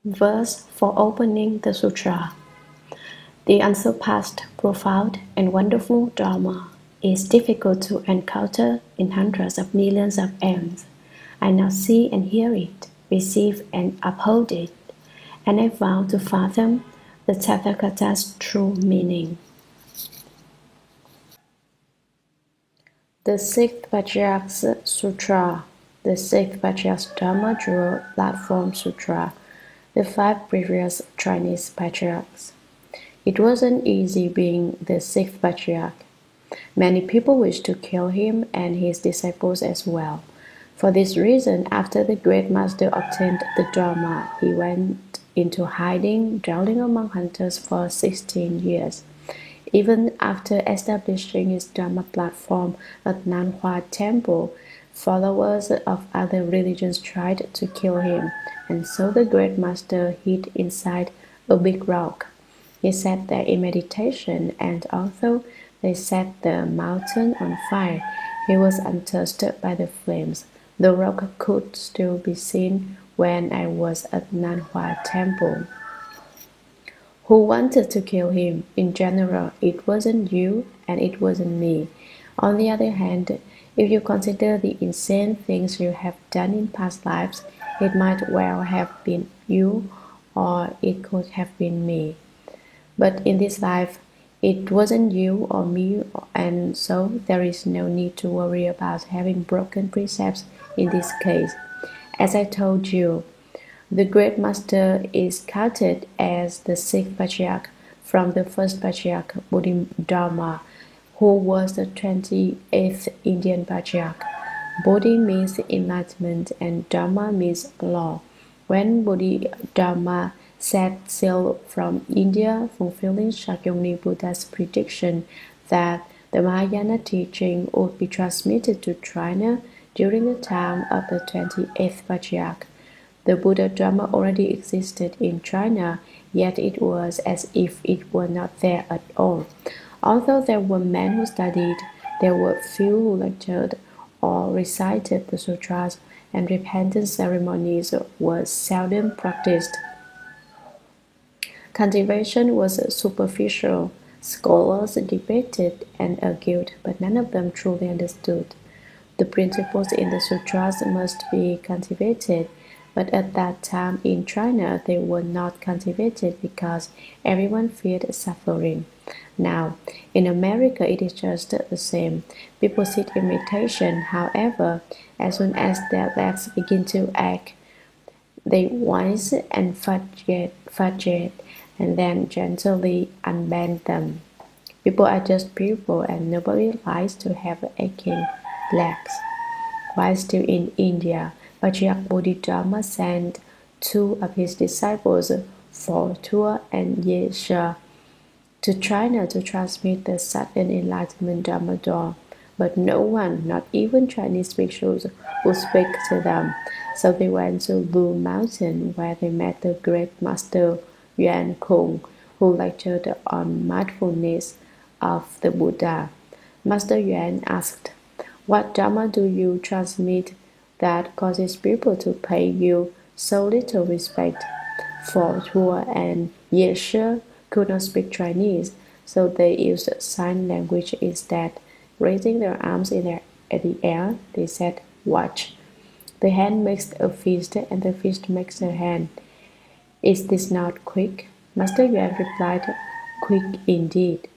Verse for opening the sutra. The unsurpassed, profound, and wonderful Dharma is difficult to encounter in hundreds of millions of aeons. I now see and hear it, receive and uphold it, and I vow to fathom the Tathagata's true meaning. The Sixth Patriarch's Sutra, the Sixth Patriarch's Dharma Jewel Platform Sutra, the five previous Chinese patriarchs. It wasn't easy being the sixth patriarch. Many people wished to kill him and his disciples as well. For this reason, after the great master obtained the Dharma, he went into hiding, dwelling among hunters for 16 years. Even after establishing his Dharma platform at Nanhua Temple, followers of other religions tried to kill him, and so the great master hid inside a big rock. He sat there in meditation, and although they set the mountain on fire, he was untouched by the flames. The rock could still be seen when I was at Nanhua Temple. Who wanted to kill him? In general, it wasn't you and it wasn't me. On the other hand, if you consider the insane things you have done in past lives, it might well have been you or it could have been me. But in this life, it wasn't you or me, and so there is no need to worry about having broken precepts in this case. As I told you, the great master is counted as the sixth patriarch from the first patriarch Bodhidharma, who was the 28th Indian patriarch. Bodhi means enlightenment and Dharma means law. When Bodhidharma set sail from India, fulfilling Shakyamuni Buddha's prediction that the Mahayana teaching would be transmitted to China during the time of the 28th Patriarch. The Buddha Dharma already existed in China, yet it was as if it were not there at all. Although there were men who studied, there were few who lectured or recited the sutras, and repentance ceremonies were seldom practiced. Cultivation was superficial. Scholars debated and argued, but none of them truly understood. The principles in the sutras must be cultivated, but at that time in China they were not cultivated because everyone feared suffering. Now, in America it is just the same. People seek imitation. However, as soon as their legs begin to ache, they wince and fudge and then gently unbend them. People are just people, and nobody likes to have aching legs. While still in India, Patriarch Bodhidharma sent two of his disciples, Photua and Yesha, to China to transmit the sudden enlightenment Dharma door. But no one, not even Chinese bhikshus, would speak to them. So they went to Blue Mountain, where they met the great master Yuan Kung, who lectured on mindfulness of the Buddha. Master Yuan asked, "What Dharma do you transmit that causes people to pay you so little respect?" For Tua and Yeshe could not speak Chinese, so they used sign language instead. Raising their arms in the air, they said, "Watch." The hand makes a fist, and the fist makes a hand. Is this not quick? Master Yuan replied, "Quick indeed."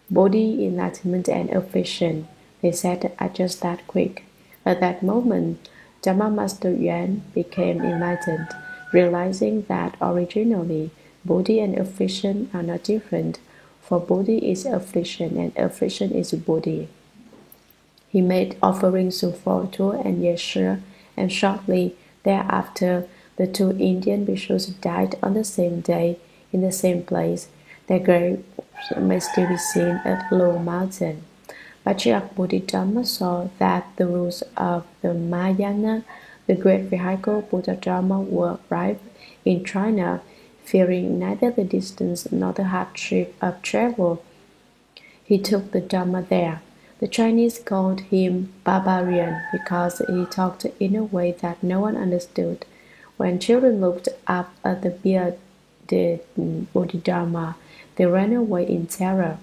Bodhi, enlightenment, and affliction, they said, are just that quick. At that moment, Dharma Master Yuan became enlightened, realizing that originally Bodhi and affliction are not different, for Bodhi is affliction and affliction is Bodhi. He made offerings to Photo and Yeshe, and shortly thereafter the two Indian bhikshus died on the same day in the same place. Their graves may still be seen at Low Mountain. Patriarch Bodhidharma saw that the rules of the Mahayana, the great vehicle Buddha Dharma, were ripe in China. Fearing neither the distance nor the hardship of travel, he took the Dharma there. The Chinese called him barbarian because he talked in a way that no one understood. When children looked up at the bearded Bodhidharma, they ran away in terror.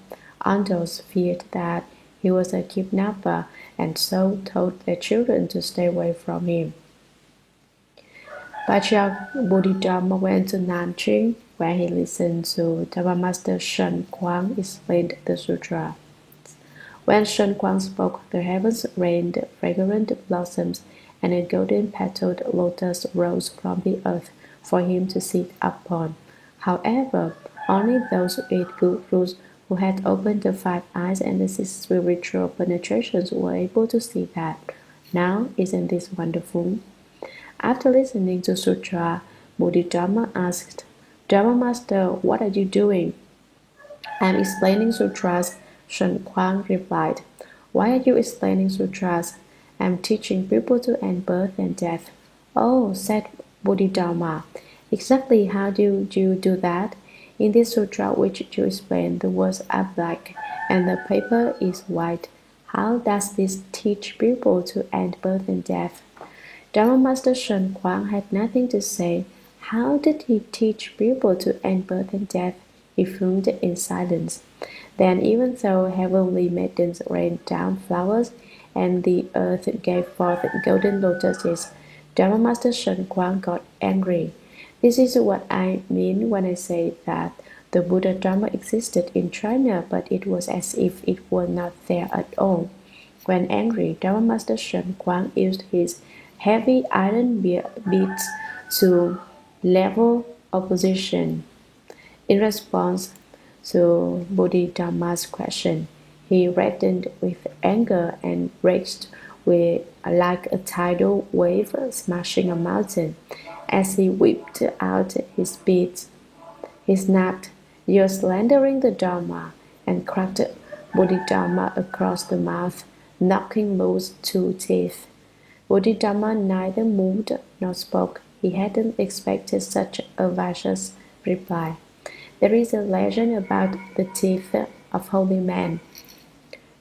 Adults feared that he was a kidnapper and so told their children to stay away from him. Patriarch Bodhidharma went to Nanjing, where he listened to Dharma Master Shen Kuang explain the sutra. When Shen Kuang spoke, the heavens rained fragrant blossoms, and a golden-petaled lotus rose from the earth for him to sit upon. However, only those who ate good fruits, who had opened the 5 eyes and the 6 spiritual penetrations, were able to see that. Now, isn't this wonderful? After listening to sutra, Bodhidharma asked, Dharma Master, what are you doing? I'm explaining sutras, Shen Kuang replied. Why are you explaining sutras? I'm teaching people to end birth and death. Oh, said Bodhidharma. Exactly how do you do that? In this sutra which you explain, the words are black and the paper is white. How does this teach people to end birth and death? Dharma Master Shen Kuang had nothing to say. How did he teach people to end birth and death? He fumed in silence. Then, even though heavenly maidens rained down flowers and the earth gave forth golden lotuses, Dharma Master Shen Kuang got angry. This is what I mean when I say that the Buddha Dharma existed in China, but it was as if it were not there at all. When angry, Dharma Master Shen Kuang used his heavy iron beads to level opposition. In response to Bodhidharma's question, he reddened with anger and raged like a tidal wave smashing a mountain. As he whipped out his beads, he snapped, "You're slandering the Dharma," and cracked Bodhidharma across the mouth, knocking loose 2 teeth. Bodhidharma neither moved nor spoke. He hadn't expected such a vicious reply. There is a legend about the teeth of holy men.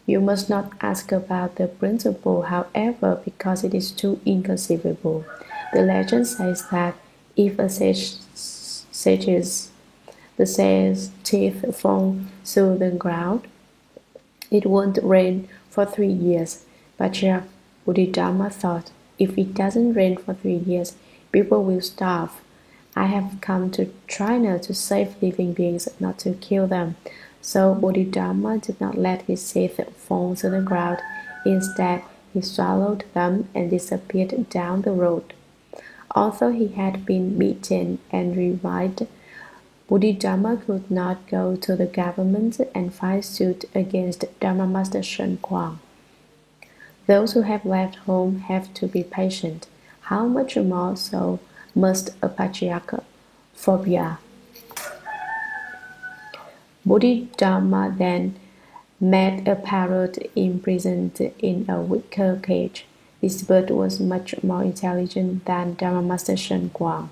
You must not ask about the principle, however, because it is too inconceivable. The legend says that if a sage's teeth fall through the ground, it won't rain for 3 years. Patriarch Bodhidharma thought, if it doesn't rain for 3 years, people will starve. I have come to China to save living beings, not to kill them. So Bodhidharma did not let his teeth fall to the ground. Instead, he swallowed them and disappeared down the road. Although he had been beaten and reviled, Bodhidharma could not go to the government and file suit against Dharma Master Shen Kuang. Those who have left home have to be patient. How much more so must a patriarch phobia? Bodhidharma then met a parrot imprisoned in a wicker cage. This bird was much more intelligent than Dharma Master Shen Kuang.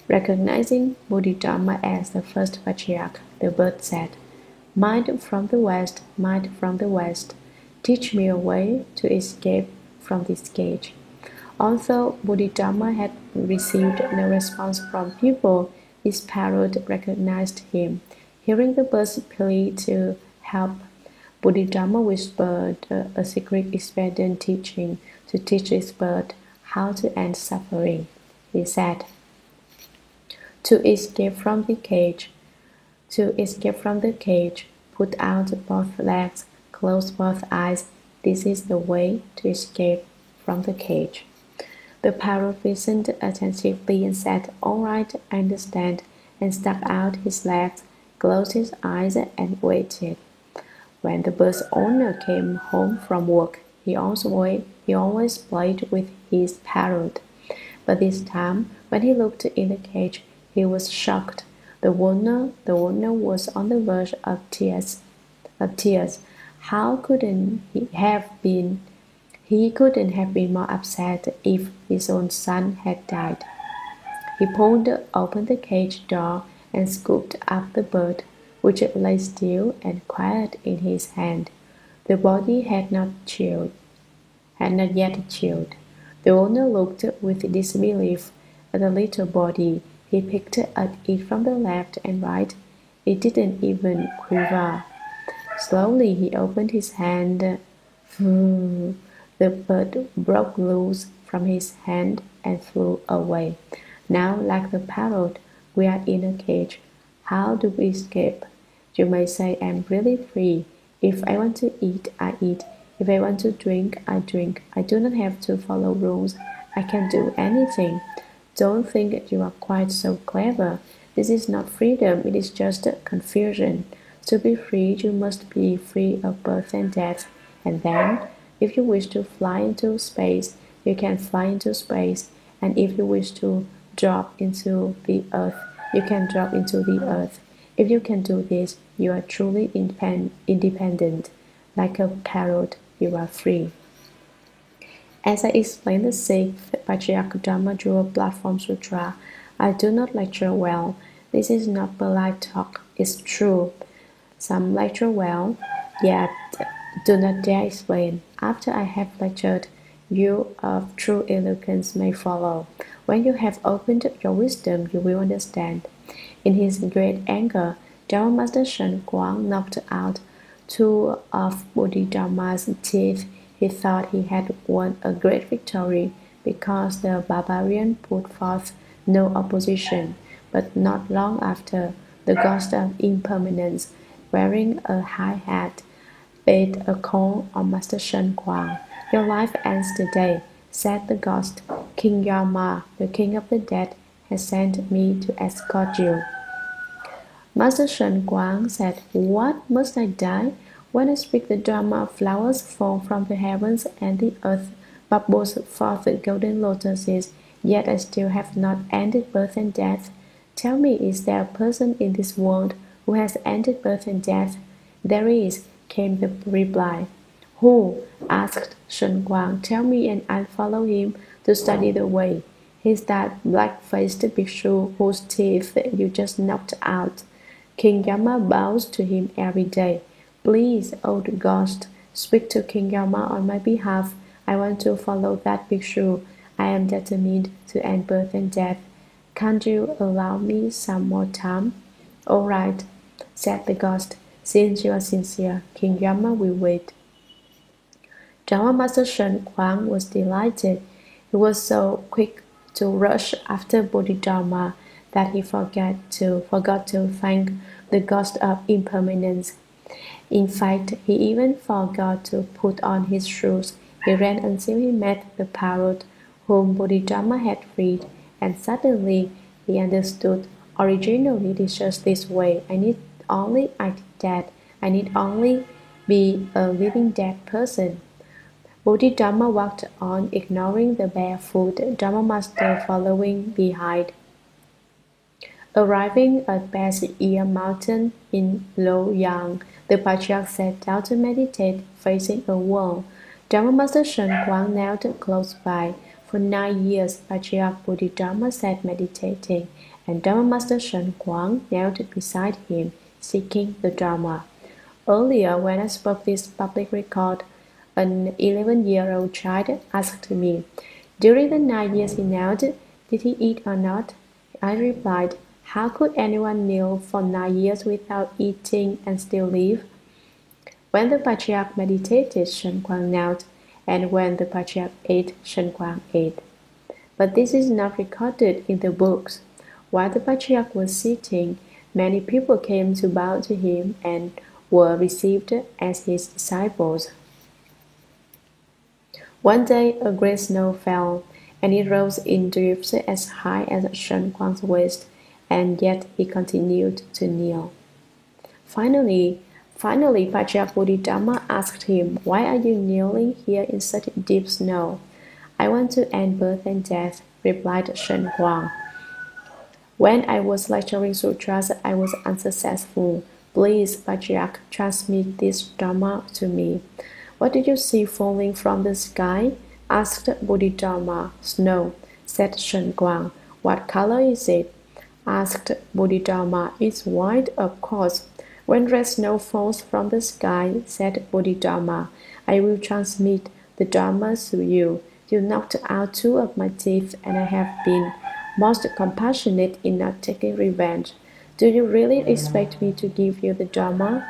Recognizing Bodhidharma as the first patriarch, the bird said, Mind from the west, mind from the west, teach me a way to escape from this cage. Although Bodhidharma had received no response from people, his parrot recognized him. Hearing the bird's plea to help, Bodhidharma whispered a secret expedient teaching to teach this bird how to end suffering. He said, To escape from the cage, put out both legs, close both eyes. This is the way to escape from the cage. The parrot listened attentively and said, All right, I understand, and stuck out his legs, closed his eyes, and waited. When the bird's owner came home from work, he always played with his parrot. But this time, when he looked in the cage, he was shocked. The owner was on the verge of tears. How couldn't he have been? He couldn't have been more upset if his own son had died. He pulled open the cage door and scooped up the bird, which lay still and quiet in his hand. The body had not yet chilled. The owner looked with disbelief at the little body. He picked at it from the left and right. It didn't even quiver. Slowly he opened his hand. The bird broke loose from his hand and flew away. Now, like the parrot, we are in a cage. How do we escape? You may say I'm really free. If I want to eat, I eat. If I want to drink, I drink. I do not have to follow rules. I can do anything. Don't think you are quite so clever. This is not freedom, it is just confusion. To be free, you must be free of birth and death. And then, if you wish to fly into space, you can fly into space. And if you wish to drop into the earth, you can drop into the earth. If you can do this, you are truly independent. Like a parrot, you are free. As I explain the sixth Patriarch Dharma Jewel Platform Sutra, I do not lecture well. This is not polite talk, it's true. Some lecture well, yet do not dare explain. After I have lectured, you of true eloquence may follow. When you have opened your wisdom, you will understand. In his great anger, Dharma Master Shen Kuang knocked out two of Bodhidharma's teeth. He thought he had won a great victory because the barbarian put forth no opposition. But not long after, the ghost of impermanence, wearing a high hat, laid a call on Master Shen Kuang. Your life ends today, said the ghost. King Yama, the king of the dead, has sent me to escort you. Master Shen Kuang said, What, must I die? When I speak the Dharma, flowers fall from the heavens and the earth bubbles forth golden lotuses, yet I still have not ended birth and death. Tell me, is there a person in this world who has ended birth and death? There is, came the reply. Who? Asked Shen Kuang. Tell me and I'll follow him to study the way. He's that black-faced bhikshu whose teeth you just knocked out. King Yama bows to him every day. Please, old ghost, speak to King Yama on my behalf. I want to follow that bhikshu. I am determined to end birth and death. Can't you allow me some more time? All right, said the ghost. Since you are sincere, King Yama will wait. Dharma Master Shen Kuang was delighted. He was so quick to rush after Bodhidharma that he forgot to thank the ghost of impermanence. In fact, he even forgot to put on his shoes. He ran until he met the parrot whom Bodhidharma had freed, and suddenly he understood. Originally, it is just this way. I need only act dead. I need only be a living dead person. Bodhidharma walked on, ignoring the barefoot Dharma Master following behind. Arriving at Bear's Ear Mountain in Luoyang, the patriarch sat down to meditate, facing a wall. Dharma Master Shen Kuang knelt close by. For 9 years, Patriarch Bodhidharma sat meditating, and Dharma Master Shen Kuang knelt beside him, seeking the Dharma. Earlier, when I spoke this public record, an 11-year-old child asked me, during the 9 years he knelt, did he eat or not? I replied, how could anyone kneel for 9 years without eating and still live? When the patriarch meditated, Shen Kuang knelt, and when the patriarch ate, Shen Kuang ate. But this is not recorded in the books. While the patriarch was sitting, many people came to bow to him and were received as his disciples. One day a great snow fell, and it rose in drifts as high as Shen Kuang's waist, and yet he continued to kneel. Finally, Patriarch Bodhidharma asked him, Why are you kneeling here in such deep snow? I want to end birth and death, replied Shen Kuang. When I was lecturing sutras, I was unsuccessful. Please, Patriarch, transmit this Dharma to me. What did you see falling from the sky? Asked Bodhidharma. Snow, said Shen Kuang. What color is it? Asked Bodhidharma. It's white, of course. When red snow falls from the sky, said Bodhidharma, I will transmit the Dharma to you. You knocked out 2 of my teeth, and I have been most compassionate in not taking revenge. Do you really expect me to give you the Dharma?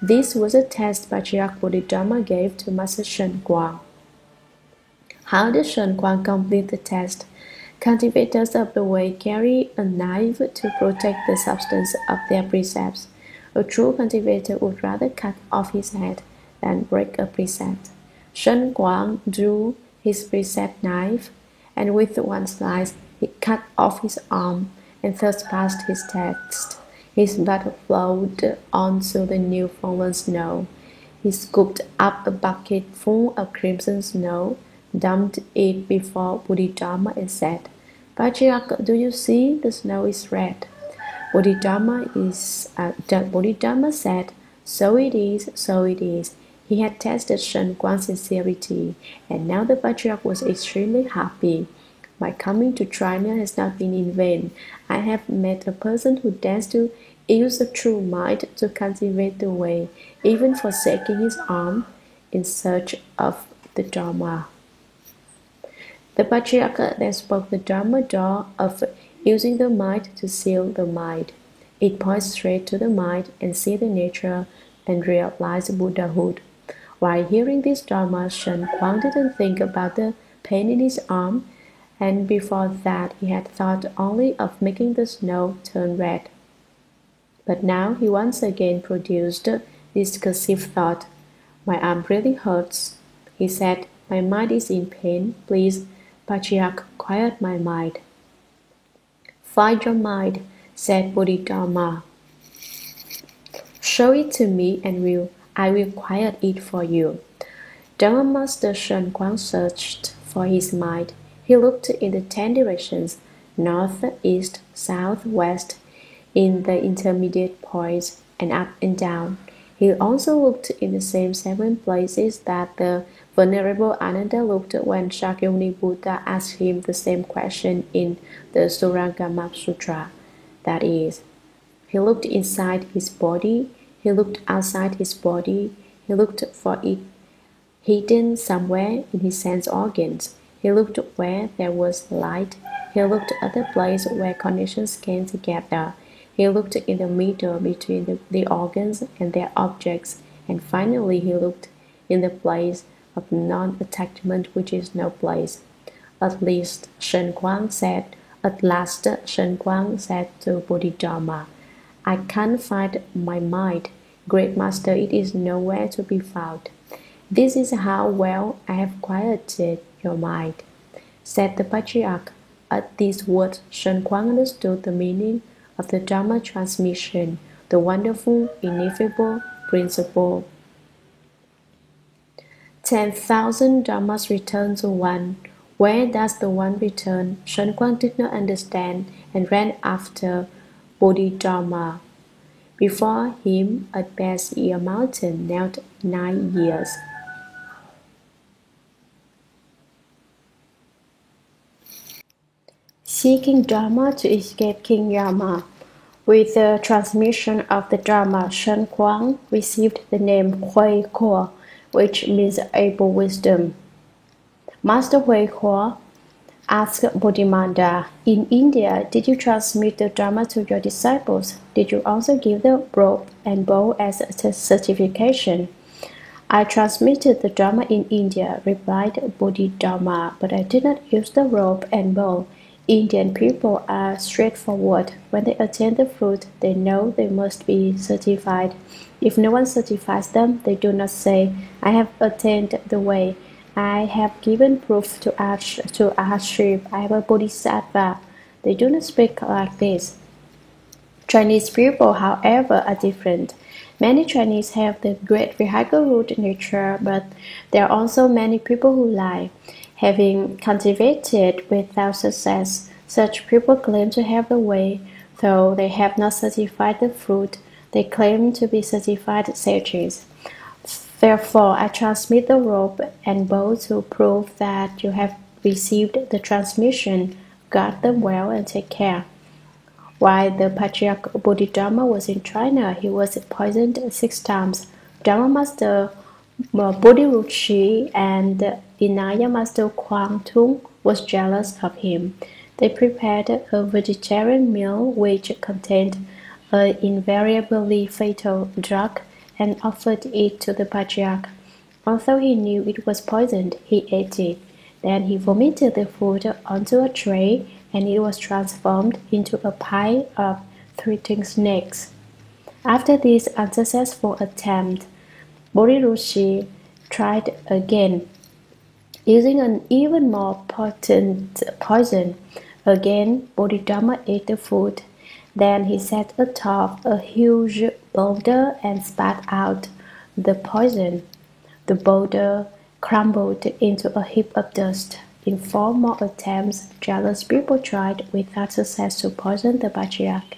This was a test Patriarch Bodhidharma gave to Master Shen Kuang. How did Shen Kuang complete the test? Cultivators of the way carry a knife to protect the substance of their precepts. A true cultivator would rather cut off his head than break a precept. Shen Kuang drew his precept knife, and with one slice he cut off his arm, and thus passed his test. His blood flowed onto the new fallen snow. He scooped up a bucket full of crimson snow, dumped it before Bodhidharma, and said, Patriarch, do you see? The snow is red. Bodhidharma said, so it is, so it is. He had tested Shen Kuang's sincerity, and now the Patriarch was extremely happy. My coming to China has not been in vain. I have met a person who dares to use the true might to cultivate the way, even forsaking his arm in search of the Dharma. The Patriarch then spoke the Dharma door of using the might to seal the mind. It points straight to the mind and see the nature and realize Buddhahood. While hearing this Dharma, Shen Kuang didn't think about the pain in his arm, and before that he had thought only of making the snow turn red. But now he once again produced discursive thought. My arm really hurts. He said, my mind is in pain. Please, Patriarch, quiet my mind. Find your mind, said Bodhidharma. Show it to me and I will quiet it for you. Dharma Master Shen Kuang searched for his mind. He looked in the 10 directions, north, east, south, west, in the intermediate points, and up and down. He also looked in the same 7 places that the Venerable Ananda looked when Shakyamuni Buddha asked him the same question in the Surangama Sutra. That is, he looked inside his body, he looked outside his body, he looked for it hidden somewhere in his sense organs. He looked where there was light, he looked at the place where connections came together. He looked in the middle between the organs and their objects, and finally he looked in the place of non-attachment, which is no place. At last, Shen Kuang said to Bodhidharma, I can't find my mind. Great Master, it is nowhere to be found. This is how well I have quieted your mind, said the Patriarch. At these words, Shen Kuang understood the meaning of the Dharma transmission, the wonderful, ineffable principle. 10,000 Dharmas return to one. Where does the one return? Shen Kuang did not understand and ran after Bodhidharma. Before him, at Bear's Ear Mountain, knelt 9 years. Seeking Dharma to escape King Yama. With the transmission of the Dharma, Shen Kuang received the name Hui Kuo, which means able wisdom. Master Hui Kuo asked Bodhimanda, in India, did you transmit the Dharma to your disciples? Did you also give the rope and bow as a certification? I transmitted the Dharma in India, replied Bodhidharma, but I did not use the rope and bow. Indian people are straightforward. When they attain the fruit, they know they must be certified. If no one certifies them, they do not say, I have attained the way. I have given proof to Ashib. I am a bodhisattva. They do not speak like this. Chinese people, however, are different. Many Chinese have the great vehicle root nature, but there are also many people who lie. Having cultivated without success, such people claim to have the way, though they have not certified the fruit. They claim to be certified sages. Therefore, I transmit the rope and bow to prove that you have received the transmission. Guard them well and take care. While the Patriarch Bodhidharma was in China, he was poisoned 6 times. Dharma Master Bodhiruchi and Vinaya Master Kuang Tung was jealous of him. They prepared a vegetarian meal which contained an invariably fatal drug and offered it to the patriarch. Although he knew it was poisoned, he ate it. Then he vomited the food onto a tray and it was transformed into a pile of three snakes. After this unsuccessful attempt, Borirushi tried again, using an even more potent poison. Again, Bodhidharma ate the food. Then he sat atop a huge boulder and spat out the poison. The boulder crumbled into a heap of dust. In 4 more attempts, jealous people tried without success to poison the patriarch.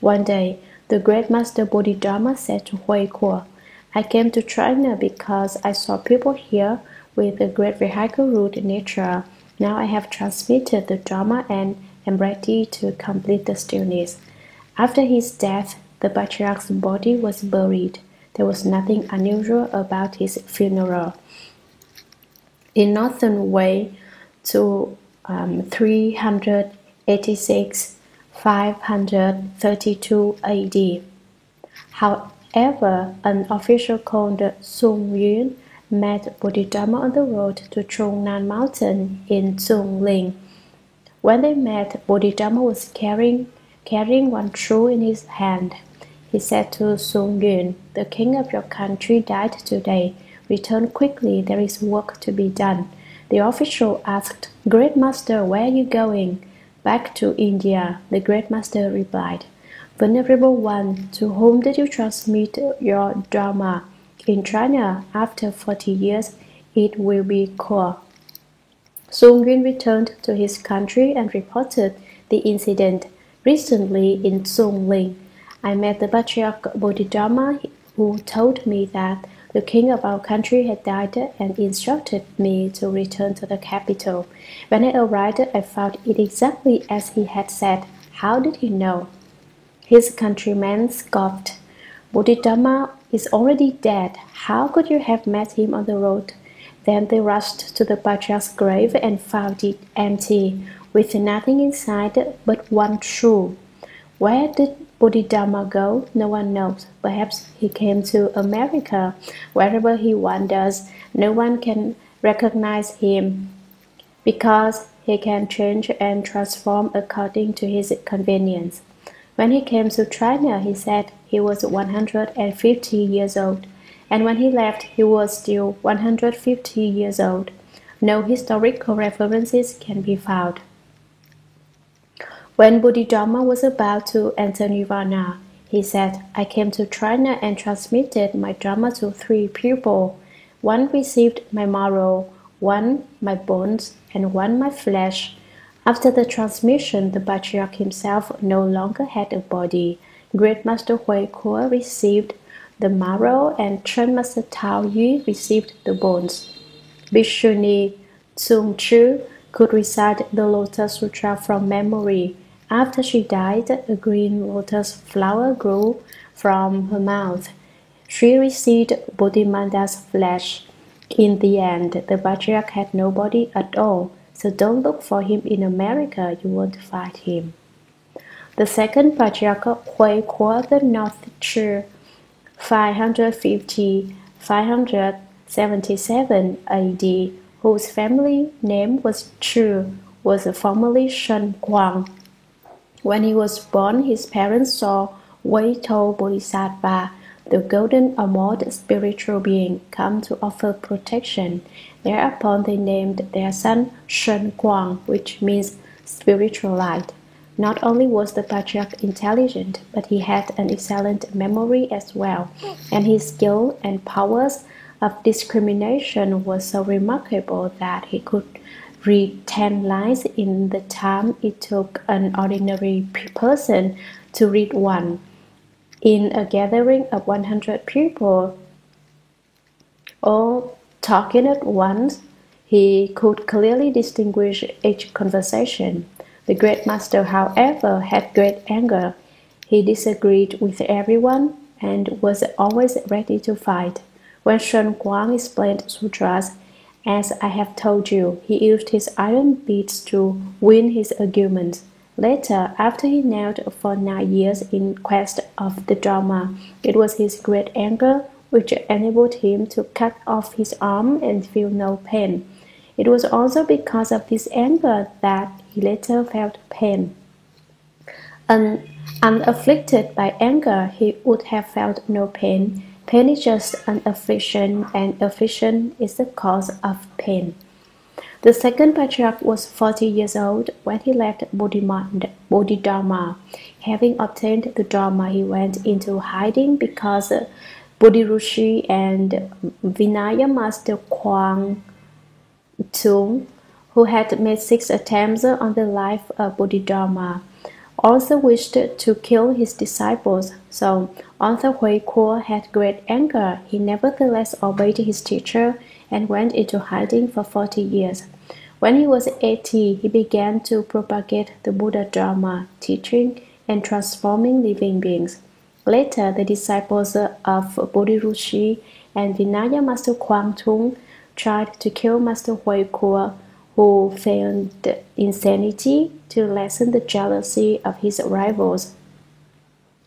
One day, the great master Bodhidharma said to Hui Kuo, I came to China because I saw people here with a great vehicle root nature. Now I have transmitted the Dharma and am ready to complete the stillness. After his death, the patriarch's body was buried. There was nothing unusual about his funeral. In northern Wei, to 386 532 AD. However, an official called Sung Yun met Bodhidharma on the road to Chungnan Mountain in Zhongling. When they met, Bodhidharma was carrying one true in his hand. He said to Sung Yun, the king of your country died today. Return quickly, there is work to be done. The official asked, Great Master, where are you going? Back to India, the Great Master replied. Venerable one, to whom did you transmit your Dharma? In China, after 40 years, it will be core. Sung Yun returned to his country and reported the incident. Recently in Zhongling, I met the Patriarch Bodhidharma who told me that the king of our country had died and instructed me to return to the capital. When I arrived, I found it exactly as he had said. How did he know? His countrymen scoffed. Bodhidharma is already dead. How could you have met him on the road? Then they rushed to the patriarch's grave and found it empty, with nothing inside but one shoe. Where did Bodhidharma go? No one knows. Perhaps he came to America. Wherever he wanders, no one can recognize him because he can change and transform according to his convenience. When he came to China, he said he was 150 years old, and when he left, he was still 150 years old. No historical references can be found. When Bodhidharma was about to enter Nirvana, he said, I came to China and transmitted my Dharma to 3 people. One received my marrow, one my bones, and one my flesh. After the transmission, the patriarch himself no longer had a body. Great Master Hui Kuo received the marrow and Chen Master Tao Yu received the bones. Bhikshuni Tsung Chu could recite the Lotus Sutra from memory. After she died, a green lotus flower grew from her mouth. She received Bodhimanda's flesh. In the end, the patriarch had no body at all, so don't look for him in America, you won't find him. The second patriarch, Hui Kuo the North Chu, 550-577 AD, whose family name was Chu, was formerly Shen Guang. When he was born, his parents saw Wei To Bodhisattva, the golden armored spiritual being, come to offer protection. Thereupon they named their son Shen Guang, which means spiritual light. Not only was the patriarch intelligent, but he had an excellent memory as well, and his skill and powers of discrimination were so remarkable that he could read 10 lines in the time it took an ordinary person to read one. In a gathering of 100 people, all talking at once, he could clearly distinguish each conversation. The great master, however, had great anger. He disagreed with everyone and was always ready to fight. When Shen Guang explained sutras, As I have told you, he used his iron beads to win his arguments. Later, after he knelt for 9 years in quest of the Dharma, it was his great anger which enabled him to cut off his arm and feel no pain. It was also because of this anger that he later felt pain. Unafflicted by anger, he would have felt no pain. Pain is just an affliction, and affliction is the cause of pain. The second patriarch was 40 years old when he left Bodhidharma. Having obtained the Dharma, he went into hiding because Bodhirushi and Vinaya Master Kwang Tung, who had made 6 attempts on the life of Bodhidharma, also wished to kill his disciples. So, although Hui Kuo had great anger, he nevertheless obeyed his teacher and went into hiding for 40 years. When he was 80, he began to propagate the Buddha Dharma, teaching and transforming living beings. Later, the disciples of Bodhirushi and Vinaya Master Kwang Tung tried to kill Master Hui Kuo, who feigned insanity to lessen the jealousy of his rivals.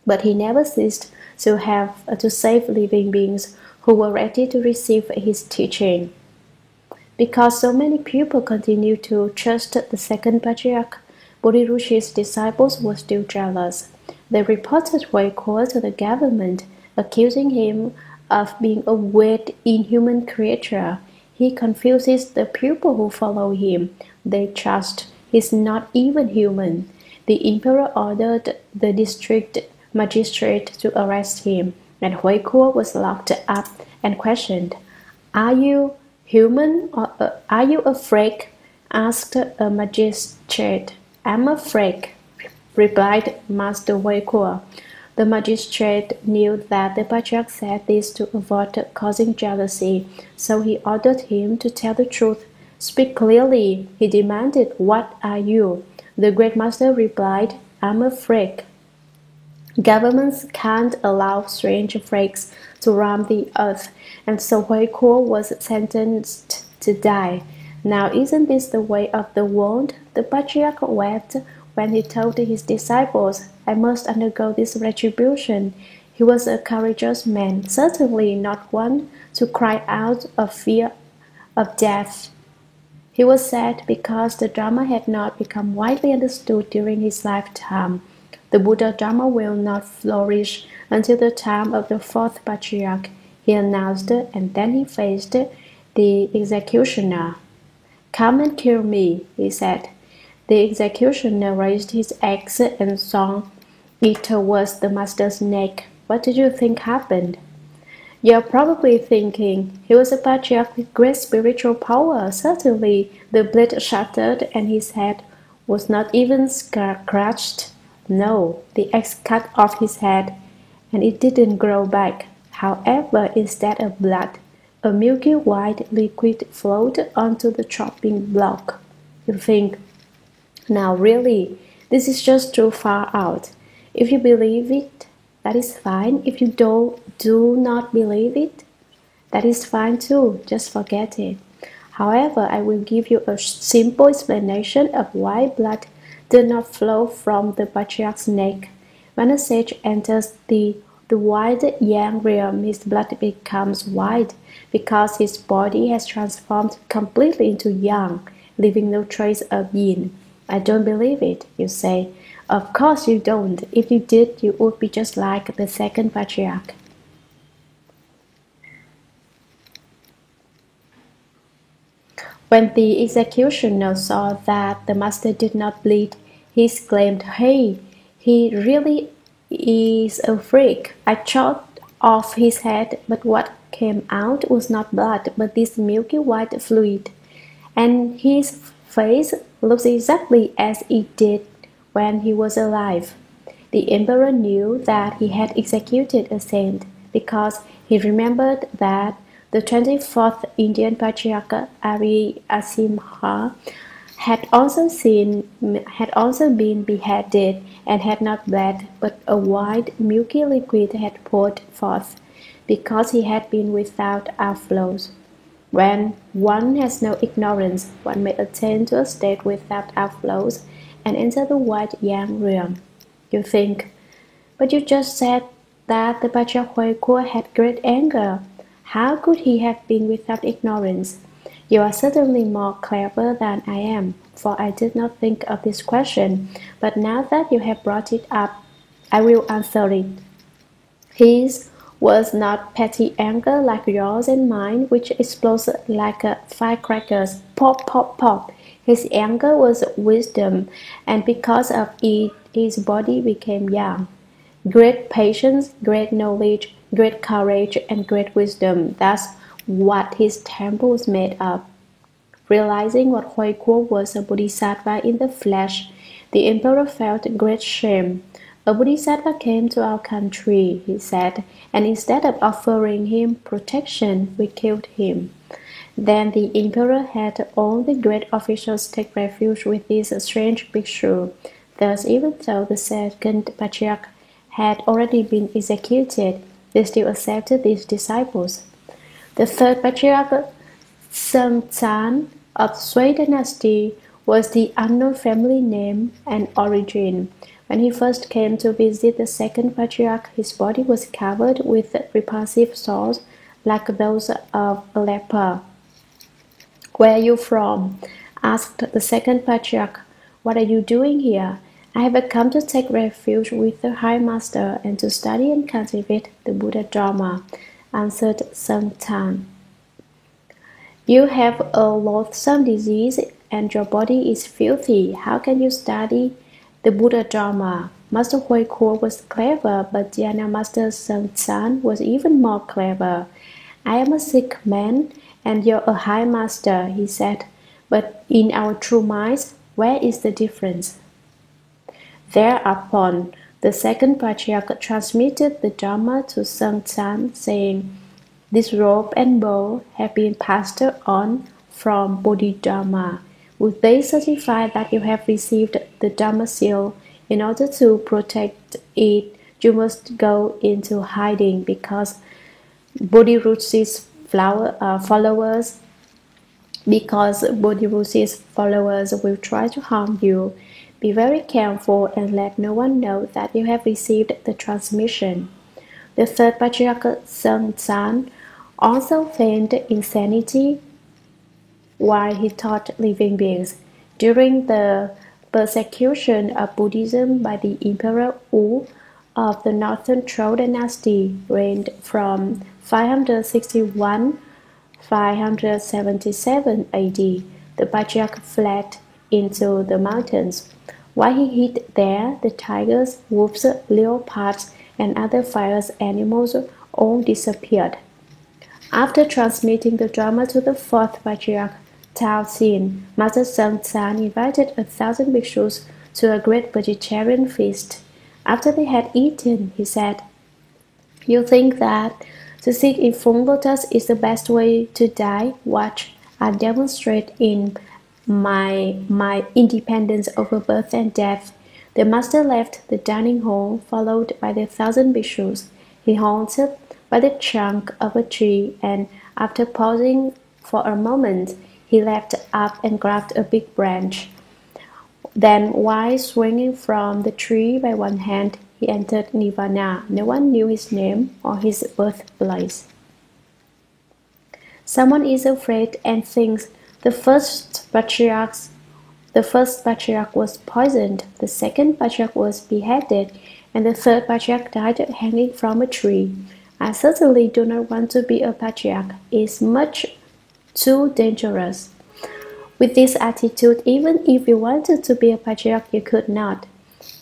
But he never ceased to save living beings who were ready to receive his teaching. Because so many people continued to trust the second patriarch, Bodhirushi's disciples were still jealous. They reported Hui Kuo to the government, accusing him of being a weak, inhuman creature. He confuses the people who follow him. They trust he's not even human. The emperor ordered the district magistrate to arrest him, and Hui Kuo was locked up and questioned. Are you human or are you a freak? Asked a magistrate. I'm a freak, replied Master Hui Kuo. The magistrate knew that the patriarch said this to avoid causing jealousy, so he ordered him to tell the truth. Speak clearly, he demanded. What are you? The great master replied, I'm a freak. Governments can't allow strange freaks to roam the earth, and so Hui Kuo was sentenced to die. Now isn't this the way of the world? The patriarch wept when he told his disciples, I must undergo this retribution. He was a courageous man, certainly not one to cry out of fear of death. He was sad because the Dharma had not become widely understood during his lifetime. The Buddha Dharma will not flourish until the time of the fourth patriarch, he announced, and then he faced the executioner. Come and kill me, he said. The executioner raised his axe and swung it towards the master's neck. What did you think happened? You're probably thinking, he was a patriarch with great spiritual power. Certainly, the blade shattered and his head was not even scratched. No, the axe cut off his head, and it didn't grow back. However, instead of blood, a milky white liquid flowed onto the chopping block. You think, now really, this is just too far out. If you believe it, that is fine. If you do not believe it, that is fine too. Just forget it. However, I will give you a simple explanation of why blood did not flow from the patriarch's neck. When a sage enters the white yang realm, his blood becomes white because his body has transformed completely into yang, leaving no trace of yin. I don't believe it, you say. Of course you don't. If you did, you would be just like the second patriarch. When the executioner saw that the master did not bleed, he exclaimed, Hey, he really is a freak. I chopped off his head, but what came out was not blood, but this milky white fluid. And his face looks exactly as it did when he was alive. The emperor knew that he had executed a saint because he remembered that the 24th Indian patriarch Ariyasimha had also been beheaded and had not bled, but a white milky liquid had poured forth because he had been without outflows. When one has no ignorance, one may attain to a state without outflows and enter the white yang realm. You think, but you just said that the Patriarch Huaykuo had great anger. How could he have been without ignorance? You are certainly more clever than I am, for I did not think of this question, but now that you have brought it up, I will answer it. His was not petty anger like yours and mine, which explodes like firecrackers, pop, pop, pop. His anger was wisdom, and because of it, his body became young. Great patience, great knowledge, great courage, and great wisdom. That's what his temple was made of. Realizing what Huaykuo was a bodhisattva in the flesh, the emperor felt great shame. A bodhisattva came to our country, he said, and instead of offering him protection, we killed him. Then the emperor had all the great officials take refuge with this strange bhikshu. Thus, even though the second patriarch had already been executed, they still accepted these disciples. The third patriarch, Sung Chan of Sui dynasty, was the unknown family name and origin. When he first came to visit the second patriarch, his body was covered with repulsive sores like those of a leper. Where are you from? Asked the second patriarch. What are you doing here? I have come to take refuge with the High Master and to study and cultivate the Buddha Dharma, answered Sung Chan. You have a loathsome disease and your body is filthy. How can you study the Buddha Dharma? Master Huaykuo was clever, but Dhyana Master Sung Chan was even more clever. I am a sick man, and you're a high master, he said. But in our true minds, where is the difference? Thereupon, the second patriarch transmitted the Dharma to Sung Chan, saying, this robe and bow have been passed on from Bodhidharma. Would they certify that you have received the Dharma seal? In order to protect it, you must go into hiding because Bodhiruchi's followers will try to harm you. Be very careful and let no one know that you have received the transmission. The third patriarch, Sung Chan, also feigned insanity while he taught living beings. During the persecution of Buddhism by the Emperor Wu of the Northern Zhou dynasty, reigned from 561-577 AD, the patriarch fled into the mountains. While he hid there, the tigers, wolves, leopards, and other fierce animals all disappeared. After transmitting the Dharma to the fourth patriarch, Tao Xin, Master Sung Chan invited 1,000 bhikshus to a great vegetarian feast. After they had eaten, he said, you think that to sit in full lotus is the best way to die? Watch, I demonstrate in my independence over birth and death. The master left the dining hall, followed by the 1,000 bhikshus. He halted by the trunk of a tree, and after pausing for a moment, he leapt up and grabbed a big branch. Then, while swinging from the tree by one hand, he entered Nirvana. No one knew his name or his birthplace. Someone is afraid and thinks the first patriarch was poisoned, the second patriarch was beheaded, and the third patriarch died hanging from a tree. I certainly do not want to be a patriarch. It's much too dangerous. With this attitude, even if you wanted to be a patriarch, you could not.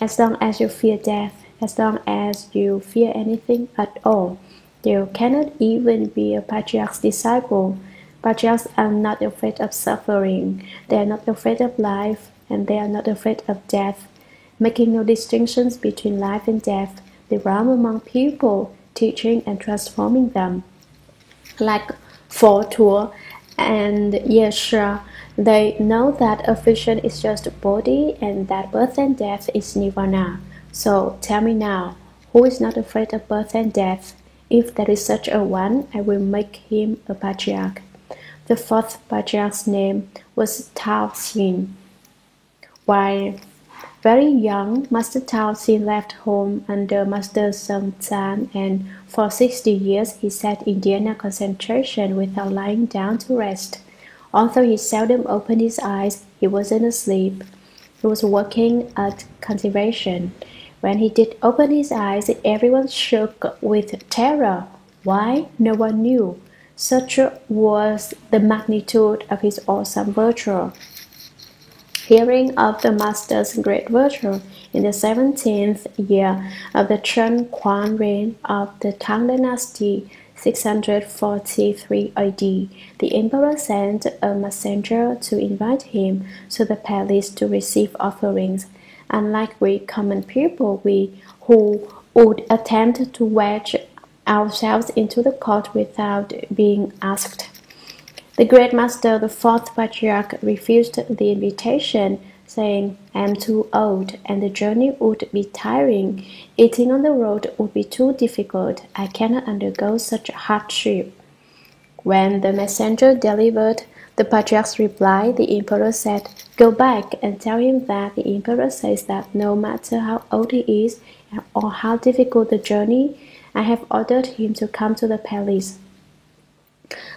As long as you fear death, as long as you fear anything at all, you cannot even be a patriarch's disciple. Patriarchs are not afraid of suffering. They are not afraid of life, and they are not afraid of death. Making no distinctions between life and death, they roam among people, teaching and transforming them. Like Phổ Tuệ and Yeshua, they know that affliction is just a body and that birth and death is nirvana. So tell me now, who is not afraid of birth and death? If there is such a one, I will make him a patriarch. The fourth patriarch's name was Tao Xin. While very young, Master Tao Xin left home under Master Sun Zan, and for 60 years he sat in Dhyana concentration without lying down to rest. Although he seldom opened his eyes, he wasn't asleep. He was working at cultivation. When he did open his eyes, everyone shook with terror. Why? No one knew. Such was the magnitude of his awesome virtue. Hearing of the master's great virtue in the 17th year of the Chen Quan reign of the Tang Dynasty, 643 AD, the emperor sent a messenger to invite him to the palace to receive offerings. Unlike we common people, who would attempt to wedge ourselves into the court without being asked. The great master, the fourth patriarch, refused the invitation, saying, "I am too old, and the journey would be tiring. Eating on the road would be too difficult. I cannot undergo such hardship." When the messenger delivered the patriarch's reply, the emperor said, "Go back and tell him that the emperor says that no matter how old he is or how difficult the journey, I have ordered him to come to the palace."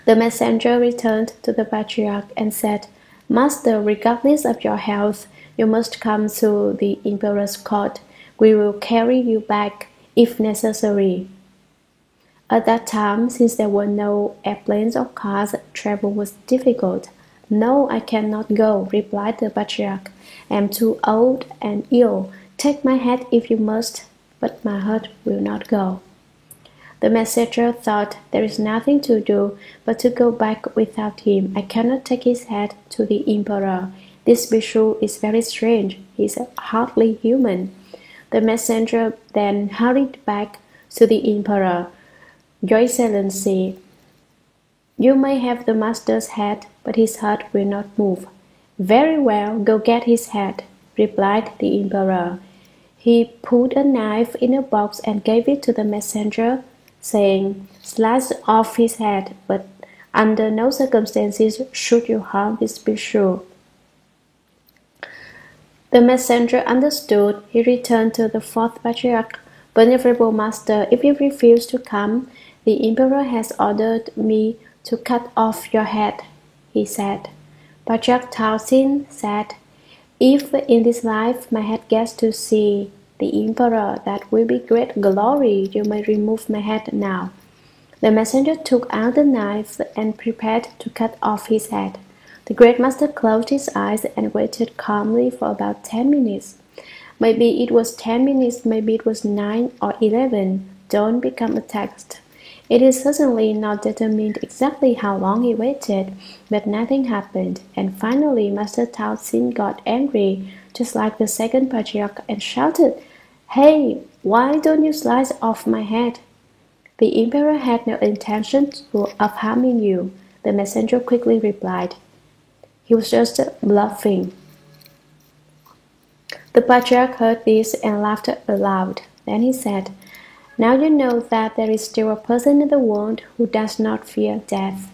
The messenger returned to the patriarch and said, "Master, regardless of your health, you must come to the emperor's court. We will carry you back if necessary." At that time, since there were no airplanes or cars, travel was difficult. "No, I cannot go," replied the patriarch. "I am too old and ill. Take my head if you must, but my heart will not go." The messenger thought, "There is nothing to do but to go back without him. I cannot take his head to the emperor. This Bhikshu is very strange. He is hardly human." The messenger then hurried back to the emperor. "Your Excellency, you may have the master's head, but his heart will not move." "Very well, go get his head," replied the emperor. He put a knife in a box and gave it to the messenger, saying, "Slice off his head, but under no circumstances should you harm this Bhikshu." The messenger understood. He returned to the fourth patriarch. "Venerable master, if you refuse to come, the emperor has ordered me to cut off your head," he said. Patriarch Tao Xin said, "If in this life my head gets to see the emperor, that will be great glory. You may remove my head now." The messenger took out the knife and prepared to cut off his head. The great master closed his eyes and waited calmly for about 10 minutes. Maybe it was 10 minutes, maybe it was 9 or 11. Don't become a text. It is certainly not determined exactly how long he waited, but nothing happened, and finally Master Tao Xin got angry, just like the second patriarch, and shouted, "Hey, why don't you slice off my head?" "The emperor had no intention of harming you," the messenger quickly replied. "He was just bluffing." The patriarch heard this and laughed aloud. Then he said, "Now you know that there is still a person in the world who does not fear death."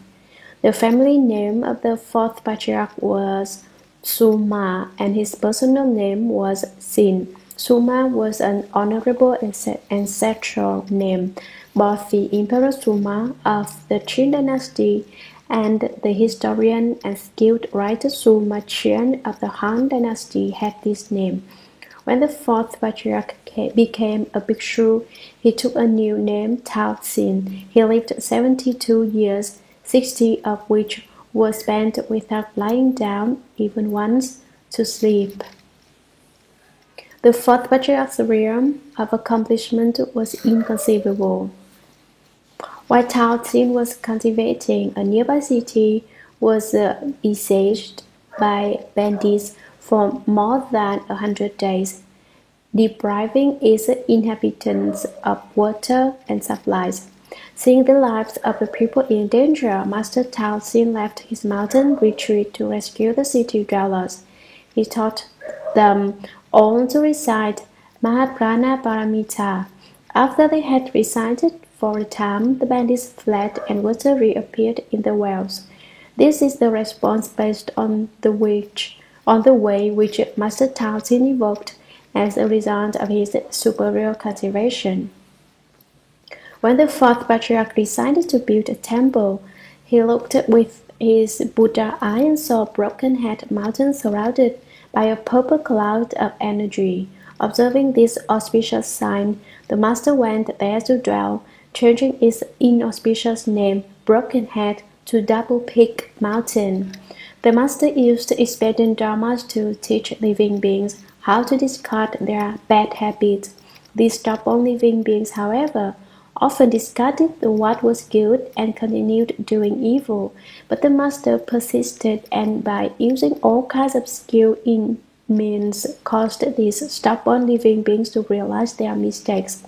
The family name of the fourth patriarch was Suma, and his personal name was Xin. Suma was an honorable ancestral name. Both the Emperor Suma of the Qin dynasty and the historian and skilled writer Suma Qian of the Han dynasty had this name. When the fourth patriarch became a bhikshu, he took a new name, Tao Xin. He lived 72 years, 60 of which were spent without lying down even once to sleep. The fourth patriarch's realm of accomplishment was inconceivable. While Tao Xin was cultivating, a nearby city was besieged by bandits for more than 100 days, depriving its inhabitants of water and supplies. Seeing the lives of the people in danger, Master Tao Xin left his mountain retreat to rescue the city dwellers. He taught them all to recite Mahaprana Paramita. After they had recited for a time, the bandits fled and water reappeared in the wells. This is the response based on the way which Master Townsend evolved as a result of his superior cultivation. When the fourth patriarch decided to build a temple, he looked with his Buddha eye and saw a broken head mountain surrounded by a purple cloud of energy. Observing this auspicious sign, the master went there to dwell, changing its inauspicious name, Broken Head, to Double Peak Mountain. The master used expedient dharmas to teach living beings how to discard their bad habits. These stubborn living beings, however, often discarded what was good and continued doing evil, but the master persisted and by using all kinds of skill in means caused these stubborn living beings to realize their mistakes.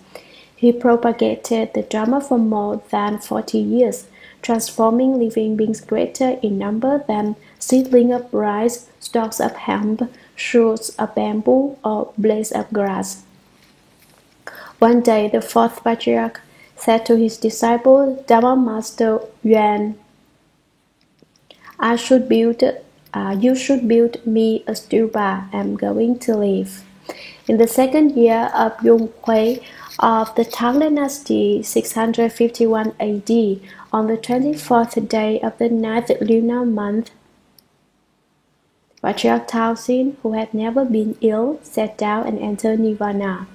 He propagated the Dharma for more than 40 years, transforming living beings greater in number than seedlings of rice, stalks of hemp, shoots of bamboo, or blades of grass. One day the fourth patriarch said to his disciple Dharma Master Yuan, You should build me a stupa. I'm going to leave. In the second year of Yung Hui of the Tang Dynasty, 651 AD, on the 24th day of the ninth lunar month, Patriarch Townsend, who had never been ill, sat down and entered Nirvana.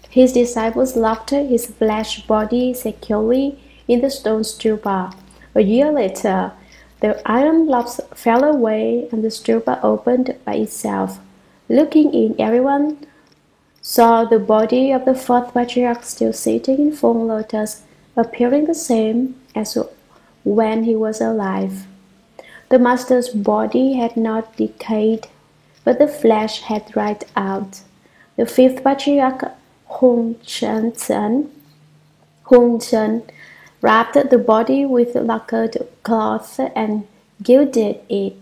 His disciples locked his flesh body securely in the stone stupa. A year later, the iron blocks fell away and the stupa opened by itself. Looking in, everyone saw the body of the fourth patriarch still sitting in full lotus, appearing the same as when he was alive. The master's body had not decayed, but the flesh had dried out. The fifth patriarch Hung Chen wrapped the body with lacquered cloth and gilded it.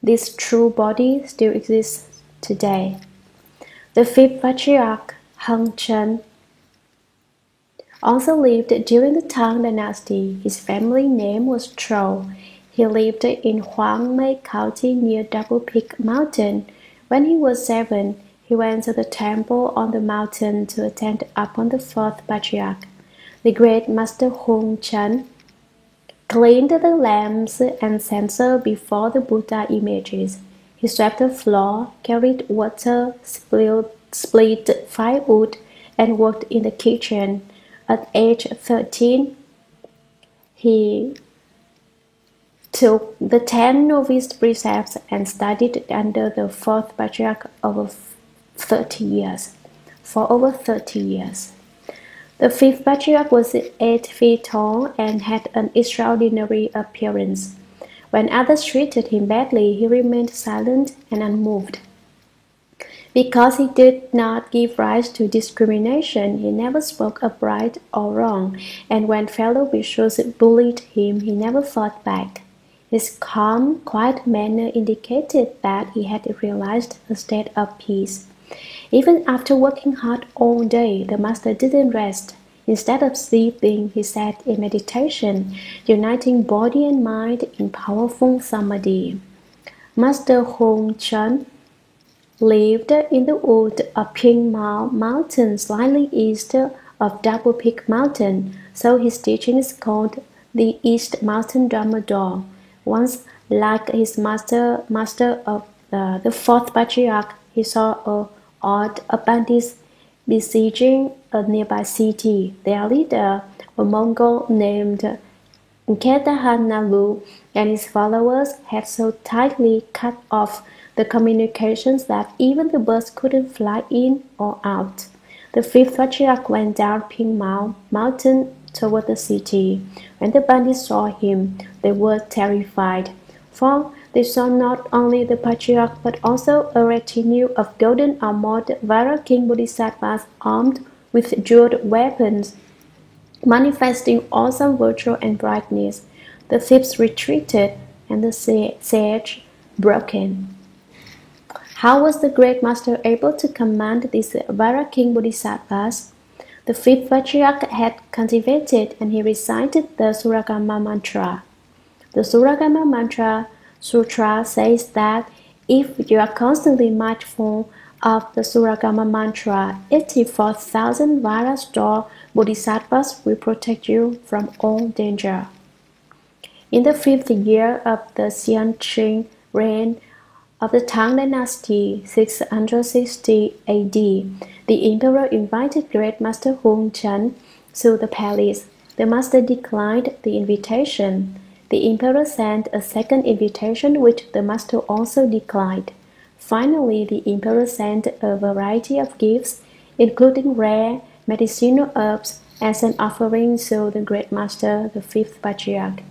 This true body still exists today. The fifth patriarch Hung Chen also lived during the Tang Dynasty. His family name was Trou. He lived in Huangmei County near Double Peak Mountain. When he was 7, he went to the temple on the mountain to attend upon the fourth patriarch. The great master Hung Chen cleaned the lamps and censer before the Buddha images. He swept the floor, carried water, split firewood, and worked in the kitchen. At age 13, he took the 10 novice precepts and studied under the fourth patriarch for over 30 years. The fifth patriarch was 8 feet tall and had an extraordinary appearance. When others treated him badly, he remained silent and unmoved. Because he did not give rise to discrimination, he never spoke of right or wrong, and when fellow bishops bullied him, he never fought back. His calm, quiet manner indicated that he had realized a state of peace. Even after working hard all day, the master didn't rest. Instead of sleeping, he sat in meditation, uniting body and mind in powerful samadhi. Master Hung Chen lived in the wood of Ping Mao Mountain, slightly east of Double Peak Mountain, so his teaching is called the East Mountain Dharma Door. Once, like his master of the fourth patriarch, he saw a odd bandits besieging a nearby city. Their leader, a Mongol named Ketahanalu, and his followers had so tightly cut off the communications that even the birds couldn't fly in or out. The fifth patriarch went down Ping Mao Mountain toward the city. When the bandits saw him, they were terrified, for they saw not only the patriarch but also a retinue of golden-armored Vajraking bodhisattvas armed with jeweled weapons, manifesting awesome virtue and brightness. The thieves retreated, and the siege broke in. How was the great master able to command these Vajraking bodhisattvas? The fifth patriarch had cultivated and he recited the Suragama mantra. The Suragama mantra sutra says that if you are constantly mindful of the Suragama mantra, 84,000 Vara-store bodhisattvas will protect you from all danger. In the fifth year of the Xianqing reign of the Tang Dynasty, 660 AD, the emperor invited Great Master Hung Chen to the palace. The master declined the invitation. The emperor sent a second invitation, which the master also declined. Finally, the emperor sent a variety of gifts, including rare medicinal herbs, as an offering to the Great Master, the fifth patriarch.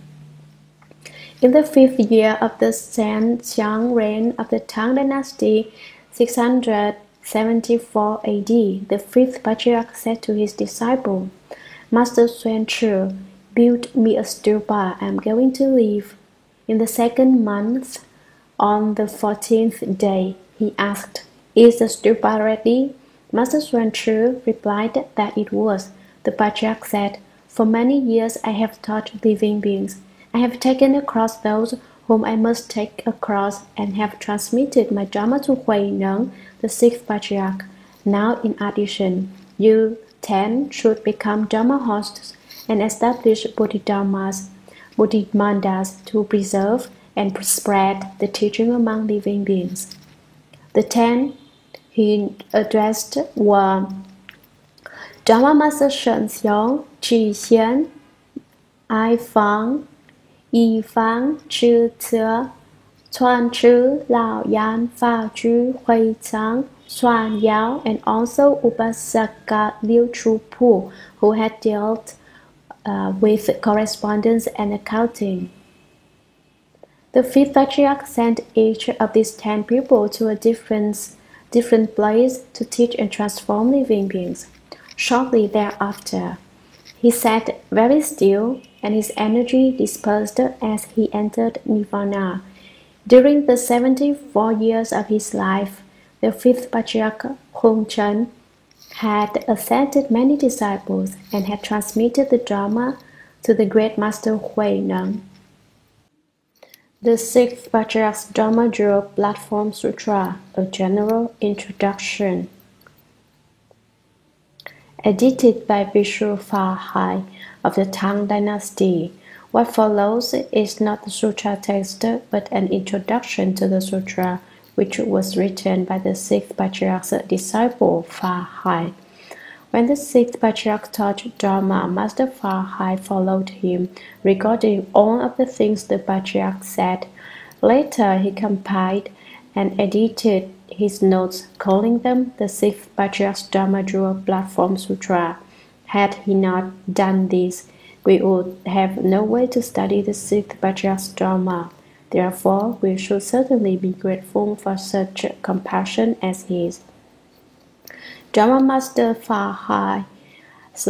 In the fifth year of the Xiang reign of the Tang Dynasty, 674 AD, the fifth patriarch said to his disciple, Master Xuan Chu, build me a stupa. I am going to leave. In the second month, on the 14th day, he asked, Is the stupa ready? Master Xuan Chu replied that it was. The patriarch said, For many years I have taught living beings. I have taken across those whom I must take across and have transmitted my Dharma to Hui Neng, the sixth patriarch. Now, in addition, you 10 should become Dharma hosts and establish Bodhidharmas, Bodhimandas to preserve and spread the teaching among living beings. The 10 he addressed were Dharma Master Shen Xiong, Qi Xian, Ai Fang, Yi Fang, Zhi Ce, Chuan Zhi, Lao Yan, Fa Ju, Hui Chang, Xuan Yao, and also Upasaka Liu Chu Pu, who had dealt with correspondence and accounting. The fifth patriarch sent each of these 10 people to a different place to teach and transform living beings. Shortly thereafter, he sat very still, and his energy dispersed as he entered Nirvana. During the 74 years of his life, the fifth patriarch Hung Chen had ascended many disciples and had transmitted the Dharma to the great master Hui Neng. The sixth patriarch's Dharma Jewel Platform Sutra, a general introduction. Edited by Vishnu Fa Hai of the Tang Dynasty. What follows is not the sutra text, but an introduction to the sutra, which was written by the sixth patriarch's disciple Fa Hai. When the sixth patriarch taught Dharma, Master Fa Hai followed him, recording all of the things the patriarch said. Later, he compiled and edited his notes, calling them the sixth patriarch's Dharma Jewel Platform Sutra. Had he not done this, we would have no way to study the sixth patriarch's Dharma. Therefore, we should certainly be grateful for such compassion as his. Dharma Master Fa Hai's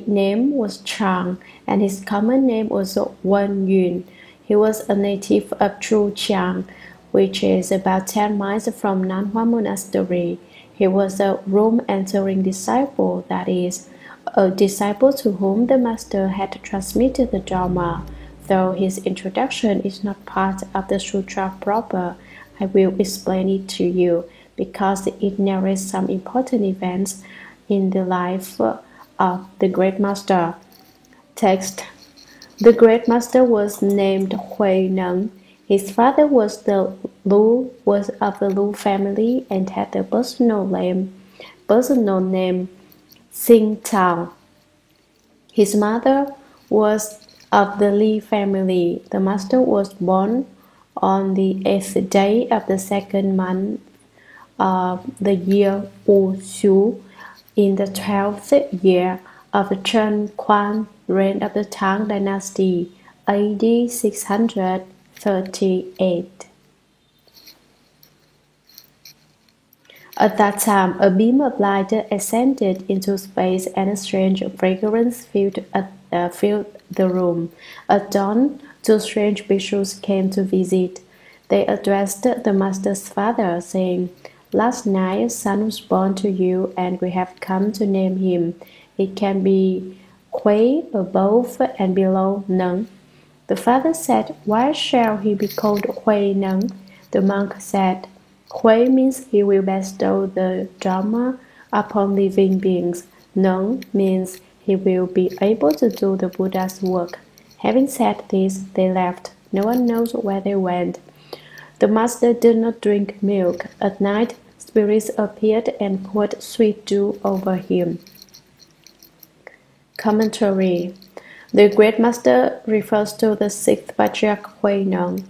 name was Chang, and his common name was Wen Yun. He was a native of Zhujiang, which is about 10 miles from Nanhua Monastery. He was a room-entering disciple, that is, a disciple to whom the master had transmitted the Dharma. Though his introduction is not part of the sutra proper, I will explain it to you, because it narrates some important events in the life of the Great Master. Text. The Great Master was named Hui Neng. His father was of the Lu family and had the personal name Xing Tao. His mother was of the Li family. The master was born on the 8th day of the second month of the year Wu Xu in the 12th year of the Chen Quan reign of the Tang Dynasty, AD 638. At that time, a beam of light ascended into space and a strange fragrance filled the room. At dawn, two strange bhikshus came to visit. They addressed the master's father, saying, Last night a son was born to you, and we have come to name him. It can be Kuei above and below Neng. The father said, "Why shall he be called Hui Neng?" The monk said, "Hui means he will bestow the Dharma upon living beings. Neng means he will be able to do the Buddha's work." Having said this, they left. No one knows where they went. The master did not drink milk. At night, spirits appeared and poured sweet dew over him. Commentary. The Great Master refers to the sixth Patriarch Hui Neng.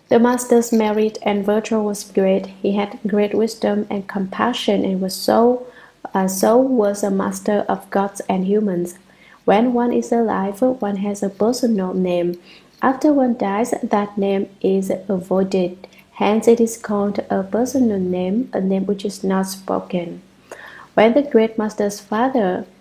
The Master's merit and virtue was great. He had great wisdom and compassion, and so was a master of gods and humans. When one is alive, one has a personal name. After one dies, that name is avoided. Hence, it is called a personal name, a name which is not spoken. When the Great Master's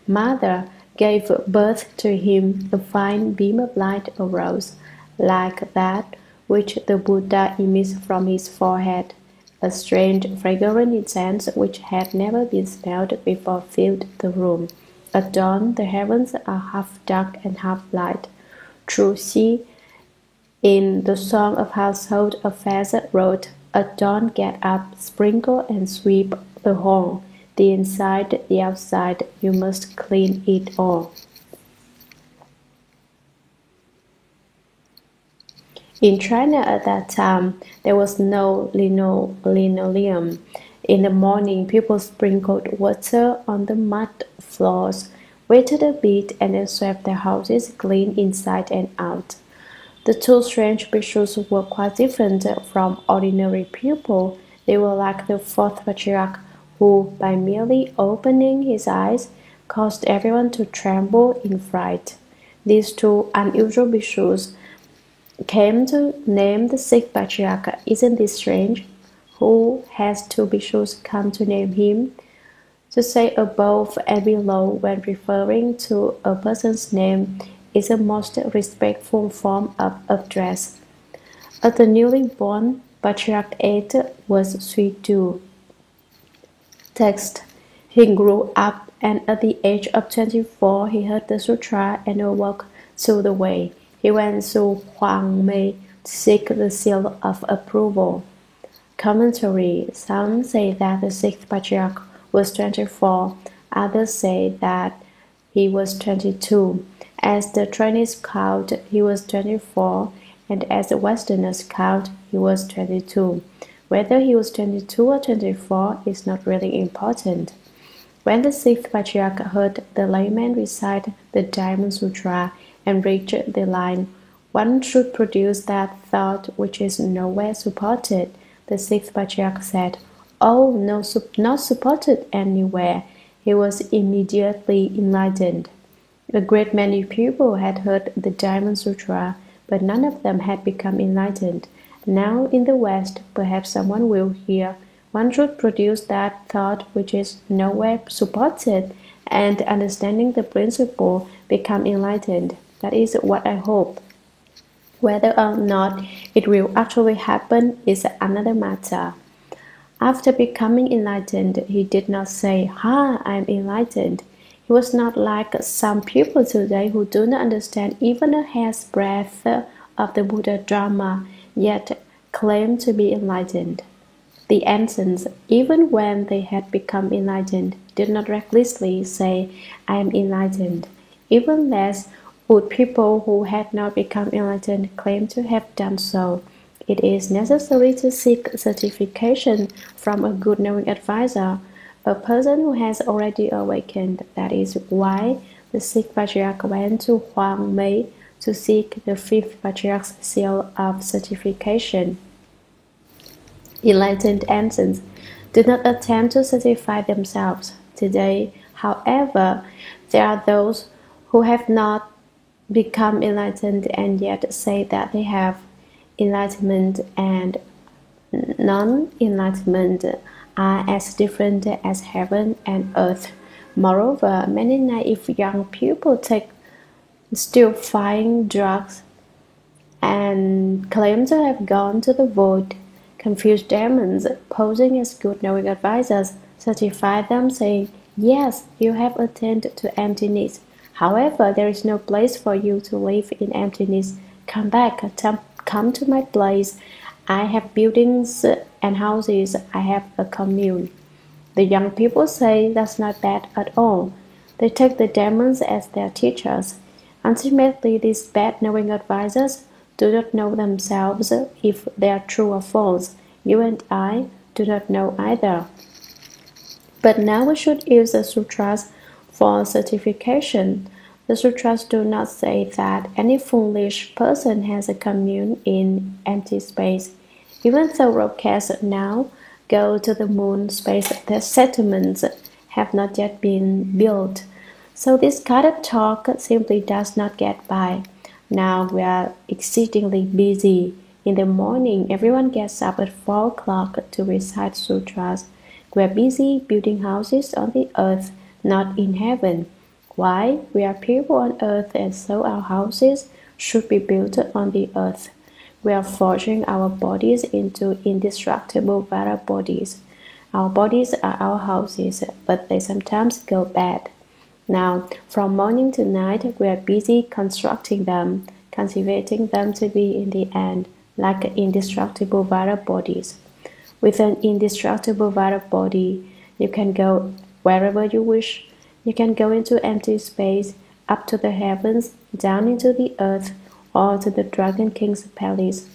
mother gave birth to him, a fine beam of light arose, like that which the Buddha emits from his forehead. A strange, fragrant incense, which had never been smelled before, filled the room. At dawn, the heavens are half dark and half light. Chu Xi, in the Song of Household Affairs, wrote, "At dawn get up, sprinkle and sweep the hall. The inside, the outside, you must clean it all." In China at that time, there was no linoleum. In the morning, people sprinkled water on the mud floors, waited a bit, and then swept their houses clean inside and out. The two strange bhikshus were quite different from ordinary people. They were like the fourth patriarch, who, by merely opening his eyes, caused everyone to tremble in fright. These two unusual bhikshus came to name the sixth patriarch. Isn't this strange? Who has two bhikshus come to name him? To say above and below when referring to a person's name is a most respectful form of address. At the newly born, Patriarch 8 was Sui Du. Text. He grew up, and at the age of 24 he heard the sutra and awoke to the way. He went to Huang Mei to seek the seal of approval. Commentary. Some say that the sixth patriarch was 24, others say that he was 22. As the Chinese count, he was 24, and as the Westerners count, he was 22. Whether he was 22 or 24 is not really important. When the sixth patriarch heard the layman recite the Diamond Sutra and reached the line, "One should produce that thought which is nowhere supported," the sixth patriarch said, "Oh, no, not supported anywhere." He was immediately enlightened. A great many people had heard the Diamond Sutra, but none of them had become enlightened. Now in the West, perhaps someone will hear, "One should produce that thought which is nowhere supported," and understanding the principle, become enlightened. That is what I hope. Whether or not it will actually happen is another matter. After becoming enlightened, he did not say, "Ha, I am enlightened." He was not like some people today who do not understand even a hair's breadth of the Buddha Dharma, yet claim to be enlightened. The ancients, even when they had become enlightened, did not recklessly say, "I am enlightened." Even less would people who had not become enlightened claim to have done so. It is necessary to seek certification from a good knowing advisor, a person who has already awakened. That is why the sixth patriarch went to Huang Mei to seek the fifth patriarch's seal of certification. Enlightened ancients did not attempt to certify themselves. Today, however, there are those who have not become enlightened and yet say that they have. Enlightenment and non-enlightenment are as different as heaven and earth. Moreover, many naive young people take stupefying drugs and claim to have gone to the void. Confused demons, posing as good knowing advisors, certify them, saying, Yes, you have attained to emptiness. However, there is no place for you to live in emptiness. Come back, come to my place. I have buildings and houses. I have a commune. The young people say that's not bad at all. They take the demons as their teachers. Ultimately, these bad knowing advisors do not know themselves if they are true or false. You and I do not know either. But now we should use the sutras for certification. The sutras do not say that any foolish person has a commune in empty space. Even though rockets now go to the moon, space their settlements have not yet been built. So this kind of talk simply does not get by. Now we are exceedingly busy. In the morning, everyone gets up at 4 o'clock to recite sutras. We are busy building houses on the earth, not in heaven. Why? We are people on earth, and so our houses should be built on the earth. We are forging our bodies into indestructible Vara bodies. Our bodies are our houses, but they sometimes go bad. Now, from morning to night, we are busy constructing them, cultivating them to be in the end like indestructible Vara bodies. With an indestructible Vara body, you can go wherever you wish. You can go into empty space, up to the heavens, down into the earth, or to the Dragon King's palace.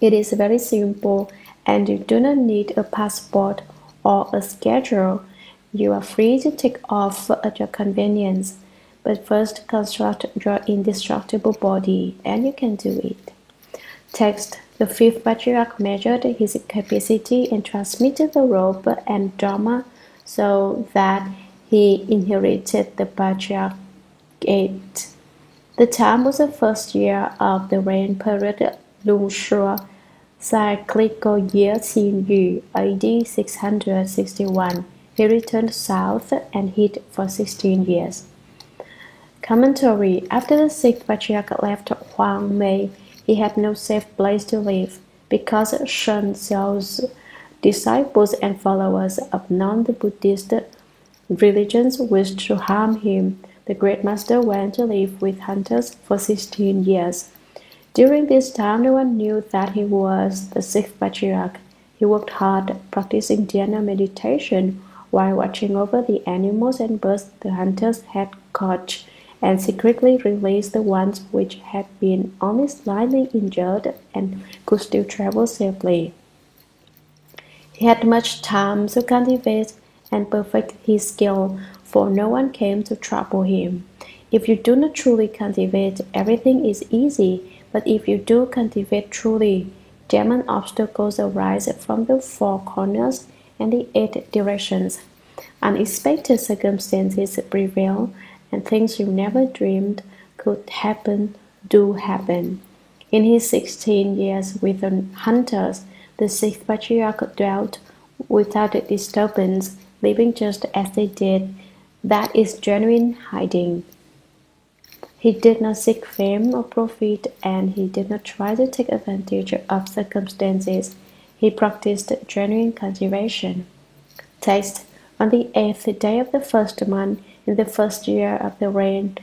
It is very simple, and you do not need a passport or a schedule. You are free to take off at your convenience, but first construct your indestructible body, and you can do it. Text: The fifth patriarch measured his capacity and transmitted the robe and Dharma so that he inherited the patriarchate. The time was the first year of the reign period lung shua, cyclical year Xin Yu, AD 661. He returned south and hid for 16 years. Commentary: After the sixth patriarch left Huang Mei, he had no safe place to live, because Shen Xiao's disciples and followers of non-Buddhist religions wished to harm him. The great master went to live with hunters for 16 years. During this time, no one knew that he was the sixth patriarch. He worked hard, practicing dhyana meditation while watching over the animals and birds the hunters had caught, and secretly released the ones which had been only slightly injured and could still travel safely. He had much time to cultivate and perfect his skill, for no one came to trouble him. If you do not truly cultivate, everything is easy, but if you do cultivate truly, demon obstacles arise from the four corners and the 8 directions. Unexpected circumstances prevail, and things you never dreamed could happen do happen. In his 16 years with the hunters, the sixth patriarch dwelt without disturbance, living just as they did. That is genuine hiding. He did not seek fame or profit, and he did not try to take advantage of circumstances. He practiced genuine cultivation. Text: On the 8th day of the first month, in the first year of the reign,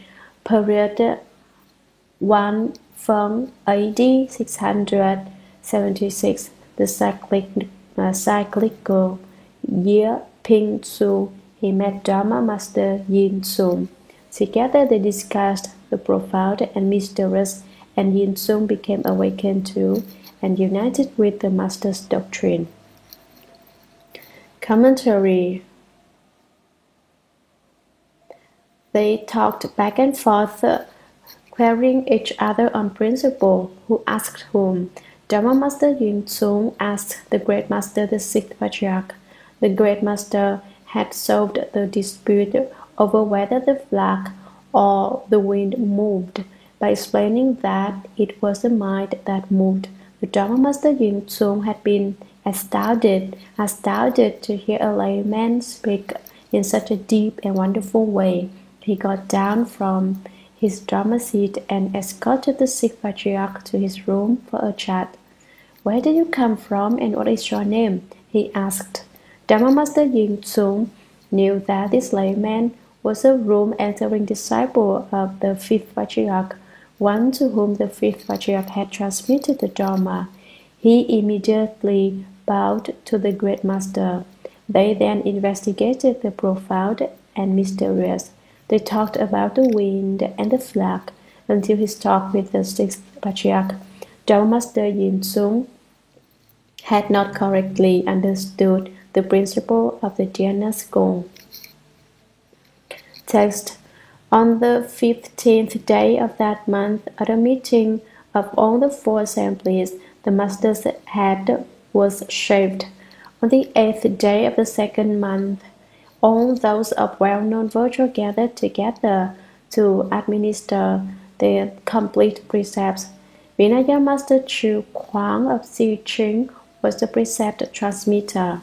period 1 from AD 676, the cyclical year Ping Su, he met Dharma Master Yin Sung. Together they discussed the profound and mysterious, and Yin Sung became awakened to and united with the Master's doctrine. Commentary: They talked back and forth, querying each other on principle. Who asked whom? Dharma Master Yin Sung asked the Great Master, the sixth patriarch. The Great Master had solved the dispute over whether the flag or the wind moved by explaining that it was the mind that moved. The Dharma Master Yin Sung had been astounded to hear a layman speak in such a deep and wonderful way. He got down from his Dharma seat and escorted the sixth patriarch to his room for a chat. Where did you come from, and what is your name? He asked. Dharma Master Yin Sung knew that this layman was a room-entering disciple of the fifth patriarch, one to whom the fifth patriarch had transmitted the Dharma. He immediately bowed to the great master. They then investigated the profound and mysterious. They talked about the wind and the flag until his talk with the sixth patriarch, Dharma Master Yin Sung, had not correctly understood the principle of the Dhyana school. Text. On the 15th day of that month, at a meeting of all the four assemblies, the master's head was shaved. On the 8th day of the second month, all those of well-known virtue gathered together to administer the complete precepts. Vinaya Master Chu Kuang of Xiqing was the precept transmitter.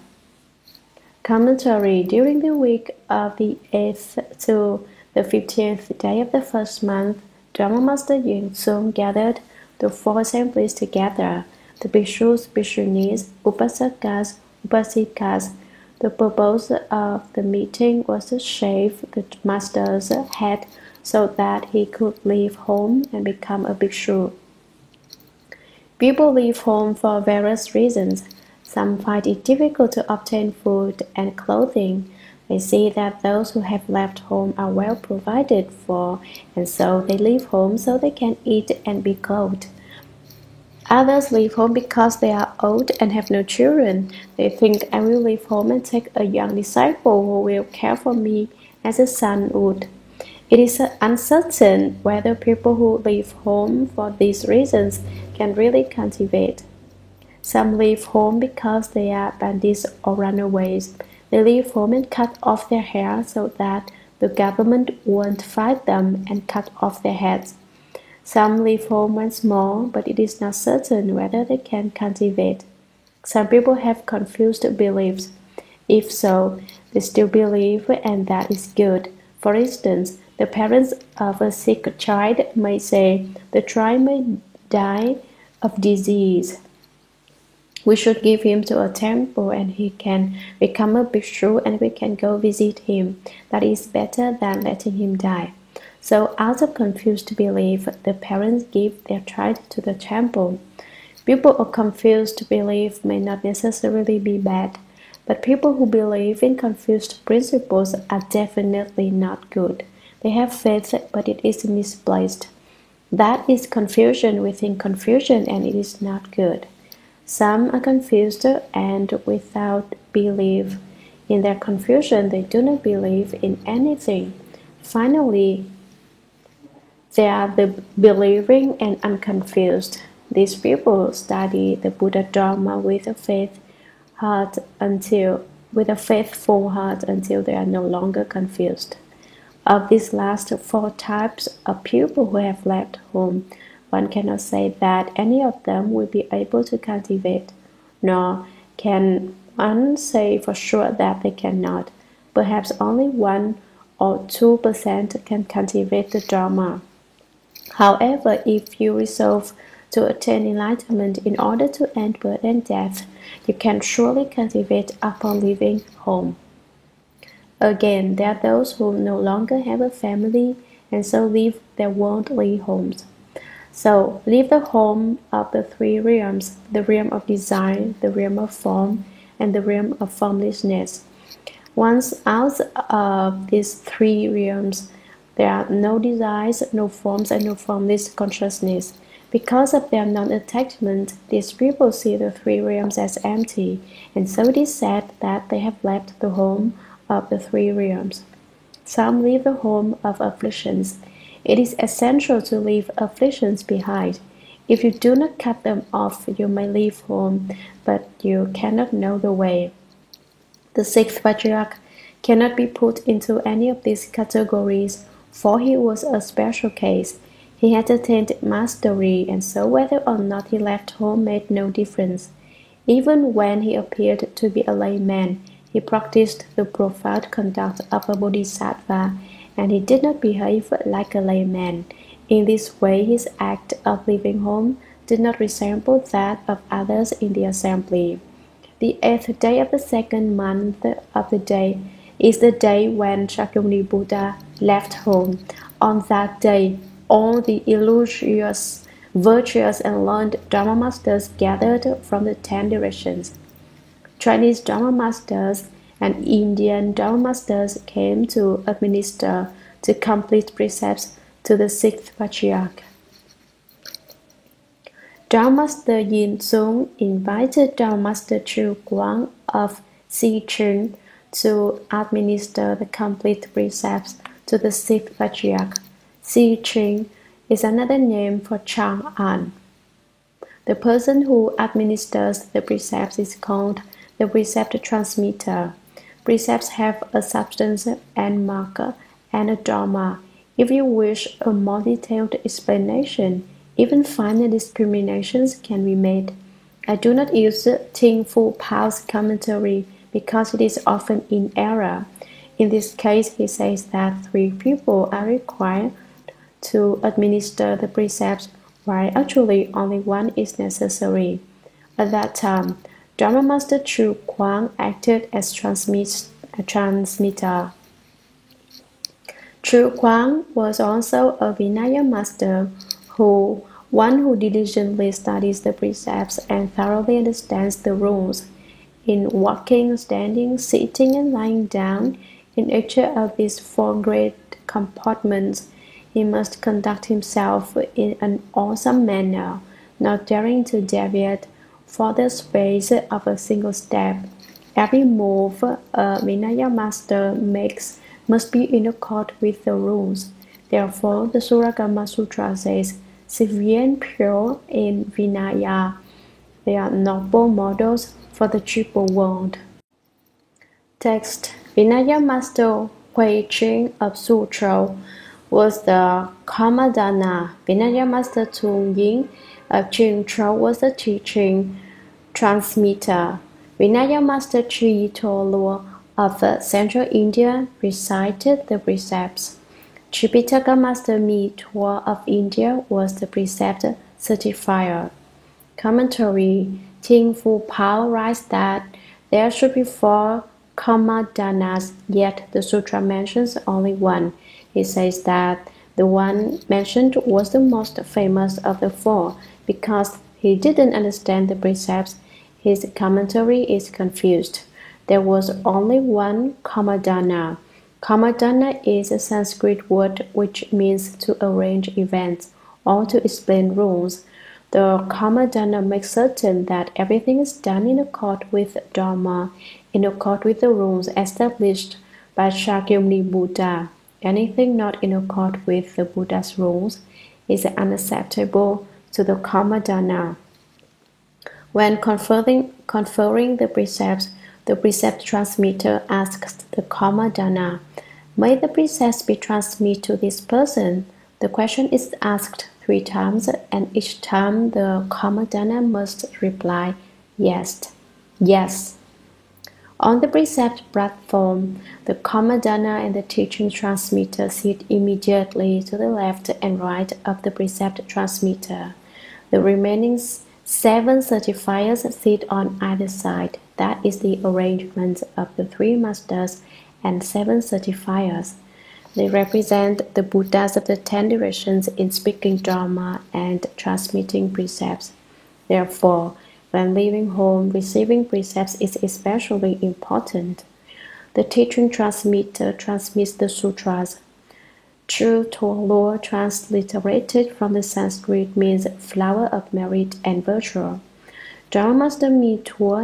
Commentary. During the week of the 8th to the 15th day of the first month, Dharma Master Yin Sung gathered the four assemblies together, the bhikshus, bhikshunis, upasakas, upasikas. The purpose of the meeting was to shave the master's head so that he could leave home and become a bhikshu. People leave home for various reasons. Some find it difficult to obtain food and clothing. They see that those who have left home are well provided for, and so they leave home so they can eat and be clothed. Others leave home because they are old and have no children. They think, I will leave home and take a young disciple who will care for me as a son would. It is uncertain whether people who leave home for these reasons can really cultivate. Some leave home because they are bandits or runaways. They leave home and cut off their hair so that the government won't fight them and cut off their heads. Some leave home once more, but it is not certain whether they can cultivate. Some people have confused beliefs. If so, they still believe, and that is good. For instance, the parents of a sick child may say, the child may die of disease. We should give him to a temple and he can become a bhikshu and we can go visit him. That is better than letting him die. So out of confused belief, the parents give their child to the temple. People of confused belief may not necessarily be bad, but people who believe in confused principles are definitely not good. They have faith, but it is misplaced. That is confusion within confusion, and it is not good. Some are confused and without belief. In their confusion, they do not believe in anything. Finally, they are the believing and unconfused. These people study the Buddha Dharma with a faithful heart until they are no longer confused. Of these last four types of people who have left home, one cannot say that any of them will be able to cultivate, nor can one say for sure that they cannot. Perhaps only 1 or 2% can cultivate the Dharma. However, if you resolve to attain enlightenment in order to end birth and death, you can surely cultivate upon leaving home. Again, there are those who no longer have a family and so leave their worldly homes. So, leave the home of the three realms, the realm of design, the realm of form, and the realm of formlessness. Once out of these three realms, there are no desires, no forms, and no formless consciousness. Because of their non-attachment, these people see the three realms as empty, and so it is said that they have left the home of the three realms. Some leave the home of afflictions. It is essential to leave afflictions behind. If you do not cut them off, you may leave home, but you cannot know the way. The sixth patriarch cannot be put into any of these categories, for he was a special case. He had attained mastery, and so whether or not he left home made no difference. Even when he appeared to be a layman, he practiced the profound conduct of a bodhisattva, and he did not behave like a layman. In this way, his act of leaving home did not resemble that of others in the assembly. The 8th day of the second month of the day is the day when Shakyamuni Buddha left home. On that day, all the illustrious, virtuous, and learned Dharma masters gathered from the 10 directions. Chinese Dharma masters and Indian Dharma masters came to administer the complete precepts to the sixth patriarch. Dharma Master Yin Sung invited Dharma Master Chu Guang of Xicheng to administer the complete precepts to the sixth patriarch. Xicheng is another name for Chang'an. The person who administers the precepts is called the precept transmitter. Precepts have a substance and marker and a dharma. If you wish a more detailed explanation, even finer discriminations can be made. I do not use Ting Fu Pao's commentary because it is often in error. In this case, he says that 3 people are required to administer the precepts, while actually only 1 is necessary. At that time, Dharma Master Chu Guang acted as transmitter. Chu Guang was also a Vinaya master, one who diligently studies the precepts and thoroughly understands the rules. In walking, standing, sitting, and lying down, in each of these 4 great compartments, he must conduct himself in an awesome manner, not daring to deviate for the space of a single step. Every move a Vinaya master makes must be in accord with the rules. Therefore, the Suragama Sutra says, severe and pure in Vinaya. They are noble models for the triple world. Text: Vinaya master Hui Ching of Suzhou was the Karmadana. Vinaya master Tung Ying of Qingzhou was the teaching transmitter. Vinaya master Chi Tolu of Central India recited the precepts. Tripitaka master Mi Tuo of India was the precept certifier. Commentary: Ting Fu Pao writes that there should be 4 Karmadanas, yet the sutra mentions only 1. He says that the one mentioned was the most famous of the 4 because he didn't understand the precepts. His commentary is confused. There was only 1 Karmadana. Karmadana is a Sanskrit word which means to arrange events or to explain rules. The Karmadana makes certain that everything is done in accord with Dharma, in accord with the rules established by Shakyamuni Buddha. Anything not in accord with the Buddha's rules is unacceptable to the Karmadana. When conferring the precepts, the precept transmitter asks the Karmadana, "May the precepts be transmitted to this person?" The question is asked 3 times, and each time the Karmadana must reply, "Yes, yes." On the precept platform, the Karmadana and the teaching transmitter sit immediately to the left and right of the precept transmitter. The remaining 7 certifiers sit on either side. That is the arrangement of the 3 masters and 7 certifiers. They represent the Buddhas of the 10 directions in speaking Dharma and transmitting precepts. Therefore, when leaving home, receiving precepts is especially important. The teaching transmitter transmits the sutras. Chu Tolu, transliterated from the Sanskrit, means flower of merit and virtue. Dharma Master Mi Tuo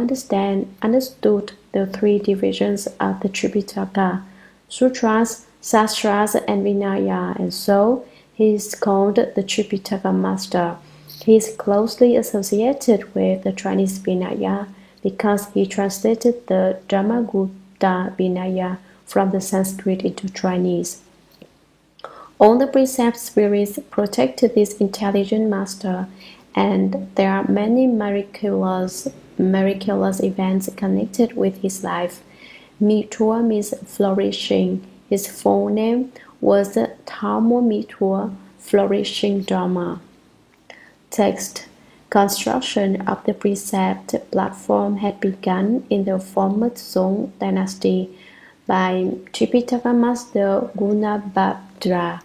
understood the 3 divisions of the Tripitaka, Sutras, Sastras, and Vinaya, and so he is called the Tripitaka Master. He is closely associated with the Chinese Vinaya because he translated the Dharmagupta Vinaya from the Sanskrit into Chinese. All the precept spirits protected this intelligent master, and there are many miraculous events connected with his life. Mi Tuo means flourishing. His full name was Tamo Mi Tuo, flourishing Dharma. Text: Construction of the precept platform had begun in the former Song dynasty. by Tripitaka Master Gunabhadra.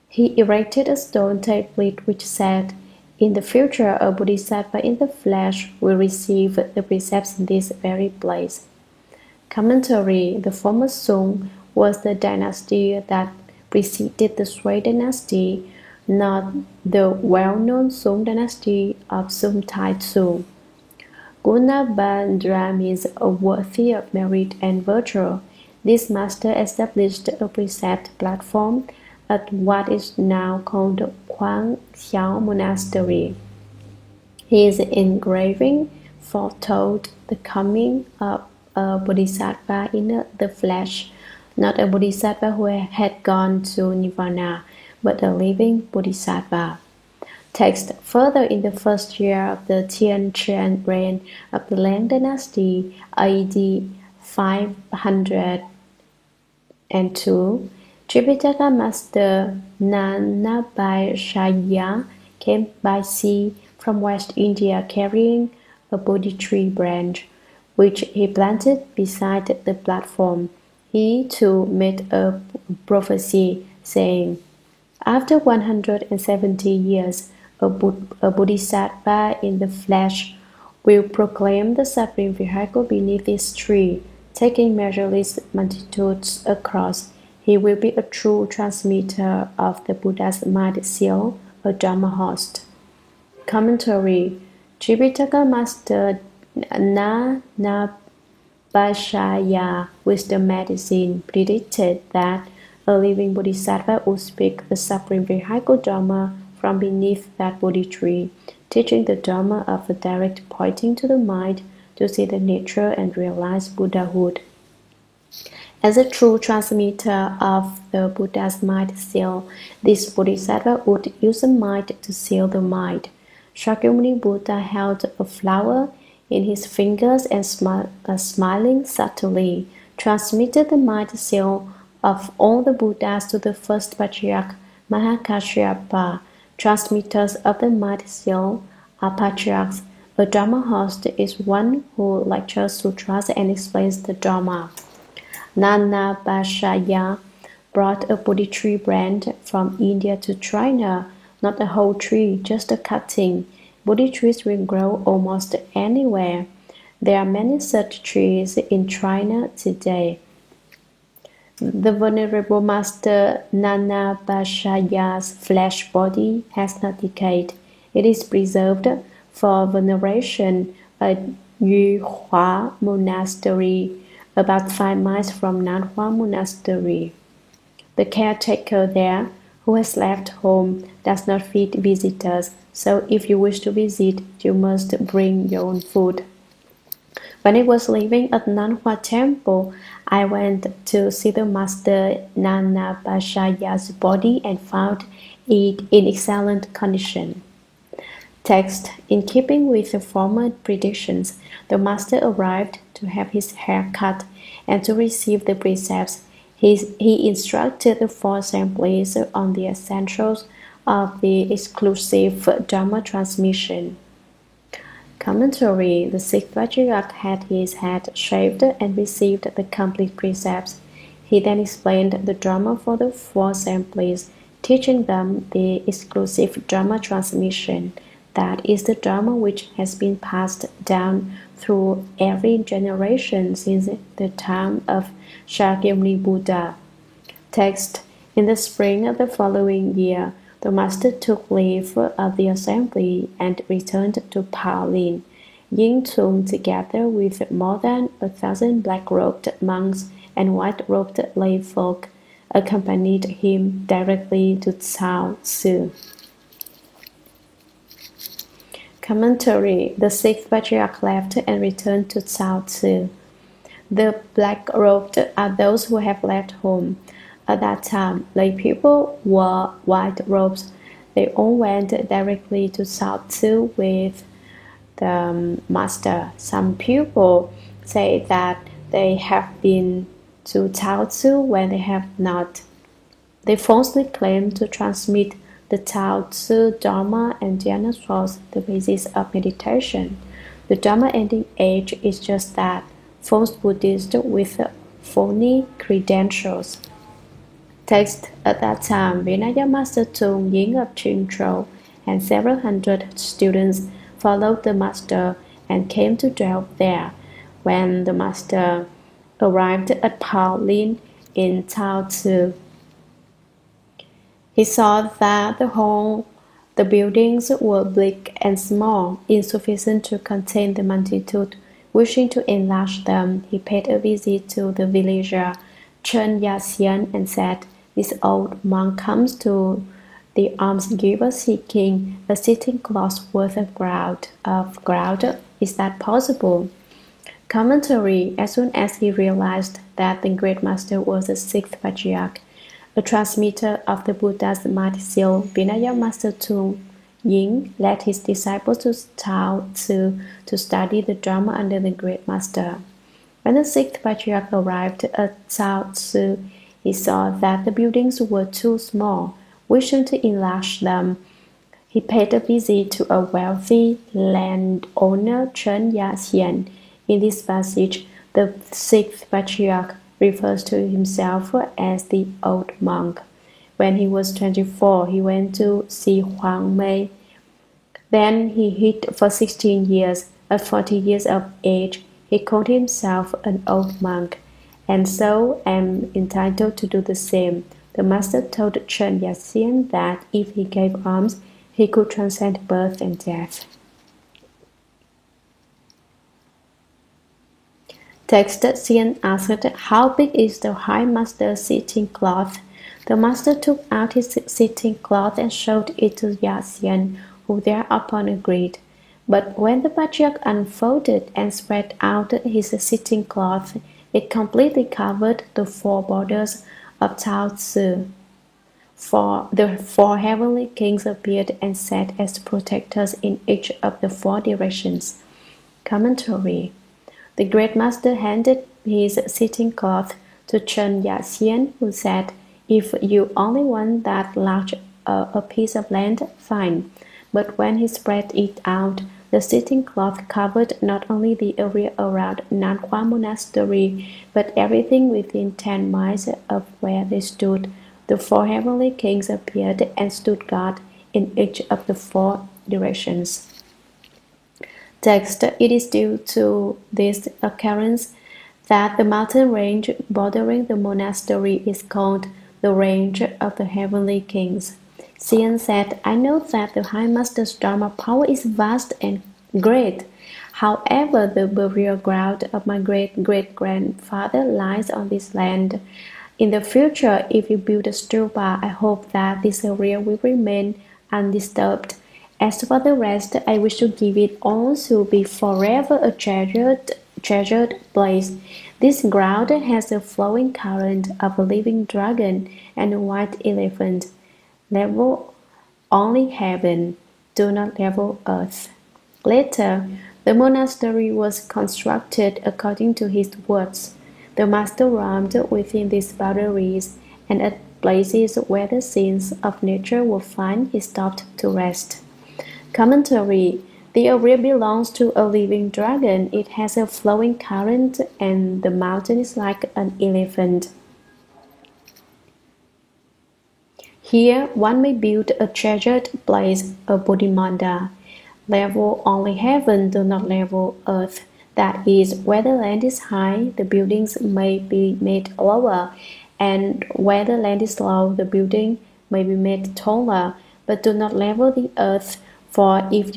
He erected a stone tablet which said, "In the future, a bodhisattva in the flesh will receive the precepts in this very place." Commentary: the former Sung was the dynasty that preceded the Sui dynasty, not the well-known Sung dynasty of Sung Tai-tsu. Gunabhadra means a worthy of merit and virtue. This master established a precept platform at what is now called Quang Xiao Monastery. His engraving foretold the coming of a bodhisattva in the flesh, not a bodhisattva who had gone to nirvana, but a living bodhisattva. Text: further, in the first year of the Tianquan reign of the Liang dynasty, AD 502, Tripitaka Master Nanabhashaya came by sea from West India carrying a Bodhi tree branch, which he planted beside the platform. He too made a prophecy, saying, "After 170 years, a bodhisattva in the flesh will proclaim the supreme vehicle beneath this tree, taking measureless multitudes across. He will be a true transmitter of the Buddha's might seal, a Dharma host." Commentary: Tripitaka Master Nanabhashaya, wisdom medicine, predicted that a living bodhisattva would speak the supreme vehicle Dharma from beneath that Bodhi tree, teaching the Dharma of the direct pointing to the mind to see the nature and realize Buddhahood. As a true transmitter of the Buddha's mind seal, this bodhisattva would use the mind to seal the mind. Shakyamuni Buddha held a flower in his fingers and smiling subtly, transmitted the mind seal of all the Buddhas to the first patriarch Mahakashyapa. Transmitters of the mind seal are patriarchs. A Dharma host is one who lectures sutras and explains the Dharma. Nanabhashaya brought a Bodhi tree branch from India to China, not a whole tree, just a cutting. Bodhi trees will grow almost anywhere. There are many such trees in China today. The Venerable Master Nanabhashaya's flesh body has not decayed. It is preserved for veneration at Yuhua Monastery, about 5 miles from Nanhua Monastery. The caretaker there, who has left home, does not feed visitors, so if you wish to visit, you must bring your own food. When I was living at Nanhua Temple, I went to see the Master Nanabhashaya's body and found it in excellent condition. Text: in keeping with the former predictions, the Master arrived to have his hair cut and to receive the precepts. He instructed the 4 assemblies on the essentials of the exclusive Dharma transmission. Commentary: the 6th Patriarch had his head shaved and received the complete precepts. He then explained the Dharma for the 4 assemblies, teaching them the exclusive Dharma transmission. That is the Dharma which has been passed down through every generation since the time of Shakyamuni Buddha. Text: in the spring of the following year, the Master took leave of the assembly and returned to Paolin. Yin Tsung, together with more than 1,000 black-robed monks and white-robed lay folk, accompanied him directly to Cao Tzu. Commentary: the 6th Patriarch left and returned to Cao Tzu. The black-robed are those who have left home. At that time, lay people wore white robes. They all went directly to Cao Tzu with the Master. Some people say that they have been to Cao Tzu when they have not. They falsely claim to transmit the Cao Tzu Dharma and Dhyana Source, the basis of meditation. The Dharma ending age is just that. false Buddhists with phony credentials. Text at that time, Vinaya Master Tung Ying of Qingzhou and several hundred students followed the master and came to dwell there. When the master arrived at Paolin in Taozi, he saw that the buildings were bleak and small, insufficient to contain the multitude. Wishing to enlarge them, he paid a visit to the villager Chen Yaxian and said, "This old monk comes to the almsgiver seeking a sitting cloth worth of ground. Is that possible?" Commentary. As soon as he realized that the great master was the sixth patriarch, a transmitter of the Buddha's might seal, Vinaya Master Tung Ying led his disciples to Tao Tzu to study the Dharma under the great master. When the sixth patriarch arrived at Tao Tzu, he saw that the buildings were too small. Wishing to enlarge them, he paid a visit to a wealthy landowner, Chen Yaxian. In this passage, the sixth patriarch refers to himself as the old monk. When he was 24, he went to see Huang Mei. Then he hid for 16 years. At 40 years of age, he called himself an old monk, and so am entitled to do the same. The master told Chen Yaxian that if he gave alms, he could transcend birth and death. Text. Xian asked, "How big is the high master's sitting cloth?" The master took out his sitting cloth and showed it to Yaxian, who thereupon agreed. But when the patriarch unfolded and spread out his sitting cloth, it completely covered the four borders of Tao Tzu. The four heavenly kings appeared and sat as protectors in each of the four directions. Commentary. The great master handed his sitting cloth to Chen Yaxian, who said, "If you only want that large a piece of land, fine." But when he spread it out, the sitting cloth covered not only the area around Nanhua Monastery, but everything within 10 miles of where they stood. The four heavenly kings appeared and stood guard in each of the four directions. Text. It is due to this occurrence that the mountain range bordering the monastery is called the Range of the Heavenly Kings. Xian said, "I know that the High Master's Dharma power is vast and great. However, the burial ground of my great-great-grandfather lies on this land. In the future, if you build a stupa, I hope that this area will remain undisturbed. As for the rest, I wish to give it all to be forever a treasured place. This ground has a flowing current of a living dragon and a white elephant. Level only heaven, do not level earth." Later, the monastery was constructed according to his words. The master roamed within these boundaries, and at places where the scenes of nature were fine, he stopped to rest. Commentary. The area belongs to a living dragon. It has a flowing current, and the mountain is like an elephant. Here one may build a treasured place, a Bodhimanda. Level only heaven, do not level earth. That is, where the land is high, the buildings may be made lower, and where the land is low, the building may be made taller. But do not level the earth, for if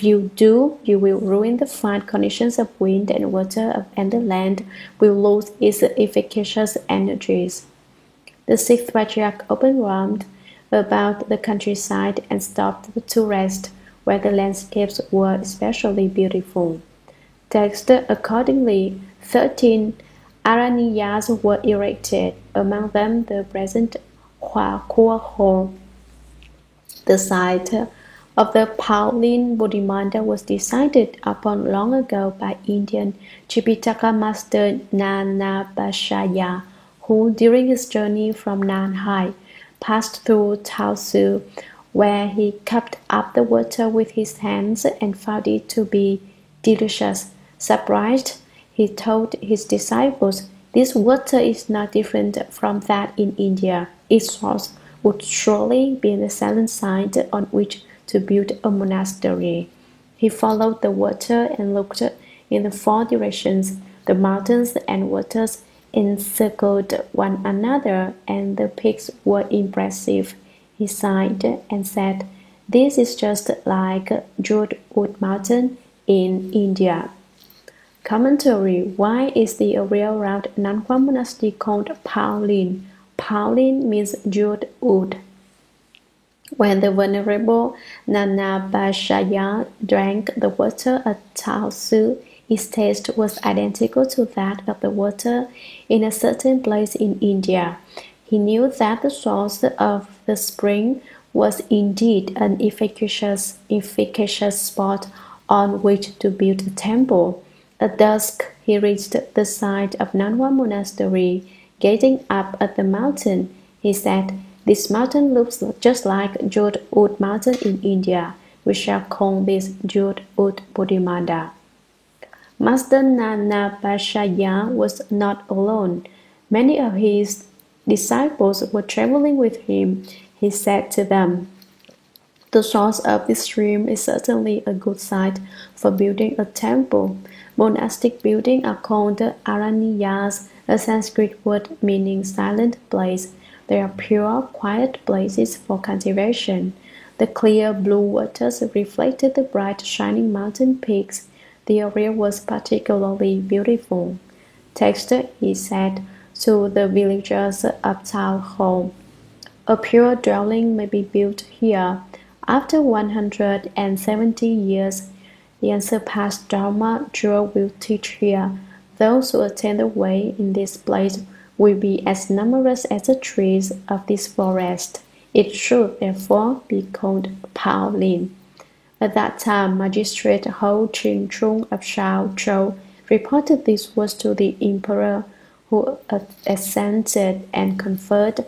you do, you will ruin the fine conditions of wind and water, and the land will lose its efficacious energies. The sixth patriarch opened round about the countryside and stopped to rest where the landscapes were especially beautiful. Text. Accordingly, 13 araniyas were erected, among them the present Huakuo Hall. The site of the Paolin Bodhimanda was decided upon long ago by Indian Tripitaka master Nanabhashaya, who during his journey from Nanhai passed through Taozu, where he cupped up the water with his hands and found it to be delicious. Surprised, he told his disciples, "This water is not different from that in India. Its source would surely be an excellent site on which to build a monastery." He followed the water and looked in the four directions. The mountains and waters encircled one another, and the peaks were impressive. He sighed and said, "This is just like Jodh Wood Mountain in India." Commentary. Why is the area around Nanquan Monastery called Paolin? Paolin means jeweled wood. When the Venerable Nanabhashaya drank the water at Taosu, its taste was identical to that of the water in a certain place in India. He knew that the source of the spring was indeed an efficacious spot on which to build a temple. At dusk he reached the site of Nanwa Monastery. Gazing up at the mountain, he said, "This mountain looks just like Jodh Wood Mountain in India. We shall call this Jodh Wood Bodhimanda." Master Nanabhashaya was not alone. Many of his disciples were traveling with him. He said to them, "The source of this stream is certainly a good site for building a temple. Monastic buildings are called aranyas, a Sanskrit word meaning silent place. They are pure, quiet places for cultivation." The clear blue waters reflected the bright, shining mountain peaks. The area was particularly beautiful. Text, he said to the villagers of Tao Ho, "A pure dwelling may be built here. After 170 years, the unsurpassed Dharma jewel will teach here. Those who attain the way in this place will be as numerous as the trees of this forest. It should therefore be called Paolin." At that time, Magistrate Ho Ching Chung of Shao Chou reported these words to the emperor, who assented and conferred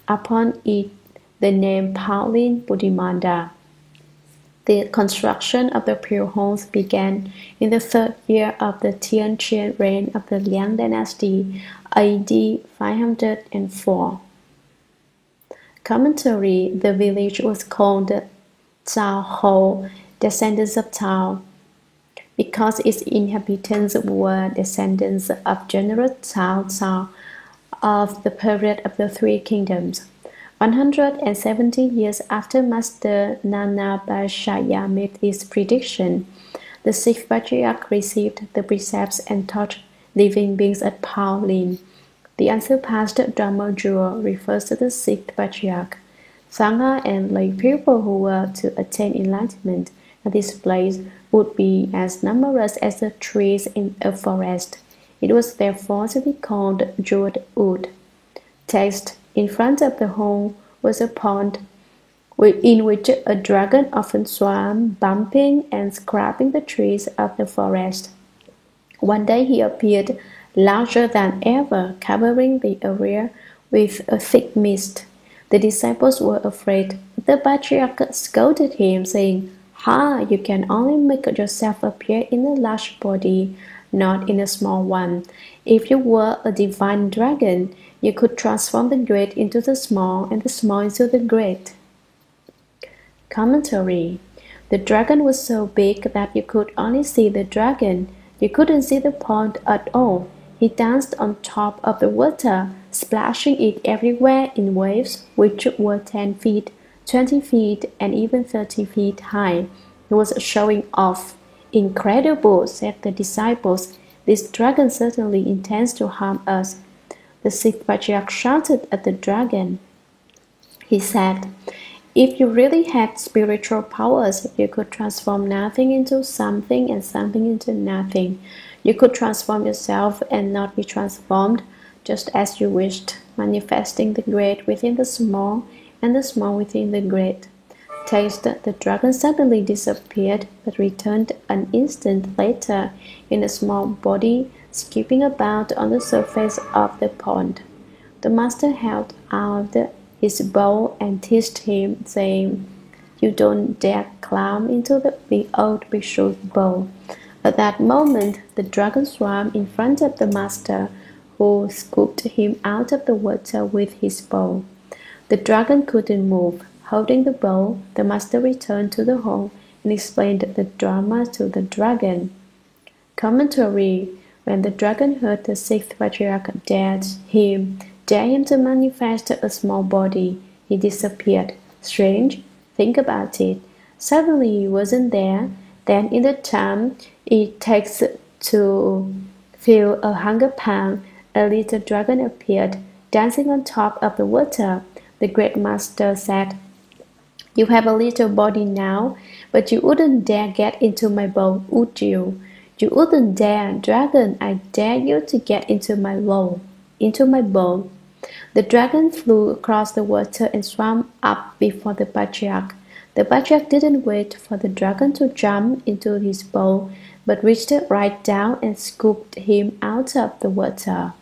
upon it the name Paolin Bodhimanda. The construction of the pure homes began in the third year of the Tianqian reign of the Liang dynasty, AD 504. Commentary. The village was called Cao Ho, descendants of Tao, because its inhabitants were descendants of General Cao Cao of the period of the Three Kingdoms. 170 years after Master Nanabhashaya made this prediction, the sixth patriarch received the precepts and taught living beings at Paolin. The unsurpassed Dharma jewel refers to the sixth patriarch. Sangha and lay people who were to attain enlightenment at this place would be as numerous as the trees in a forest. It was therefore to be called Jodh Wood. Text. In front of the home was a pond in which a dragon often swam, bumping and scraping the trees of the forest. One day he appeared larger than ever, covering the area with a thick mist. The disciples were afraid. The patriarch scolded him, saying, "Ha, you can only make yourself appear in a large body, not in a small one. If you were a divine dragon, you could transform the great into the small and the small into the great." Commentary. The dragon was so big that you could only see the dragon. You couldn't see the pond at all. He danced on top of the water, splashing it everywhere in waves which were 10 feet, 20 feet, and even 30 feet high. He was showing off. "Incredible," said the disciples. "This dragon certainly intends to harm us." The sixth patriarch shouted at the dragon. He said, "If you really had spiritual powers, you could transform nothing into something and something into nothing. You could transform yourself and not be transformed, just as you wished, manifesting the great within the small and the small within the great." Text. The dragon suddenly disappeared, but returned an instant later in a small body, skipping about on the surface of the pond. The master held out his bow and teased him, saying, "You don't dare climb into the old bhikshu's bow. At that moment, the dragon swam in front of the master, who scooped him out of the water with his bow. The dragon couldn't move. Holding the bow, the master returned to the hall and explained the drama to the dragon. Commentary. When the dragon heard the sixth patriarch dare him to manifest a small body, he disappeared. Strange? Think about it. Suddenly he wasn't there. Then in the time it takes to fill a hunger pan, a little dragon appeared, dancing on top of the water. The great master said, "You have a little body now, but you wouldn't dare get into my bowl, would you? You wouldn't dare, dragon, I dare you to get into my bowl. Into my bowl." The dragon flew across the water and swam up before the patriarch. The patriarch didn't wait for the dragon to jump into his bowl, but reached right down and scooped him out of the water.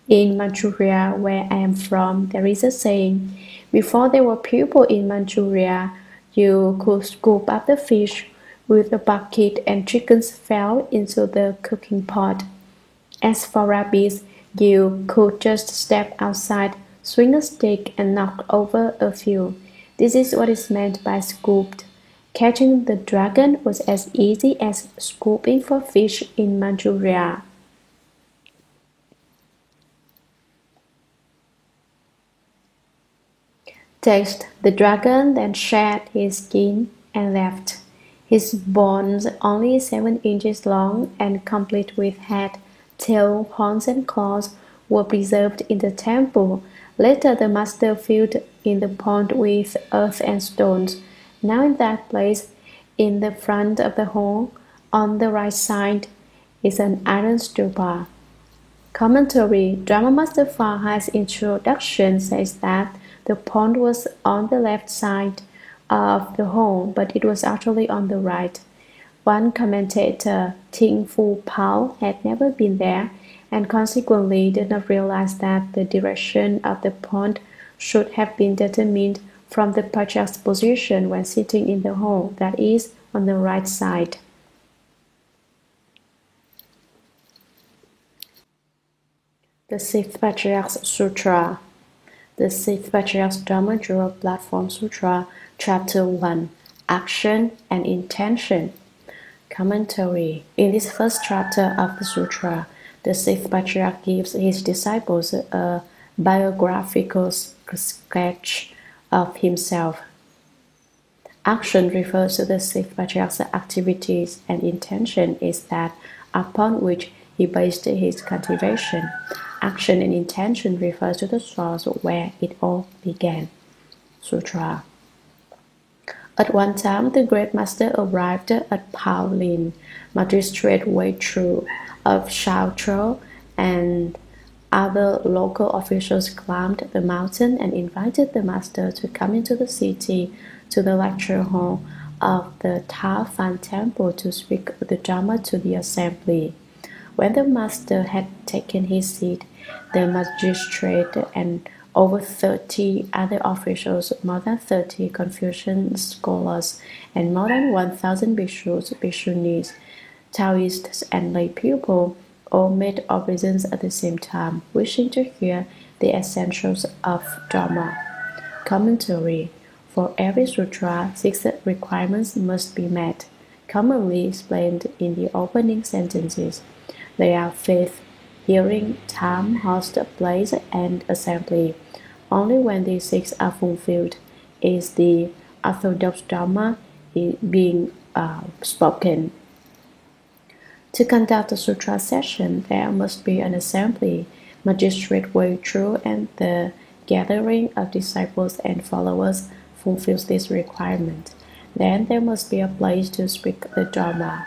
In Manchuria, where I am from, there is a saying, "Before there were people in Manchuria, you could scoop up the fish with a bucket and chickens fell into the cooking pot. As for rabbits, you could just step outside, swing a stick and knock over a few. This is what is meant by scooped. Catching the dragon was as easy as scooping for fish in Manchuria. Text: The dragon then shed his skin and left. His bones, only 7 inches long and complete with head, tail, horns, and claws, were preserved in the temple. Later the master filled in the pond with earth and stones. Now in that place, in the front of the hall, on the right side, is an iron stupa. Commentary. Drama Master Farhai's introduction says that the pond was on the left side of the hall, but it was actually on the right. One commentator, Ting Fu Pao, had never been there and consequently did not realize that the direction of the pond should have been determined from the patriarch's position when sitting in the hall, that is, on the right side. The Sixth Patriarch's Sutra. The Sixth Patriarch's Dharma Jewel Platform Sutra, Chapter 1, Action and Intention. Commentary. In this first chapter of the sutra, the Sixth Patriarch gives his disciples a biographical sketch of himself. Action refers to the Sixth Patriarch's activities, and intention is that upon which he based his cultivation. Action and intention refers to the source where it all began. Sutra. At one time, the great master arrived at Paolin. Magistrate Wei Chu of Shaochuo and other local officials climbed the mountain and invited the master to come into the city to the lecture hall of the Ta Fan Temple to speak the Dharma to the assembly. When the master had taken his seat, the magistrate and over 30 other officials, more than 30 Confucian scholars, and more than 1,000 bhikshus, bhikshunis, Taoists, and lay people all made obeisance at the same time, wishing to hear the essentials of Dharma. Commentary. For every sutra, 6 requirements must be met, commonly explained in the opening sentences. They are faith, hearing, time, host, place, and assembly. Only when these 6 are fulfilled is the orthodox Dharma being spoken. To conduct a sutra session, there must be an assembly, Magistrate Wei Chu, and the gathering of disciples and followers fulfills this requirement. Then there must be a place to speak the Dharma.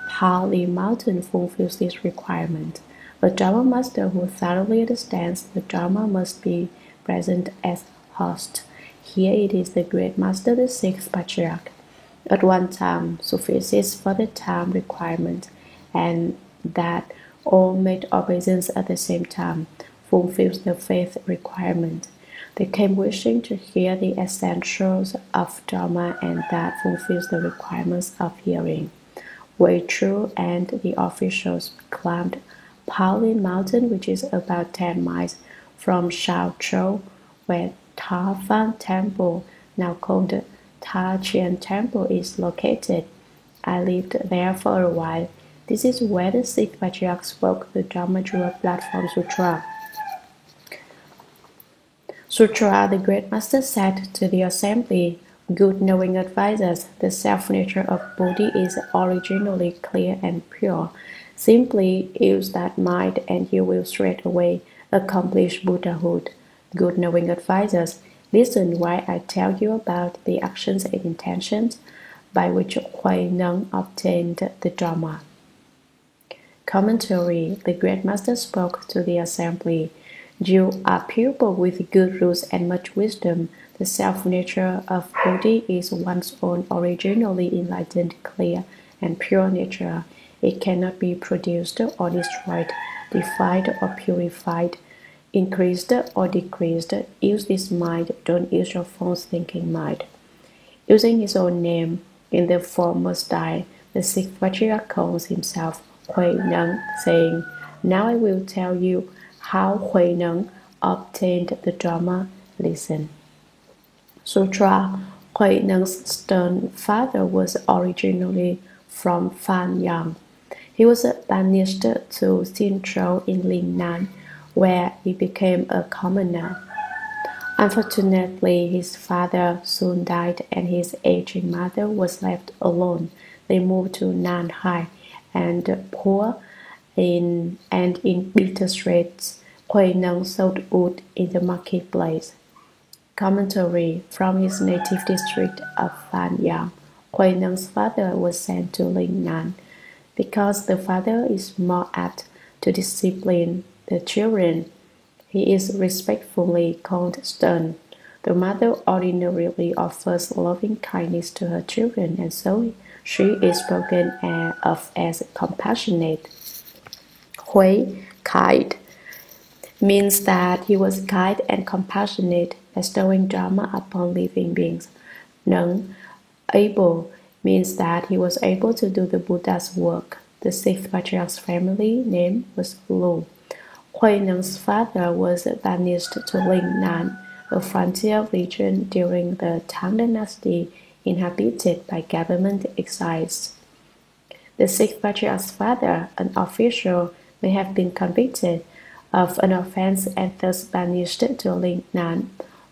Pali Mountain fulfills this requirement. A Dharma master who thoroughly understands the Dharma must be present as host. Here it is the great master, the Sixth Patriarch. At one time suffices for the time requirement, and that all made obeisance at the same time fulfills the faith requirement. They came wishing to hear the essentials of Dharma, and that fulfills the requirements of hearing. Wei Chu and the officials climbed Paolin Mountain, which is about 10 miles from Shaozhou, where Ta Fan Temple, now called Ta Qian Temple, is located. I lived there for a while. This is where the sixth patriarch spoke the Dharma Jewel Platform Sutra. Sutra, the Great Master said to the assembly, good knowing advisors, the self-nature of Bodhi is originally clear and pure. Simply use that mind and you will straightway accomplish Buddhahood. Good knowing advisors, listen while I tell you about the actions and intentions by which Hui Neng obtained the Dharma. Commentary. The Great Master spoke to the assembly. You are pupil with good roots and much wisdom. The self-nature of Bodhi is one's own originally enlightened, clear, and pure nature. It cannot be produced or destroyed, defied or purified, increased or decreased. Use this mind, don't use your false thinking mind. Using his own name in the formal style, the sixth patriarch calls himself Hui Neng, saying, now I will tell you how Hui Neng obtained the Dharma. Listen. Sutra. Hui Neng's stern father was originally from Fanyang. He was banished to Xinzhou in Lingnan, where he became a commoner. Unfortunately, his father soon died and his aging mother was left alone. They moved to Nanhai, and poor in bitter straits, Hui Neng sold wood in the marketplace. Commentary. From his native district of Fanyang, Hui Neng's father was sent to Lingnan. Because the father is more apt to discipline the children, he is respectfully called stern. The mother ordinarily offers loving kindness to her children, and so she is spoken of as compassionate. Hui, kind, means that he was kind and compassionate, bestowing Dharma upon living beings. Neng, able, means that he was able to do the Buddha's work. The sixth patriarch's family name was Lu. Hui Neng's father was banished to Lingnan, a frontier region during the Tang Dynasty, inhabited by government exiles. The sixth patriarch's father, an official, may have been convicted of an offense and thus banished to Lingnan.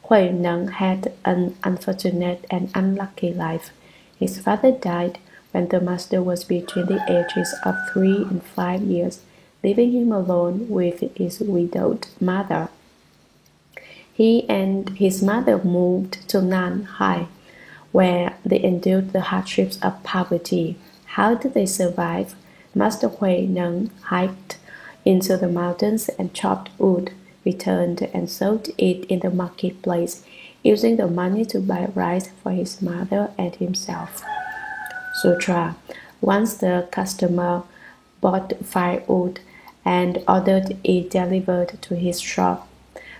Hui Neng had an unfortunate and unlucky life. His father died when the master was between the ages of 3 and 5 years, leaving him alone with his widowed mother. He and his mother moved to Nanhai, where they endured the hardships of poverty. How did they survive? Master Hui Neng hiked into the mountains and chopped wood, returned and sold it in the marketplace, using the money to buy rice for his mother and himself. Sutra. Once the customer bought firewood and ordered it delivered to his shop.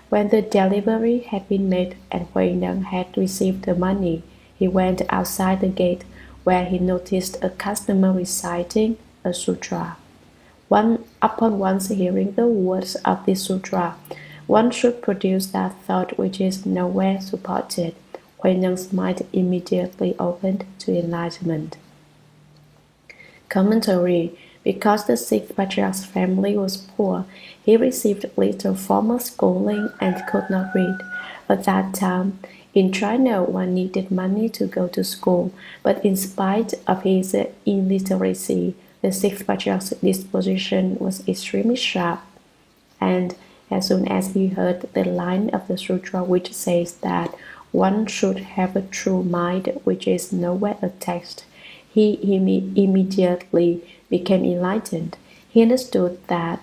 When the delivery had been made and Hui Neng had received the money, he went outside the gate where he noticed a customer reciting a sutra. Upon once hearing the words of this sutra, one should produce that thought which is nowhere supported. Hui Neng's mind immediately opened to enlightenment. Commentary. Because the sixth patriarch's family was poor, he received little formal schooling and could not read. At that time, in China, one needed money to go to school, but in spite of his illiteracy, the sixth patriarch's disposition was extremely sharp. And as soon as he heard the line of the sutra which says that one should have a true mind which is nowhere attached, he immediately became enlightened. He understood that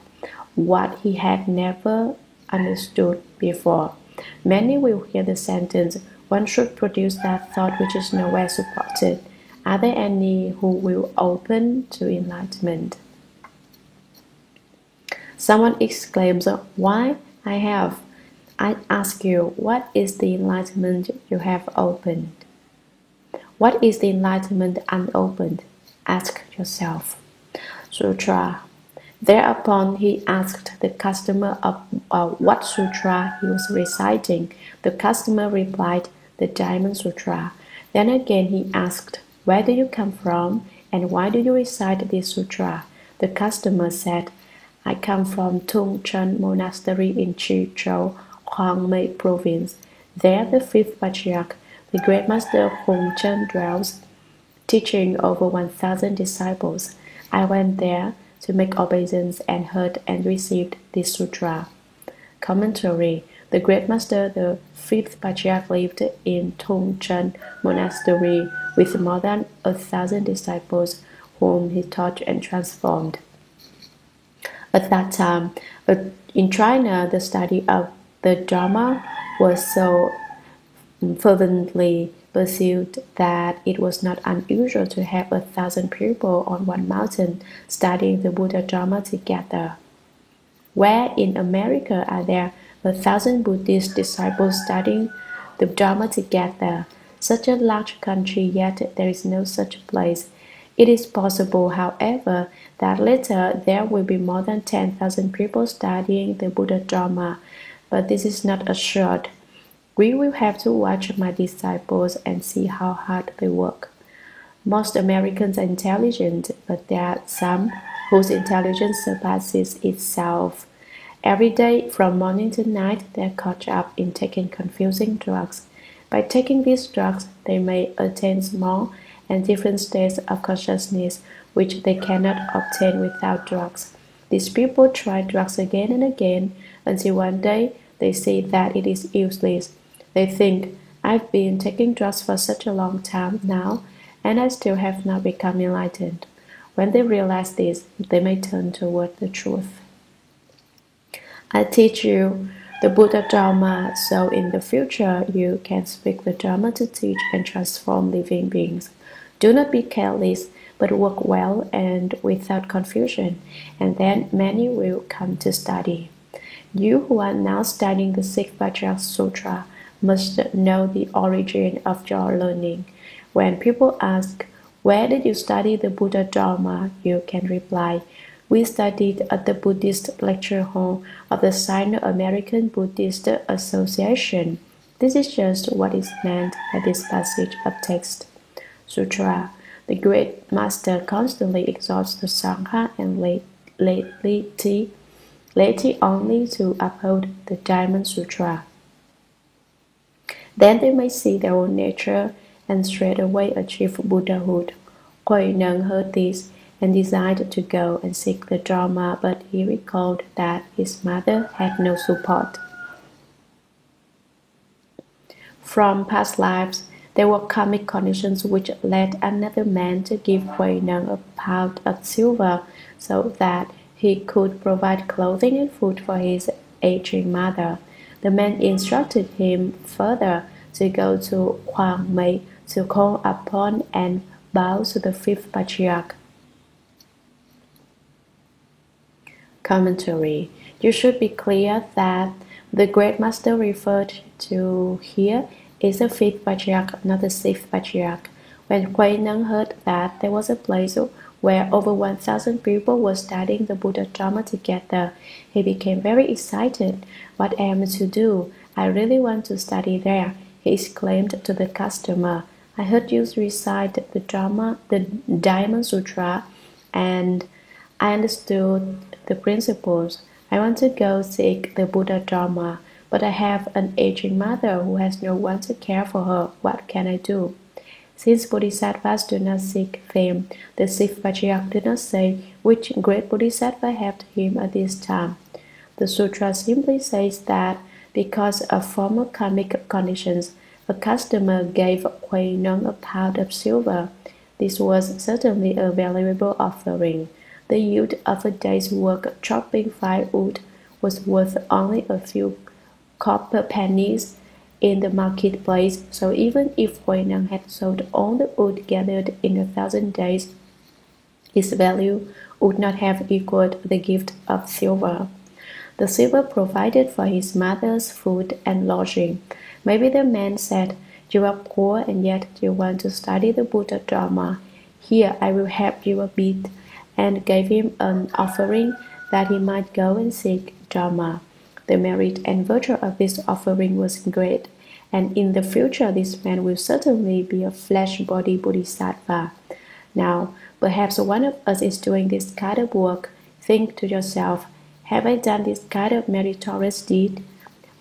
what he had never understood before. Many will hear the sentence, one should produce that thought which is nowhere supported. Are there any who will open to enlightenment? Someone exclaims, why, I have. I ask you, what is the enlightenment you have opened? What is the enlightenment unopened? Ask yourself. Sutra. Thereupon he asked the customer what sutra he was reciting. The customer replied, the Diamond Sutra. Then again he asked, where do you come from and why do you recite this sutra? The customer said, I come from Tung Chen Monastery in Chichou, Quang Mei Province. There the fifth patriarch, the great master Hong Chen dwells, teaching over 1,000 disciples. I went there to make obeisance and heard and received this sutra. Commentary. The great master, the fifth patriarch, lived in Tung Chen Monastery with more than 1,000 disciples whom he taught and transformed. At that time, in China, the study of the Dharma was so fervently pursued that it was not unusual to have 1,000 people on one mountain studying the Buddha Dharma together. Where in America are there 1,000 Buddhist disciples studying the Dharma together? Such a large country, yet there is no such place. It is possible, however, that later there will be more than 10,000 people studying the Buddha Dharma, but this is not assured. We will have to watch my disciples and see how hard they work. Most Americans are intelligent, but there are some whose intelligence surpasses itself. Every day, from morning to night, they are caught up in taking confusing drugs. By taking these drugs, they may attain small and different states of consciousness which they cannot obtain without drugs. These people try drugs again and again until one day they see that it is useless. They think, I've been taking drugs for such a long time now, and I still have not become enlightened. When they realize this, they may turn toward the truth. I teach you the Buddha Dharma, so in the future you can speak the Dharma to teach and transform living beings. Do not be careless, but work well and without confusion, and then many will come to study. You who are now studying the Sixth Patriarch Sutra must know the origin of your learning. When people ask, where did you study the Buddha Dharma? You can reply, we studied at the Buddhist lecture hall of the Sino-American Buddhist Association. This is just what is meant by this passage of text. Sutra. The great master constantly exhorts the Sangha and laity only to uphold the Diamond Sutra. Then they may see their own nature and straightway achieve Buddhahood. Hui Neng heard this and desired to go and seek the Dharma, but he recalled that his mother had no support. From past lives, there were karmic conditions which led another man to give Hui Neng a pound of silver so that he could provide clothing and food for his aging mother. The man instructed him further to go to Quang Mei to call upon and bow to the fifth patriarch. Commentary. You should be clear that the great master referred to here is the fifth patriarch, not the sixth patriarch. When Hui Neng heard that there was a place where over 1,000 people were studying the Buddha Dharma together, he became very excited. What am I to do? I really want to study there, he exclaimed to the customer. I heard you recite the Diamond Sutra, and I understood the principles. I want to go seek the Buddha Dharma, but I have an aging mother who has no one to care for her. What can I do? Since Bodhisattvas do not seek fame, the sixth patriarch did not say which great Bodhisattva helped him at this time. The sutra simply says that because of former karmic conditions, a customer gave Hui Neng a pound of silver. This was certainly a valuable offering. The yield of a day's work chopping firewood was worth only a few copper pennies in the marketplace, so even if Hui Neng had sold all the wood gathered in 1,000 days, its value would not have equaled the gift of silver. The silver provided for his mother's food and lodging. Maybe the man said, you are poor and yet you want to study the Buddha Dharma. Here, I will help you a bit, and gave him an offering that he might go and seek Dharma. The merit and virtue of this offering was great, and in the future this man will certainly be a flesh-body bodhisattva. Now, perhaps one of us is doing this kind of work. Think to yourself, have I done this kind of meritorious deed?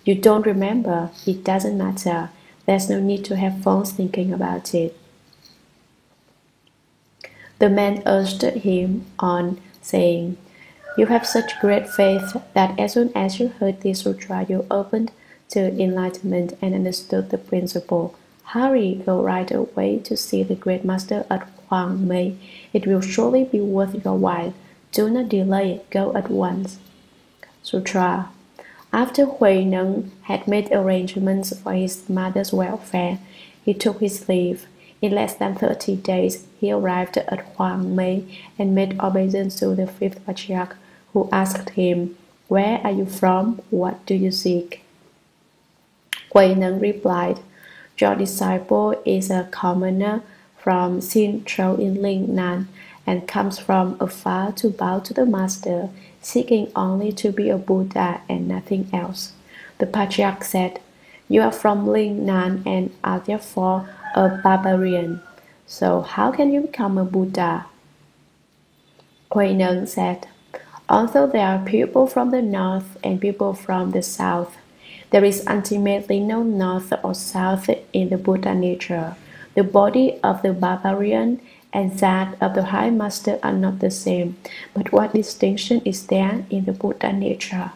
You don't remember, it doesn't matter. There's no need to have false thinking about it. The man urged him on, saying, You have such great faith that as soon as you heard this sutra, you opened to enlightenment and understood the principle. Hurry, go right away to see the great master at Huang Mei. It will surely be worth your while. Do not delay, go at once. Sutra. After Hui Neng had made arrangements for his mother's welfare, he took his leave. In less than 30 days, he arrived at Huang Mei and made obeisance to the fifth patriarch, who asked him, Where are you from? What do you seek? Hui Neng replied, Your disciple is a commoner from Xinzhou in Lingnan and comes from afar to bow to the master, seeking only to be a Buddha and nothing else. The patriarch said, You are from Lingnan and are therefore a barbarian. So how can you become a Buddha? Hui Neng said, Although there are people from the north and people from the south, there is ultimately no north or south in the Buddha nature. The body of the barbarian and that of the high master are not the same, but what distinction is there in the Buddha nature?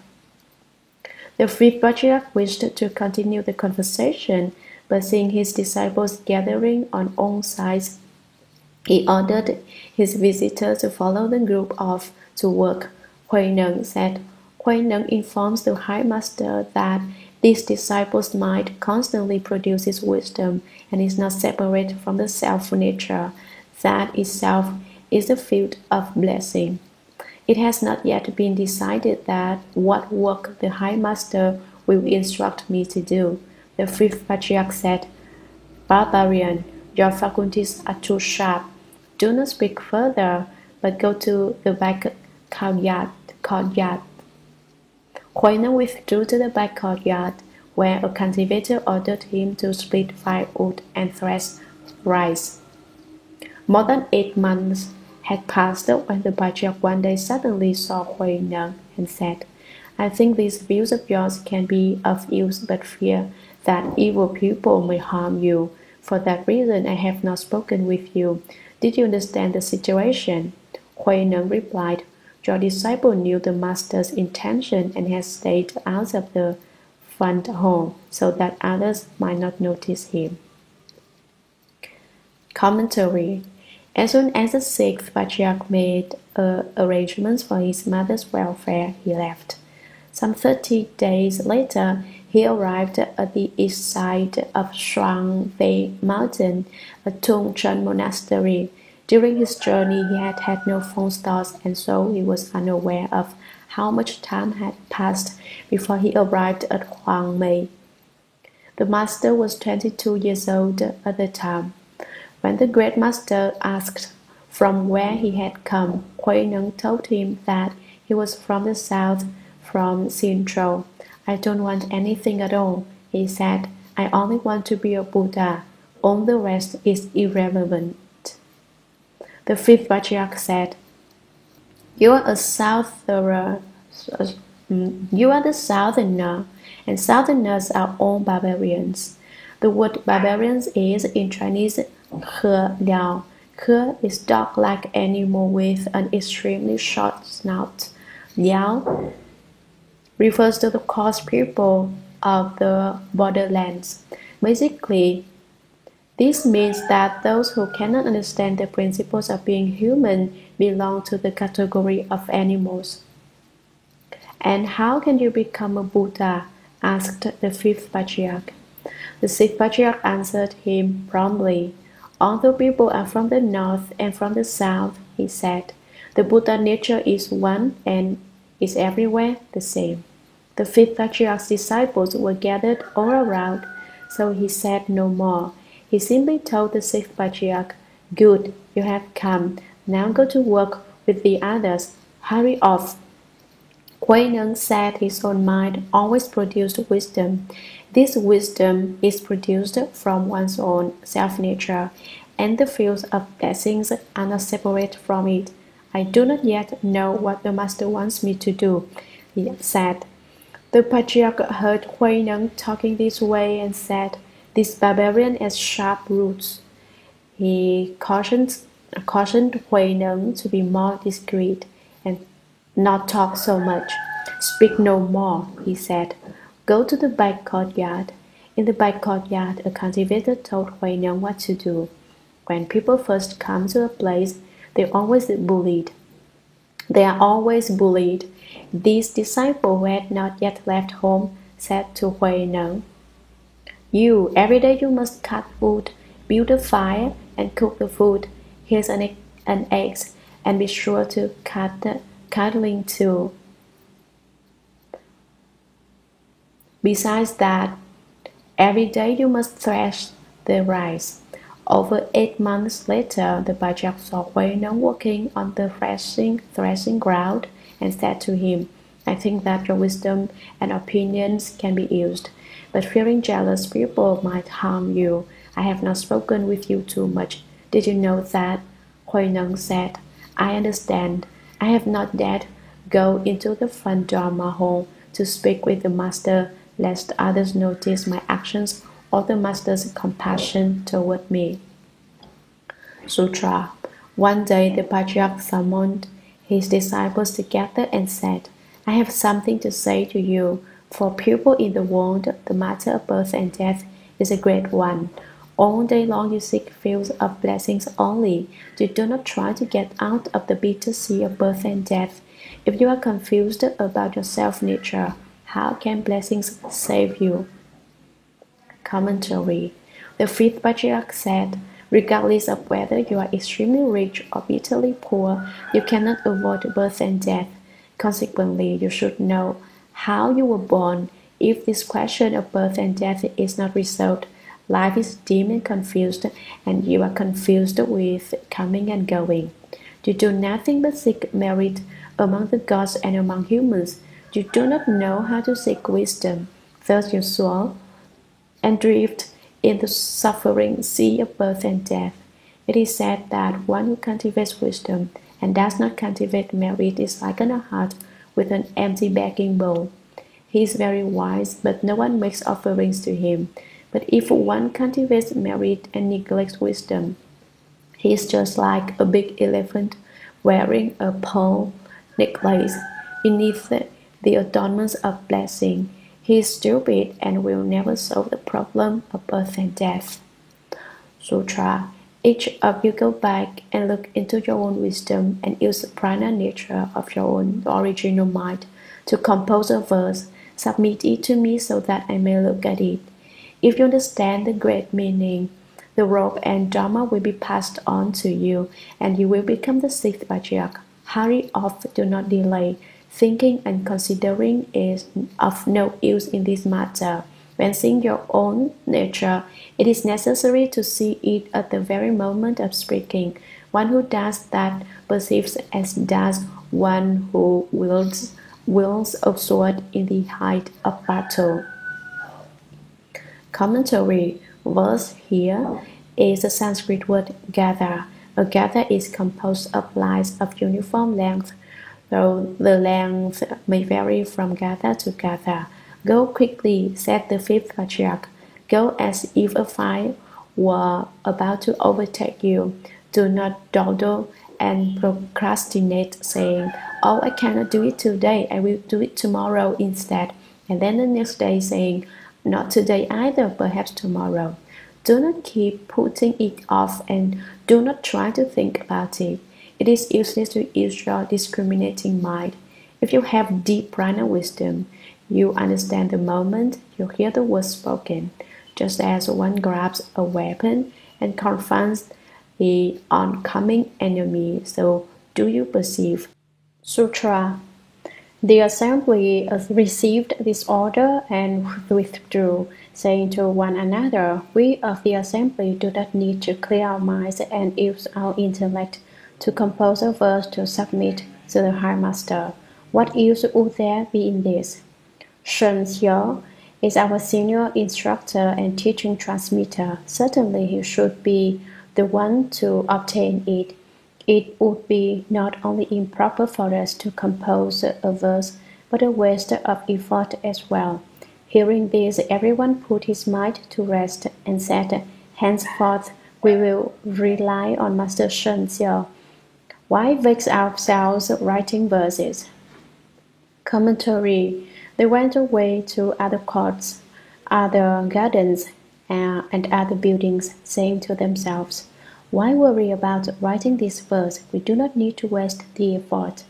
The fifth patriarch wished to continue the conversation, but seeing his disciples gathering on all sides, he ordered his visitor to follow the group off to work. Hui Neng said, Hui Neng informs the high master that these disciples' mind constantly produces wisdom and is not separate from the self nature. That itself is the field of blessing. It has not yet been decided that what work the high master will instruct me to do. The fifth patriarch said, Barbarian, your faculties are too sharp. Do not speak further, but go to the back courtyard. Hui Neng withdrew to the back courtyard, where a cultivator ordered him to split firewood and thresh rice. More than 8 months had passed when the patriarch one day suddenly saw Hui Neng and said, I think these views of yours can be of use, but fear that evil people may harm you. For that reason, I have not spoken with you. Did you understand the situation? Hui Neng replied, Your disciple knew the master's intention and has stayed out of the front hall so that others might not notice him. Commentary. As soon as the sixth patriarch made arrangements for his mother's welfare, he left. Some 30 days later, he arrived at the east side of Shuangwei Mountain, a Tongchen monastery. During his journey, he had had no phone stores, and so he was unaware of how much time had passed before he arrived at Huang Mei. The master was 22 years old at the time. When the great master asked from where he had come, Hui Neng told him that he was from the south, from Xinzhou. I don't want anything at all, he said. I only want to be a Buddha. All the rest is irrelevant. The fifth patriarch said, You are the southerner, and southerners are all barbarians. The word barbarians is in Chinese He Liao. He is dog-like animal with an extremely short snout. Liao refers to the coarse people of the borderlands. Basically, this means that those who cannot understand the principles of being human belong to the category of animals. And how can you become a Buddha? Asked the fifth patriarch. The sixth patriarch answered him promptly. Although people are from the north and from the south, he said, the Buddha nature is one and is everywhere the same. The fifth patriarch's disciples were gathered all around, so he said no more. He simply told the sixth patriarch, Good, you have come. Now go to work with the others. Hurry off. Kuei Neng said his own mind always produced wisdom. This wisdom is produced from one's own self-nature, and the fields of blessings are not separate from it. I do not yet know what the Master wants me to do, he said. The patriarch heard Kuei Neng talking this way and said, "This barbarian has sharp roots." He cautioned Hui Neng to be more discreet and not talk so much. "Speak no more," he said. "Go to the back courtyard." In the back courtyard, a cultivator told Hui Neng what to do. When people first come to a place, they are always bullied. This disciple who had not yet left home said to Hui Neng, every day you must cut wood, build a fire, and cook the food. Here's an egg, and be sure to cut the cuddling too. Besides that, every day you must thresh the rice. Over 8 months later, the Bajak saw Hui Neng working on the threshing ground and said to him, "I think that your wisdom and opinions can be used, but fearing jealous people might harm you, I have not spoken with you too much. Did you know that?" Hui Neng said, "I understand. I have not dared go into the front Dharma hall to speak with the Master, lest others notice my actions or the Master's compassion toward me." Sutra. One day the Patriarch summoned his disciples together and said, "I have something to say to you. For people in the world, the matter of birth and death is a great one. All day long you seek fields of blessings only. You do not try to get out of the bitter sea of birth and death. If you are confused about your self-nature, how can blessings save you?" Commentary. The fifth patriarch said, "Regardless of whether you are extremely rich or bitterly poor, you cannot avoid birth and death. Consequently, you should know how you were born. If this question of birth and death is not resolved, life is dim and confused, and you are confused with coming and going. You do nothing but seek merit among the gods and among humans. You do not know how to seek wisdom. Thus you swallow and drift in the suffering sea of birth and death. It is said that one who cultivates wisdom and does not cultivate merit is like a heart with an empty begging bowl. He is very wise, but no one makes offerings to him. But if one cultivates merit and neglects wisdom, he is just like a big elephant wearing a pearl necklace beneath the adornments of blessing. He is stupid and will never solve the problem of birth and death. Sutra. Each of you go back and look into your own wisdom and use the prana nature of your own original mind to compose a verse. Submit it to me so that I may look at it. If you understand the great meaning, the robe and Dharma will be passed on to you, and you will become the sixth patriarch. Hurry off, do not delay. Thinking and considering is of no use in this matter. When seeing your own nature, it is necessary to see it at the very moment of speaking. One who does that perceives as does one who wields a sword in the height of battle. Commentary. Verse here is the Sanskrit word gatha. A gatha is composed of lines of uniform length, though the length may vary from gatha to gatha. Go quickly, said the fifth patriarch. Go as if a fire were about to overtake you. Do not dawdle and procrastinate, saying, "Oh, I cannot do it today, I will do it tomorrow instead." And then the next day saying, "Not today either, perhaps tomorrow." Do not keep putting it off, and do not try to think about it. It is useless to use your discriminating mind. If you have deep prana wisdom, you understand the moment you hear the words spoken, just as one grabs a weapon and confronts the oncoming enemy. So do you perceive? Sutra. The assembly received this order and withdrew, saying to one another, "We of the assembly do not need to clear our minds and use our intellect to compose a verse to submit to the high master. What use would there be in this? Shen Xiao is our senior instructor and teaching transmitter. Certainly he should be the one to obtain it. It would be not only improper for us to compose a verse, but a waste of effort as well." Hearing this, everyone put his mind to rest and said, "Henceforth we will rely on Master Shen Xiao. Why vex ourselves writing verses?" Commentary. They went away to other courts, other gardens, and other buildings, saying to themselves, "Why worry about writing this verse? We do not need to waste the effort."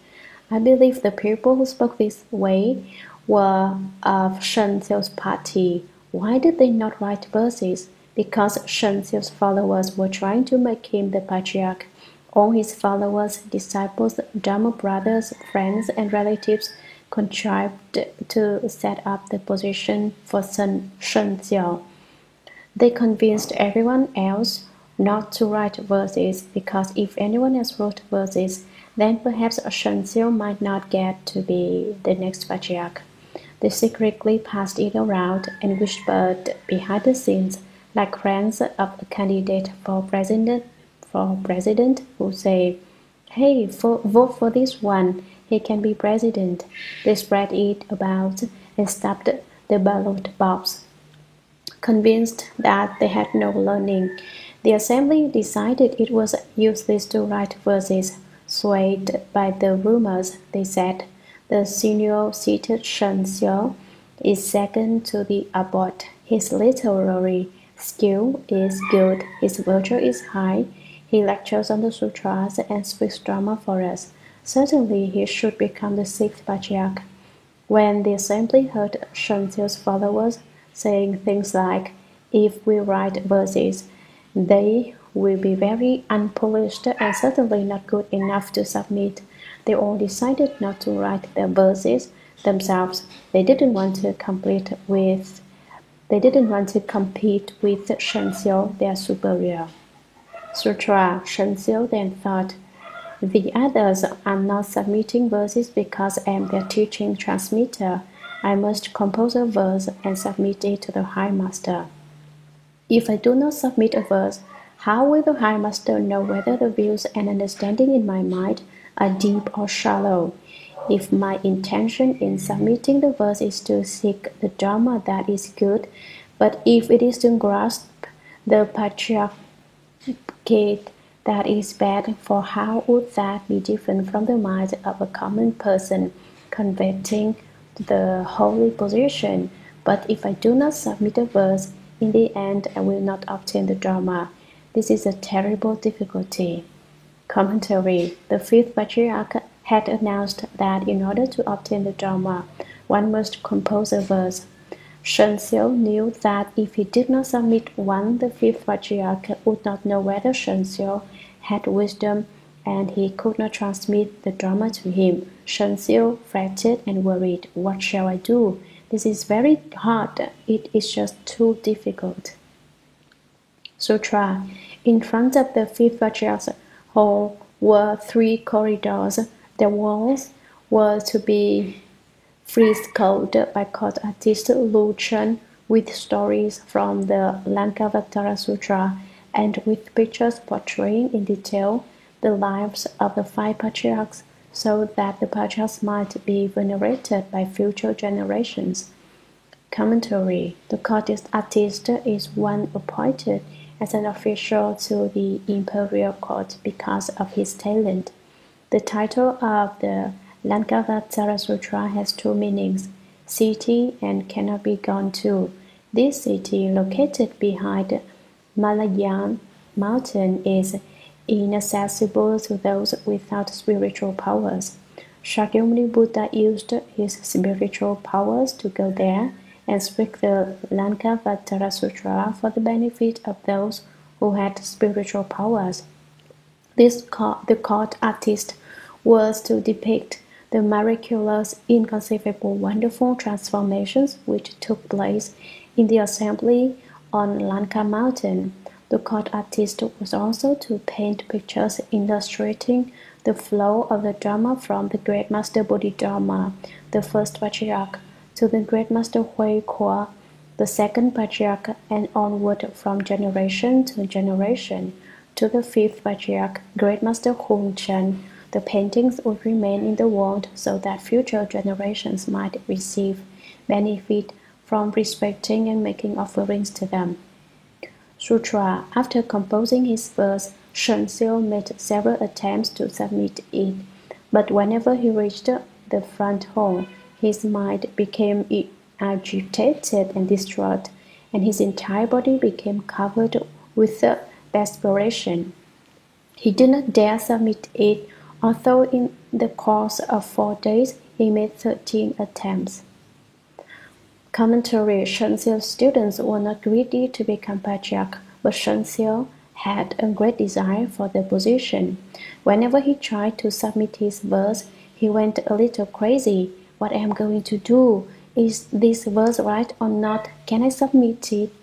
I believe the people who spoke this way were of Shen Xiu's party. Why did they not write verses? Because Shen Xiu's followers were trying to make him the patriarch. All his followers, disciples, Dharma brothers, friends, and relatives contrived to set up the position for Shen Xiao. They convinced everyone else not to write verses, because if anyone else wrote verses, then perhaps Shen Xiao might not get to be the next patriarch. They secretly passed it around and whispered behind the scenes, like friends of a candidate for president who say, "Hey, vote for this one. He can be president." They spread it about and stuffed the ballot box. Convinced that they had no learning, the assembly decided it was useless to write verses. Swayed by the rumors, they said, "The senior seated Shen Xiao is second to the abbot. His literary skill is good, his virtue is high, he lectures on the sutras and speaks drama for us. Certainly he should become the sixth patriarch." When the assembly heard Shen Xiu's followers saying things like, "If we write verses, they will be very unpolished and certainly not good enough to submit," they all decided not to write their verses themselves. They didn't want to compete with Shen Xiu, their superior. Sutra. Shen Xiu then thought, "The others are not submitting verses because I am their teaching transmitter. I must compose a verse and submit it to the High Master. If I do not submit a verse, how will the High Master know whether the views and understanding in my mind are deep or shallow? If my intention in submitting the verse is to seek the Dharma, that is good, but if it is to grasp the patriarchate, that is bad, for how would that be different from the mind of a common person coveting the holy position? But if I do not submit a verse, in the end I will not obtain the Dharma. This is a terrible difficulty." Commentary. The fifth patriarch had announced that in order to obtain the Dharma, one must compose a verse. Shen Xiu knew that if he did not submit one, the fifth patriarch would not know whether Shen Xiu had wisdom, and he could not transmit the Dharma to him. Shen Xiu fretted and worried. "What shall I do? This is very hard. It is just too difficult." Sutra. In front of the fifth patriarch's hall were 3 corridors. The walls were to be frescoed by court artist Lu Chen with stories from the Lankavatara Sutra and with pictures portraying in detail the lives of the 5 patriarchs, so that the patriarchs might be venerated by future generations. Commentary. The court artist is one appointed as an official to the imperial court because of his talent. The title of the Lankavatara Sutra has 2 meanings: city and cannot be gone to. This city, located behind Malayan mountain, is inaccessible to those without spiritual powers. Shakyamuni Buddha used his spiritual powers to go there and speak the Lankavatara Sutra for the benefit of those who had spiritual powers. The court artist was to depict the miraculous, inconceivable, wonderful transformations which took place in the assembly on Lanka Mountain. The court artist was also to paint pictures illustrating the flow of the Dharma from the great master Bodhidharma, the first patriarch, to the great master Hui Kuo, the second patriarch, and onward from generation to generation. To the fifth patriarch, great master Hung Chen, the paintings would remain in the world so that future generations might receive benefit from respecting and making offerings to them. Sutra. After composing his verse, Shen Xiu made several attempts to submit it, but whenever he reached the front hall, his mind became agitated and distraught, and his entire body became covered with perspiration. He did not dare submit it, although in the course of 4 days he made 13 attempts. Commentary. Shen Xiu's students were not greedy to become patriarch, but Shen Xiu had a great desire for the position. Whenever he tried to submit his verse, he went a little crazy. What am I going to do? Is this verse right or not? Can I submit it?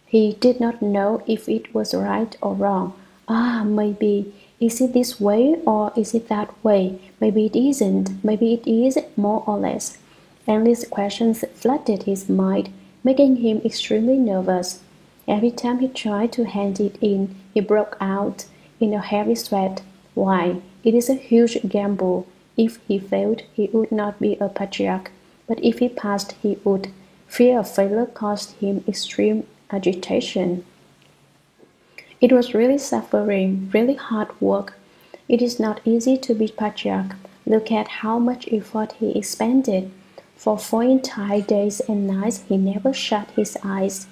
He did not know if it was right or wrong. Maybe. Is it this way or is it that way? Maybe it isn't. Maybe it is, more or less. Endless questions flooded his mind, making him extremely nervous. Every time he tried to hand it in, he broke out in a heavy sweat. Why? It is a huge gamble. If he failed, he would not be a patriarch, but if he passed, he would. Fear of failure caused him extreme agitation. It was really suffering, really hard work. It is not easy to be patriarch. Look at how much effort he expended. For 4 entire days and nights he never shut his eyes.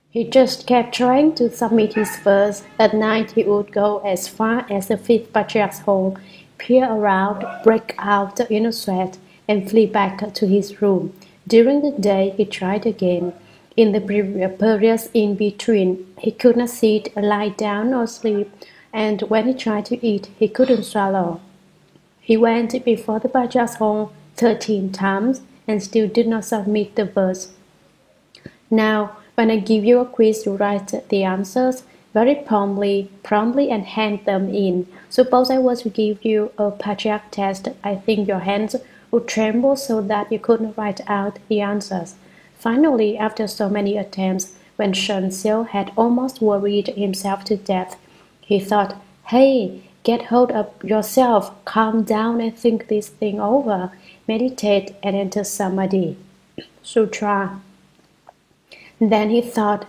He just kept trying to submit his verse. At night he would go as far as the fifth patriarch's hall, peer around, break out in a sweat, and flee back to his room. During the day he tried again. In the periods in between, he could not sit, lie down, or sleep, and when he tried to eat, he couldn't swallow. He went before the patriarch's hall 13 times and still did not submit the verse. Now, when I give you a quiz, you write the answers very promptly and hand them in. Suppose I was to give you a patriarch test, I think your hands would tremble so that you couldn't write out the answers. Finally, after so many attempts, when Shen Xiu had almost worried himself to death, he thought, "Hey, get hold of yourself, calm down and think this thing over, meditate and enter samadhi." Sutra. Then he thought,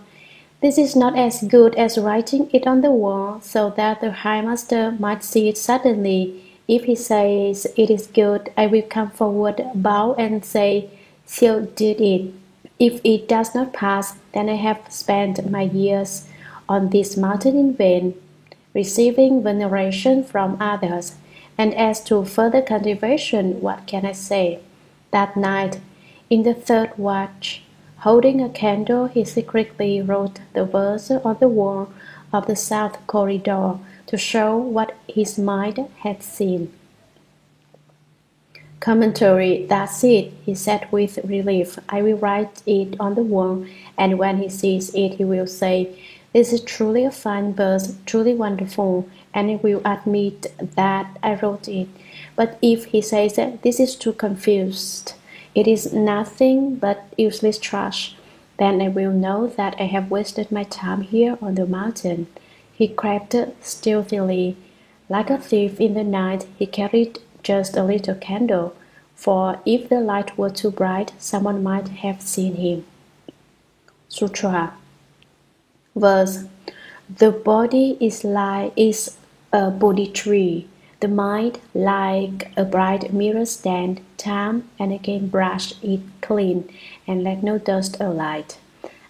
this is not as good as writing it on the wall so that the High Master might see it suddenly. If he says it is good, I will come forward, bow and say, Xiu did it. If it does not pass, then I have spent my years on this mountain in vain, receiving veneration from others. And as to further cultivation, what can I say? That night, in the third watch, holding a candle, he secretly wrote the verse on the wall of the south corridor to show what his mind had seen. Commentary. That's it, he said with relief. I will write it on the wall, and when he sees it, he will say, this is truly a fine verse, truly wonderful, and he will admit that I wrote it. But if he says that this is too confused, it is nothing but useless trash, then I will know that I have wasted my time here on the mountain. He crept stealthily. Like a thief in the night, he carried just a little candle, for if the light were too bright, someone might have seen him. Sutra. Verse. The body is a Bodhi tree, the mind like a bright mirror stand, time and again brush it clean, and let no dust alight.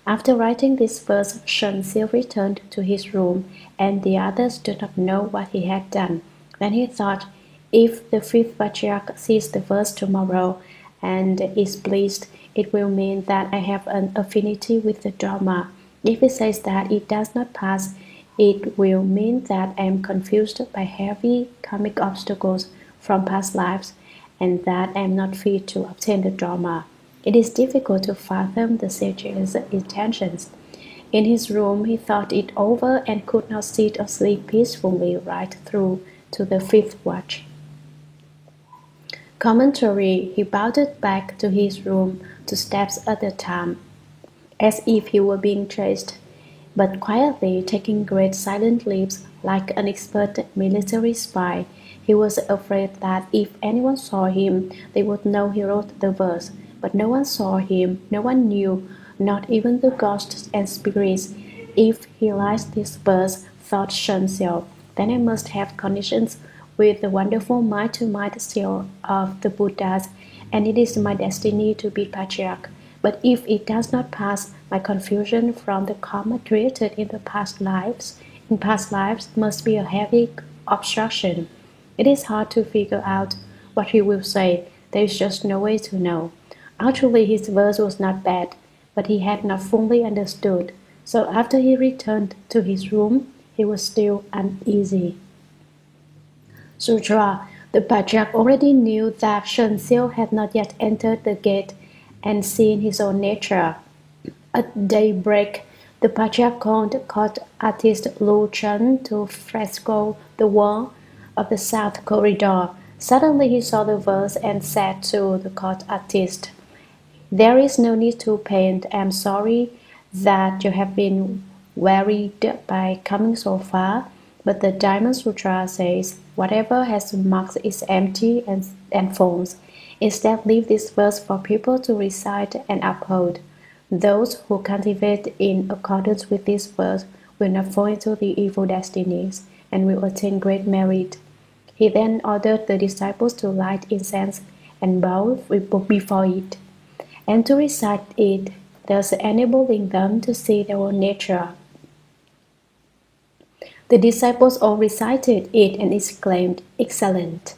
After writing this verse, Shen Xiu returned to his room, and the others did not know what he had done. Then he thought, if the fifth patriarch sees the verse tomorrow and is pleased, it will mean that I have an affinity with the Dharma. If he says that it does not pass, it will mean that I am confused by heavy karmic obstacles from past lives, and that I am not fit to obtain the Dharma. It is difficult to fathom the sage's intentions. In his room, he thought it over and could not sit or sleep peacefully right through to the fifth watch. Commentary, he bounded back to his room 2 steps at a time, as if he were being chased, but quietly taking great silent leaps like an expert military spy. He was afraid that if anyone saw him, they would know he wrote the verse. But no one saw him, no one knew, not even the ghosts and spirits. If he writes this verse, thought Shen Xiao, then I must have conditions with the wonderful mind-to-mind seal of the Buddhas, and it is my destiny to be patriarch. But if it does not pass, my confusion from the karma created in past lives must be a heavy obstruction. It is hard to figure out what he will say. There is just no way to know. Actually, his verse was not bad, but he had not fully understood. So after he returned to his room, he was still uneasy. Sutra. The patriarch already knew that Shen Xiu had not yet entered the gate and seen his own nature. At daybreak, the patriarch called court artist Lu Chen to fresco the wall of the south corridor. Suddenly he saw the verse and said to the court artist, "There is no need to paint. I am sorry that you have been worried by coming so far, but the Diamond Sutra says, whatever has marks is empty and false. Instead, leave this verse for people to recite and uphold. Those who cultivate in accordance with this verse will not fall into the evil destinies and will attain great merit." He then ordered the disciples to light incense and bow before it, and to recite it, thus enabling them to see their own nature. The disciples all recited it and exclaimed, "Excellent!"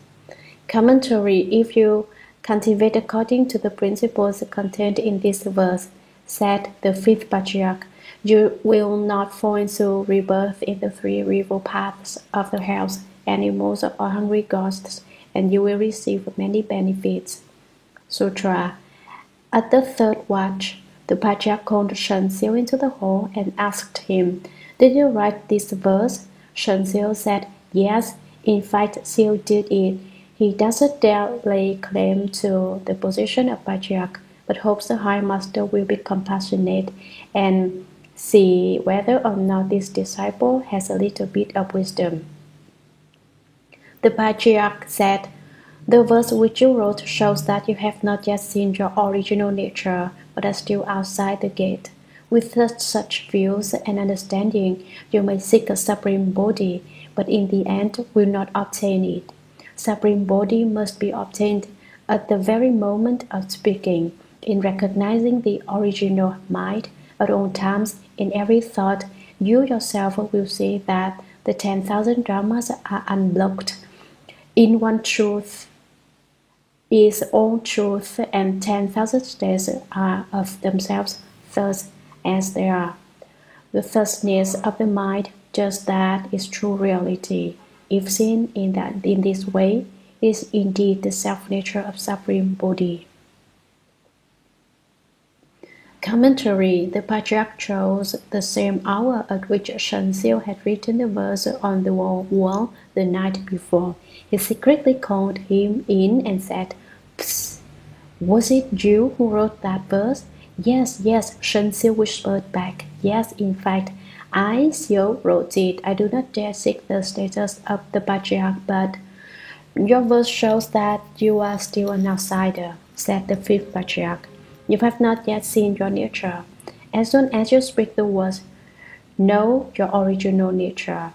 Commentary. If you cultivate according to the principles contained in this verse, said the fifth patriarch, you will not fall into rebirth in the 3 river paths of the hells, animals, or hungry ghosts, and you will receive many benefits. Sutra. At the third watch, the patriarch called Shen Xiu into the hall and asked him, "Did you write this verse?" Shen Xiu said, "Yes, in fact Xiu did it. He doesn't dare lay claim to the position of patriarch, but hopes the High Master will be compassionate and see whether or not this disciple has a little bit of wisdom." The patriarch said, "The verse which you wrote shows that you have not yet seen your original nature, but are still outside the gate. With such views and understanding, you may seek a supreme body, but in the end will not obtain it. Supreme body must be obtained at the very moment of speaking, in recognizing the original mind at all times. In every thought, you yourself will see that the 10,000 dharmas are unblocked. In one truth is all truth, and 10,000 states are of themselves thus as they are. The thusness of the mind, just that is true reality. If seen in this way, is indeed the self-nature of Supreme Bodhi. Commentary. The patriarch chose the same hour at which Shen Xiu had written the verse on the wall the night before. He secretly called him in and said, "Psst! Was it you who wrote that verse?" "Yes, yes," Shen Xiu whispered back. "Yes, in fact, I, Xiu, wrote it. I do not dare seek the status of the patriarch, but your verse shows that you are still an outsider," said the fifth patriarch. "You have not yet seen your nature. As soon as you speak the words, know your original nature.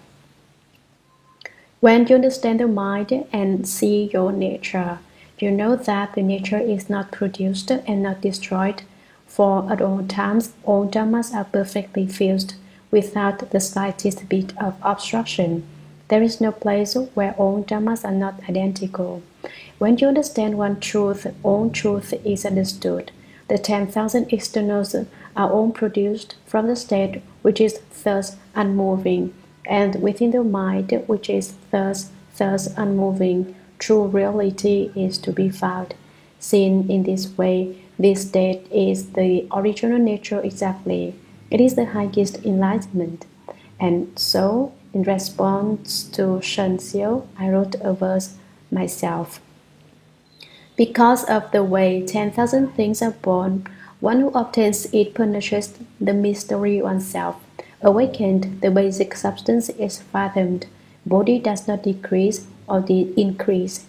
When you understand the mind and see your nature, you know that the nature is not produced and not destroyed, for at all times all dharmas are perfectly fused, without the slightest bit of obstruction. There is no place where all dharmas are not identical. When you understand one truth, all truth is understood. The 10,000 externals are all produced from the state which is thus unmoving, and within the mind which is thus unmoving. true reality is to be found. Seen in this way, this state is the original nature exactly. It is the highest enlightenment. And so, in response to Shen Xiu, I wrote a verse myself. Because of the way 10,000 things are born, one who obtains it punishes the mystery oneself. Awakened, the basic substance is fathomed. Body does not decrease or increase.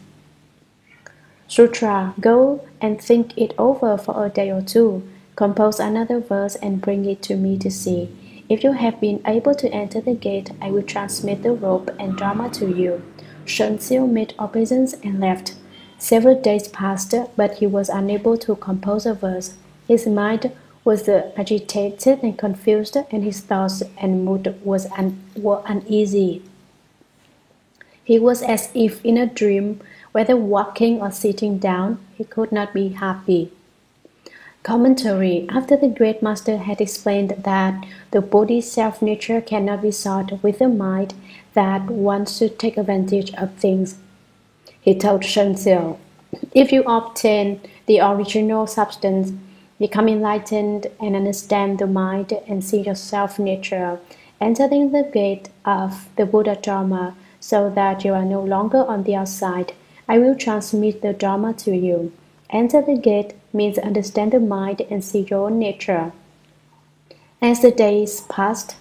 Sutra, go and think it over for a day or two. Compose another verse and bring it to me to see. If you have been able to enter the gate, I will transmit the rope and drama to you. Shen Xiu made obeisance and left. Several days passed, but he was unable to compose a verse. His mind was agitated and confused, and his thoughts and mood were uneasy. He was as if in a dream, whether walking or sitting down, he could not be happy. Commentary. After the great master had explained that the body's self-nature cannot be sought with the mind, that one should take advantage of things, he told Shen Xiu, if you obtain the original substance, become enlightened and understand the mind and see your self-nature, entering the gate of the Buddha Dharma so that you are no longer on the outside, I will transmit the Dharma to you. Enter the gate means understand the mind and see your own nature. As the days passed,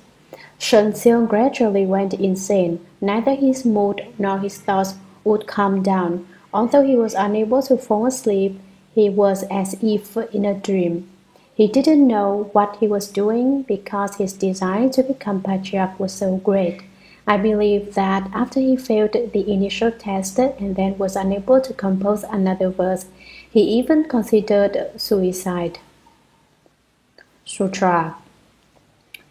Shen Xiu gradually went insane. Neither his mood nor his thoughts would calm down. Although he was unable to fall asleep, he was as if in a dream. He didn't know what he was doing because his desire to become patriarch was so great. I believe that after he failed the initial test and then was unable to compose another verse, he even considered suicide. Sutra.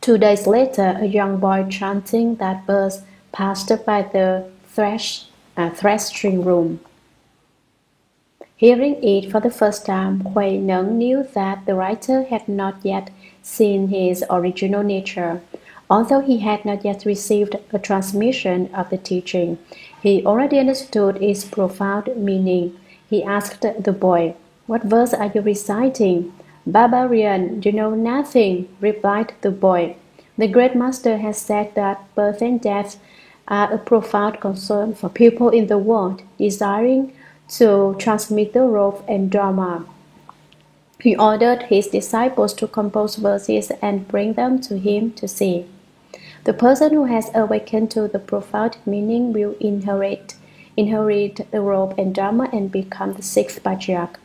2 days later, a young boy chanting that verse passed by the threshing room. Hearing it for the first time, Hui Neng knew that the writer had not yet seen his original nature. Although he had not yet received a transmission of the teaching, he already understood its profound meaning. He asked the boy, "What verse are you reciting?" "Barbarian, you know nothing," replied the boy. "The great master has said that birth and death are a profound concern for people in the world, desiring to transmit the rope and Dharma. He ordered his disciples to compose verses and bring them to him to see. The person who has awakened to the profound meaning will inherit the robe and Dharma and become the sixth patriarch.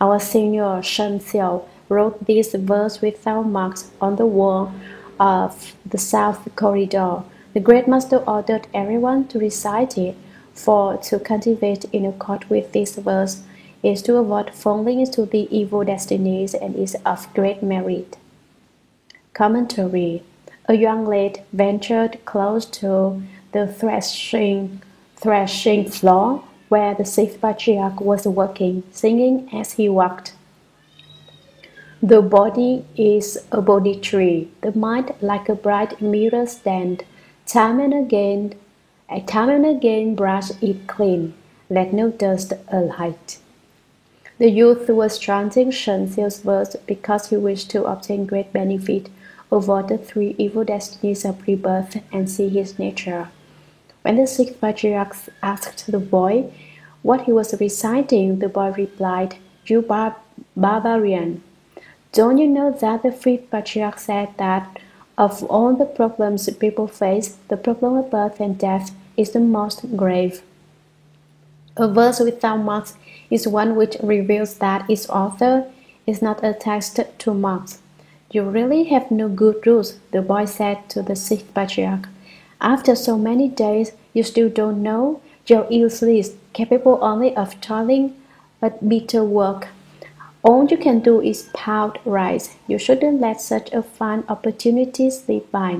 Our senior Shen Xiu wrote this verse without marks on the wall of the south corridor. The great master ordered everyone to recite it, for to cultivate in accord with this verse is to avoid falling into the evil destinies and is of great merit. Commentary. A young lad ventured close to the threshing floor where the sixth patriarch was working, singing as he walked. The body is a Bodhi tree, the mind like a bright mirror stand. Time and again brush it clean, let no dust alight. The youth was chanting Shen Xiu's verse because he wished to obtain great benefit over the three evil destinies of rebirth and see his nature. When the sixth patriarch asked the boy what he was reciting, the boy replied, "You barbarian. Don't you know that the fifth patriarch said that of all the problems people face, the problem of birth and death is the most grave?" A verse without marks is one which reveals that its author is not attached to marks. "You really have no good rules," the boy said to the sixth patriarch. "After so many days, you still don't know? You're useless, capable only of toiling but bitter work. All you can do is pound rice. You shouldn't let such a fine opportunity slip by.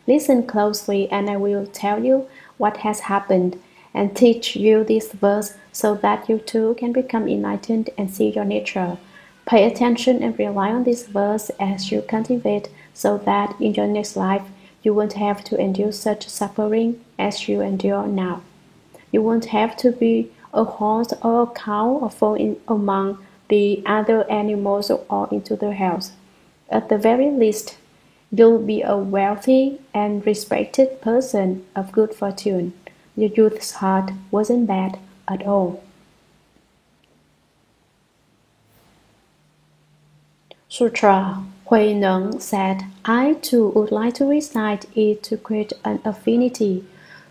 Listen closely, and I will tell you what has happened, and teach you this verse so that you too can become enlightened and see your nature. Pay attention and rely on this verse as you cultivate, so that in your next life you won't have to endure such suffering as you endure now. You won't have to be a horse or a cow or fall in among the other animals or into the house. At the very least, you'll be a wealthy and respected person of good fortune. Your youth's heart wasn't bad at all. Sutra. Hui Neng said, I too would like to recite it to create an affinity.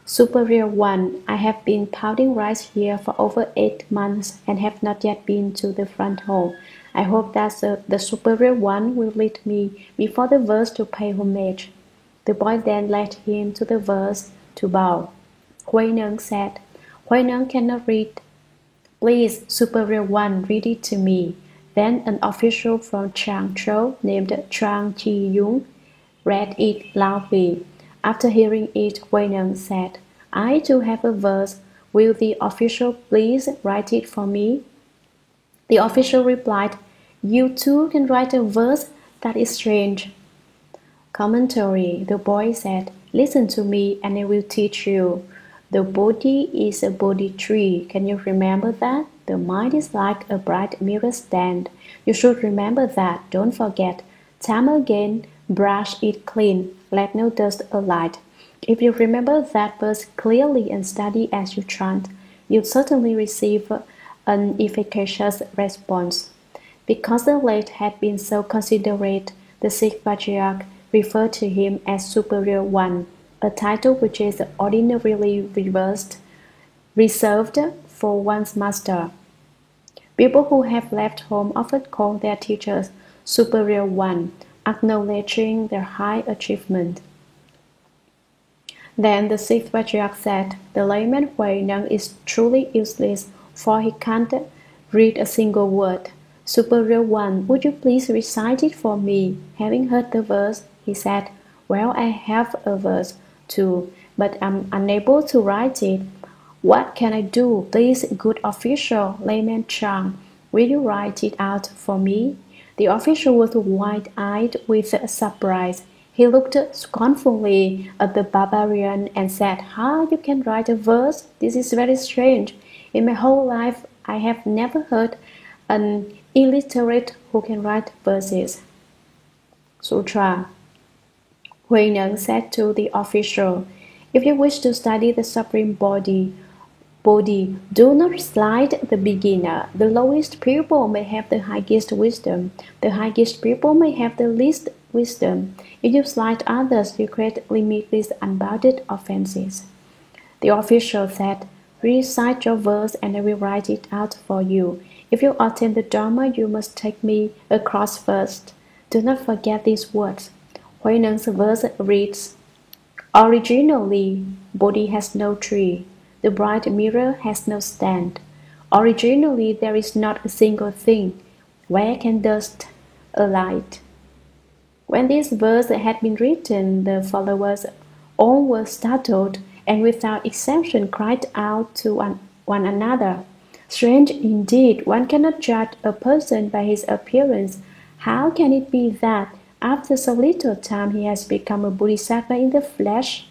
Superior One, I have been pounding rice here for over 8 months and have not yet been to the front hall. I hope that the Superior One will lead me before the verse to pay homage. The boy then led him to the verse to bow. Hui Neng said, Hui Neng cannot read. Please, Superior One, read it to me. Then an official from Changzhou named Zhang Qiyun read it loudly. After hearing it, Wei Neng said, I too have a verse. Will the official please write it for me? The official replied, You too can write a verse? That is strange. Commentary. The boy said, Listen to me and I will teach you. The body is a Bodhi tree. Can you remember that? The mind is like a bright mirror stand. You should remember that. Don't forget. Time again, brush it clean. Let no dust alight. If you remember that verse clearly and study as you chant, you'll certainly receive an efficacious response. Because the late had been so considerate, the Sikh patriarch referred to him as Superior One, a title which is ordinarily reserved for one's master. People who have left home often call their teachers Superior One, acknowledging their high achievement. Then the sixth patriarch said, The layman Hui Neng is truly useless, for he can't read a single word. Superior One, would you please recite it for me? Having heard the verse, he said, Well, I have a verse too, but I'm unable to write it. What can I do? Please, good official, layman Chang, will you write it out for me? The official was wide-eyed with surprise. He looked scornfully at the barbarian and said, How you can write a verse? This is very strange. In my whole life, I have never heard an illiterate who can write verses. Sutra. Hui Neng said to the official, If you wish to study the Supreme Body, do not slight the beginner. The lowest pupil may have the highest wisdom. The highest pupil may have the least wisdom. If you slight others, you create limitless, unbounded offenses. The official said, Recite your verse and I will write it out for you. If you attain the Dharma, you must take me across first. Do not forget these words. Hui Neng's verse reads, Originally, Bodhi has no tree. The bright mirror has no stand. Originally, there is not a single thing. Where can dust alight? When this verse had been written, the followers all were startled and without exception cried out to one another. Strange indeed, one cannot judge a person by his appearance. How can it be that after so little time he has become a bodhisattva in the flesh?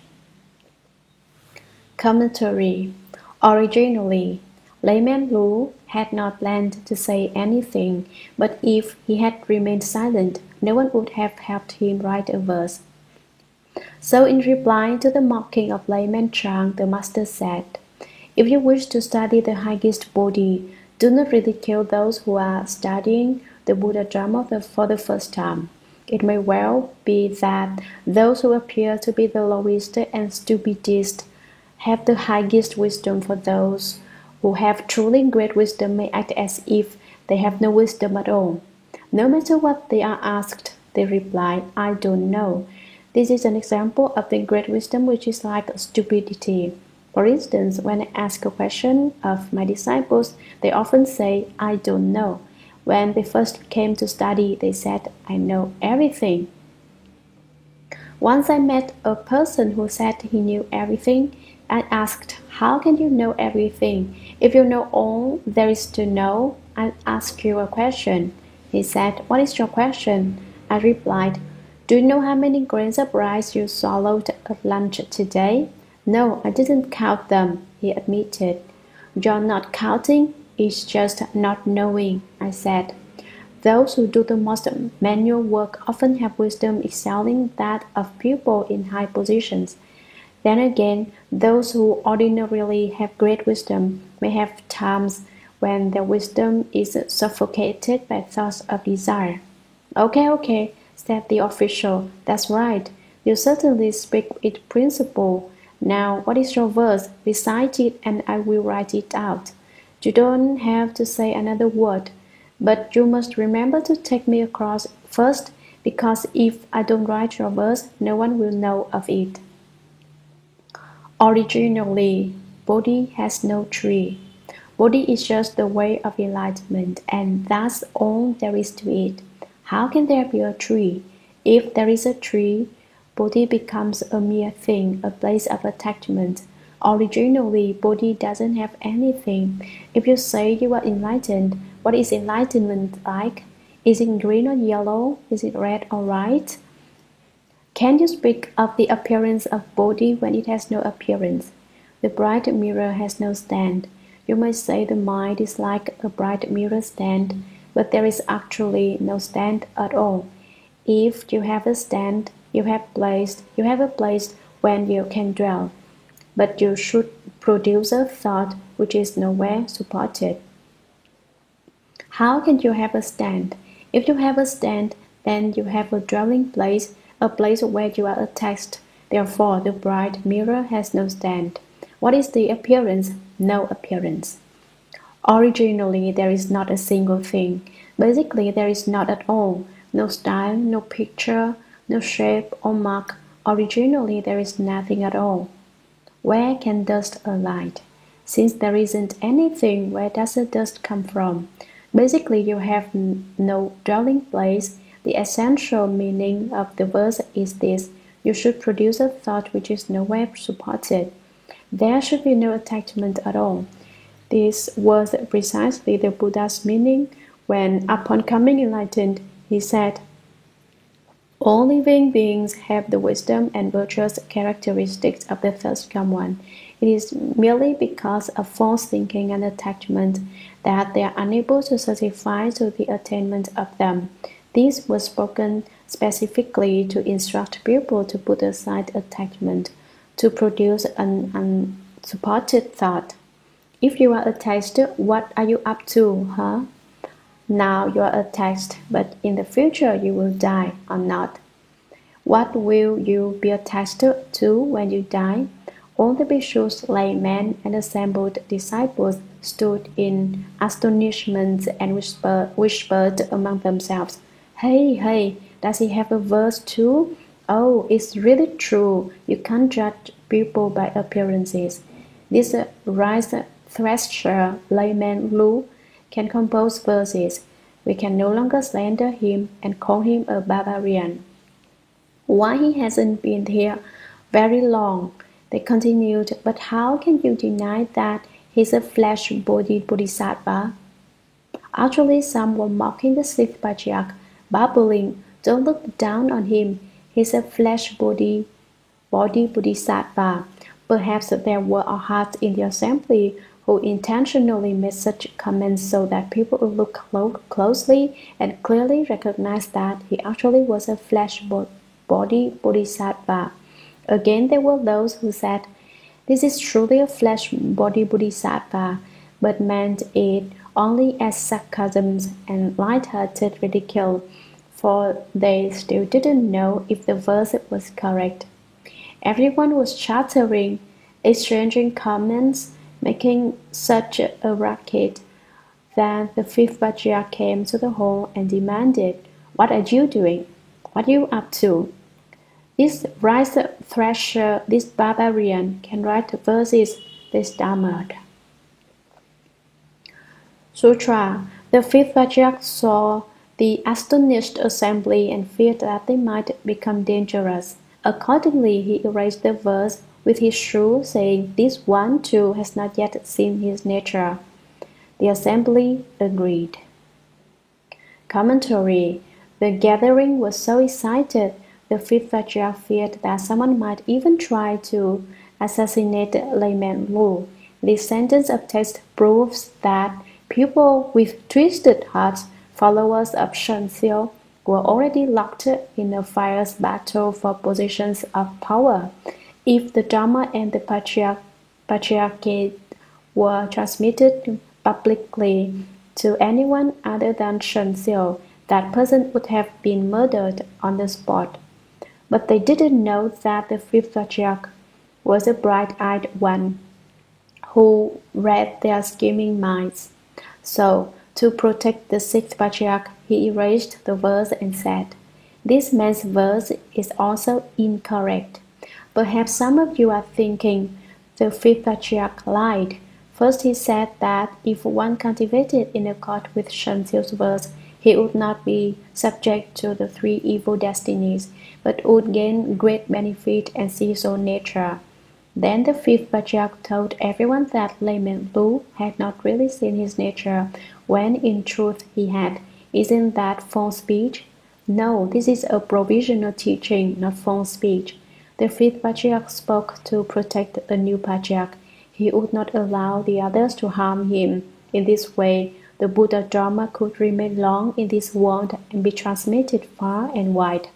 Commentary. Originally, layman Lu had not planned to say anything, but if he had remained silent, no one would have helped him write a verse. So in reply to the mocking of layman Chang, the master said, If you wish to study the highest Bodhi, do not ridicule those who are studying the Buddha Dharma for the first time. It may well be that those who appear to be the lowest and stupidest have the highest wisdom, for those who have truly great wisdom may act as if they have no wisdom at all. No matter what they are asked, they reply, I don't know. This is an example of the great wisdom which is like stupidity. For instance, when I ask a question of my disciples, they often say, I don't know. When they first came to study, they said, I know everything. Once I met a person who said he knew everything. I asked, How can you know everything? If you know all there is to know, I'll ask you a question. He said, What is your question? I replied, Do you know how many grains of rice you swallowed at lunch today? No, I didn't count them, he admitted. "You're not counting, it's just not knowing," I said. "Those who do the most manual work often have wisdom excelling that of people in high positions. Then again, those who ordinarily have great wisdom may have times when their wisdom is suffocated by thoughts of desire." "Okay, okay," said the official. "That's right. You certainly speak with principle. Now, what is your verse? Recite it and I will write it out. You don't have to say another word, but you must remember to take me across first, because if I don't write your verse, no one will know of it." Originally, Bodhi has no tree. Bodhi is just the way of enlightenment, and that's all there is to it. How can there be a tree? If there is a tree, Bodhi becomes a mere thing, a place of attachment. Originally, Bodhi doesn't have anything. If you say you are enlightened, what is enlightenment like? Is it green or yellow? Is it red or white? Can you speak of the appearance of Bodhi when it has no appearance? The bright mirror has no stand. You may say the mind is like a bright mirror stand, but there is actually no stand at all. If you have a stand, you have a place when you can dwell, but you should produce a thought which is nowhere supported. How can you have a stand? If you have a stand, then you have a dwelling place, a place where you are attached. Therefore, the bright mirror has no stand. What is the appearance? No appearance. Originally, there is not a single thing. Basically, there is not at all. No style, no picture, no shape or mark. Originally, there is nothing at all. Where can dust alight? Since there isn't anything, where does the dust come from? Basically, you have no dwelling place. The essential meaning of the verse is this: you should produce a thought which is nowhere supported. There should be no attachment at all. This was precisely the Buddha's meaning when, upon coming enlightened, he said, "All living beings have the wisdom and virtuous characteristics of the first come one. It is merely because of false thinking and attachment that they are unable to certify to the attainment of them." This was spoken specifically to instruct people to put aside attachment, to produce an unsupported thought. If you are attached, what are you up to, huh? Now you are attached, but in the future you will die or not. What will you be attached to when you die? All the bhikshus, laymen, and assembled disciples stood in astonishment and whispered among themselves, "Hey, hey, does he have a verse too? Oh, it's really true. You can't judge people by appearances. This rice thresher, layman Lu, can compose verses. We can no longer slander him and call him a barbarian. Why, he hasn't been here very long," they continued, "but how can you deny that he's a flesh-bodied bodhisattva?" Actually, some were mocking the sixth patriarch, babbling, "Don't look down on him. He's a flesh-body bodhisattva." Perhaps there were a heart in the assembly who intentionally made such comments so that people would look closely and clearly recognize that he actually was a flesh-body bodhisattva. Again, there were those who said, "This is truly a flesh-body bodhisattva," but meant it only as sarcasm and light-hearted ridicule, for they still didn't know if the verse was correct. Everyone was chattering, exchanging comments, making such a racket that the fifth patriarch came to the hall and demanded, "What are you doing? What are you up to?" "This rice thresher, this barbarian, can write verses," they stammered. Sutra. The fifth patriarch saw the astonished assembly and feared that they might become dangerous. Accordingly, he erased the verse with his shoe, saying, "This one, too, has not yet seen his nature." The assembly agreed. Commentary. The gathering was so excited, the fifth patriarch feared that someone might even try to assassinate layman Lu. This sentence of text proves that people with twisted hearts, followers of Shen Xiu, were already locked in a fierce battle for positions of power. If the Dharma and the patriarchate were transmitted publicly to anyone other than Shen Xiu, that person would have been murdered on the spot. But they didn't know that the fifth patriarch was a bright-eyed one who read their scheming minds. So, to protect the sixth patriarch, he erased the verse and said, "This man's verse is also incorrect." Perhaps some of you are thinking, the fifth patriarch lied. First he said that if one cultivated in accord with Shen Xiu's verse, he would not be subject to the three evil destinies, but would gain great benefit and see his own nature. Then the fifth patriarch told everyone that layman Lu had not really seen his nature, when in truth he had. Isn't that false speech? No, this is a provisional teaching, not false speech. The fifth patriarch spoke to protect the new patriarch. He would not allow the others to harm him. In this way, the Buddha Dharma could remain long in this world and be transmitted far and wide.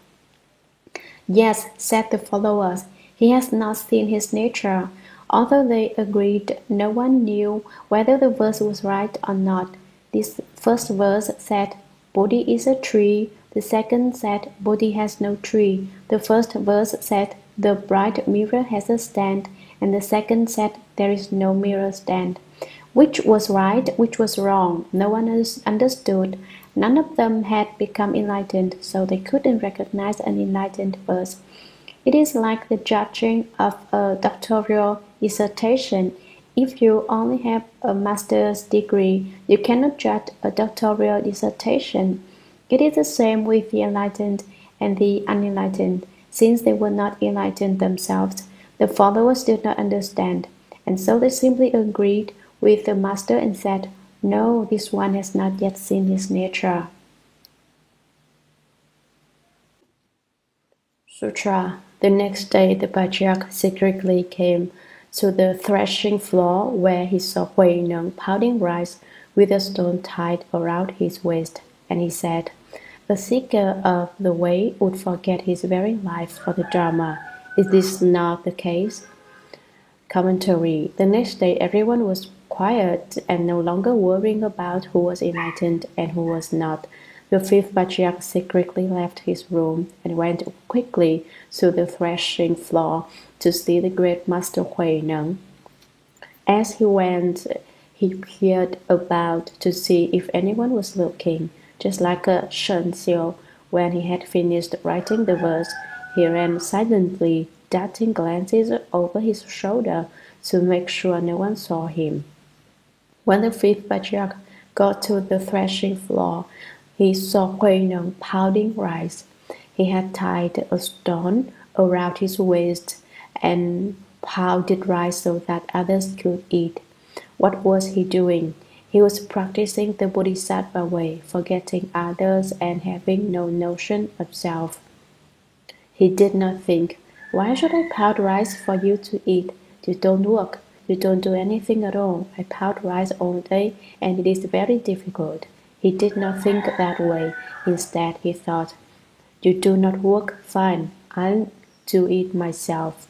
Yes, said the followers, he has not seen his nature. Although they agreed, no one knew whether the verse was right or not. This first verse said, Bodhi is a tree. The second said, Bodhi has no tree. The first verse said, the bright mirror has a stand. And the second said, there is no mirror stand. Which was right, which was wrong, no one understood. None of them had become enlightened, so they couldn't recognize an enlightened verse. It is like the judging of a doctoral dissertation. If you only have a master's degree, you cannot judge a doctoral dissertation. It is the same with the enlightened and the unenlightened. Since they were not enlightened themselves, the followers did not understand, and so they simply agreed with the master and said, no, this one has not yet seen his nature. Sutra. The next day the patriarch secretly came to the threshing floor where he saw Hui Neng pounding rice with a stone tied around his waist, and he said, a seeker of the way would forget his very life for the Dharma. Is this not the case? Commentary. The next day everyone was quiet and no longer worrying about who was enlightened and who was not. The fifth patriarch secretly left his room and went quickly to the threshing floor to see the great master Hui Neng. As he went, he peered about to see if anyone was looking. Just like a Shen Xiu, when he had finished writing the verse, he ran silently, darting glances over his shoulder to make sure no one saw him. When the fifth patriarch got to the threshing floor, he saw Hui Neng pounding rice. He had tied a stone around his waist and pounded rice so that others could eat. What was he doing? He was practicing the Bodhisattva way, forgetting others and having no notion of self. He did not think, why should I pound rice for you to eat? You don't work. You don't do anything at all. I pound rice all day, and it is very difficult. He did not think that way. Instead, he thought, you do not work, fine. I'll do it myself.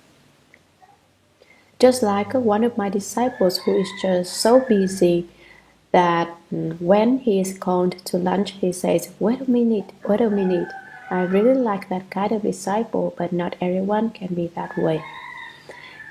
Just like one of my disciples who is just so busy that when he is called to lunch, he says, wait a minute. I really like that kind of disciple, but not everyone can be that way.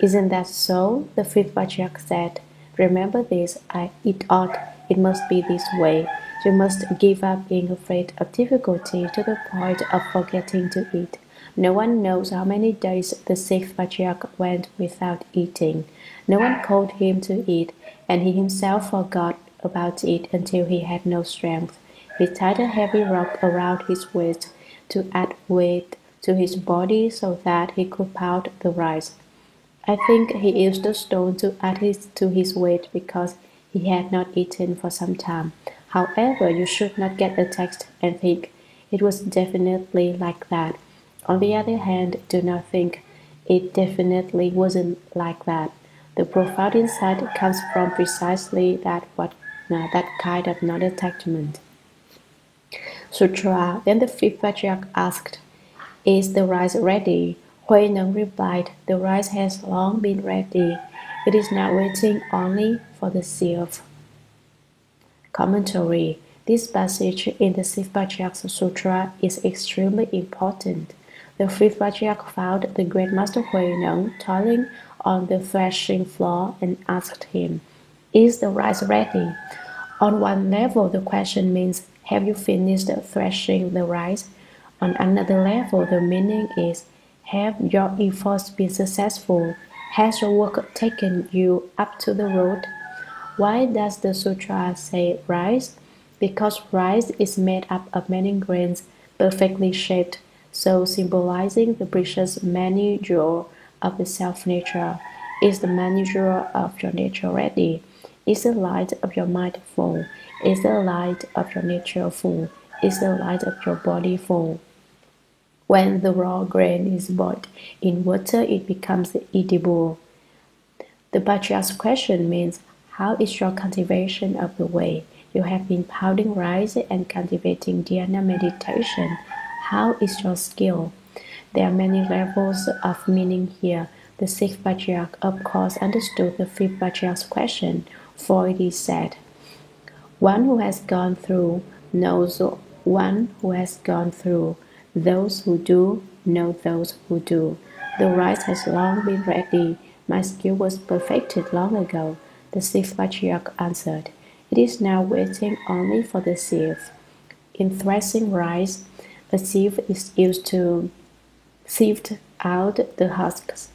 Isn't that so? The fifth patriarch said, remember this, it must be this way. You must give up being afraid of difficulty to the point of forgetting to eat. No one knows how many days the sixth patriarch went without eating. No one called him to eat, and he himself forgot about it until he had no strength. He tied a heavy rope around his waist to add weight to his body so that he could pound the rice. I think he used the stone to add to his weight because he had not eaten for some time. However, you should not get a text and think it was definitely like that. On the other hand, do not think it definitely wasn't like that. The profound insight comes from precisely that kind of non-attachment. Sutra. Then the fifth patriarch asked, "Is the rice ready?" Hui Neng replied, "The rice has long been ready. It is now waiting only for the sieve." Commentary. This passage in the Fifth Patriarch's Sutra is extremely important. The fifth patriarch found the great master Hui Neng toiling on the threshing floor and asked him, "Is the rice ready?" On one level, the question means, "Have you finished threshing the rice?" On another level, the meaning is, "Have your efforts been successful? Has your work taken you up to the road?" Why does the sutra say rice? Because rice is made up of many grains, perfectly shaped, so symbolizing the precious manual of the self-nature. Is the manual of your nature ready? Is the light of your mind full? Is the light of your nature full? Is the light of your body full? When the raw grain is boiled in water, it becomes edible. The patriarch's question means, how is your cultivation of the way? You have been pounding rice and cultivating dhyana meditation. How is your skill? There are many levels of meaning here. The sixth patriarch, of course, understood the fifth patriarch's question, for it is said, "One who has gone through knows one who has gone through. Those who do know those who do. The rice has long been ready. My skill was perfected long ago." The sixth patriarch answered, "It is now waiting only for the sieve." In threshing rice, a sieve is used to sift out the husks.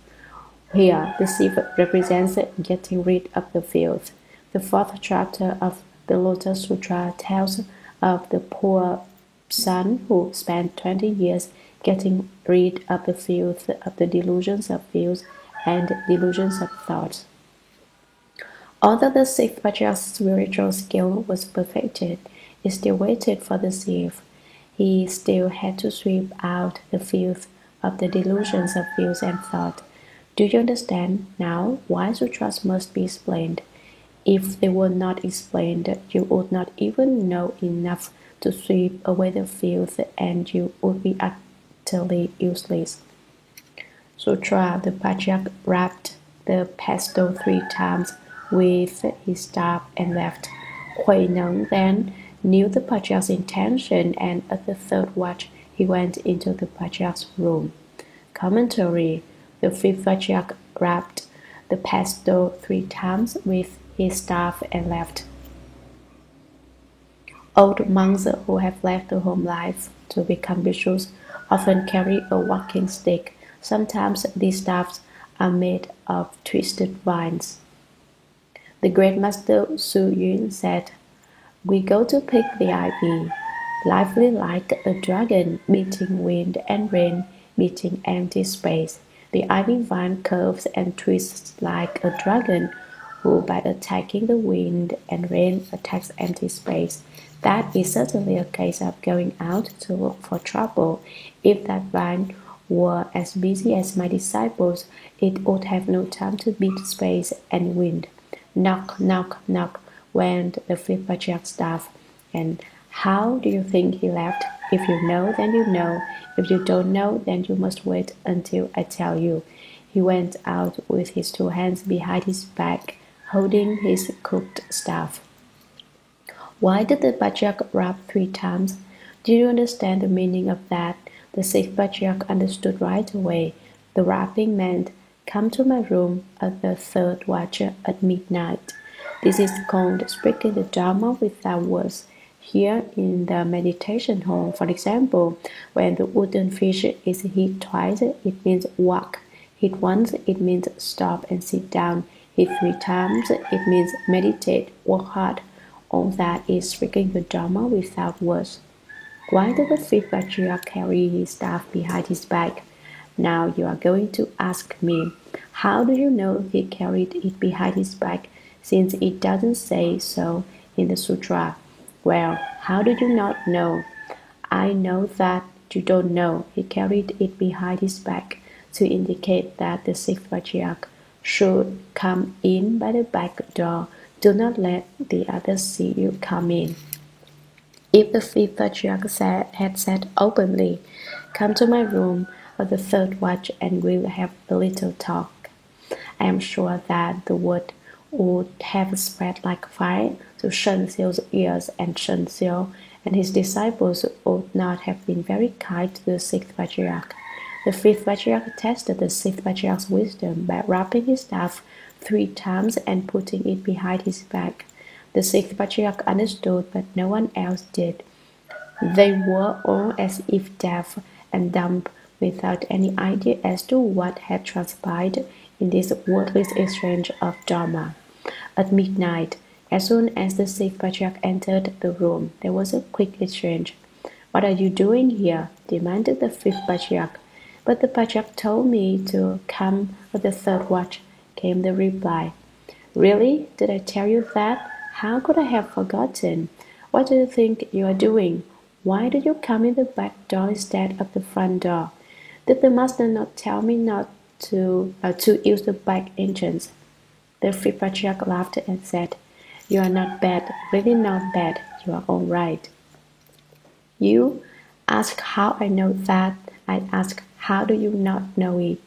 Here, the sieve represents getting rid of the filth. The fourth chapter of the Lotus Sutra tells of the poor son who spent 20 years getting rid of the filth of the delusions of views and delusions of thoughts. Although the sixth patriarch's spiritual skill was perfected, he still waited for the sieve. He still had to sweep out the filth of the delusions of views and thought. Do you understand now why sutras must be explained? If they were not explained, you would not even know enough to sweep away the filth, and you would be utterly useless. Sutra. The patriarch rapped the pestle 3 times with his staff and left. Hui Neng then knew the patriarch's intention, and at the third watch he went into the patriarch's room. Commentary. The fifth patriarch rapped the pestle 3 times with his staff and left. Old monks who have left the home life to become bhikshus often carry a walking stick. Sometimes these staffs are made of twisted vines. The great master Su Yun said, "We go to pick the ivy, lively like a dragon, beating wind and rain, beating empty space. The ivy vine curves and twists like a dragon, who by attacking the wind and rain attacks empty space. That is certainly a case of going out to look for trouble. If that vine were as busy as my disciples, it would have no time to beat space and wind." Knock, knock, knock went the fifth patriarch's staff. And how do you think he left? If you know, then you know. If you don't know, then you must wait until I tell you. He went out with his 2 hands behind his back, holding his crooked staff. Why did the patriarch rap 3 times? Do you understand the meaning of that? The sixth patriarch understood right away. The rapping meant, "Come to my room at the third watch at midnight." This is called speaking the Dharma without words. Here in the meditation hall, for example, when the wooden fish is hit twice, it means walk. Hit once, it means stop and sit down. Hit 3 times, it means meditate, work hard. All that is speaking the Dharma without words. Why did the fifth patriarch carry his staff behind his back? Now you are going to ask me, how do you know he carried it behind his back, since it doesn't say so in the sutra? Well, how do you not know? I know that you don't know. He carried it behind his back to indicate that the sixth patriarch should come in by the back door. Do not let the others see you come in. If the fifth patriarch had said openly, "Come to my room of the third watch and we'll have a little talk," I am sure that the word would have spread like fire to Shen Xiu's ears, and Shen Xiu and his disciples would not have been very kind to the sixth patriarch. The fifth patriarch tested the sixth patriarch's wisdom by rapping his staff 3 times and putting it behind his back. The sixth patriarch understood, but no one else did. They were all as if deaf and dumb, without any idea as to what had transpired in this wordless exchange of Dharma. At midnight, as soon as the sixth patriarch entered the room, there was a quick exchange. "What are you doing here?" demanded the fifth patriarch. "But the patriarch told me to come at the third watch," came the reply. "Really? Did I tell you that? How could I have forgotten? What do you think you are doing? Why did you come in the back door instead of the front door? Did the master not tell me not to use the back entrance?" The fifth patriarch laughed and said, "You are not bad, really not bad. You are all right." "You ask how I know that. I ask, how do you not know it?"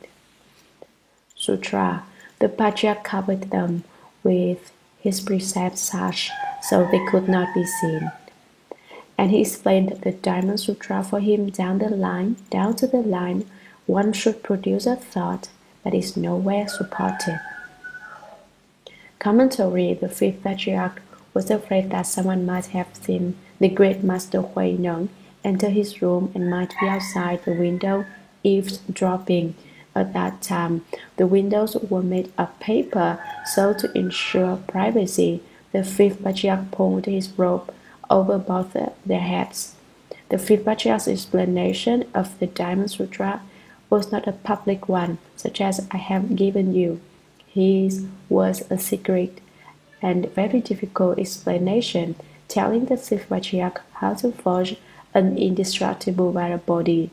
Sutra. The patriarch covered them with his precept sash so they could not be seen. And he explained the Diamond Sutra for him down to the line, one should produce a thought that is nowhere supported. Commentary. The fifth patriarch was afraid that someone might have seen the great master Hui Neng enter his room and might be outside the window eavesdropping. At that time, the windows were made of paper, so to ensure privacy, the fifth patriarch pulled his robe over both their heads. The fifth patriarch's explanation of the Diamond Sutra was not a public one, such as I have given you. His was a secret and very difficult explanation, telling the sixth patriarch how to forge an indestructible body.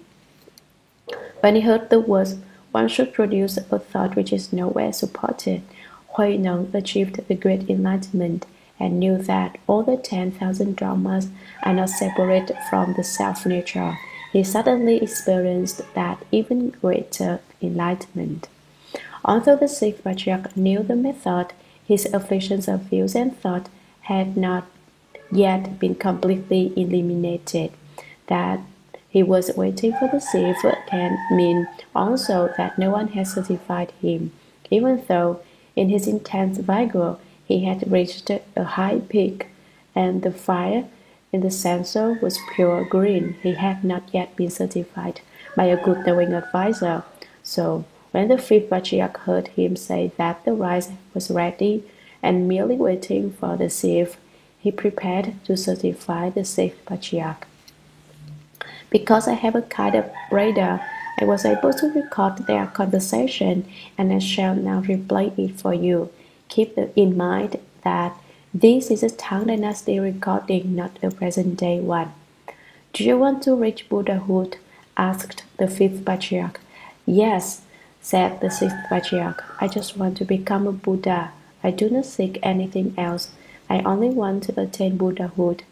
When he heard the words, "One should produce a thought which is nowhere supported," Hui Neng achieved the great enlightenment and knew that all the 10,000 dharmas are not separate from the self-nature. He suddenly experienced that even greater enlightenment. Although the sixth patriarch knew the method, his afflictions of views and thought had not yet been completely eliminated. That he was waiting for the sixth can mean also that no one had certified him, even though in his intense vigor he had reached a high peak, and the fire in the censer was pure green. He had not yet been certified by a good knowing adviser. So when the fifth patriarch heard him say that the rice was ready and merely waiting for the sieve, he prepared to certify the sixth patriarch. Because I have a kind of radar, I was able to record their conversation, and I shall now replay it for you. Keep in mind that this is a Tang Dynasty recording, not a present-day one. "Do you want to reach Buddhahood?" asked the fifth patriarch. "Yes," said the sixth patriarch. "I just want to become a Buddha. I do not seek anything else. I only want to attain Buddhahood."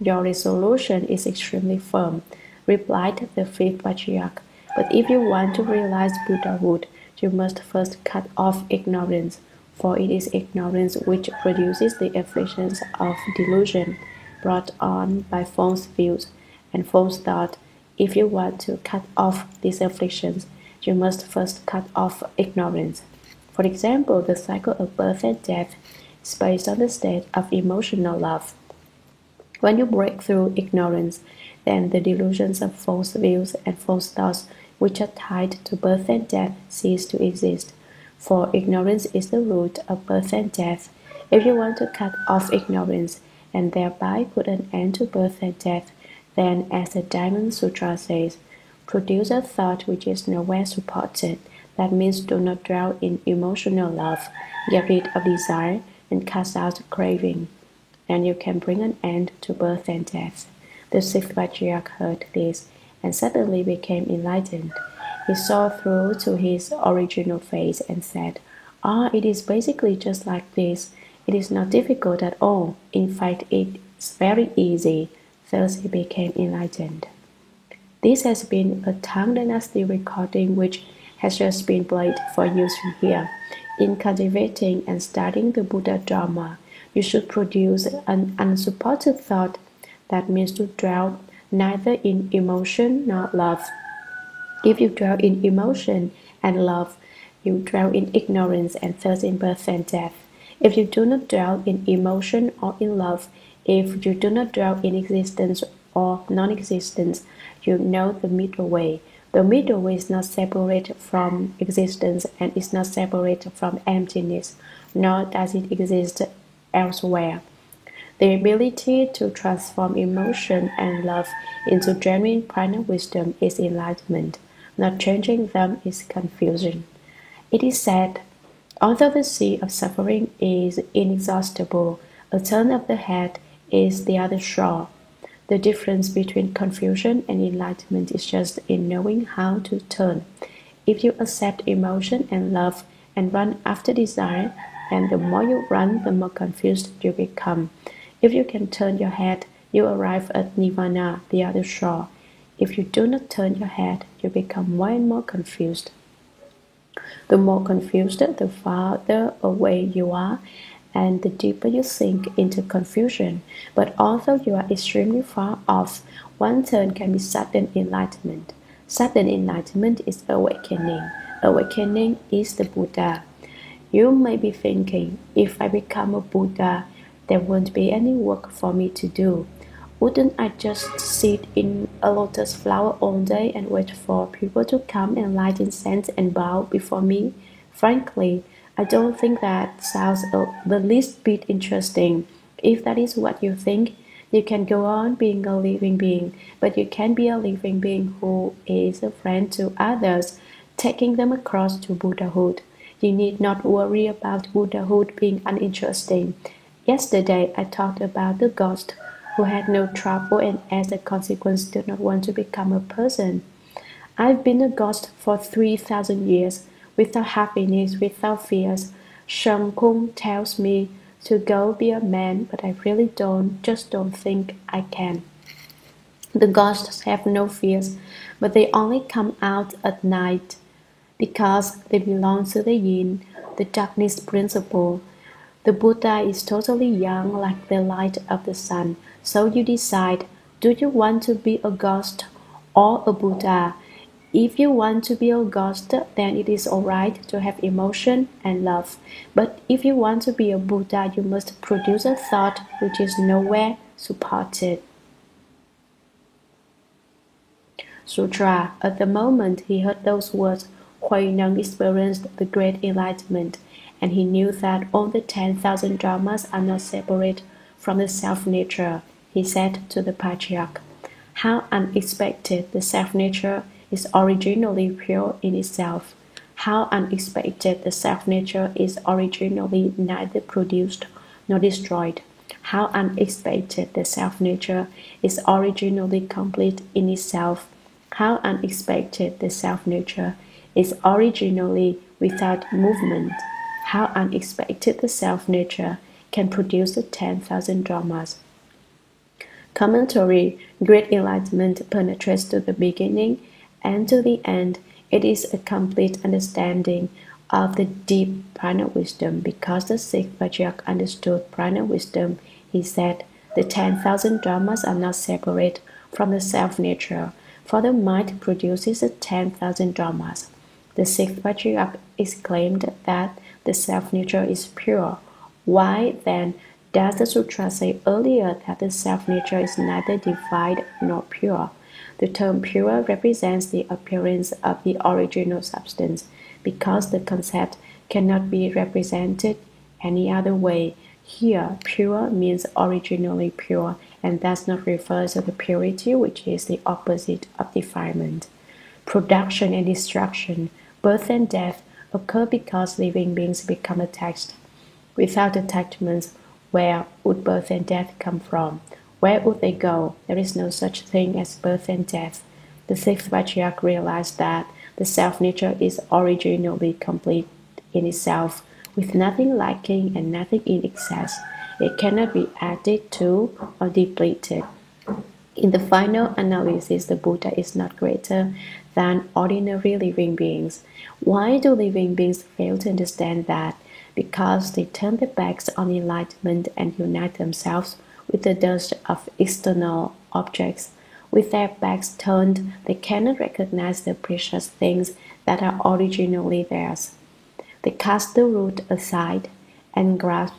"Your resolution is extremely firm," replied the fifth patriarch. "But if you want to realize Buddhahood, you must first cut off ignorance, for it is ignorance which produces the afflictions of delusion brought on by false views and false thought. If you want to cut off these afflictions, you must first cut off ignorance. For example, the cycle of birth and death is based on the state of emotional love. When you break through ignorance, then the delusions of false views and false thoughts which are tied to birth and death cease to exist. For ignorance is the root of birth and death. If you want to cut off ignorance and thereby put an end to birth and death, then, as the Diamond Sutra says, produce a thought which is nowhere supported. That means do not dwell in emotional love, get rid of desire, and cast out craving. And you can bring an end to birth and death. The sixth patriarch heard this and suddenly became enlightened. He saw through to his original face and said, Ah, it is basically just like this. It is not difficult at all. In fact, it's very easy. Thus he became enlightened. This has been a Tang Dynasty recording which has just been played for use here. In cultivating and studying the Buddha Dharma, you should produce an unsupported thought. That means to dwell neither in emotion nor love. If you dwell in emotion and love, you dwell in ignorance and thus in birth and death. If you do not dwell in emotion or in love, if you do not dwell in existence or non-existence, you know the middle way. The middle way is not separate from existence and is not separate from emptiness, nor does it exist elsewhere. The ability to transform emotion and love into genuine prana wisdom is enlightenment. Not changing them is confusion. It is said, although the sea of suffering is inexhaustible, a turn of the head is the other shore. The difference between confusion and enlightenment is just in knowing how to turn. If you accept emotion and love and run after desire, then the more you run, the more confused you become. If you can turn your head, you arrive at nirvana, the other shore. If you do not turn your head, you become more and more confused. The more confused, the farther away you are, and the deeper you sink into confusion. But although you are extremely far off, one turn can be sudden enlightenment. Sudden enlightenment is awakening. Awakening is the Buddha. You may be thinking, if I become a Buddha, there won't be any work for me to do. Wouldn't I just sit in a lotus flower all day and wait for people to come and light incense and bow before me? Frankly, I don't think that sounds the least bit interesting. If that is what you think, you can go on being a living being, but you can be a living being who is a friend to others, taking them across to Buddhahood. You need not worry about Buddhahood being uninteresting. Yesterday, I talked about the ghost who had no trouble and as a consequence did not want to become a person. I've been a ghost for 3,000 years, without happiness, without fears. Sheng Kung tells me to go be a man, but I really just don't think I can. The ghosts have no fears, but they only come out at night because they belong to the yin, the darkness principle. The Buddha is totally young like the light of the sun. So you decide, do you want to be a ghost or a Buddha? If you want to be a ghost, then it is alright to have emotion and love. But if you want to be a Buddha, you must produce a thought which is nowhere supported. Sutra. At the moment he heard those words, Huineng experienced the great enlightenment, and he knew that all the 10,000 dharmas are not separate from the self-nature. He said to the patriarch, how unexpected the self-nature is originally pure in itself. How unexpected the self-nature is originally neither produced nor destroyed. How unexpected the self-nature is originally complete in itself. How unexpected the self-nature is originally without movement. How unexpected the self-nature can produce the 10,000 dharmas. Commentary. Great enlightenment penetrates to the beginning and to the end. It is a complete understanding of the deep prana wisdom. Because the sixth patriarch understood prana wisdom, he said, the 10,000 dharmas are not separate from the self-nature, for the mind produces the 10,000 dharmas. The sixth patriarch exclaimed that the self-nature is pure. Why, then, does the sutra say earlier that the self-nature is neither divine nor pure? The term pure represents the appearance of the original substance, because the concept cannot be represented any other way. Here, pure means originally pure, and does not refer to the purity which is the opposite of defilement. Production and destruction, birth and death, occur because living beings become attached. Without attachments, where would birth and death come from? Where would they go? There is no such thing as birth and death. The sixth patriarch realized that the self-nature is originally complete in itself. with nothing lacking and nothing in excess. It cannot be added to or depleted. In the final analysis, the Buddha is not greater than ordinary living beings. Why do living beings fail to understand that? Because they turn their backs on enlightenment and unite themselves with the dust of external objects. With their backs turned, they cannot recognize the precious things that are originally theirs. They cast the root aside and grasp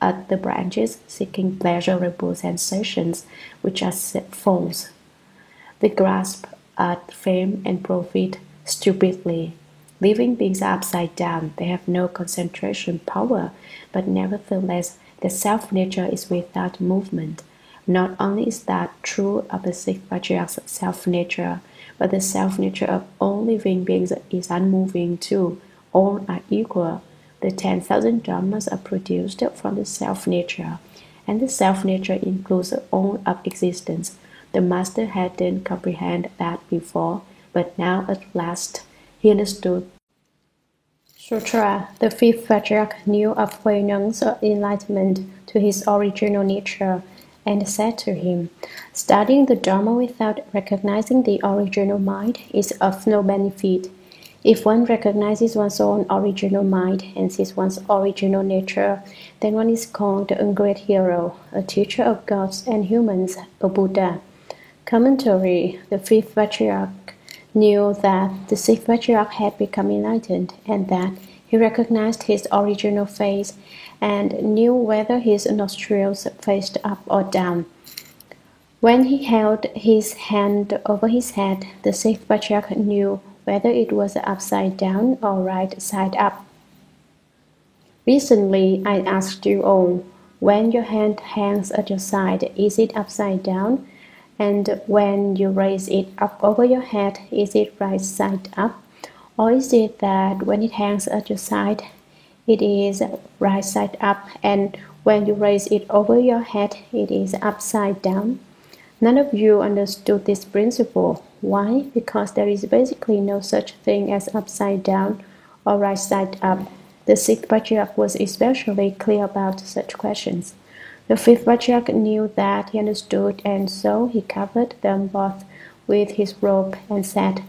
at the branches, seeking pleasurable sensations which are false. They grasp at fame and profit stupidly. Living beings are upside down. They have no concentration power, but nevertheless, their self-nature is without movement. Not only is that true of the sixth patriarch's self-nature, but the self-nature of all living beings is unmoving too. All are equal. The 10,000 dharmas are produced from the self-nature, and the self-nature includes all of existence. The Master hadn't comprehended that before, but now at last he understood. Sutra. The fifth patriarch knew of Hui Neng's enlightenment to his original nature, and said to him, "Studying the Dharma without recognizing the original mind is of no benefit. If one recognizes one's own original mind and sees one's original nature, then one is called a great hero, a teacher of gods and humans, a Buddha." Commentary. The fifth patriarch knew that the sixth patriarch had become enlightened, and that he recognized his original face and knew whether his nostrils faced up or down. When he held his hand over his head, the sixth patriarch knew whether it was upside down or right side up. Recently, I asked you all, when your hand hangs at your side, is it upside down? And when you raise it up over your head, is it right side up? Or is it that when it hangs at your side, it is right side up, and when you raise it over your head, it is upside down? None of you understood this principle. Why? Because there is basically no such thing as upside down or right side up. The sixth patriarch was especially clear about such questions. The fifth patriarch knew that he understood, and so he covered them both with his robe and said,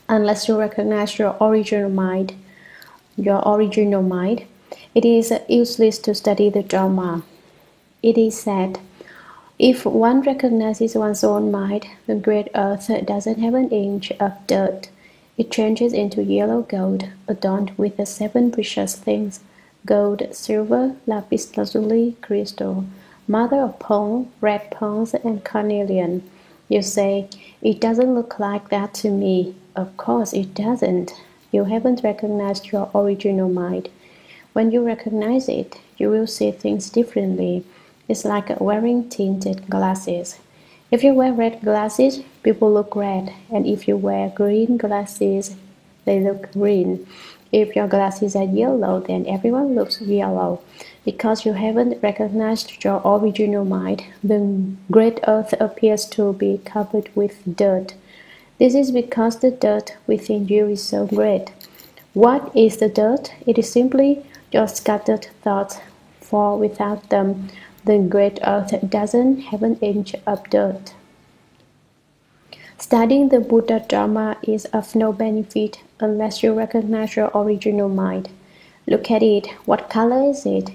"Unless you recognize your original mind, it is useless to study the Dharma." It is said, if one recognizes one's own mind, the great earth doesn't have an inch of dirt. It changes into yellow gold, adorned with the seven precious things: gold, silver, lapis lazuli, crystal, mother of pearl, red pearls, and carnelian. You say, "It doesn't look like that to me." Of course it doesn't. You haven't recognized your original mind. When you recognize it, you will see things differently. It's like wearing tinted glasses. If you wear red glasses, people look red, and if you wear green glasses, they look green. If your glasses are yellow, then everyone looks yellow. Because you haven't recognized your original mind, the great earth appears to be covered with dirt. This is because the dirt within you is so great. What is the dirt? It is simply your scattered thoughts, for without them, the great earth doesn't have an inch of dirt. Studying the Buddha Dharma is of no benefit unless you recognize your original mind. Look at it. What color is it?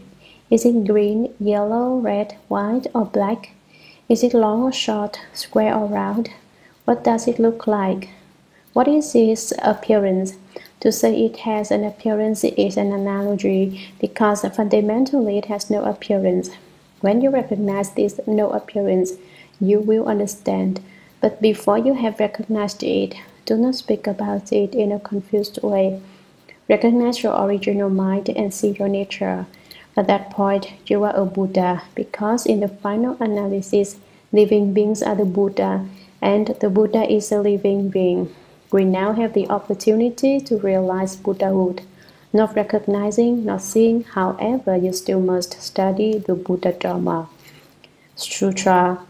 Is it green, yellow, red, white, or black? Is it long or short, square or round? What does it look like? What is its appearance? To say it has an appearance is an analogy, because fundamentally it has no appearance. When you recognize this no appearance, you will understand. But before you have recognized it, do not speak about it in a confused way. Recognize your original mind and see your nature. At that point, you are a Buddha, because in the final analysis, living beings are the Buddha, and the Buddha is a living being. We now have the opportunity to realize Buddhahood. Not recognizing, not seeing, however, you still must study the Buddha Dharma. Sutra.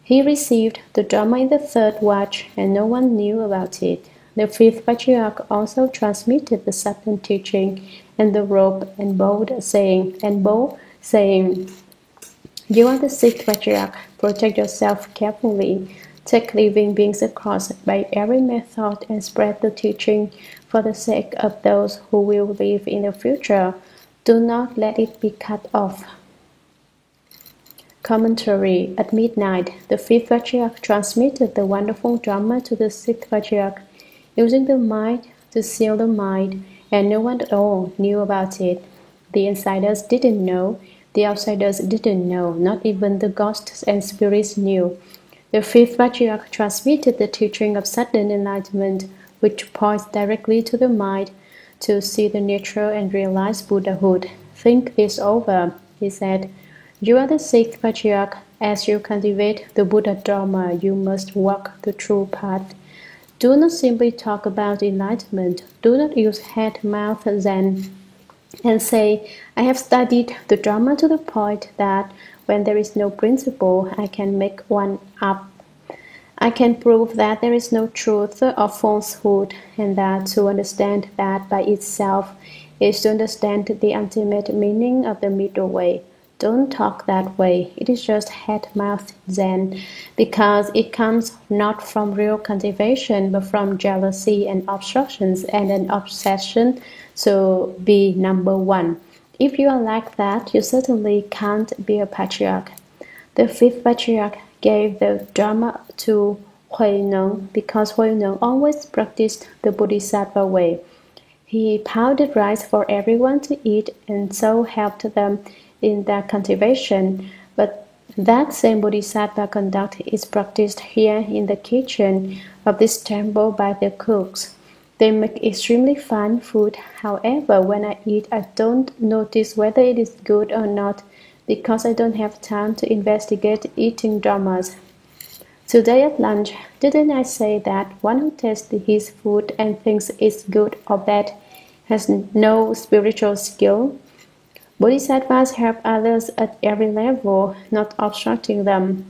He received the Dharma in the third watch, and no one knew about it. The fifth patriarch also transmitted the Saturn teaching and the robe and bow, saying, "You are the sixth patriarch. Protect yourself carefully. Take living beings across by every method and spread the teaching for the sake of those who will live in the future. Do not let it be cut off." Commentary. At midnight, the fifth patriarch transmitted the wonderful Dharma to the sixth patriarch, using the mind to seal the mind, and no one at all knew about it. The insiders didn't know, the outsiders didn't know, not even the ghosts and spirits knew. The fifth patriarch transmitted the teaching of sudden enlightenment, which points directly to the mind to see the nature and realize Buddhahood. "Think this over," he said. "You are the sixth patriarch. As you cultivate the Buddha Dharma, you must walk the true path. Do not simply talk about enlightenment. Do not use head-mouth Zen and say, 'I have studied the Dharma to the point that when there is no principle, I can make one up. I can prove that there is no truth or falsehood, and that to understand that by itself is to understand the ultimate meaning of the middle way.' Don't talk that way. It is just head-mouth Zen, because it comes not from real cultivation, but from jealousy and obstructions and an obsession to be number one. If you are like that, you certainly can't be a patriarch." The fifth patriarch gave the Dharma to Huineng because Huineng always practiced the Bodhisattva way. He pounded rice for everyone to eat and so helped them in their cultivation. But that same Bodhisattva conduct is practiced here in the kitchen of this temple by the cooks. They make extremely fine food. However, when I eat, I don't notice whether it is good or not because I don't have time to investigate eating dharmas. Today at lunch, didn't I say that one who tastes his food and thinks it's good or bad has no spiritual skill? Bodhisattvas help others at every level, not obstructing them,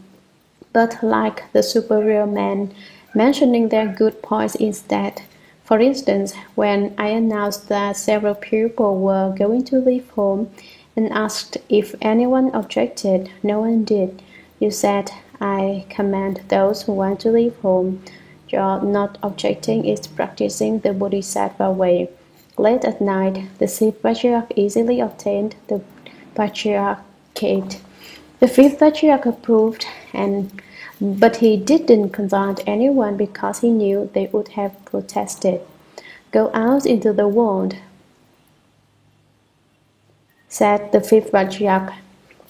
but like the superior man, mentioning their good points instead. For instance, when I announced that several people were going to leave home and asked if anyone objected, no one did. You said, "I commend those who want to leave home. Your not objecting is practicing the Bodhisattva way." Late at night, the sixth patriarch easily obtained the patriarchate. The fifth patriarch approved, but he didn't consult anyone because he knew they would have protested. "Go out into the world," said the fifth patriarch.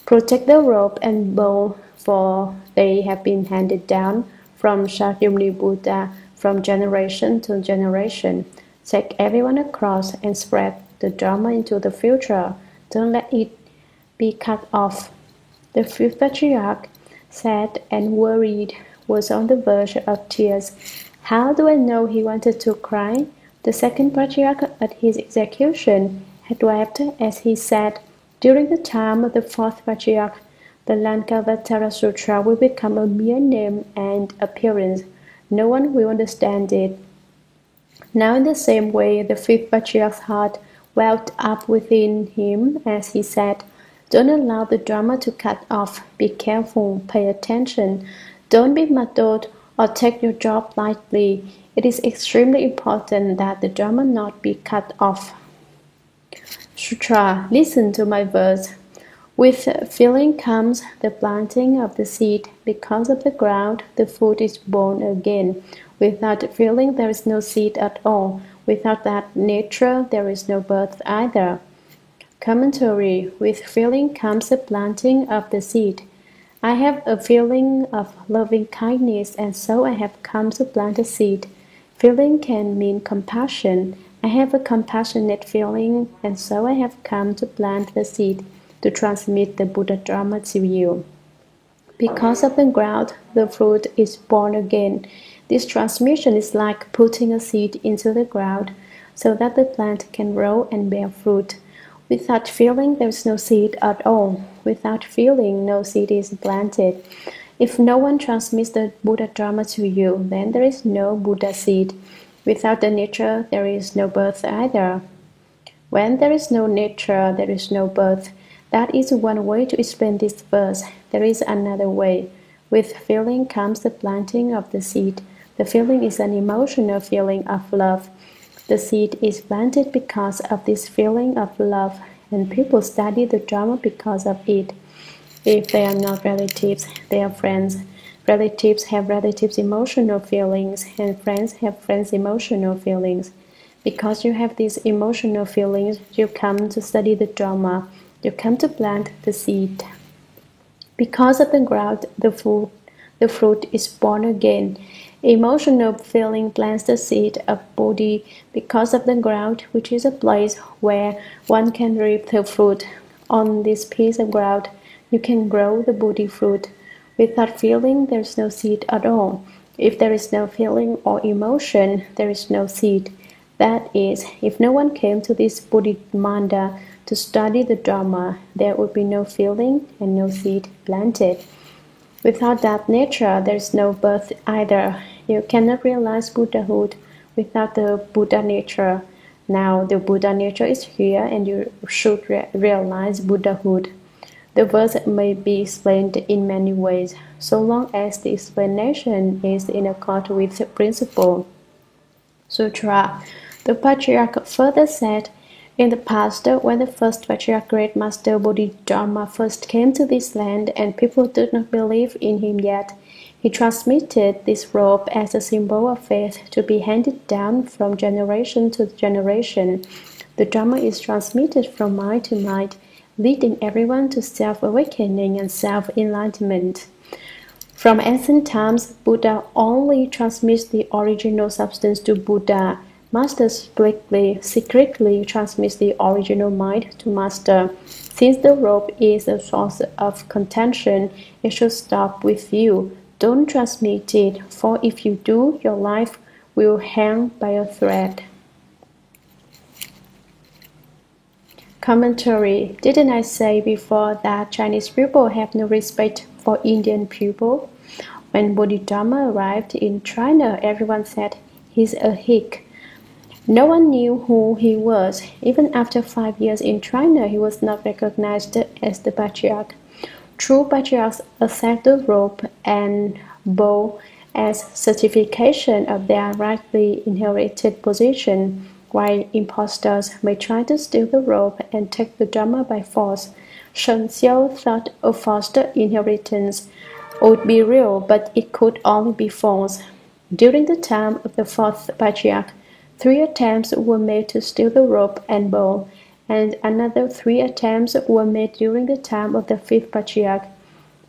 "Protect the robe and bow, for they have been handed down from Shakyamuni Buddha from generation to generation. Take everyone across and spread the Dharma into the future. Don't let it be cut off." The fifth patriarch, sad and worried, was on the verge of tears. How do I know he wanted to cry? The second patriarch at his execution had wept as he said, "During the time of the fourth patriarch, the Lankavatara Sutra will become a mere name and appearance. No one will understand it." Now in the same way, the fifth patriarch's heart welled up within him as he said, "Don't allow the Dharma to cut off. Be careful, pay attention. Don't be muddled or take your job lightly. It is extremely important that the Dharma not be cut off." Sutra. Listen to my verse. With feeling comes the planting of the seed. Because of the ground, the food is born again. Without feeling, there is no seed at all. Without that nature, there is no birth either. Commentary. With feeling comes the planting of the seed. I have a feeling of loving kindness, and so I have come to plant a seed. Feeling can mean compassion. I have a compassionate feeling, and so I have come to plant the seed to transmit the Buddha Dharma to you. Because of the ground, the fruit is born again. This transmission is like putting a seed into the ground so that the plant can grow and bear fruit. Without feeling, there is no seed at all. Without feeling, no seed is planted. If no one transmits the Buddha Dharma to you, then there is no Buddha seed. Without the nature, there is no birth either. When there is no nature, there is no birth. That is one way to explain this verse. There is another way. With feeling comes the planting of the seed. The feeling is an emotional feeling of love. The seed is planted because of this feeling of love, and people study the drama because of it. If they are not relatives, they are friends. Relatives have relatives' emotional feelings, and friends have friends' emotional feelings. Because you have these emotional feelings, you come to study the drama. You come to plant the seed. Because of the ground, the fruit is born again. Emotional feeling plants the seed of body because of the ground, which is a place where one can reap the fruit. On this piece of ground, you can grow the body fruit. Without feeling, there is no seed at all. If there is no feeling or emotion, there is no seed. That is, if no one came to this Buddhist manda to study the Dharma, there would be no feeling and no seed planted. Without that nature, there is no birth either. You cannot realize Buddhahood without the Buddha nature. Now the Buddha nature is here, and you should realize Buddhahood. The verse may be explained in many ways, so long as the explanation is in accord with the principle. Sutra. The Patriarch further said, in the past, when the first Patriarch Great Master Bodhidharma first came to this land and people did not believe in him yet, he transmitted this robe as a symbol of faith to be handed down from generation to generation. The Dharma is transmitted from mind to mind, leading everyone to self-awakening and self-enlightenment. From ancient times, Buddha only transmits the original substance to Buddha. Master secretly transmits the original mind to Master. Since the robe is a source of contention, it should stop with you. Don't transmit it, for if you do, your life will hang by a thread. Commentary. Didn't I say before that Chinese people have no respect for Indian people? When Bodhidharma arrived in China, everyone said, he's a hick. No one knew who he was. Even after 5 years in China, he was not recognized as the Patriarch. True Patriarchs accept the robe and bow as certification of their rightly inherited position, while impostors may try to steal the robe and take the Dharma by force. Shen Xiao thought a forced inheritance would be real, but it could only be false. During the time of the fourth Patriarch, 3 attempts were made to steal the robe and bow, and another 3 attempts were made during the time of the fifth Patriarch.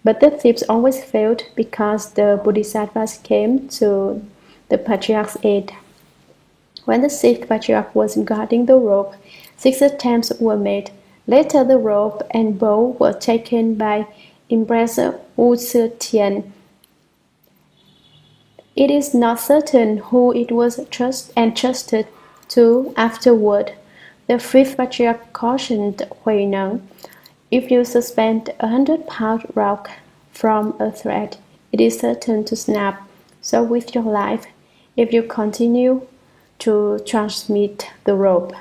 But the thieves always failed because the Bodhisattvas came to the Patriarch's aid. When the sixth Patriarch was guarding the robe, 6 attempts were made. Later the robe and bow were taken by Emperor Wu Zetian. It is not certain who it was entrusted to afterward. The fifth Patriarch cautioned Huineng, if you suspend 100-pound rock from a thread, it is certain to snap. So with your life, if you continue to transmit the rope.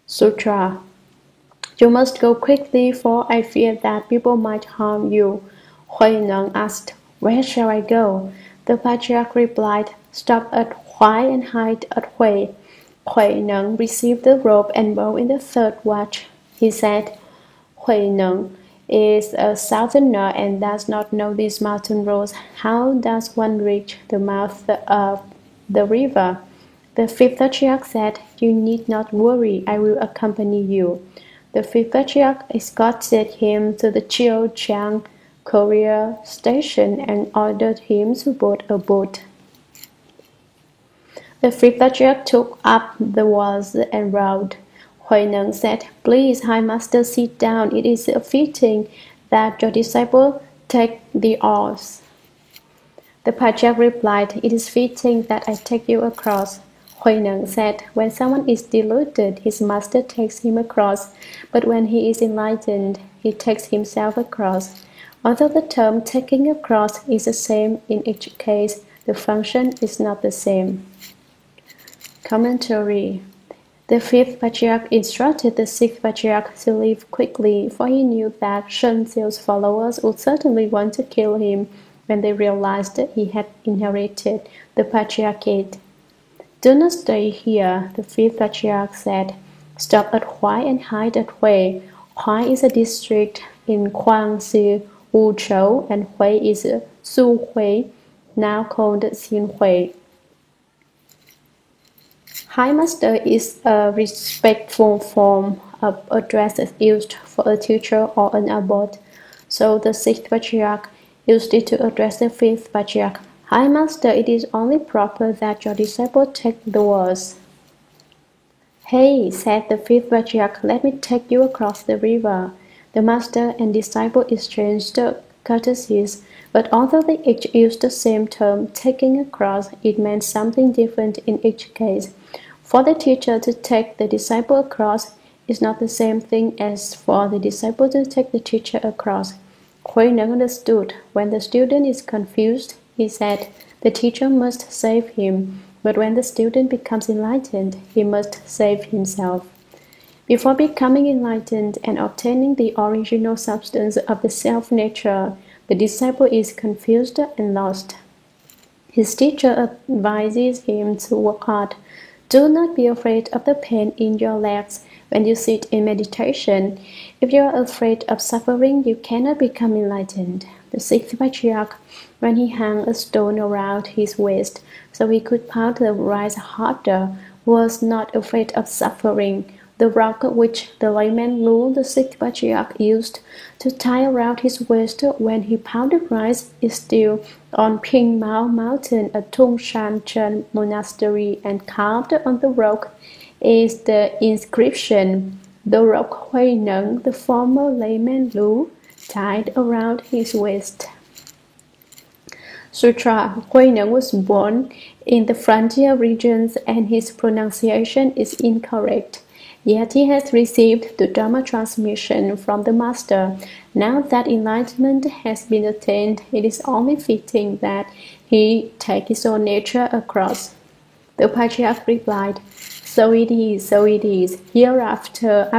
Sutra. You must go quickly, for I fear that people might harm you. Huineng asked, where shall I go? The Patriarch replied, stop at Huai and hide at Hui. Huineng received the robe and bow in the third watch. He said, Huineng is a southerner and does not know these mountain roads. How does one reach the mouth of the river? The fifth Patriarch said, you need not worry, I will accompany you. The fifth Patriarch escorted him to the Chiao-Chiang courier station and ordered him to board a boat. The fifth Patriarch took up the oars and rowed. Huineng said, please, High Master, sit down. It is fitting that your disciple take the oars. The Patriarch replied, it is fitting that I take you across. Huineng said, when someone is deluded, his master takes him across, but when he is enlightened, he takes himself across. Although the term taking across is the same in each case, the function is not the same. Commentary. The fifth patriarch instructed the sixth patriarch to leave quickly, for he knew that Shen Xiu's followers would certainly want to kill him when they realized that he had inherited the patriarchate. "Do not stay here," the fifth patriarch said. "Stop at Huai and hide at Hui. Huai is a district in Guangxi, Wuzhou, and Hui is Suhui, now called Xinhui. Hi Master is a respectful form of address used for a teacher or an abbot, so the sixth patriarch used it to address the fifth patriarch. "Hi Master, it is only proper that your disciple take the words." "Hey," said the fifth patriarch, "let me take you across the river." The master and disciple exchanged courtesies, but although they each used the same term, taking across, it meant something different in each case. For the teacher to take the disciple across is not the same thing as for the disciple to take the teacher across. Huineng understood. When the student is confused, he said, the teacher must save him, but when the student becomes enlightened, he must save himself. Before becoming enlightened and obtaining the original substance of the self-nature, the disciple is confused and lost. His teacher advises him to work hard. Do not be afraid of the pain in your legs when you sit in meditation. If you are afraid of suffering, you cannot become enlightened. The sixth patriarch, when he hung a stone around his waist so he could pound the rice harder, was not afraid of suffering. The rock which the layman Lu, the sixth patriarch, used to tie around his waist when he pounded rice is still on Pingmao Mountain at Tongshan Chen Monastery, and carved on the rock is the inscription, "The rock Huineng, the former layman Lu, tied around his waist." Sutra. Huineng was born in the frontier regions and his pronunciation is incorrect. Yet he has received the Dharma transmission from the Master. Now that enlightenment has been attained, it is only fitting that he take his own nature across. The Patriarch replied, "So it is, so it is. Hereafter,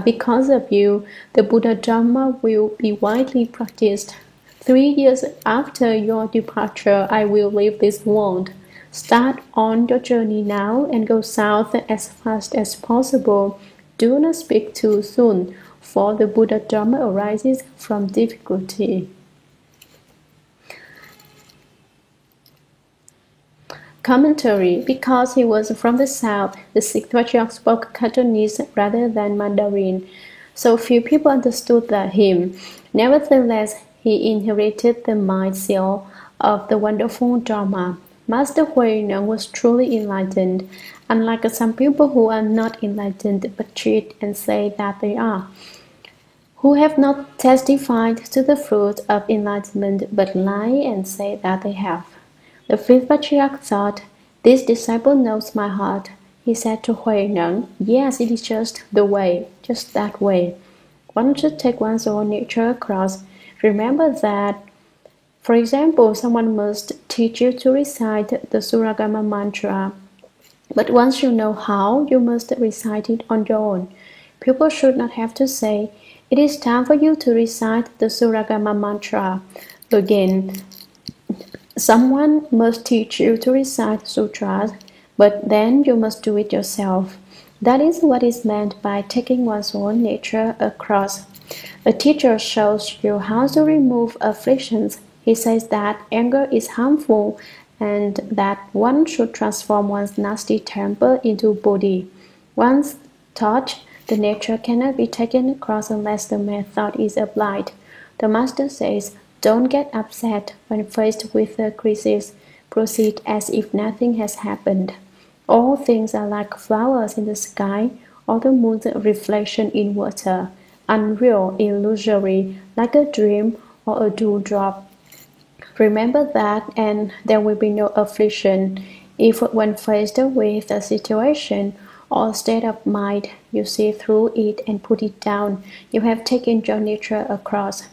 because of you, the Buddha Dharma will be widely practiced. 3 years after your departure, I will leave this world. Start on your journey now and go south as fast as possible. Do not speak too soon, for the Buddha Dharma arises from difficulty." Commentary. Because he was from the south, the sixth patriarch spoke Cantonese rather than Mandarin, so few people understood him. Nevertheless, he inherited the mind seal of the wonderful Dharma. Master Huineng was truly enlightened, unlike some people who are not enlightened but cheat and say that they are, who have not testified to the fruit of enlightenment but lie and say that they have. The fifth patriarch thought, "This disciple knows my heart." He said to Huineng, "Yes, it is just the way, just that way. One should take one's own nature across. Remember that, for example, someone must teach you to recite the Suragama mantra, but once you know how, you must recite it on your own. People should not have to say, 'It is time for you to recite the Suragama mantra again.' Someone must teach you to recite sutras, but then you must do it yourself. That is what is meant by taking one's own nature across. A teacher shows you how to remove afflictions. He says that anger is harmful and that one should transform one's nasty temper into Bodhi. Once taught, the nature cannot be taken across unless the method is applied. The Master says, don't get upset when faced with a crisis. Proceed as if nothing has happened. All things are like flowers in the sky or the moon's reflection in water, unreal, illusory, like a dream or a dewdrop. Remember that, and there will be no affliction. If when faced with a situation or state of mind, you see through it and put it down, you have taken your nature across.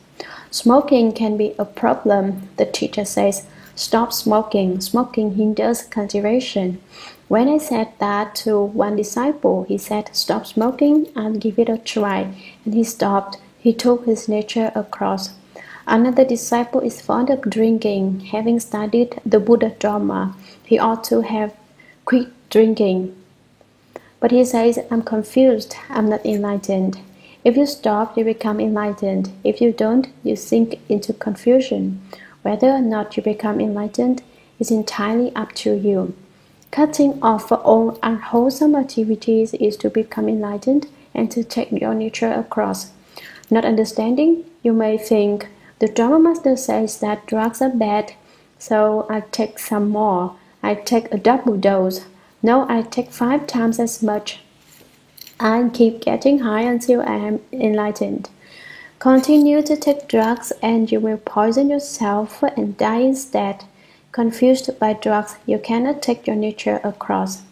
Smoking can be a problem, the teacher says. Stop smoking. Smoking hinders cultivation. When I said that to one disciple, he said, Stop smoking, I'll give it a try. And he stopped. He took his nature across. Another disciple is fond of drinking. Having studied the Buddha Dharma, he ought to have quit drinking. But he says, I'm confused, I'm not enlightened. If you stop, you become enlightened. If you don't, you sink into confusion. Whether or not you become enlightened is entirely up to you. Cutting off all unwholesome activities is to become enlightened and to take your nature across. Not understanding, you may think, the Dharma Master says that drugs are bad, so I take some more. I take a double dose. No, I take 5 times as much. I keep getting high until I am enlightened. Continue to take drugs and you will poison yourself and die instead. Confused by drugs, you cannot take your nature across.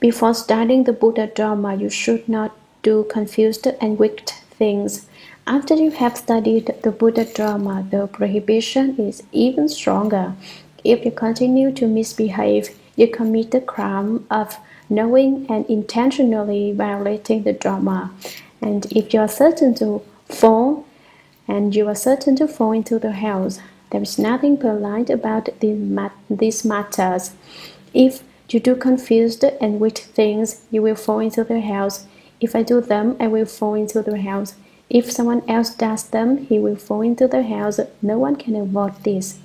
Before studying the Buddha Dharma, you should not do confused and wicked things. After you have studied the Buddha Dharma, the prohibition is even stronger. If you continue to misbehave, you commit the crime of knowing and intentionally violating the Dharma. And if you are certain to fall, into the house, there is nothing polite about these matters. If you do confused and wicked things, you will fall into the house. If I do them, I will fall into the house. If someone else does them, he will fall into the house. No one can avoid this.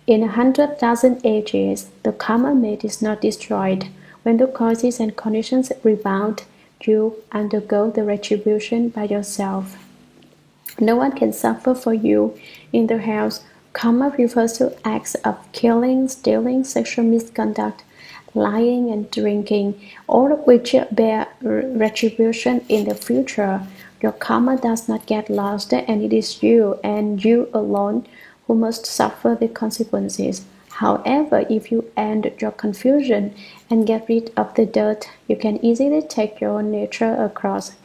In 100,000 ages, the karma made is not destroyed. When the causes and conditions rebound, you undergo the retribution by yourself. No one can suffer for you in the house. Karma refers to acts of killing, stealing, sexual misconduct, lying, and drinking, all of which bear retribution in the future. Your karma does not get lost, and it is you and you alone who must suffer the consequences. However, if you end your confusion and get rid of the dirt, you can easily take your nature across.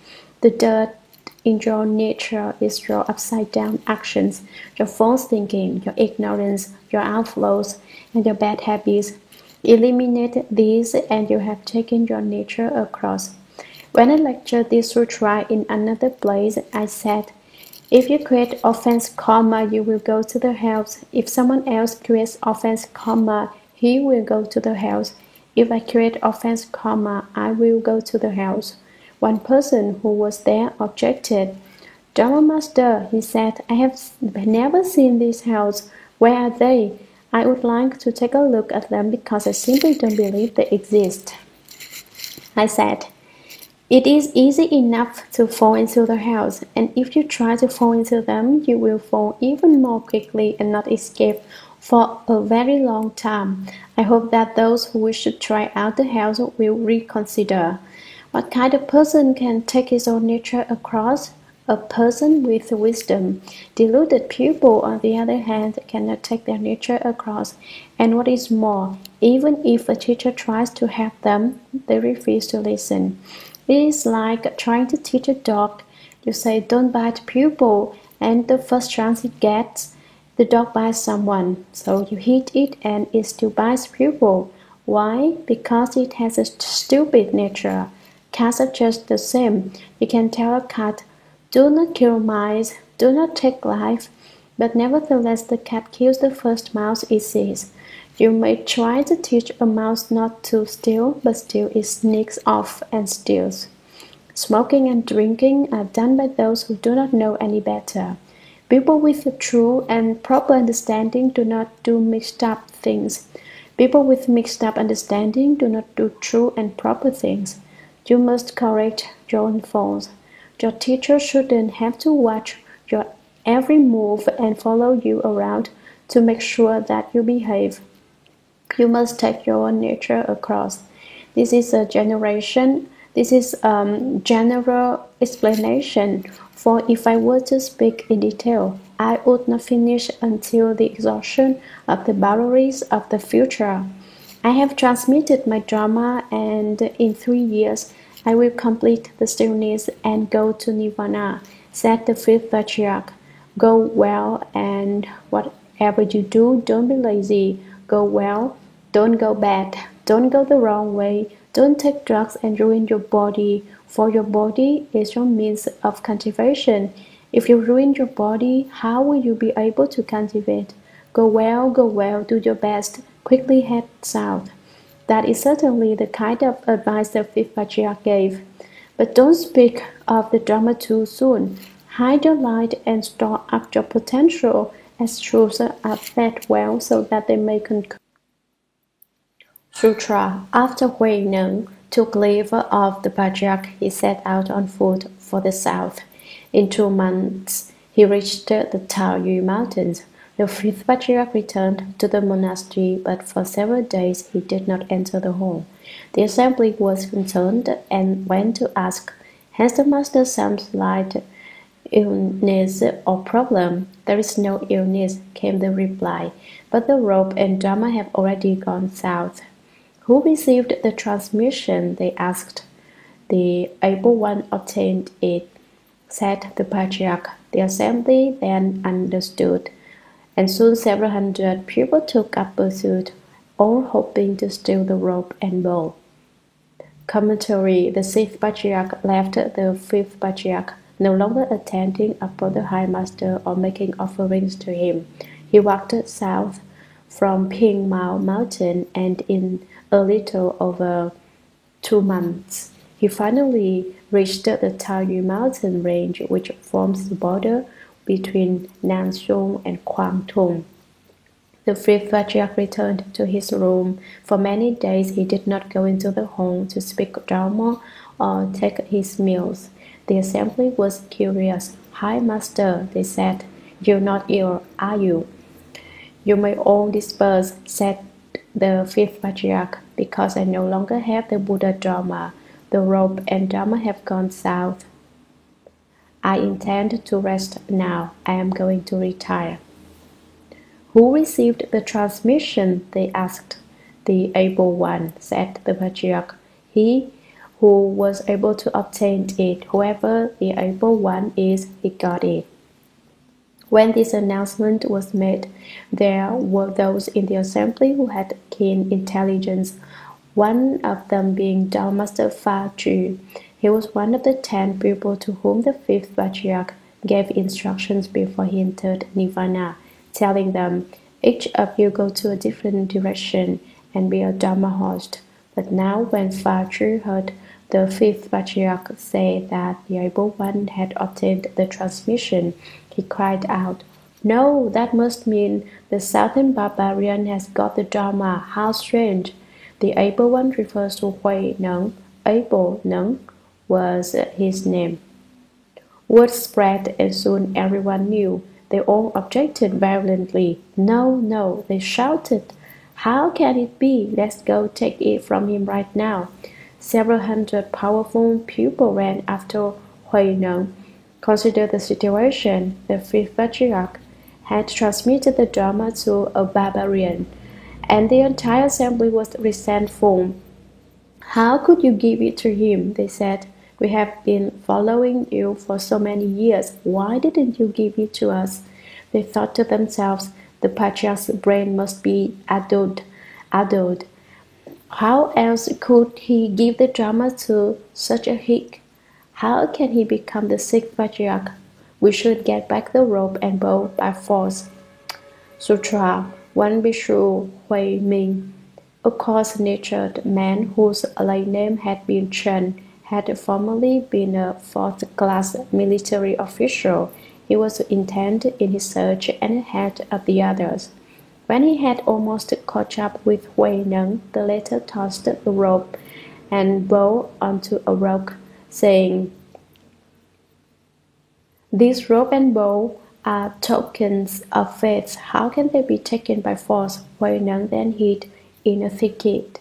The dirt in your nature is your upside-down actions, your false thinking, your ignorance, your outflows, and your bad habits. Eliminate these and you have taken your nature across. When I lectured this sutra in another place, I said, if you create offense karma, you will go to the house. If someone else creates offense karma, he will go to the house. If I create offense karma, I will go to the house. One person who was there objected. Dharma Master, he said, I have never seen this house. Where are they? I would like to take a look at them because I simply don't believe they exist. I said, it is easy enough to fall into the house, and if you try to fall into them, you will fall even more quickly and not escape for a very long time. I hope that those who wish to try out the house will reconsider. What kind of person can take his own nature across? A person with wisdom. Deluded people, on the other hand, cannot take their nature across. And what is more, even if a teacher tries to help them, they refuse to listen. It is like trying to teach a dog. You say, don't bite pupil, and the first chance it gets, the dog bites someone. So you hit it and it still bites pupil. Why? Because it has a stupid nature. Cats are just the same. You can tell a cat, do not kill mice, do not take life, but nevertheless the cat kills the first mouse it sees. You may try to teach a mouse not to steal, but still it sneaks off and steals. Smoking and drinking are done by those who do not know any better. People with a true and proper understanding do not do mixed up things. People with mixed up understanding do not do true and proper things. You must correct your own faults. Your teacher shouldn't have to watch your every move and follow you around to make sure that you behave. You must take your own nature across. This is general explanation, for if I were to speak in detail, I would not finish until the exhaustion of the boundaries of the future. I have transmitted my Dharma, and in 3 years I will complete the stillness and go to Nirvana, said the fifth patriarch. Go well, and whatever you do, don't be lazy. Go well, don't go bad. Don't go the wrong way. Don't take drugs and ruin your body, for your body is your means of cultivation. If you ruin your body, how will you be able to cultivate? Go well, do your best. Quickly head south. That is certainly the kind of advice the fifth patriarch gave. But don't speak of the drama too soon. Hide your light and store up your potential as children are fed well so that they may concur. Sutra. After Hui Neng took leave of the patriarch, he set out on foot for the south. In 2 months, he reached the Taoyu Mountains. The fifth patriarch returned to the monastery, but for several days he did not enter the hall. The assembly was concerned and went to ask, "Has the master some slight illness or problem?" "There is no illness," came the reply, "but the robe and Dharma have already gone south." "Who received the transmission?" they asked. "The able one obtained it," said the patriarch. The assembly then understood, and soon several hundred people took up pursuit, all hoping to steal the robe and bow. Commentary. The sixth patriarch left the fifth patriarch, no longer attending upon the high master or making offerings to him. He walked south from Ping Mao Mountain, and in a little over 2 months, he finally reached the Taoyu Mountain range, which forms the border between Nanxun and Kwangtung. The fifth patriarch returned to his room. For many days he did not go into the hall to speak Dharma or take his meals. The assembly was curious. "High master," they said, "you're not ill, are you?" "You may all disperse," said the fifth patriarch, "because I no longer have the Buddha Dharma. The robe and Dharma have gone south. I intend to rest now. I am going to retire." "Who received the transmission?" they asked. "The able one," said the patriarch. "He who was able to obtain it. Whoever the able one is, he got it." When this announcement was made, there were those in the assembly who had keen intelligence, one of them being Dao Master Fa Chu. He was one of the 10 people to whom the fifth patriarch gave instructions before he entered Nirvana, telling them, "Each of you go to a different direction and be a Dharma host." But now when Fa Chu heard the fifth patriarch say that the able one had obtained the transmission, he cried out, "No, that must mean the southern barbarian has got the Dharma. How strange!" The able one refers to Hui Neng. Able Neng was his name. Word spread, and soon everyone knew. They all objected violently. "No, no," they shouted. "How can it be? Let's go take it from him right now." Several hundred powerful people ran after Hui Neng. Consider the situation. The fifth patriarch had transmitted the Dharma to a barbarian, and the entire assembly was resentful. "How could you give it to him?" they said. "We have been following you for so many years. Why didn't you give it to us?" They thought to themselves, "The patriarch's brain must be addled. How else could he give the Dharma to such a hick? How can he become the sixth patriarch? We should get back the robe and bow by force." Sutra. One Bhikshu, Hui Ming, a coarse-natured man whose lay name had been Chen, had formerly been a fourth-class military official. He was intent in his search and ahead of the others. When he had almost caught up with Hui Neng, the latter tossed the rope and bow onto a rock, saying, "These rope and bow are tokens of faith. How can they be taken by force?" Hui Neng then hid in a thicket.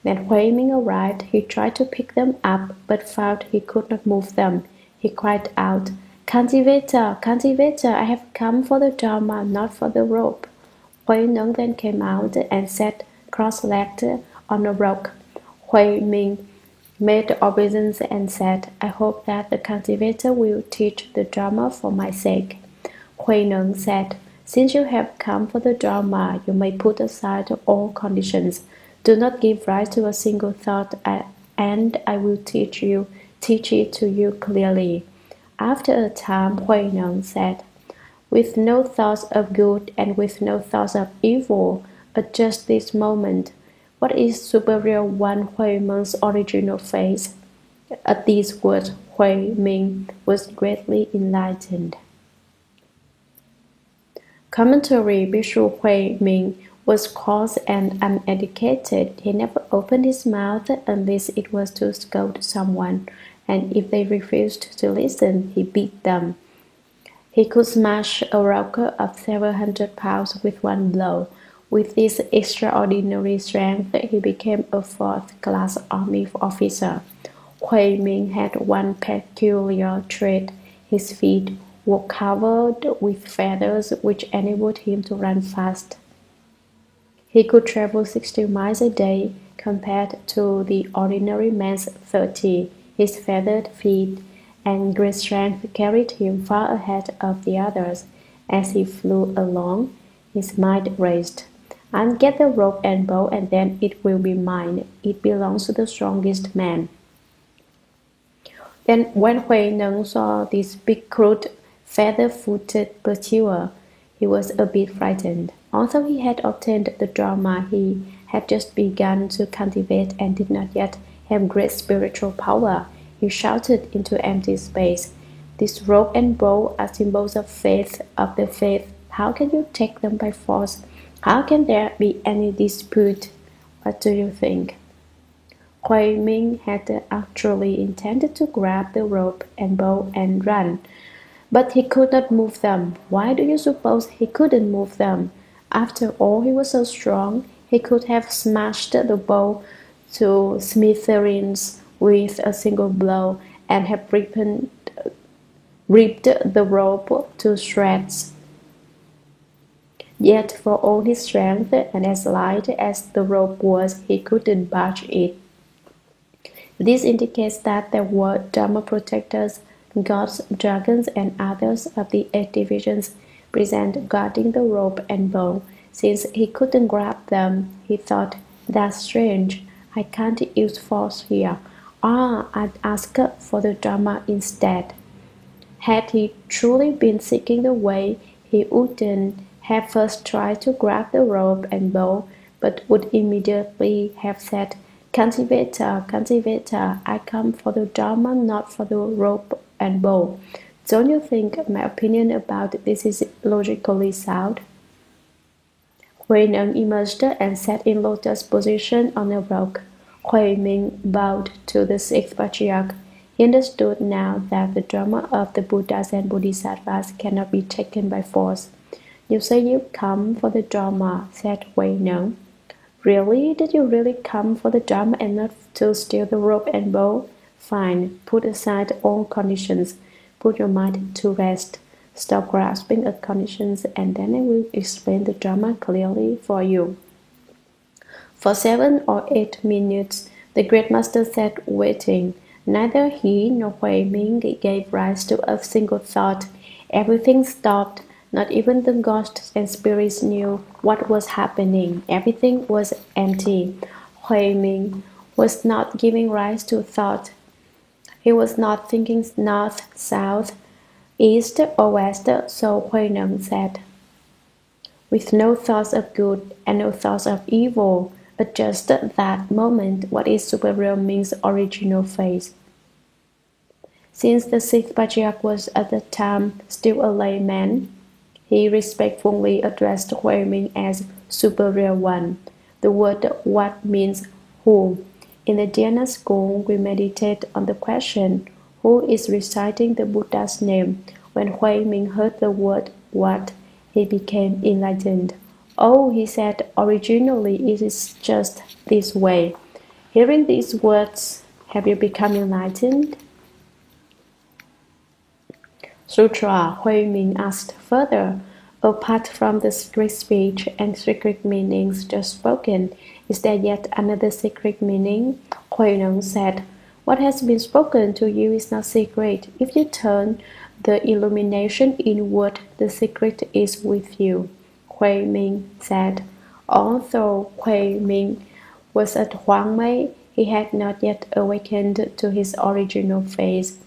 When Hui Ming arrived, he tried to pick them up, but found he could not move them. He cried out, "Cultivator, cultivator, I have come for the Dharma, not for the rope." Hui Neng then came out and sat cross-legged on a rock. Hui Ming made obeisance and said, "I hope that the cultivator will teach the Dharma for my sake." Hui Neng said, "Since you have come for the Dharma, you may put aside all conditions. Do not give rise to a single thought, and I will teach it to you clearly." After a time, Hui Neng said, "With no thoughts of good and with no thoughts of evil, at just this moment, what is Superior One Hui Meng's original face?" At these words, Hui Ming was greatly enlightened. Commentary: Bishop Hui Ming was coarse and uneducated. He never opened his mouth unless it was to scold someone, and if they refused to listen, he beat them. He could smash a rock of several hundred pounds with one blow. With this extraordinary strength, he became a fourth-class army officer. Hui Ming had one peculiar trait: his feet were covered with feathers which enabled him to run fast. He could travel 60 miles a day compared to the ordinary man's 30. His feathered feet and great strength carried him far ahead of the others. As he flew along, his mind raced. "I'll get the rope and bow, and then it will be mine. It belongs to the strongest man." Then when Hui Neng saw this big, crude, feather-footed pursuer, he was a bit frightened. Although he had obtained the Dharma, he had just begun to cultivate and did not yet have great spiritual power. He shouted into empty space, "This rope and bow are symbols of the faith. How can you take them by force? How can there be any dispute? What do you think?" Hui Ming had actually intended to grab the rope and bow and run, but he could not move them. Why do you suppose he couldn't move them? After all, he was so strong, he could have smashed the bow to smithereens with a single blow and have ripped the rope to shreds. Yet for all his strength, and as light as the rope was, he couldn't budge it. This indicates that there were Dharma protectors, gods, dragons, and others of the 8 divisions present guarding the rope and bow. Since he couldn't grab them, he thought, "That's strange. I can't use force here. I'd ask for the Dharma instead." Had he truly been seeking the way, he wouldn't have first tried to grab the rope and bow, but would immediately have said, "Cultivator, cultivator, I come for the Dharma, not for the rope and bow." Don't you think my opinion about this is logically sound? Hui Neng emerged and sat in lotus position on a rock. Hui Ming bowed to the 6th patriarch. He understood now that the Dharma of the Buddhas and Bodhisattvas cannot be taken by force. "You say you come for the Dharma," said Hui Neng. "Really? Did you really come for the Dharma and not to steal the rope and bow? Fine. Put aside all conditions. Put your mind to rest. Stop grasping at conditions, and then I will explain the Dharma clearly for you." For 7 or 8 minutes, the great master sat waiting. Neither he nor Hui Ming gave rise to a single thought. Everything stopped. Not even the ghosts and spirits knew what was happening. Everything was empty. Hui Ming was not giving rise to thought. He was not thinking north, south, east, or west, so Hui Neng said, "With no thoughts of good and no thoughts of evil, at just that moment, what is Superior Ming's original face?" Since the 6th patriarch was at the time still a layman, he respectfully addressed Hui Ming as Superior One. The word "what" means "who." In the Dhyana school, we meditate on the question, "Who is reciting the Buddha's name?" When Hui Ming heard the word "what," he became enlightened. "Oh," he said, "originally it is just this way." Hearing these words, have you become enlightened? Sutra. Hui Ming asked further, "Apart from the secret speech and secret meanings just spoken, is there yet another secret meaning?" Hui Neng said, "What has been spoken to you is not secret. If you turn The illumination inward, the secret is with you, Hui Ming said. Although Hui Ming was at Huang Mei, he had not yet awakened to his original face.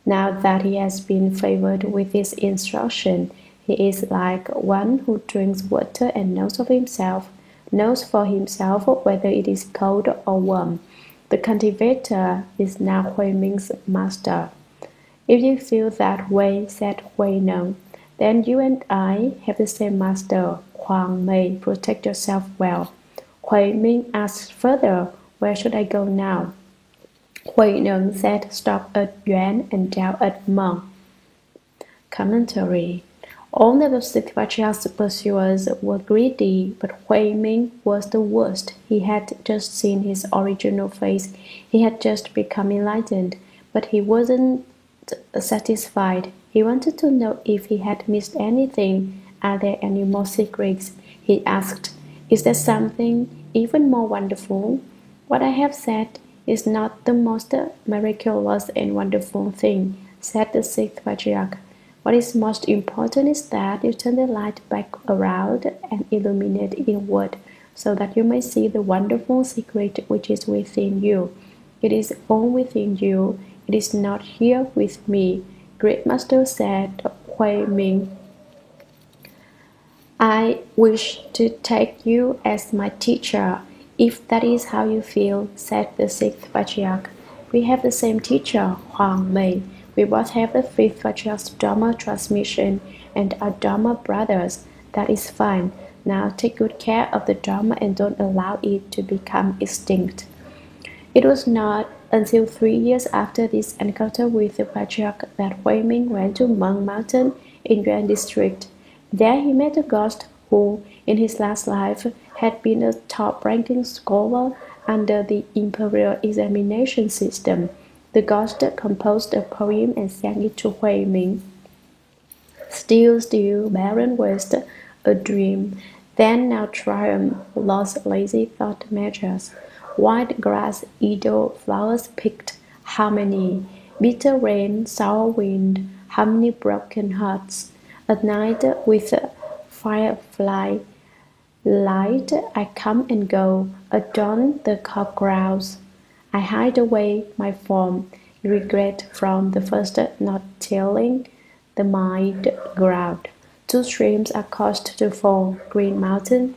Now that he has been favored with this instruction, he is like one who drinks water and knows for himself whether it is cold or warm. The cultivator is now Hui Ming's master. If you feel that way, said Hui Neng, then you and I have the same master, Huang Mei. Protect yourself well. Hui Ming asked further, where should I go now? Hui Neng said, stop at Yuan and down at Meng. Commentary. All the six patriarchs' pursuers were greedy, but Hui Ming was the worst. He had just seen his original face. He had just become enlightened, but he wasn't satisfied. He wanted to know if he had missed anything. Are there any more secrets? He asked. Is there something even more wonderful? What I have said is not the most miraculous and wonderful thing, said the sixth patriarch. What is most important is that you turn the light back around and illuminate inward, so that you may see the wonderful secret which is within you. It is all within you. It is not here with me. Great Master said, Hui Ming. I wish to take you as my teacher, if that is how you feel, said the sixth patriarch. We have the same teacher, Huang Mei. We both have the fifth patriarch's Dharma transmission and are Dharma brothers. That is fine. Now take good care of the Dharma and don't allow it to become extinct. It was not until 3 years after this encounter with the patriarch that Hui Ming went to Meng Mountain in Yuan district. There he met a ghost who, in his last life, had been a top-ranking scholar under the imperial examination system. The ghost composed a poem and sang it to Hui Ming. Still, still, barren waste, a dream. Then now triumph, lost lazy thought measures. White grass, idle flowers picked, harmony. Bitter rain, sour wind, how many broken hearts. At night with firefly light I come and go. At dawn the cock crows. I hide away my form, regret from the first not tilling the mind ground. Two streams are caused to fall, Green Mountain,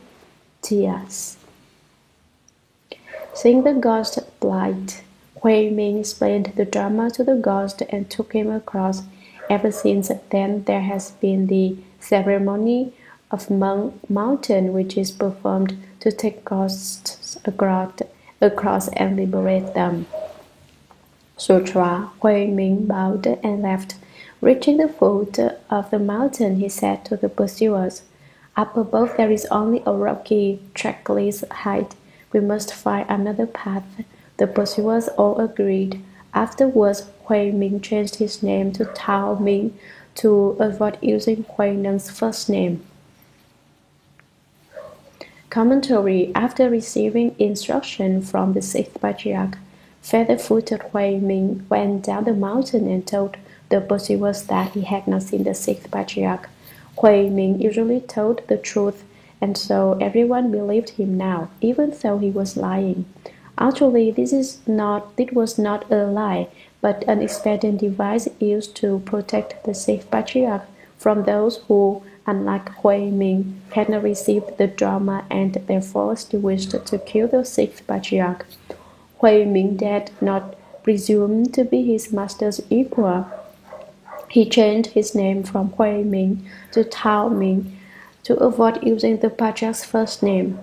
tears. Seeing the ghost blight, Hui Ming explained the drama to the ghost and took him across. Ever since then there has been the ceremony of Meng Mountain, which is performed to take ghosts across and liberate them. Sutra. Hui Ming bowed and left. Reaching the foot of the mountain, he said to the pursuers, up above there is only a rocky, trackless height. We must find another path. The pursuers all agreed. Afterwards, Hui Ming changed his name to Tao Ming to avoid using Hui Neng's first name. Commentary. After receiving instruction from the sixth patriarch, feather-footed Hui Ming went down the mountain and told the pursuers that he had not seen the sixth patriarch. Hui Ming usually told the truth, and so everyone believed him now, even though he was lying. Actually, this was not a lie, but an expedient device used to protect the sixth patriarch from those who, unlike Hui Ming, had not received the Dharma and therefore still wished to kill the sixth patriarch. Hui Ming dared not presume to be his master's equal. He changed his name from Hui Ming to Tao Ming to avoid using the patriarch's first name.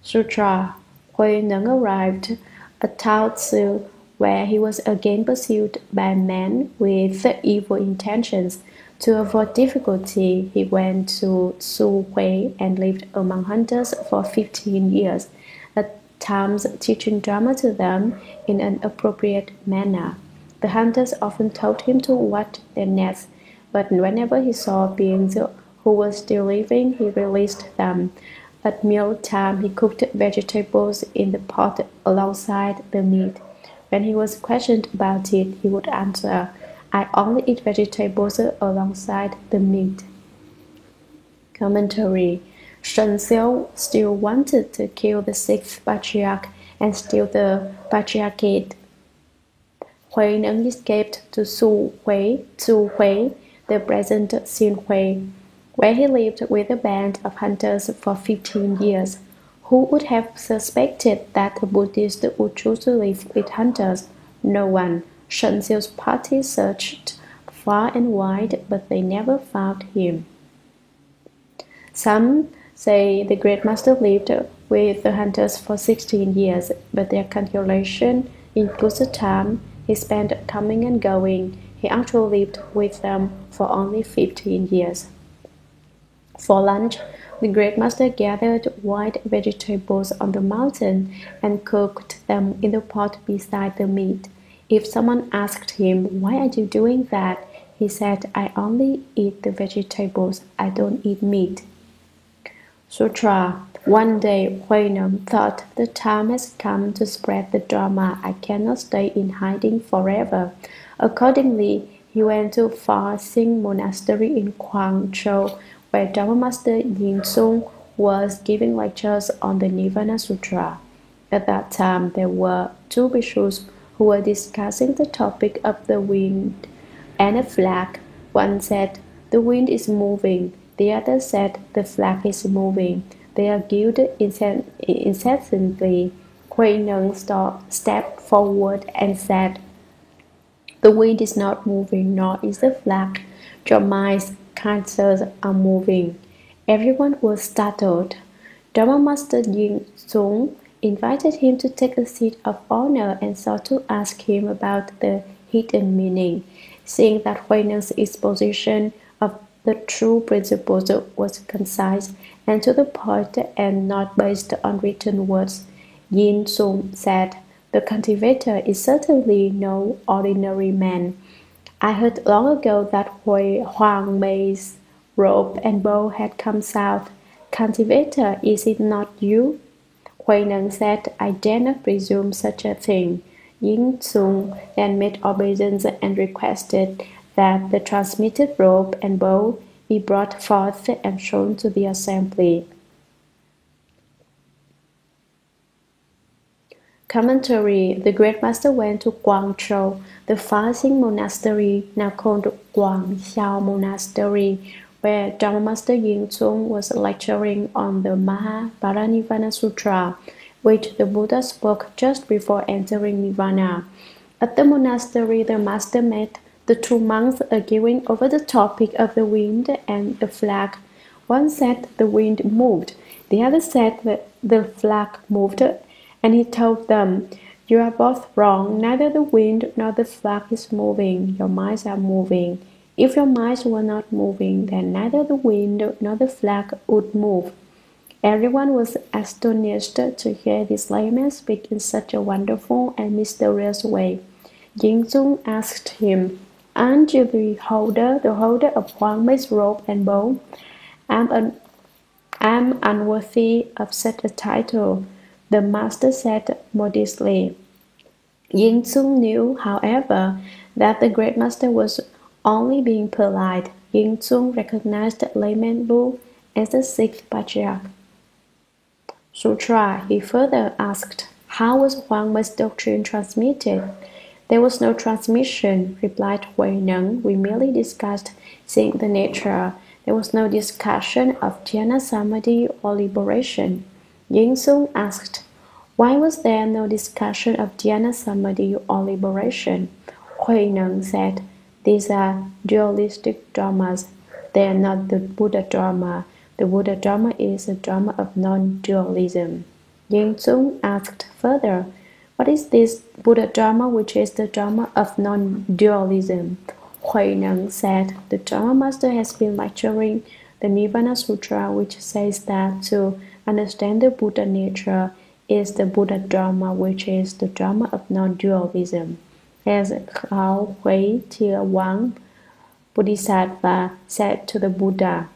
Sutra. Hui Neng arrived at Tao Tzu, where he was again pursued by men with evil intentions. To avoid difficulty, he went to Su Hui and lived among hunters for 15 years, at times teaching Dharma to them in an appropriate manner. The hunters often told him to watch their nets, but whenever he saw beings who were still living, he released them. At mealtime, he cooked vegetables in the pot alongside the meat. When he was questioned about it, he would answer, I only eat vegetables alongside the meat. Commentary. Shen Xiu still wanted to kill the sixth patriarch and steal the patriarchate. Hui Neng escaped to Zu Hui, the present Xinhui, where he lived with a band of hunters for 15 years. Who would have suspected that a Buddhist would choose to live with hunters? No one. Shen Xiu's party searched far and wide, but they never found him. Some say the Great Master lived with the hunters for 16 years, but their calculation includes the time he spent coming and going. He actually lived with them for only 15 years. For lunch, the Great Master gathered wild vegetables on the mountain and cooked them in the pot beside the meat. If someone asked him, "Why are you doing that?" he said, "I only eat the vegetables, I don't eat meat." Sutra. One day, Huineng thought the time has come to spread the Dharma. I cannot stay in hiding forever. Accordingly, he went to Fa Xing Monastery in Guangzhou, where Dharma Master Yingzong was giving lectures on the Nirvana Sutra. At that time, there were two bhikshus who were discussing the topic of the wind and a flag. One said, "The wind is moving." The other said, "The flag is moving." They argued incessantly. Huineng stepped forward and said, "The wind is not moving, nor is the flag. Your mind's cancers are moving." Everyone was startled. Dharma Master Ying Tsung invited him to take a seat of honor and sought to ask him about the hidden meaning. Seeing that Huineng's exposition of the true principles was concise and to the point and not based on written words, Yin Sung said, "The cultivator is certainly no ordinary man. I heard long ago that Huang Mei's rope and bow had come south. Cultivator, is it not you?" Huineng said, "I dare not presume such a thing." Yin Sung then made obeisance and requested that the transmitted robe and bow be brought forth and shown to the assembly. Commentary. The Great Master went to Guangzhou, the Fa Xing Monastery, now called Guangxiao Monastery, where Dharma Master Yingzong was lecturing on the Mahaparinirvana Sutra, which the Buddha spoke just before entering Nirvana. At the monastery, the master met the two monks arguing over the topic of the wind and the flag. One said the wind moved, the other said that the flag moved, and he told them, "You are both wrong. Neither the wind nor the flag is moving. Your minds are moving. If your minds were not moving, then neither the wind nor the flag would move." Everyone was astonished to hear this layman speak in such a wonderful and mysterious way. Yingzong asked him, "Aren't you the holder of Huang Mei's robe and bow?" I'm unworthy of such a title," the master said modestly. Yingzong knew, however, that the Great Master was only being polite. Yingzong recognized layman Lu as the sixth patriarch. Sutra, he further asked, "How was Huang Mei's doctrine transmitted?" "There was no transmission," replied Huineng. "We merely discussed seeing the nature. There was no discussion of jhana samadhi or liberation." Yingzong asked, "Why was there no discussion of jhana samadhi or liberation?" Huineng said, "These are dualistic dharmas. They are not the Buddha Dharma. The Buddha Dharma is a Dharma of non-dualism." Yingzong asked further, "What is this Buddha Dharma which is the Dharma of non-dualism?" Huineng said, "The Dharma Master has been lecturing the Nirvana Sutra, which says that to understand the Buddha nature is the Buddha Dharma, which is the Dharma of non-dualism." As Khao Hui Tia Wang Bodhisattva said to the Buddha,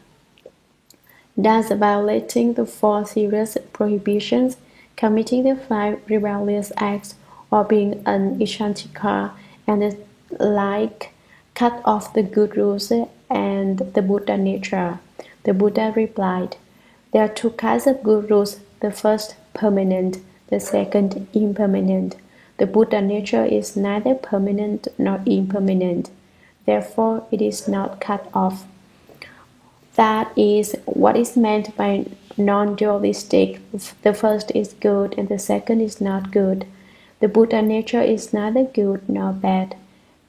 "Thus violating the four serious prohibitions, committing the 5 rebellious acts, or being an Ishantika and the like, cut off the good rules and the Buddha nature. The Buddha replied, there are two kinds of good rules, the first permanent, the second impermanent. The Buddha nature is neither permanent nor impermanent. Therefore, it is not cut off. That is what is meant by non-dualistic. The first is good and the second is not good. The Buddha nature is neither good nor bad.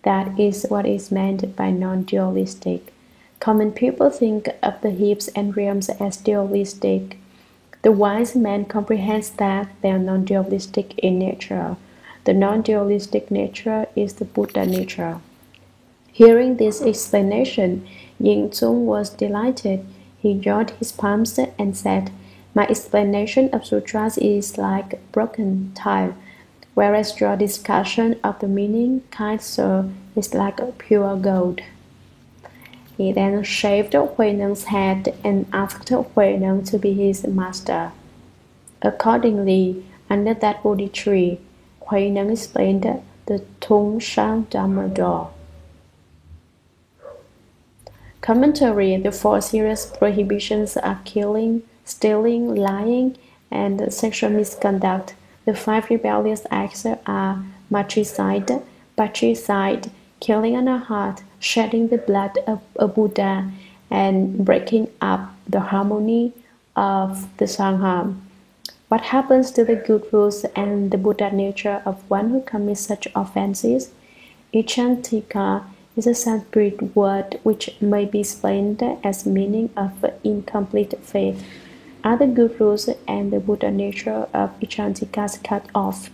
That is what is meant by non-dualistic. Common people think of the heaps and realms as dualistic. The wise man comprehends that they are non-dualistic in nature. The non-dualistic nature is the Buddha nature. Hearing this explanation, Yin Tsung was delighted. He joined his palms and said, my explanation of sutras is like broken tile, whereas your discussion of the meaning, kind sir, is like pure gold. He then shaved Hui Neng's head and asked Hui Neng to be his master. Accordingly, under that Bodhi tree, Hui Neng explained the Tung Shan Dhamma door. Commentary: the four serious prohibitions are killing, stealing, lying, and sexual misconduct. The five rebellious acts are matricide, patricide, killing on a heart, shedding the blood of a Buddha, and breaking up the harmony of the Sangha. What happens to the good rules and the Buddha nature of one who commits such offenses? Ichantika is a Sanskrit word which may be explained as meaning of incomplete faith. Are the good rules and the Buddha nature of Ichantikas cut off?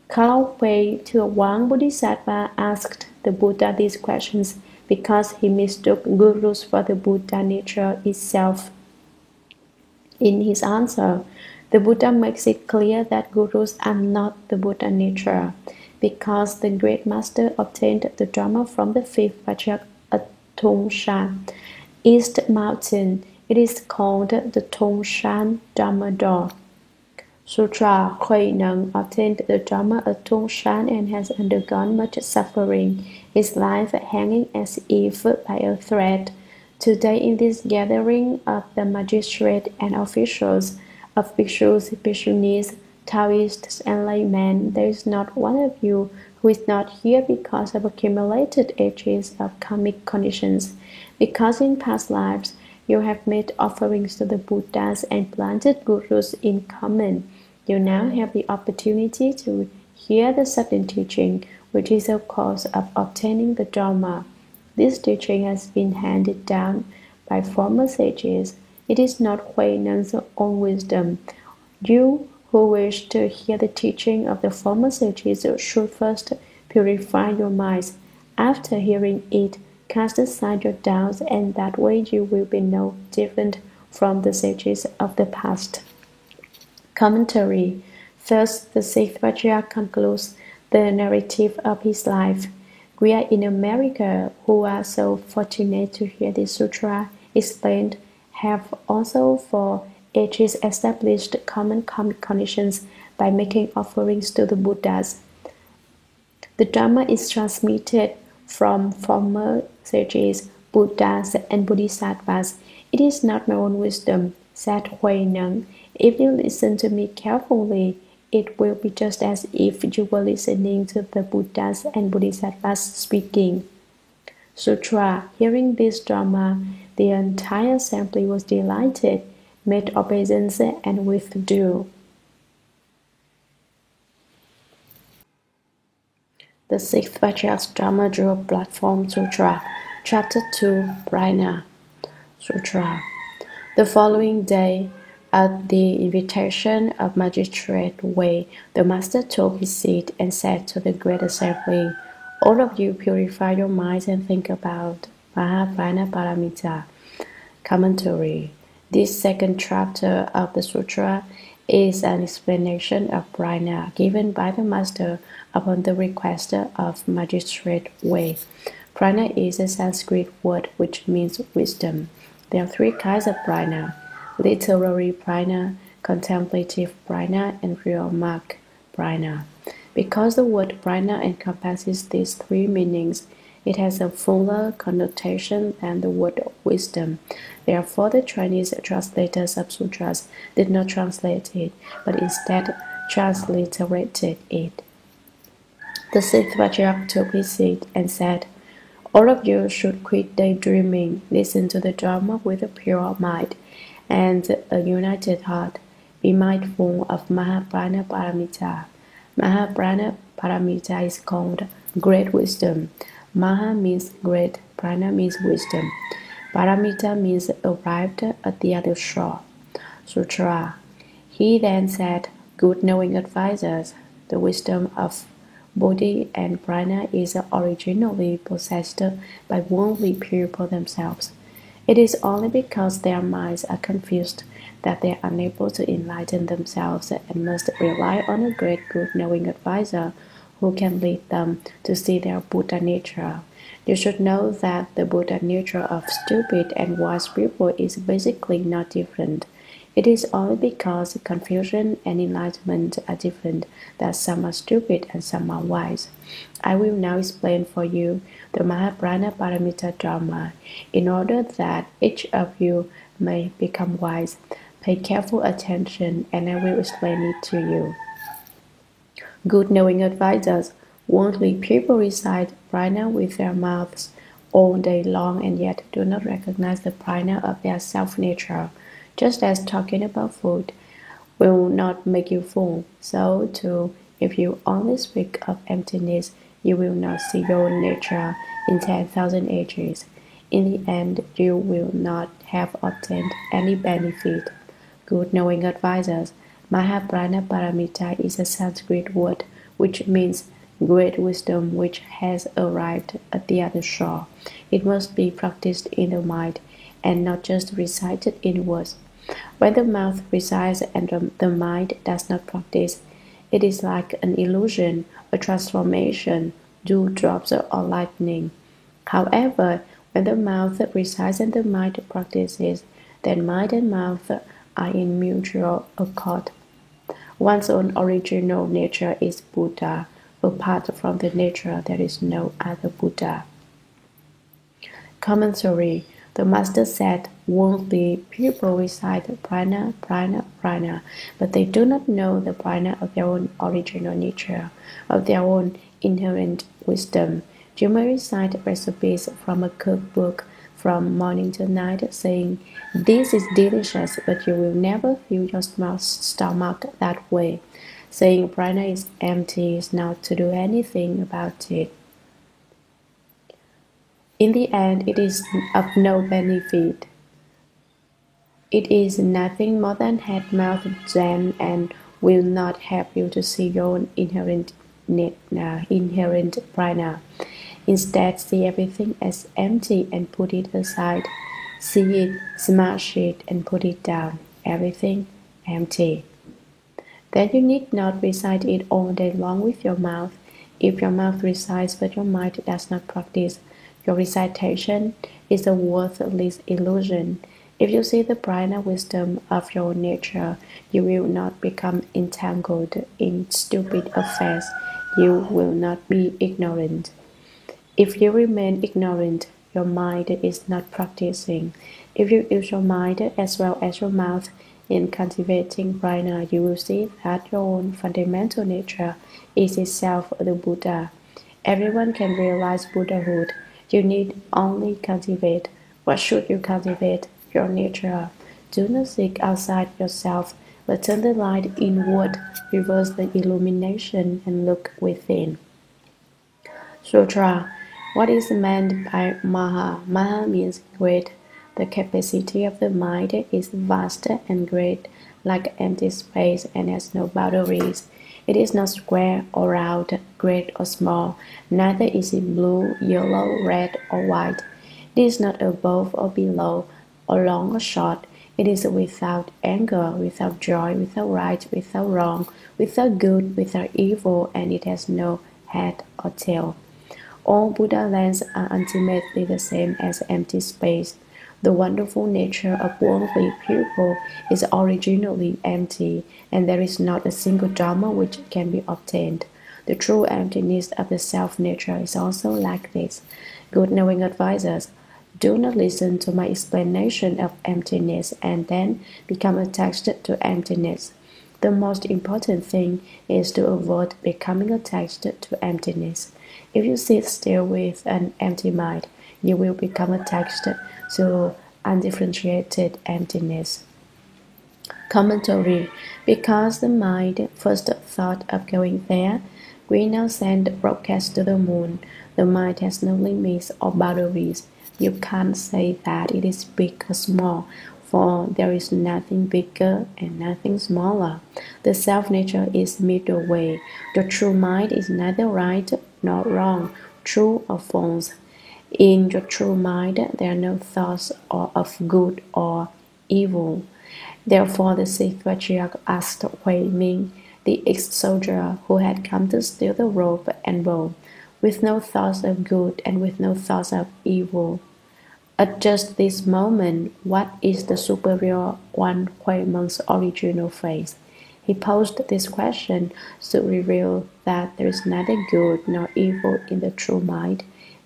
Kao Wei Tuawang Bodhisattva asked the Buddha these questions because he mistook good rules for the Buddha nature itself. In his answer, the Buddha makes it clear that gurus are not the Buddha nature, because the great master obtained the Dharma from the fifth Vajrak at Tongshan, East Mountain. It is called the Tongshan Dharma door. Sutra: Hui Neng obtained the Dharma at Tongshan and has undergone much suffering, his life hanging as if by a thread. Today, in this gathering of the magistrate and officials, of bhikshus, bhikshunis, Taoists, and laymen, there is not one of you who is not here because of accumulated ages of karmic conditions, because in past lives you have made offerings to the Buddhas and planted gurus in common. You now have the opportunity to hear the sudden teaching, which is a cause of obtaining the Dharma. This teaching has been handed down by former sages. It is not Hui Neng's own wisdom. You who wish to hear the teaching of the former sages should first purify your minds. After hearing it, cast aside your doubts, and that way you will be no different from the sages of the past. Commentary. Thus, the sixth Vajra concludes the narrative of his life. We are in America who are so fortunate to hear this sutra explained have also for ages established common karmic conditions by making offerings to the Buddhas. The Dharma is transmitted from former sages, Buddhas, and Bodhisattvas. It is not my own wisdom, said Hui Neng. If you listen to me carefully, it will be just as if you were listening to the Buddhas and Bodhisattvas speaking. Sutra. Hearing this Dharma, the entire assembly was delighted, made obeisance, and withdrew. The sixth Vajra's Dharma Dhruva Platform Sutra. Chapter 2. Prajna Sutra. The following day, at the invitation of Magistrate Wei, the master took his seat and said to the great assembly, all of you purify your minds and think about Mahaprajna Paramita. Commentary. This second chapter of the sutra is an explanation of prajna given by the master upon the request of Magistrate Wei. Prajna is a Sanskrit word which means wisdom. There are three kinds of prajna: literary prajna, contemplative prajna, and real mark prajna. Because the word prajna encompasses these three meanings, It has a fuller connotation than the word wisdom. Therefore, the Chinese translators of sutras did not translate it, but instead transliterated it. The sixth patriarch took his seat and said, "All of you should quit daydreaming, listen to the Dharma with a pure mind and a united heart. Be mindful of Mahaprana Paramita. Mahaprana Paramita is called great wisdom. Maha means great, Prana means wisdom. Paramita means arrived at the other shore. Sutra. He then said, good knowing advisors, the wisdom of Bodhi and Prana is originally possessed by worldly people themselves. It is only because their minds are confused that they are unable to enlighten themselves and must rely on a great good knowing advisor who can lead them to see their Buddha nature. You should know that the Buddha nature of stupid and wise people is basically not different. It is only because confusion and enlightenment are different that some are stupid and some are wise. I will now explain for you the Mahaprana Paramita Dharma. In order that each of you may become wise, pay careful attention and I will explain it to you. Good knowing advisors, worldly people recite prana with their mouths all day long and yet do not recognize the prana of their self-nature. Just as talking about food will not make you full, so too, if you only speak of emptiness, you will not see your own nature in 10,000 ages. In the end, you will not have obtained any benefit. Good knowing advisors, Mahaprana Paramita is a Sanskrit word which means great wisdom which has arrived at the other shore. It must be practiced in the mind and not just recited in words. When the mouth recites and the mind does not practice, it is like an illusion, a transformation, dewdrops or lightning. However, when the mouth recites and the mind practices, then mind and mouth are in mutual accord. One's own original nature is Buddha. Apart from the nature, there is no other Buddha. Commentary. The Master said, worldly people recite prana, prana, prana, but they do not know the prana of their own original nature, of their own inherent wisdom. You may recite recipes from a cookbook from morning to night, saying, this is delicious, but you will never fill your stomach that way. Saying prana is empty is not to do anything about it. In the end, it is of no benefit. It is nothing more than head-mouth Zen and will not help you to see your own inherent prana. Instead, see everything as empty and put it aside. See it, smash it, and put it down. Everything empty. Then you need not recite it all day long with your mouth. If your mouth recites but your mind does not practice, your recitation is a worthless illusion. If you see the prana wisdom of your nature, you will not become entangled in stupid affairs. You will not be ignorant. If you remain ignorant, your mind is not practicing. If you use your mind as well as your mouth in cultivating prana, you will see that your own fundamental nature is itself the Buddha. Everyone can realize Buddhahood. You need only cultivate. What should you cultivate? Your nature. Do not seek outside yourself, but turn the light inward, reverse the illumination, and look within. Sutra. What is meant by Maha? Maha means great. The capacity of the mind is vast and great, like empty space, and has no boundaries. It is not square or round, great or small, neither is it blue, yellow, red, or white. It is not above or below, or long or short. It is without anger, without joy, without right, without wrong, without good, without evil, and it has no head or tail. All Buddha lands are ultimately the same as empty space. The wonderful nature of worldly people is originally empty, and there is not a single Dharma which can be obtained. The true emptiness of the self-nature is also like this. Good knowing advisors, do not listen to my explanation of emptiness and then become attached to emptiness. The most important thing is to avoid becoming attached to emptiness. If you sit still with an empty mind, you will become attached to undifferentiated emptiness. Commentary. Because the mind first thought of going there, we now send broadcasts to the moon. The mind has no limits or boundaries. You can't say that it is big or small, for there is nothing bigger and nothing smaller. The self-nature is middle way. The true mind is neither right nor wrong, true or false. In the true mind, there are no thoughts of good or evil. Therefore, the sixth patriarch asked Hui Ming, the ex-soldier who had come to steal the robe and bow, with no thoughts of good and with no thoughts of evil. At just this moment, what is the superior one Hui Ming's original face? He posed this question to reveal that there is neither good nor evil in the true mind.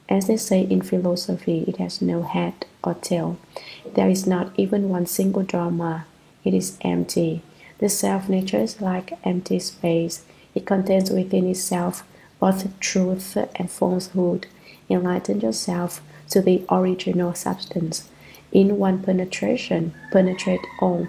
As they say in philosophy, it has no head or tail. There is not even one single dharma. It is empty. The self-nature is like empty space. It contains within itself both truth and falsehood. Enlighten yourself to the original substance. In one penetration, penetrate all.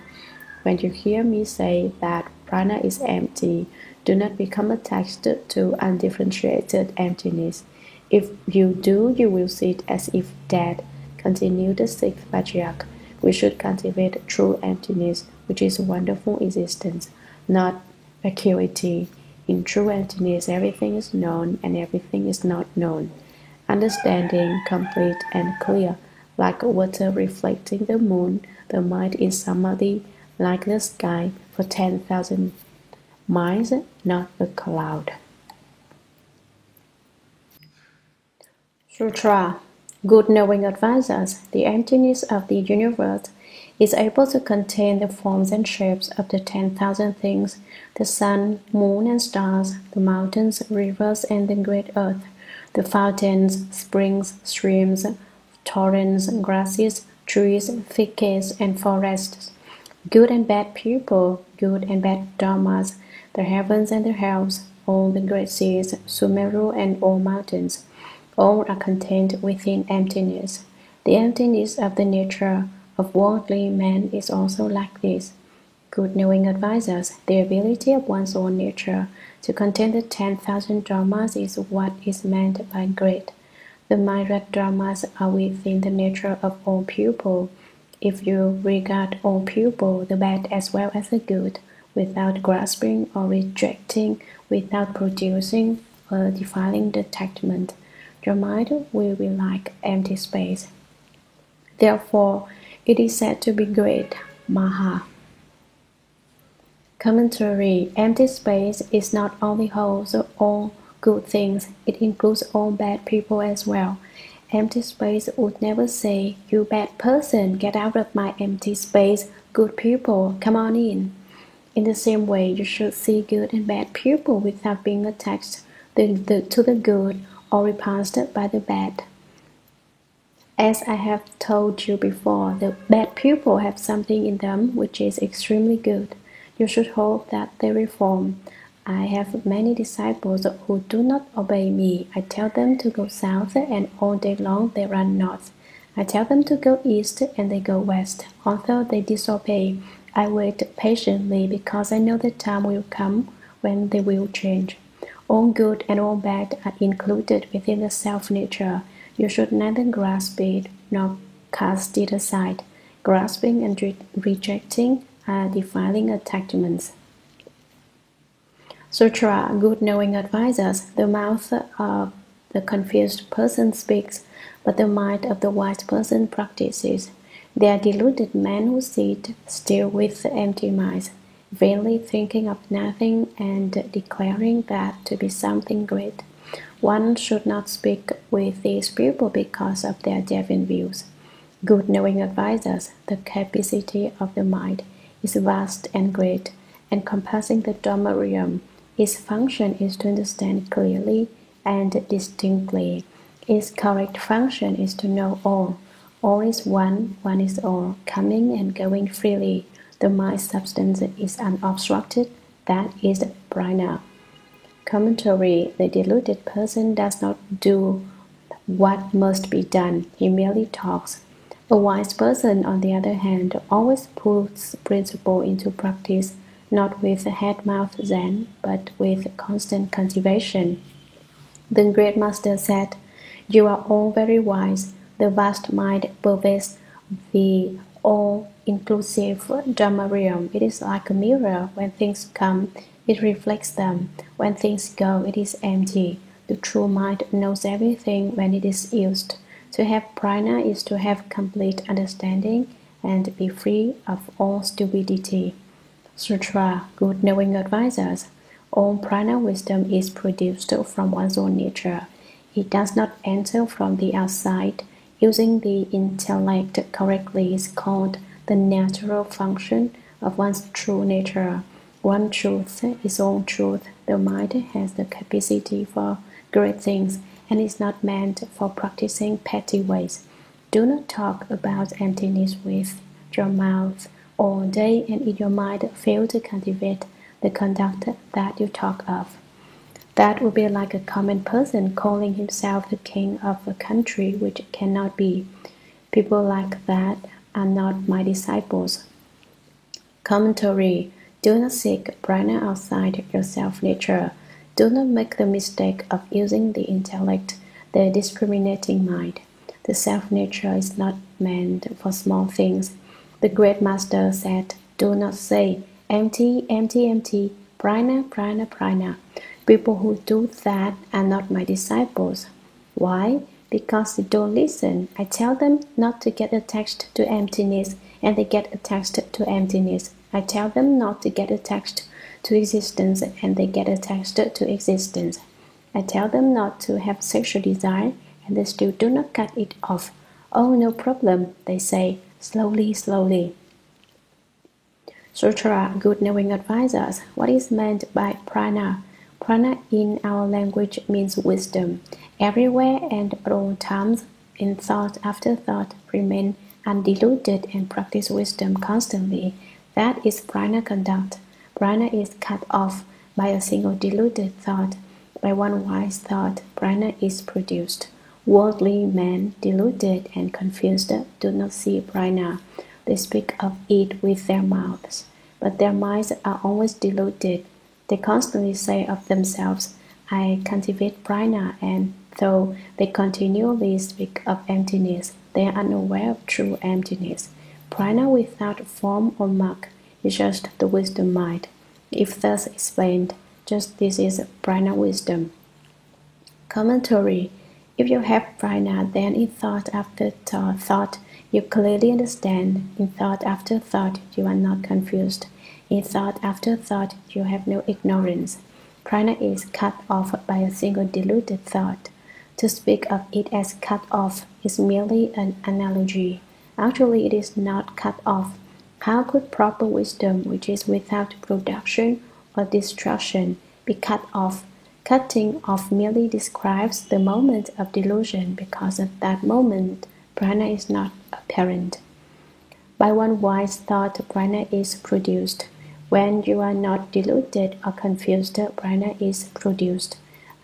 When you hear me say that prana is empty, do not become attached to undifferentiated emptiness. If you do, you will sit as if dead. Continued the sixth patriarch. We should cultivate true emptiness, which is wonderful existence, not vacuity. In true emptiness, everything is known and everything is not known. Understanding, complete and clear, like water reflecting the moon, the mind is samadhi, like the sky for 10,000 miles, not a cloud. Sutra. Good knowing advisors, the emptiness of the universe is able to contain the forms and shapes of the 10,000 things, the sun, moon and stars, the mountains, rivers and the great earth, the fountains, springs, streams, torrents, grasses, trees, thickets and forests, good and bad people, good and bad dharmas, the heavens and the hells, all the great seas, Sumeru and all mountains, all are contained within emptiness. The emptiness of the nature of worldly men is also like this. Good knowing advisors, the ability of one's own nature to contain the 10,000 dharmas is what is meant by great. The myriad dharmas are within the nature of all people. If you regard all people, the bad as well as the good, without grasping or rejecting, without producing or defiling the attachment, your mind will be like empty space. Therefore, it is said to be great, Maha. Commentary. Empty space is not only holds all good things, it includes all bad people as well. Empty space would never say, "You bad person, get out of my empty space. Good people, come on in." In the same way, you should see good and bad people without being attached to the good or repulsed by the bad. As I have told you before, the bad people have something in them which is extremely good. You should hope that they reform. I have many disciples who do not obey me. I tell them to go south, and all day long they run north. I tell them to go east, and they go west. Although they disobey, I wait patiently because I know the time will come when they will change. All good and all bad are included within the self-nature. You should neither grasp it nor cast it aside. Grasping and rejecting are defiling attachments. Sutra. Good knowing advisors. The mouth of the confused person speaks, but the mind of the wise person practices. They are deluded men who sit still with empty minds, vainly thinking of nothing and declaring that to be something great. One should not speak with these people because of their deviant views. Good knowing advisors, the capacity of the mind is vast and great, encompassing the Dharma realm. Its function is to understand clearly and distinctly. Its correct function is to know all. All is one, one is all, coming and going freely. The mind substance is unobstructed. That is prana. Commentary: the deluded person does not do what must be done, he merely talks. A wise person, on the other hand, always puts principle into practice, not with head-mouth Zen, but with constant cultivation. The great master said, "You are all very wise. The vast mind pervades the all-inclusive Dhamma-realm. It is like a mirror. When things come, it reflects them. When things go, it is empty. The true mind knows everything when it is used. To have prana is to have complete understanding and be free of all stupidity." Sutra: Good knowing advisors. All prana wisdom is produced from one's own nature. It does not enter from the outside. Using the intellect correctly is called the natural function of one's true nature. One truth is all truth. The mind has the capacity for great things and is not meant for practicing petty ways. Do not talk about emptiness with your mouth all day and in your mind fail to cultivate the conduct that you talk of. That would be like a common person calling himself the king of a country which cannot be. People like that are not my disciples. Commentary: Do not seek prana outside your self-nature. Do not make the mistake of using the intellect, the discriminating mind. The self-nature is not meant for small things. The great master said, "Do not say, 'Empty, empty, empty, prana, prana, prana.' People who do that are not my disciples. Why? Because they don't listen. I tell them not to get attached to emptiness, and they get attached to emptiness. I tell them not to get attached to existence, and they get attached to existence. I tell them not to have sexual desire, and they still do not cut it off. Oh, no problem, they say, slowly, slowly." Sutra: Good knowing advisors. What is meant by prana? Prana in our language means wisdom. Everywhere and at all times, in thought after thought, remain undiluted and practice wisdom constantly. That is prana conduct. Prana is cut off by a single deluded thought. By one wise thought, prana is produced. Worldly men, deluded and confused, do not see prana. They speak of it with their mouths, but their minds are always deluded. They constantly say of themselves, "I cultivate prana," and though they continually speak of emptiness, they are unaware of true emptiness. Prana without form or mark is just the wisdom mind. If thus explained, just this is prana wisdom. Commentary: If you have prana, then in thought after thought you clearly understand. In thought after thought you are not confused. In thought after thought you have no ignorance. Prana is cut off by a single deluded thought. To speak of it as cut off is merely an analogy. Actually, it is not cut off. How could proper wisdom, which is without production or destruction, be cut off? Cutting off merely describes the moment of delusion, because at that moment prana is not apparent. By one wise thought, prana is produced. When you are not deluded or confused, prana is produced.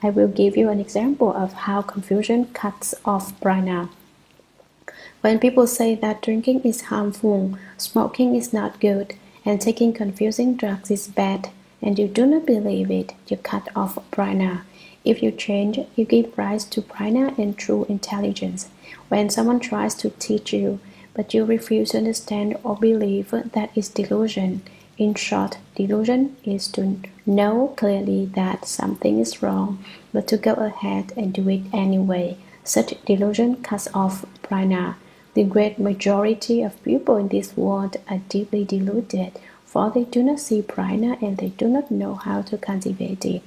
I will give you an example of how confusion cuts off prana. When people say that drinking is harmful, smoking is not good, and taking confusing drugs is bad, and you do not believe it, you cut off prana. If you change, you give rise to prana and true intelligence. When someone tries to teach you, but you refuse to understand or believe, that is delusion. In short, delusion is to know clearly that something is wrong, but to go ahead and do it anyway. Such delusion cuts off prana. The great majority of people in this world are deeply deluded, for they do not see prana and they do not know how to cultivate it.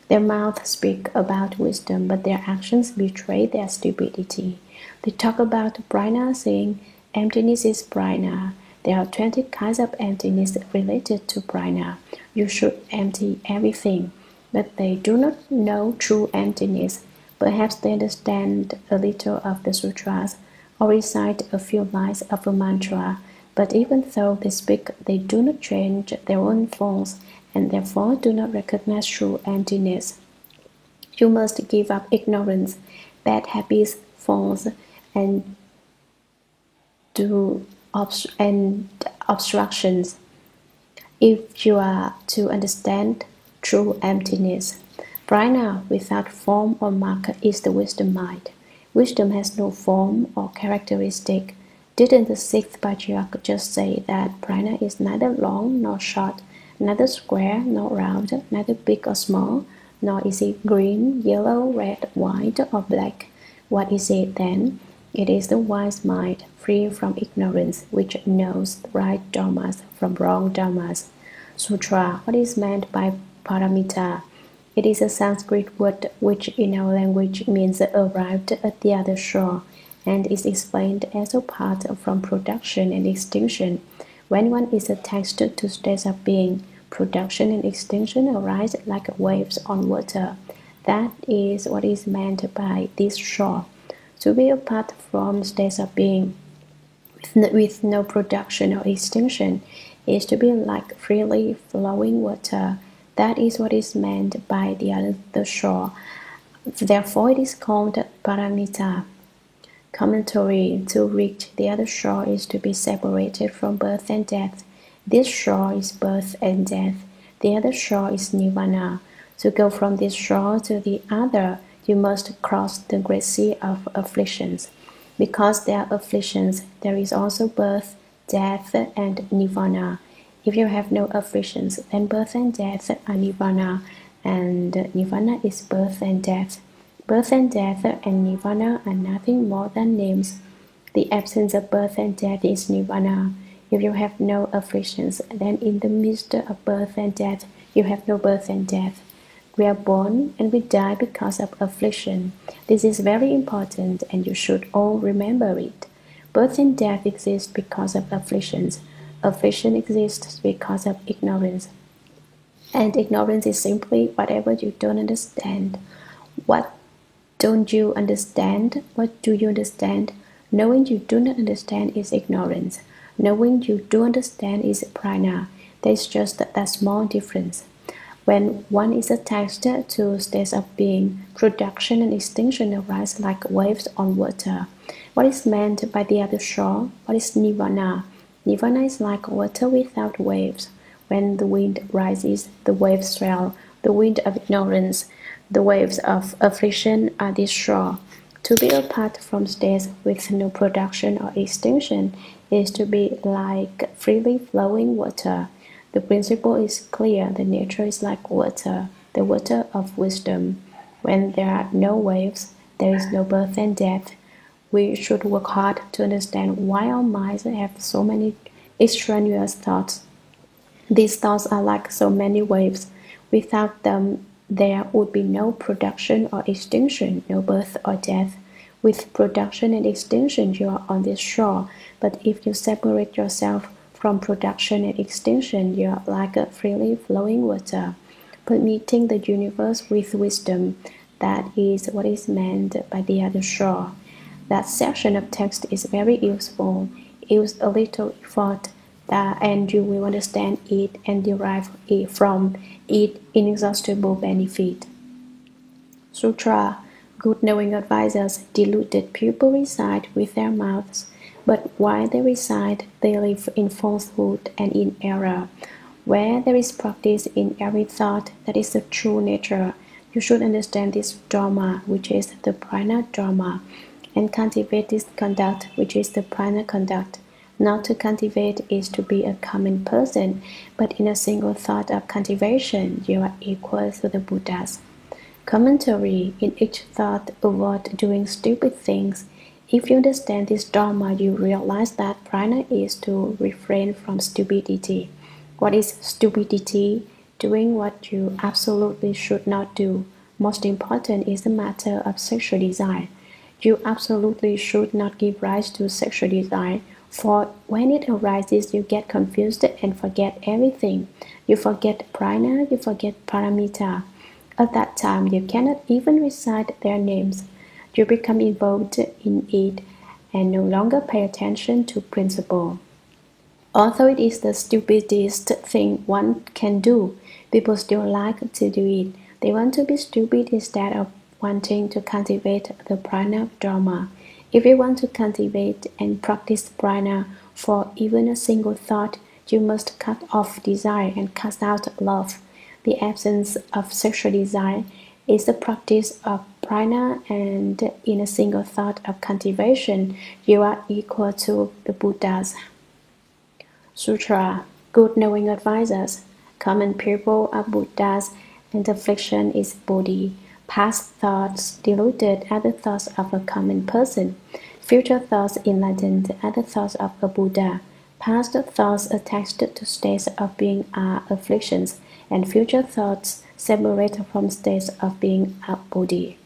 Their mouths speak about wisdom, but their actions betray their stupidity. They talk about prana, saying, "Emptiness is prana." There are 20 kinds of emptiness related to prana. You should empty everything. but they do not know true emptiness. Perhaps they understand a little of the sutras or recite a few lines of a mantra, but even though they speak, they do not change their own forms and therefore do not recognize true emptiness. You must give up ignorance, bad habits, faults, and do and obstructions if you are to understand true emptiness. Prajna without form or mark is the wisdom mind. Wisdom has no form or characteristic. Didn't the sixth patriarch just say that prajna is neither long nor short, neither square nor round, neither big or small, nor is it green, yellow, red, white, or black? What is it then? It is the wise mind, free from ignorance, which knows right dharmas from wrong dharmas. Sutra, what is meant by paramita? It is a Sanskrit word which in our language means arrived at the other shore, and is explained as a part from production and extinction. When one is attached to states of being, production and extinction arise like waves on water. That is what is meant by this shore. To be apart from states of being, with no production or extinction, is to be like freely flowing water. That is what is meant by the shore. Therefore, it is called paramita. Commentary: to reach the other shore is to be separated from birth and death. This shore is birth and death. The other shore is nirvana. To go from this shore to the other, you must cross the great sea of afflictions. Because there are afflictions, there is also birth, death, and nirvana. If you have no afflictions, then birth and death are nirvana, and nirvana is birth and death. Birth and death and nirvana are nothing more than names. The absence of birth and death is nirvana. If you have no afflictions, then in the midst of birth and death, you have no birth and death. We are born and we die because of affliction. This is very important and you should all remember it. Birth and death exist because of afflictions. Affliction exists because of ignorance. And ignorance is simply whatever you don't understand. What don't you understand? What do you understand? Knowing you do not understand is ignorance. Knowing you do understand is prajna. There is just that small difference. When one is attached to states of being, production and extinction arise like waves on water. What is meant by the other shore? What is nirvana? Nirvana is like water without waves. When the wind rises, the waves swell. The wind of ignorance, the waves of affliction are this shore. To be apart from states with no production or extinction is to be like freely flowing water. The principle is clear. The nature is like water, the water of wisdom. When there are no waves, there is no birth and death. We should work hard to understand why our minds have so many extraneous thoughts. These thoughts are like so many waves. Without them, there would be no production or extinction, no birth or death. With production and extinction, you are on this shore, but if you separate yourself from production and extinction, you are like a freely flowing water, permeating the universe with wisdom. That is what is meant by the other shore. That section of text is very useful. Use a little effort, and you will understand it and derive from it inexhaustible benefit. Sutra. Good knowing advisors, deluded people recite with their mouths, but while they recite, they live in falsehood and in error. Where there is practice in every thought, that is the true nature. You should understand this dharma, which is the prajna dharma, and cultivate this conduct, which is the prajna conduct. Not to cultivate is to be a common person, but in a single thought of cultivation, you are equal to the Buddhas. Commentary: in each thought, avoid doing stupid things. If you understand this dharma, you realize that prajna is to refrain from stupidity. What is stupidity? Doing what you absolutely should not do. Most important is the matter of sexual desire. You absolutely should not give rise to sexual desire, for when it arises, you get confused and forget everything. You forget prajna, you forget paramita. At that time, you cannot even recite their names. You become involved in it and no longer pay attention to principle. Although it is the stupidest thing one can do, people still like to do it. They want to be stupid instead of wanting to cultivate the prana of Dharma. If you want to cultivate and practice prana for even a single thought, you must cut off desire and cast out love. The absence of sexual desire is the practice of prana, and in a single thought of cultivation, you are equal to the Buddhas. Sutra. Good knowing advisors. Common people are Buddhas, and affliction is Bodhi. Past thoughts deluded are the thoughts of a common person. Future thoughts enlightened are the thoughts of a Buddha. Past thoughts attached to states of being are afflictions, and future thoughts separate from states of being are Bodhi.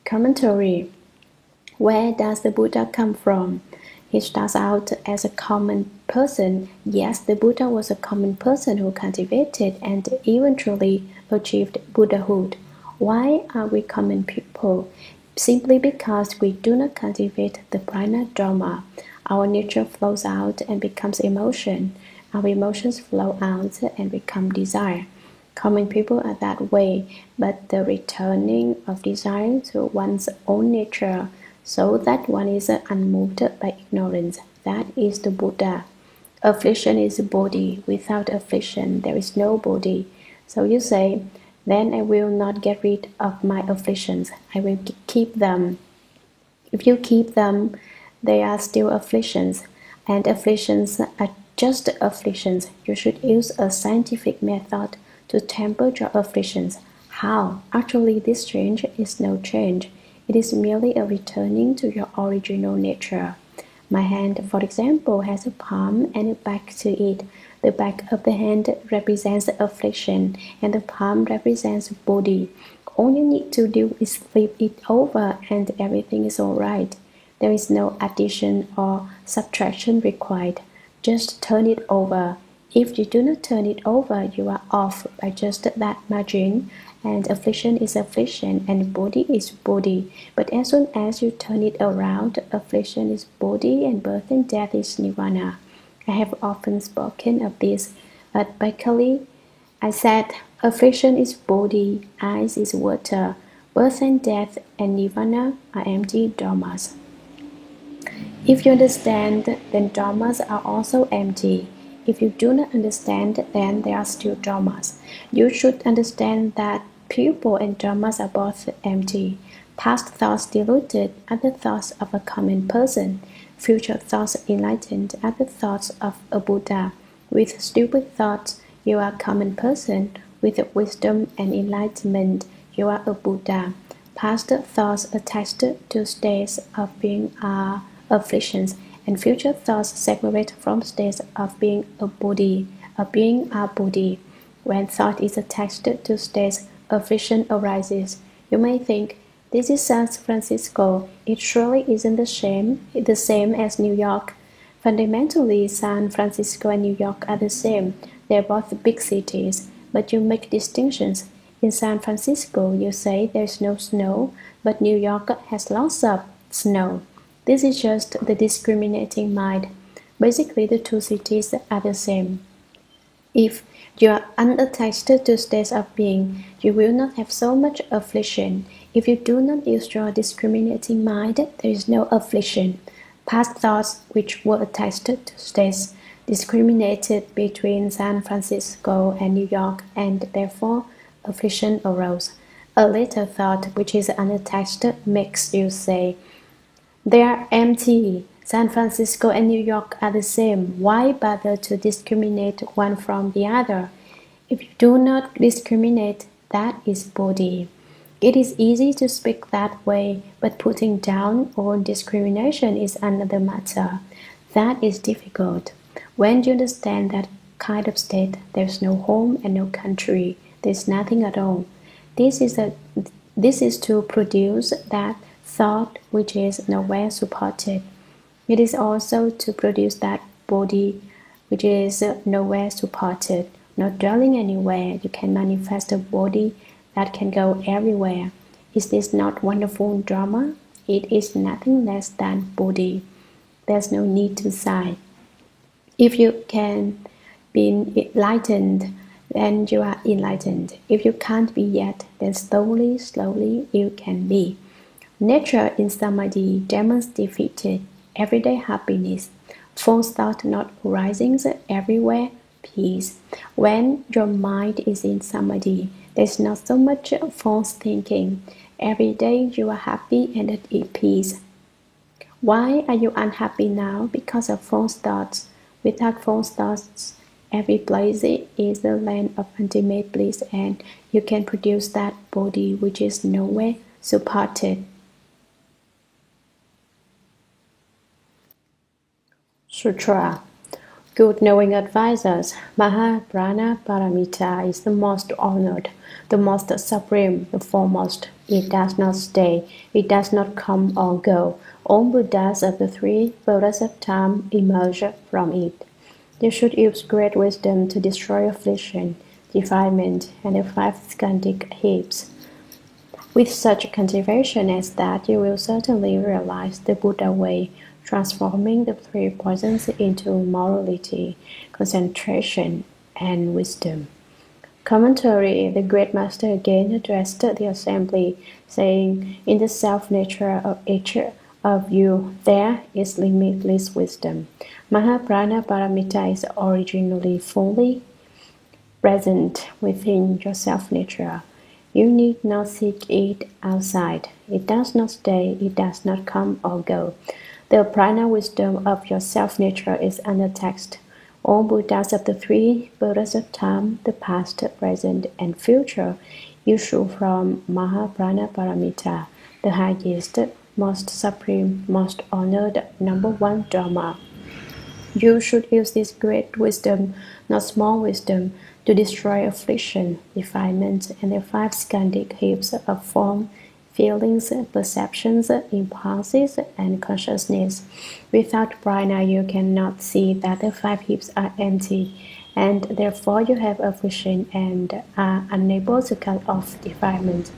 Commentary. Where does the Buddha come from? He starts out as a common person. Yes, the Buddha was a common person who cultivated and eventually achieved Buddhahood. Why are we common people? Simply because we do not cultivate the prana dharma. Our nature flows out and becomes emotion. Our emotions flow out and become desire. Common people are that way, but the returning of desire to one's own nature so that one is unmoved by ignorance. That is the Buddha. Affliction is body. Without affliction, there is no body. So you say, then I will not get rid of my afflictions. I will keep them. If you keep them, they are still afflictions, and afflictions are just afflictions. You should use a scientific method to temper your afflictions. How? Actually, this change is no change. It is merely a returning to your original nature. My hand, for example, has a palm and a back to it. The back of the hand represents affliction, and the palm represents body. All you need to do is flip it over, and everything is all right. There is no addition or subtraction required. Just turn it over. If you do not turn it over, you are off by just that margin, and affliction is affliction, and body is body. But as soon as you turn it around, affliction is body, and birth and death is nirvana. I have often spoken of this, but Bakali, I said, affliction is body, ice is water, birth and death and nirvana are empty dharmas. If you understand, then dharmas are also empty. If you do not understand, then they are still dharmas. You should understand that people and dharmas are both empty. Past thoughts deluded are the thoughts of a common person. Future thoughts enlightened are the thoughts of a Buddha. With stupid thoughts, you are a common person. With wisdom and enlightenment, you are a Buddha. Past thoughts attached to states of being are afflictions, and future thoughts separate from states of being a Bodhi, a being are Bodhi. When thought is attached to states, affliction arises. You may think, this is San Francisco. It surely isn't the same as New York. Fundamentally, San Francisco and New York are the same. They're both big cities, but you make distinctions. In San Francisco, you say there's no snow, but New York has lots of snow. This is just the discriminating mind. Basically, the two cities are the same. If you are unattached to states of being, you will not have so much affliction. If you do not use your discriminating mind, there is no affliction. Past thoughts which were attached to states discriminated between San Francisco and New York, and therefore affliction arose. A later thought which is unattached makes you say, they are empty. San Francisco and New York are the same. Why bother to discriminate one from the other? If you do not discriminate, that is Bodhi. It is easy to speak that way, but putting down all discrimination is another matter. That is difficult. When you understand that kind of state, there's no home and no country. There's nothing at all. This is to produce that thought which is nowhere supported. It is also to produce that body which is nowhere supported. Not dwelling anywhere, you can manifest a body that can go everywhere. Is this not wonderful drama? It is nothing less than Bodhi. There's no need to sigh. If you can be enlightened, then you are enlightened. If you can't be yet, then slowly, slowly you can be. Nature in Samadhi demonstrated everyday happiness, false thought not arising everywhere, peace. When your mind is in Samadhi, there's not so much false thinking. Every day you are happy and at peace. Why are you unhappy now? Because of false thoughts. Without false thoughts, every place is the land of ultimate bliss, and you can produce that body which is nowhere supported. Sutra. Good knowing advisors, Mahaprana Paramita is the most honored, the most supreme, the foremost. It does not stay, it does not come or go. All Buddhas of the three worlds of time emerge from it. You should use great wisdom to destroy affliction, defilement, and the five skandhic heaps. With such cultivation as that, you will certainly realize the Buddha way, transforming the three poisons into morality, concentration, and wisdom. Commentary. The great master again addressed the assembly, saying, in the self-nature of each of you, there is limitless wisdom. Mahaprana Paramita is originally fully present within your self-nature. You need not seek it outside. It does not stay, it does not come or go. The prana wisdom of your self-nature is unattacked. All Buddhas of the three worlds of time, the past, present, and future, issue from Mahaprana Paramita, the highest, most supreme, most honored, number one Dharma. You should use this great wisdom, not small wisdom, to destroy affliction, defilement, and the five skandhic heaps of form, feelings, perceptions, impulses, and consciousness. Without prana, you cannot see that the five heaps are empty, and therefore you have affliction and are unable to cut off defilement.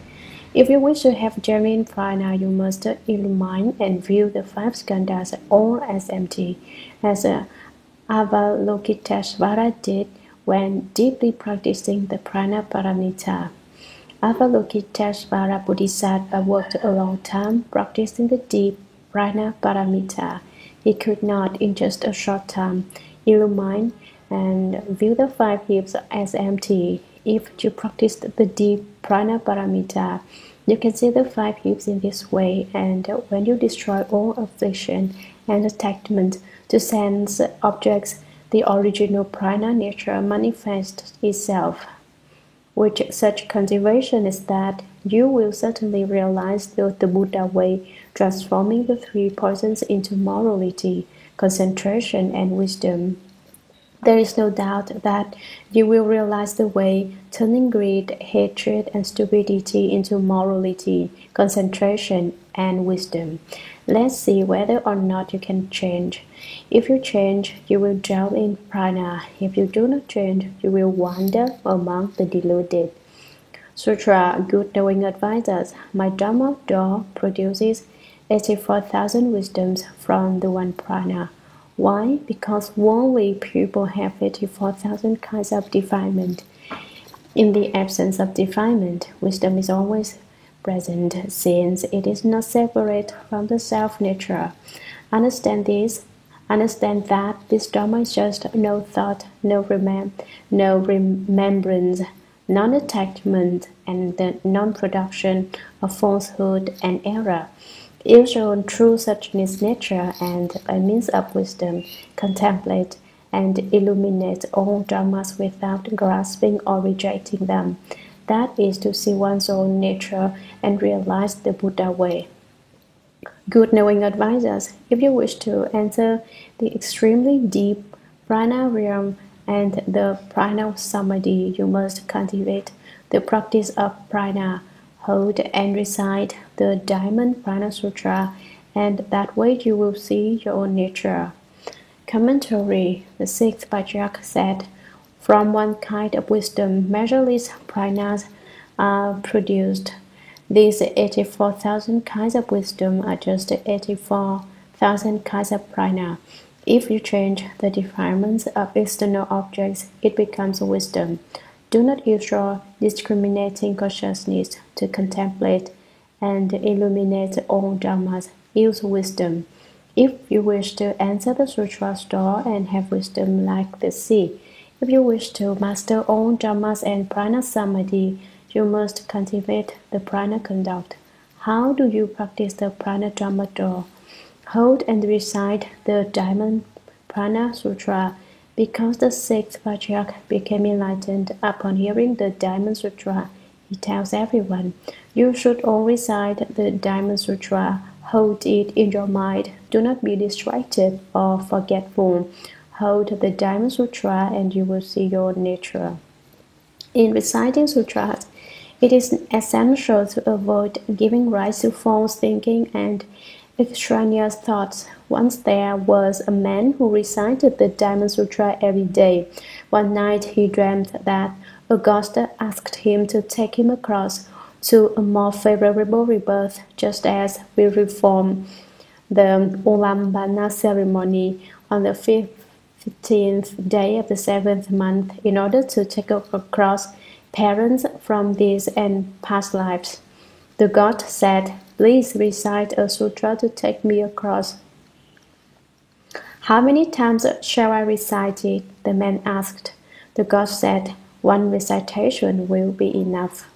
If you wish to have genuine prana, you must illumine and view the five skandhas all as empty, as Avalokiteshvara did when deeply practicing the prana paramita. Avalokiteshvara Bodhisattva worked a long time practicing the deep prana paramita. He could not, in just a short time, illumine and view the five heaps as empty. If you practice the deep prana paramita, you can see the five heaps in this way, and when you destroy all affliction and attachment to sense objects, the original prana nature manifests itself. With such cultivation is that you will certainly realize the Buddha way, transforming the three poisons into morality, concentration, and wisdom. There is no doubt that you will realize the way, turning greed, hatred, and stupidity into morality, concentration, and wisdom. Let's see whether or not you can change. If you change, you will dwell in prana. If you do not change, you will wander among the deluded. Sutra. Good knowing advisors. My Dharma door produces 84,000 wisdoms from the one prana. Why? Because worldly people have 84,000 kinds of defilement. In the absence of defilement, wisdom is always present, since it is not separate from the self-nature. Understand this. Understand that this Dharma is just no thought, no remembrance, non-attachment, and the non-production of falsehood and error. If shown true suchness nature and by means of wisdom, contemplate and illuminate all dharmas without grasping or rejecting them. That is to see one's own nature and realize the Buddha way. Good knowing advisors, if you wish to enter the extremely deep prana realm and the prana samadhi, you must cultivate the practice of prana, hold and recite the Diamond Prana Sutra, and that way you will see your own nature. Commentary. The sixth Patriarch said, from one kind of wisdom, measureless pranas are produced. These 84,000 kinds of wisdom are just 84,000 kinds of prana. If you change the defilements of external objects, it becomes wisdom. Do not use your discriminating consciousness to contemplate and illuminate all dhammas. Use wisdom. If you wish to enter the sutra store and have wisdom like the sea, if you wish to master all dhammas and prana samadhi, you must cultivate the prana conduct. How do you practice the prana dhamma door? Hold and recite the Diamond Prana Sutra. Because the sixth Patriarch became enlightened upon hearing the Diamond Sutra, he tells everyone, you should all recite the Diamond Sutra. Hold it in your mind. Do not be distracted or forgetful. Hold the Diamond Sutra and you will see your nature. In reciting sutras, it is essential to avoid giving rise to false thinking and extraneous thoughts. Once there was a man who recited the Diamond Sutra every day. One night he dreamt that Augusta asked him to take him across to a more favorable rebirth, just as we perform the Ulambana ceremony on the 15th day of the 7th month in order to take across parents from these and past lives. The god said, please recite a sutra to take me across. How many times shall I recite it? The man asked. The god said, one recitation will be enough.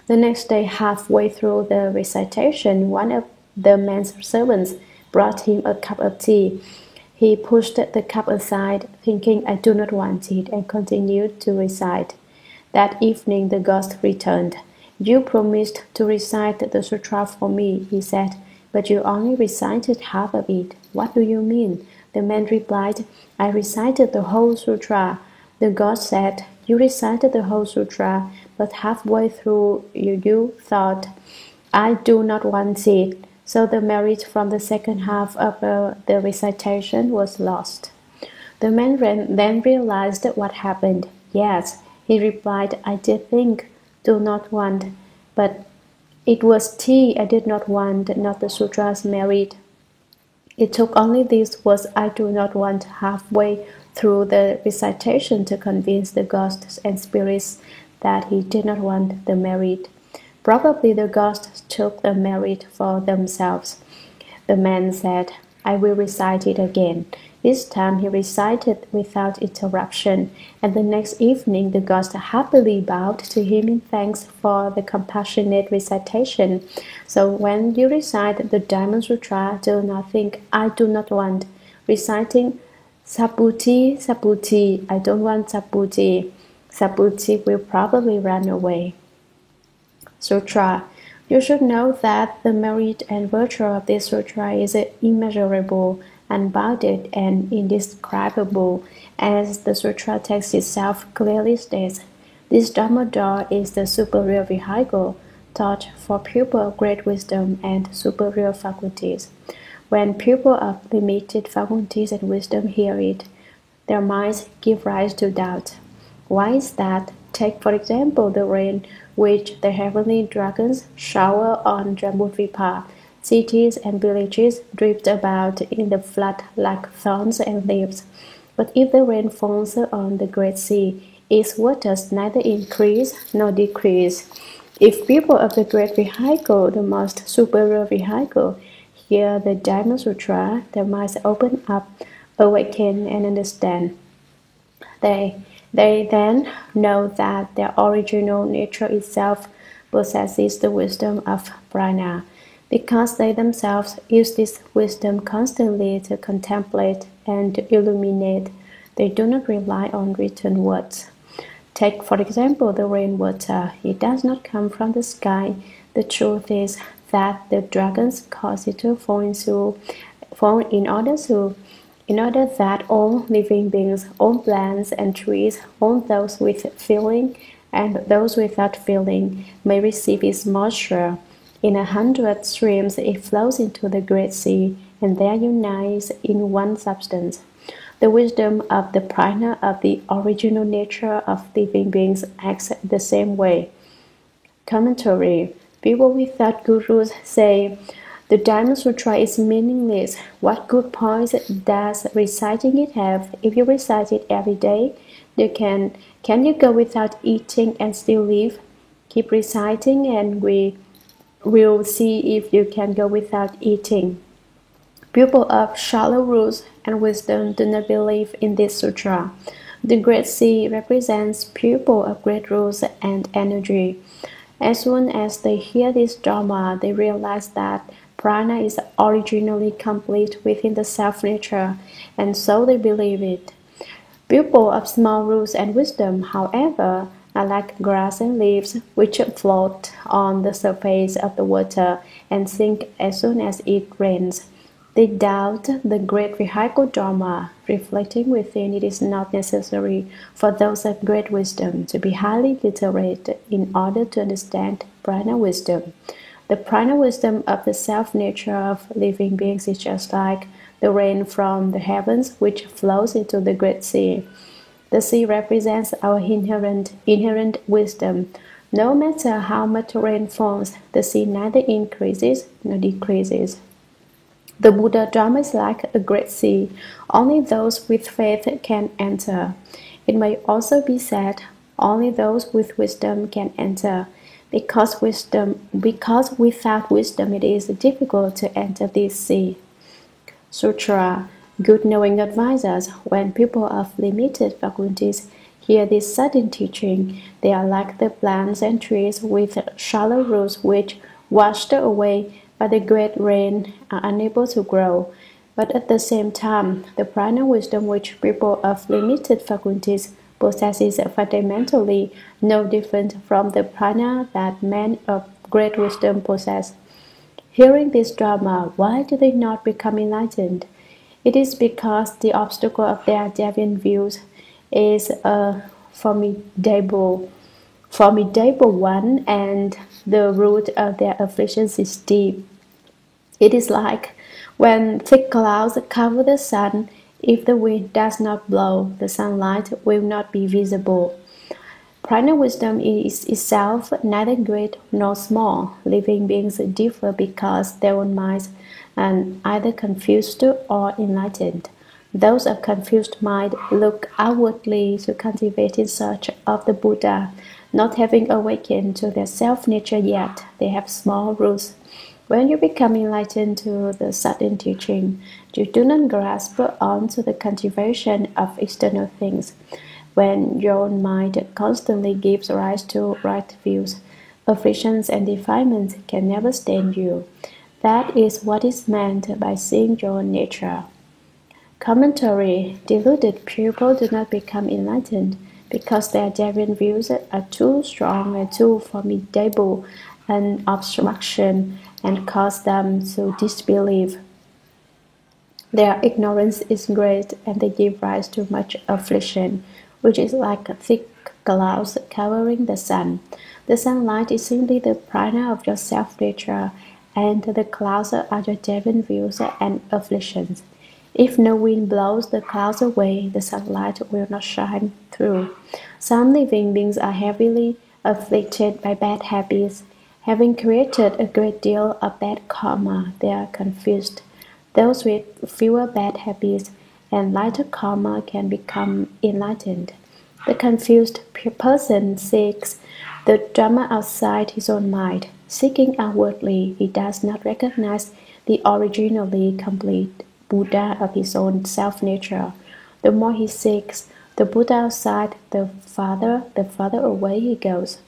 The next day, halfway through the recitation, one of the man's servants brought him a cup of tea. He pushed the cup aside, thinking, I do not want it, and continued to recite. That evening the ghost returned. You promised to recite the sutra for me, he said, but you only recited half of it. What do you mean? The man replied, I recited the whole sutra. The god said, you recited the whole sutra, but halfway through you thought, I do not want it. So the merit from the second half of the recitation was lost. The man then realized what happened. Yes, he replied, I did think, do not want, but it was tea I did not want, not the sutra's merit. It took only these words, I do not want, halfway through the recitation to convince the ghosts and spirits that he did not want the merit. Probably the ghosts took the merit for themselves. The man said, I will recite it again. This time he recited without interruption, and the next evening the ghost happily bowed to him in thanks for the compassionate recitation. So when you recite the Diamond Sutra, do not think, I do not want. Reciting Saputi, Saputi, I don't want Saputi. Saputi will probably run away. Sutra. You should know that the merit and virtue of this sutra is immeasurable, unbounded, and indescribable, as the sutra text itself clearly states. This Dhamma door is the superior vehicle taught for people of great wisdom and superior faculties. When people of limited faculties and wisdom hear it, their minds give rise to doubt. Why is that? Take, for example, the rain which the heavenly dragons shower on Jambudvipa. Cities and villages drift about in the flood like thorns and leaves. But if the rain falls on the great sea, its waters neither increase nor decrease. If people of the great vehicle, the most superior vehicle, hear the Diamond Sutra, their minds open up, awaken, and understand. They then know that their original nature itself possesses the wisdom of prana. Because they themselves use this wisdom constantly to contemplate and illuminate, they do not rely on written words. Take, for example, the rainwater. It does not come from the sky. The truth is that the dragons cause it to fall in order that all living beings, all plants and trees, all those with feeling and those without feeling, may receive its moisture. In 100 streams it flows into the great sea, and there unites in one substance. The wisdom of the prana of the original nature of living beings acts the same way. Commentary. People without gurus say the Dharma Sutra is meaningless. What good point does reciting it have? If you recite it every day, can you go without eating and still live? Keep reciting and we will see if you can go without eating. People of shallow rules and wisdom do not believe in this sutra. The great sea represents people of great rules and energy. As soon as they hear this Dharma, they realize that prana is originally complete within the self-nature, and so they believe it. People of small rules and wisdom, however, are like grass and leaves, which float on the surface of the water and sink as soon as it rains. They doubt the great vehicle Dharma, reflecting within it is not necessary for those of great wisdom to be highly literate in order to understand prana wisdom. The prana wisdom of the self-nature of living beings is just like the rain from the heavens which flows into the great sea. The sea represents our inherent wisdom. No matter how much rain falls, the sea neither increases nor decreases. The Buddha Dharma is like a great sea. Only those with faith can enter. It may also be said, only those with wisdom can enter. Because without wisdom it is difficult to enter this sea. Sutra. Good knowing advisors. When people of limited faculties hear this sudden teaching, they are like the plants and trees with shallow roots which, washed away by the great rain, are unable to grow. But at the same time, the prana wisdom which people of limited faculties possess is fundamentally no different from the prana that men of great wisdom possess. Hearing this Dharma, why do they not become enlightened? It is because the obstacle of their deviant views is a formidable one, and the root of their afflictions is deep. It is like when thick clouds cover the sun, if the wind does not blow, the sunlight will not be visible. Prana wisdom is itself neither great nor small. Living beings differ because their own minds are either confused or enlightened. Those of confused mind look outwardly to cultivate in search of the Buddha. Not having awakened to their self-nature yet, they have small roots. When you become enlightened to the sudden teaching, you do not grasp on to the cultivation of external things. When your own mind constantly gives rise to right views, afflictions and defilements can never stain you. That is what is meant by seeing your own nature. Commentary. Deluded people do not become enlightened because their deviant views are too strong and too formidable an obstruction and cause them to disbelieve. Their ignorance is great and they give rise to much affliction, which is like thick clouds covering the sun. The sunlight is simply the prana of your self-nature, and the clouds are your deviant views and afflictions. If no wind blows the clouds away, the sunlight will not shine through. Some living beings are heavily afflicted by bad habits. Having created a great deal of bad karma, they are confused. Those with fewer bad habits and lighter karma can become enlightened. The confused person seeks the Dharma outside his own mind. Seeking outwardly, he does not recognize the originally complete Buddha of his own self-nature. The more he seeks the Buddha outside, the farther away he goes.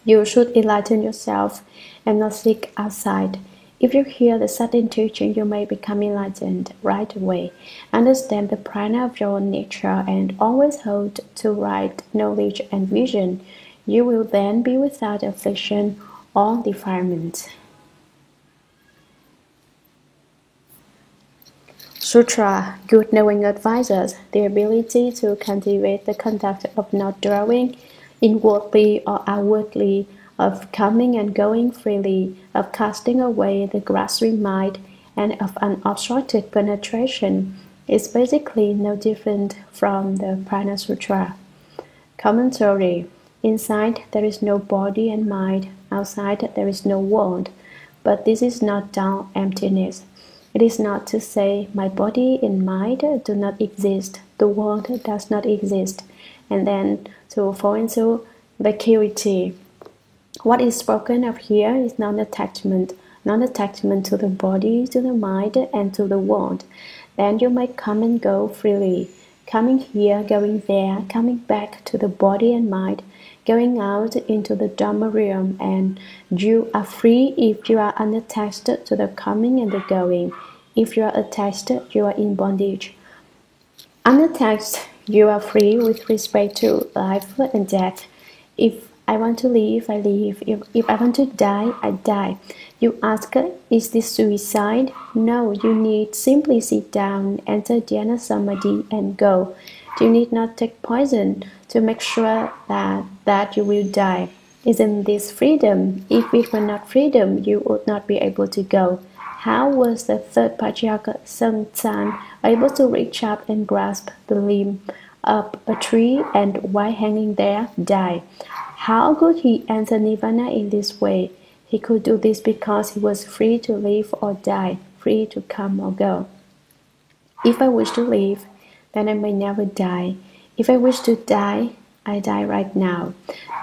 You should enlighten yourself and not seek outside. If you hear the sudden teaching, you may become enlightened right away. Understand the prana of your own nature and always hold to right knowledge and vision. You will then be without affliction or defilement. Sutra. Good knowing advisors. The ability to cultivate the conduct of not dwelling inwardly or outwardly, of coming and going freely, of casting away the grasping mind, and of unobstructed penetration is basically no different from the Prana Sutra. Commentary. Inside there is no body and mind, outside there is no world. But this is not dull emptiness. It is not to say my body and mind do not exist, the world does not exist, and then to fall into vacuity. What is spoken of here is non-attachment, non-attachment to the body, to the mind, and to the world. Then you may come and go freely, coming here, going there, coming back to the body and mind, going out into the Dhamma realm, and you are free if you are unattached to the coming and the going. If you are attached, you are in bondage. Unattached, you are free with respect to life and death. If I want to live, I live. If I want to die, I die. You ask, is this suicide? No, you need simply sit down, enter dhyana samadhi, and go. You need not take poison to make sure that you will die. Isn't this freedom? If it were not freedom, you would not be able to go. How was the third patriarch Sengcan able to reach up and grasp the limb of a tree and while hanging there, die? How could he enter Nirvana in this way? He could do this because he was free to live or die, free to come or go. If I wish to live, then I may never die. If I wish to die, I die right now.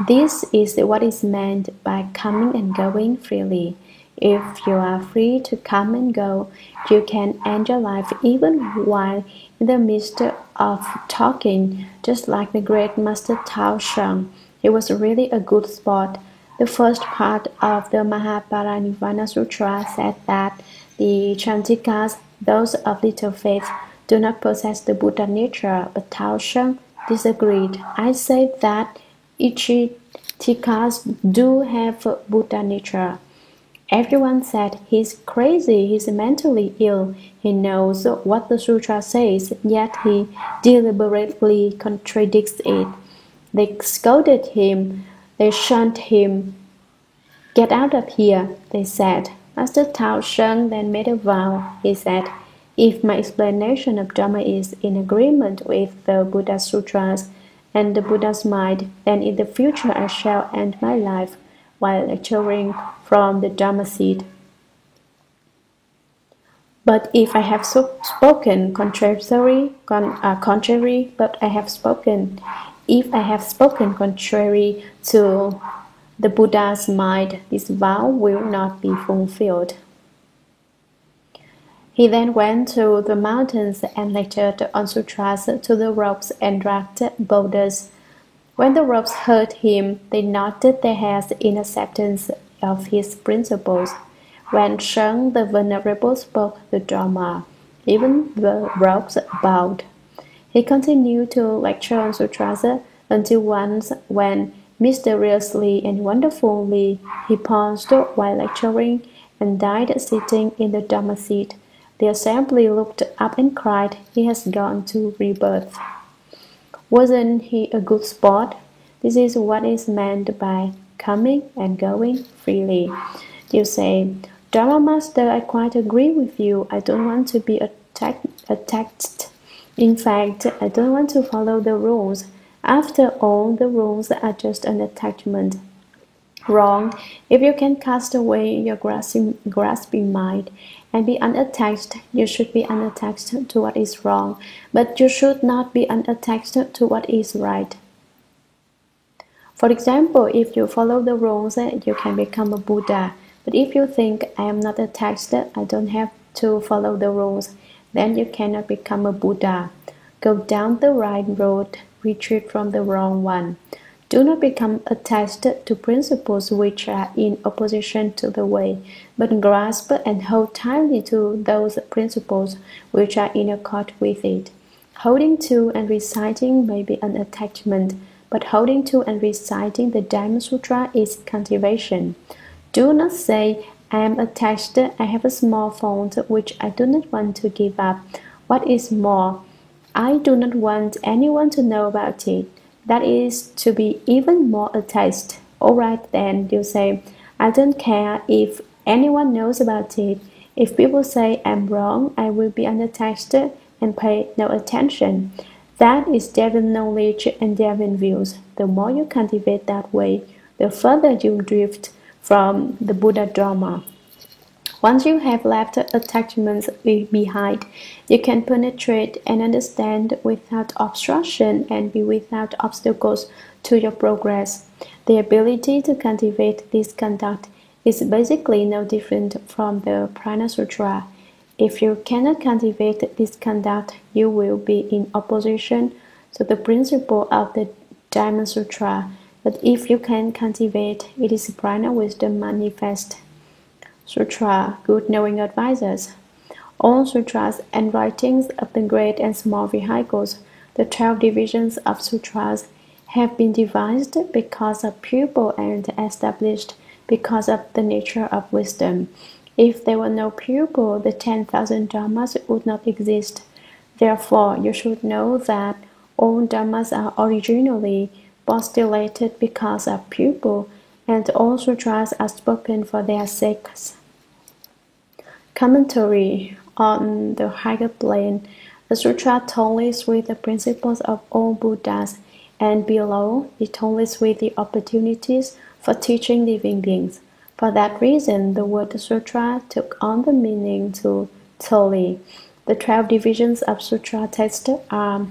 This is what is meant by coming and going freely. If you are free to come and go, you can end your life even while in the midst of talking, just like the great Master Tao Sheng. He was really a good sport. The first part of the Mahaparinibbana Sutra said that the Chantikas, those of little faith, do not possess the Buddha nature, but Tao Sheng disagreed. I say that Ichitikas do have Buddha nature. Everyone said he's crazy, he's mentally ill, he knows what the sutra says, yet he deliberately contradicts it. They scolded him, they shunned him. Get out of here, they said. Master Tao Sheng then made a vow. He said, if my explanation of Dhamma is in agreement with the Buddha Sutras and the Buddha's mind, then in the future I shall end my life while lecturing from the Dhamma seat. But if I have spoken contrary, if I have spoken contrary to the Buddha's mind, this vow will not be fulfilled. He then went to the mountains and lectured on sutras to the rocks and dragged boulders. When the rocks heard him, they nodded their heads in acceptance of his principles. When Sheng the Venerable spoke the Dhamma, even the rocks bowed. He continued to lecture on sutras until once, when mysteriously and wonderfully he paused while lecturing and died sitting in the Dhamma seat. The assembly looked up and cried, he has gone to rebirth. Wasn't he a good sport? This is what is meant by coming and going freely. You say, Dharma Master, I quite agree with you. I don't want to be attacked. In fact, I don't want to follow the rules. After all, the rules are just an attachment. Wrong. If you can cast away your grasping mind and be unattached, you should be unattached to what is wrong, but you should not be unattached to what is right. For example, if you follow the rules, you can become a Buddha. But if you think, I am not attached, I don't have to follow the rules, then you cannot become a Buddha. Go down the right road, retreat from the wrong one. Do not become attached to principles which are in opposition to the way, but grasp and hold tightly to those principles which are in accord with it. Holding to and reciting may be an attachment, but holding to and reciting the Dhamma Sutra is cultivation. Do not say, I am attached, I have a small fault which I do not want to give up. What is more, I do not want anyone to know about it. That is to be even more attached. All right then, you say, I don't care if anyone knows about it. If people say I'm wrong, I will be unattached and pay no attention. That is Devon knowledge and Devon views. The more you cultivate that way, the further you drift from the Buddha Dharma. Once you have left attachments behind, you can penetrate and understand without obstruction and be without obstacles to your progress. The ability to cultivate this conduct is basically no different from the Prana Sutra. If you cannot cultivate this conduct, you will be in opposition to the principle of the Dhamma Sutra. But if you can cultivate, it is prana wisdom manifest. Sutra, good knowing advisors. All sutras and writings of the great and small vehicles, the 12 divisions of sutras, have been devised because of pupil and established because of the nature of wisdom. If there were no pupil, the 10,000 dhammas would not exist. Therefore, you should know that all dhammas are originally postulated because of pupil, and all sutras are spoken for their sakes. Commentary on the higher plane. The sutra tallies with the principles of all Buddhas, and below it tallies with the opportunities for teaching living beings. For that reason, the word sutra took on the meaning to tally. The 12 divisions of sutra text are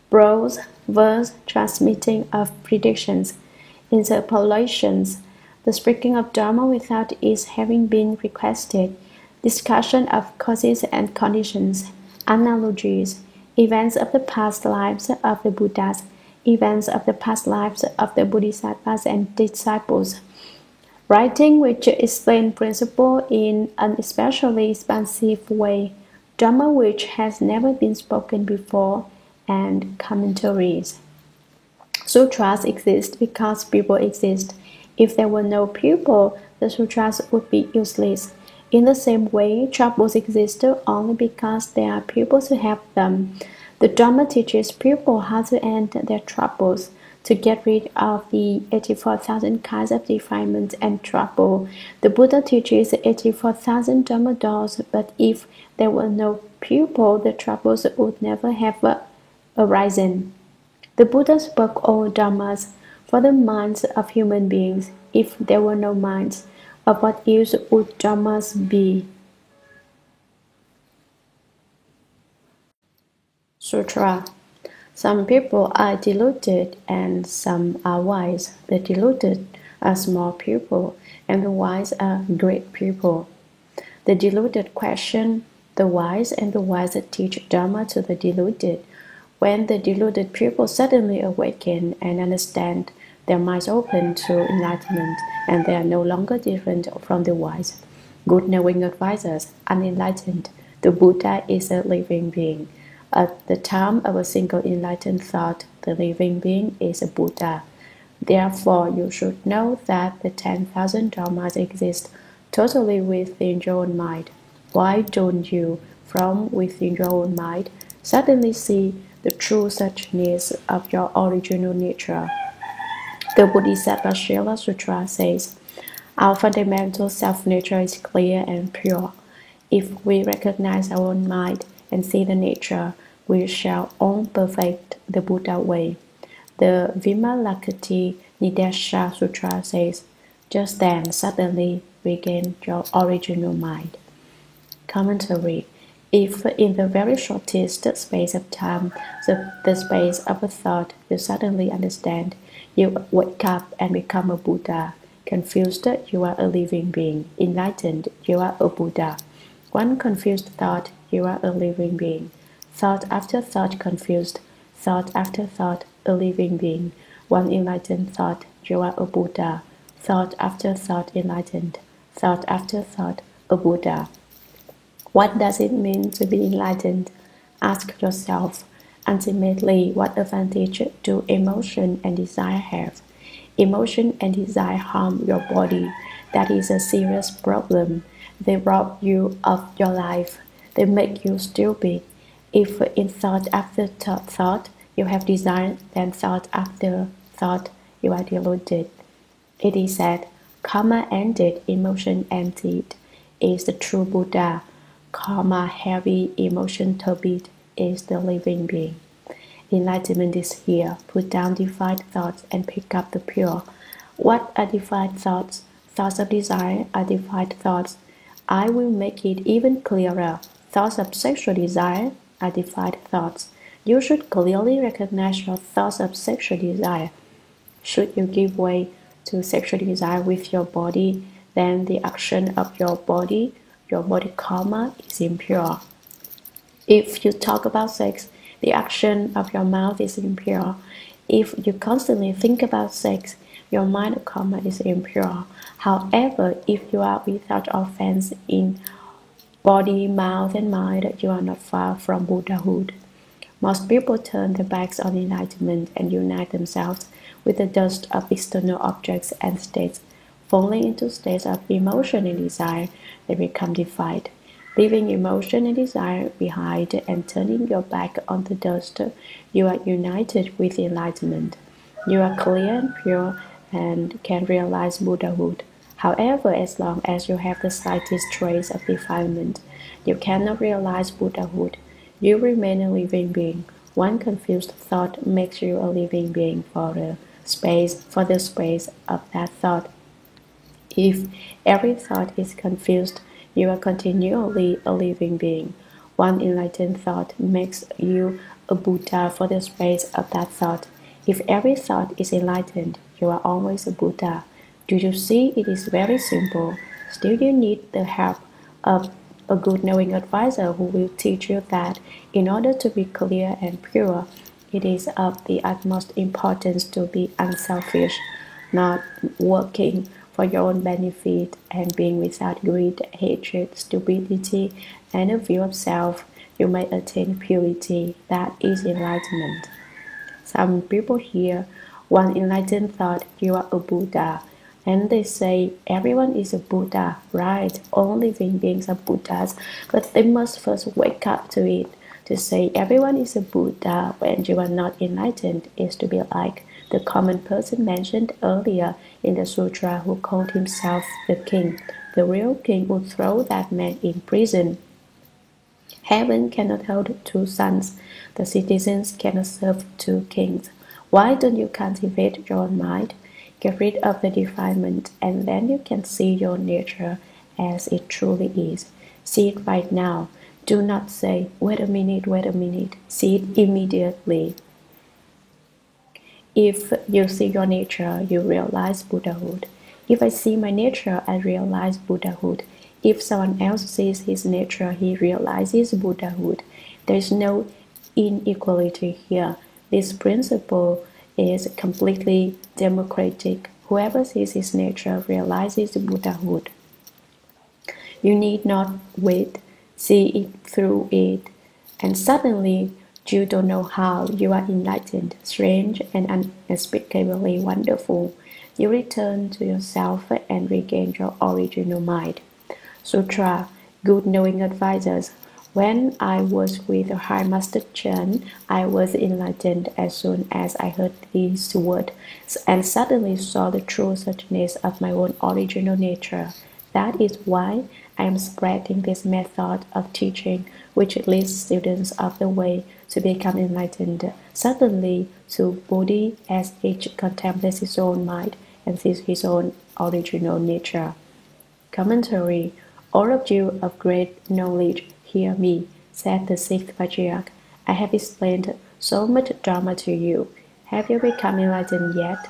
prose, verse, transmitting of predictions, interpolations, the speaking of Dharma without its having been requested, discussion of causes and conditions, analogies, events of the past lives of the Buddhas, events of the past lives of the Bodhisattvas and disciples, writing which explain principle in an especially expansive way, Dhamma which has never been spoken before, and commentaries. Sutras exist because people exist. If there were no people, the sutras would be useless. In the same way, troubles exist only because there are pupils who have them. The Dhamma teaches people how to end their troubles, to get rid of the 84,000 kinds of defilement and trouble. The Buddha teaches 84,000 Dhamma doors, but if there were no pupil, the troubles would never have arisen. The Buddha spoke all Dhammas for the minds of human beings. If there were no minds, of what use would Dhammas be? Sutra. Some people are deluded and some are wise. The deluded are small people and the wise are great people. The deluded question the wise and the wise teach Dhamma to the deluded. When the deluded people suddenly awaken and understand, their minds open to enlightenment, and they are no longer different from the wise. Good knowing advisors, unenlightened, the Buddha is a living being. At the time of a single enlightened thought, the living being is a Buddha. Therefore, you should know that the 10,000 dhammas exist totally within your own mind. Why don't you, from within your own mind, suddenly see the true suchness of your original nature? The Bodhisattva Shila Sutra says, our fundamental self-nature is clear and pure. If we recognize our own mind and see the nature, we shall own perfect the Buddha way. The Vimalakkhati Nidesha Sutra says, just then suddenly regain your original mind. Commentary. If in the very shortest space of time, the space of a thought, you suddenly understand, you wake up and become a Buddha. Confused, you are a living being. Enlightened, you are a Buddha. One confused thought, you are a living being. Thought after thought confused, thought after thought, a living being. One enlightened thought, you are a Buddha. Thought after thought enlightened, thought after thought, a Buddha. What does it mean to be enlightened? Ask yourself. Ultimately, what advantage do emotion and desire have? Emotion and desire harm your body. That is a serious problem. They rob you of your life. They make you stupid. If in thought after thought you have desire, then thought after thought you are deluded. It is said, karma ended, emotion emptied, is the true Buddha. Karma heavy, emotion turbid, is the living being. Enlightenment is here. Put down defiled thoughts and pick up the pure. What are defiled thoughts? Thoughts of desire are defiled thoughts. I will make it even clearer. Thoughts of sexual desire are defiled thoughts. You should clearly recognize your thoughts of sexual desire. Should you give way to sexual desire with your body, then the action of your body karma, is impure. If you talk about sex, the action of your mouth is impure. If you constantly think about sex, your mind karma is impure. However, if you are without offense in body, mouth, and mind, you are not far from Buddhahood. Most people turn their backs on enlightenment and unite themselves with the dust of external objects and states. Falling into states of emotion and desire, they become defiled. Leaving emotion and desire behind and turning your back on the dust, you are united with enlightenment. You are clear and pure and can realize Buddhahood. However, as long as you have the slightest trace of defilement, you cannot realize Buddhahood. You remain a living being. One confused thought makes you a living being for the space of that thought. If every thought is confused, you are continually a living being. One enlightened thought makes you a Buddha for the space of that thought. If every thought is enlightened, you are always a Buddha. Do you see? It is very simple. Still, you need the help of a good knowing advisor who will teach you that in order to be clear and pure, it is of the utmost importance to be unselfish, not working for your own benefit and being without greed, hatred, stupidity, and a view of self. You may attain purity. That is enlightenment. Some people hear one enlightened thought, you are a Buddha. And they say everyone is a Buddha, right? All living beings are Buddhas, but they must first wake up to it. To say everyone is a Buddha when you are not enlightened is to be like the common person mentioned earlier in the sutra who called himself the king. The real king would throw that man in prison. Heaven cannot hold two suns. The citizens cannot serve two kings. Why don't you cultivate your mind? Get rid of the defilement, and then you can see your nature as it truly is. See it right now. Do not say, wait a minute, wait a minute. See it immediately. If you see your nature, you realize Buddhahood. If I see my nature, I realize Buddhahood. If someone else sees his nature, he realizes Buddhahood. There is no inequality here. This principle is completely democratic. Whoever sees his nature realizes Buddhahood. You need not wait, see it through it, and suddenly you don't know how you are enlightened, strange and unspeakably wonderful. You return to yourself and regain your original mind. Sutra, good knowing advisors. When I was with the High Master Chen, I was enlightened as soon as I heard these words and suddenly saw the true suchness of my own original nature. That is why I am spreading this method of teaching, which leads students of the way to become enlightened suddenly to Bodhi as each contemplates his own mind and sees his own original nature. Commentary. All of you of great knowledge, hear me, said the sixth patriarch. I have explained so much Dharma to you. Have you become enlightened yet?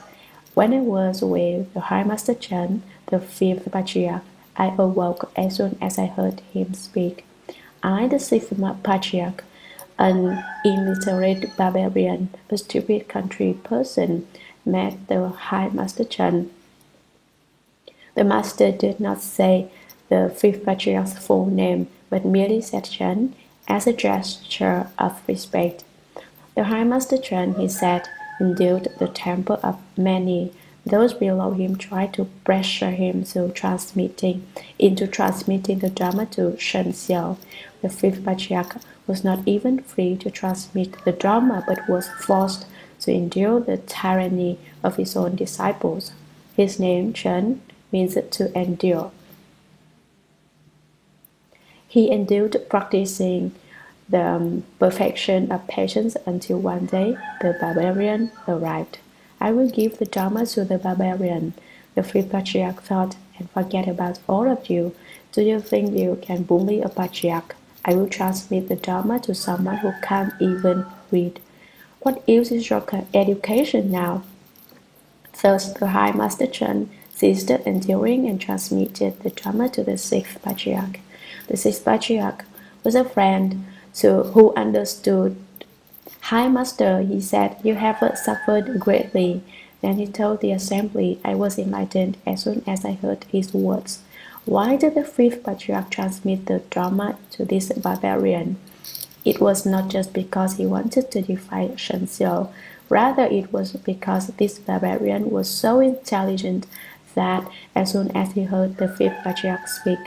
When I was with the High Master Chen, the fifth patriarch, I awoke as soon as I heard him speak. I, the sixth patriarch, an illiterate barbarian, a stupid country person, met the High Master Chen. The master did not say the fifth patriarch's full name, but merely said Chen as a gesture of respect. The High Master Chen, he said, endowed the temper of many. Those below him tried to pressure him into transmitting the Dharma to Shen Xiao. The fifth patriarch was not even free to transmit the Dharma, but was forced to endure the tyranny of his own disciples. His name, Chen, means to endure. He endured practicing the perfection of patience until one day the barbarian arrived. I will give the Dharma to the barbarian, the fifth patriarch thought, and forget about all of you. Do you think you can bully a patriarch? I will transmit the Dharma to someone who can't even read. What use is your education now? Thus the High Master Chen ceased enduring and transmitted the Dharma to the sixth patriarch. The sixth patriarch was a friend who understood. High Master, he said, you have suffered greatly. Then he told the assembly, I was enlightened as soon as I heard his words. Why did the fifth patriarch transmit the Dharma to this barbarian? It was not just because he wanted to defy Shen Xiu. Rather, it was because this barbarian was so intelligent that as soon as he heard the fifth patriarch speak,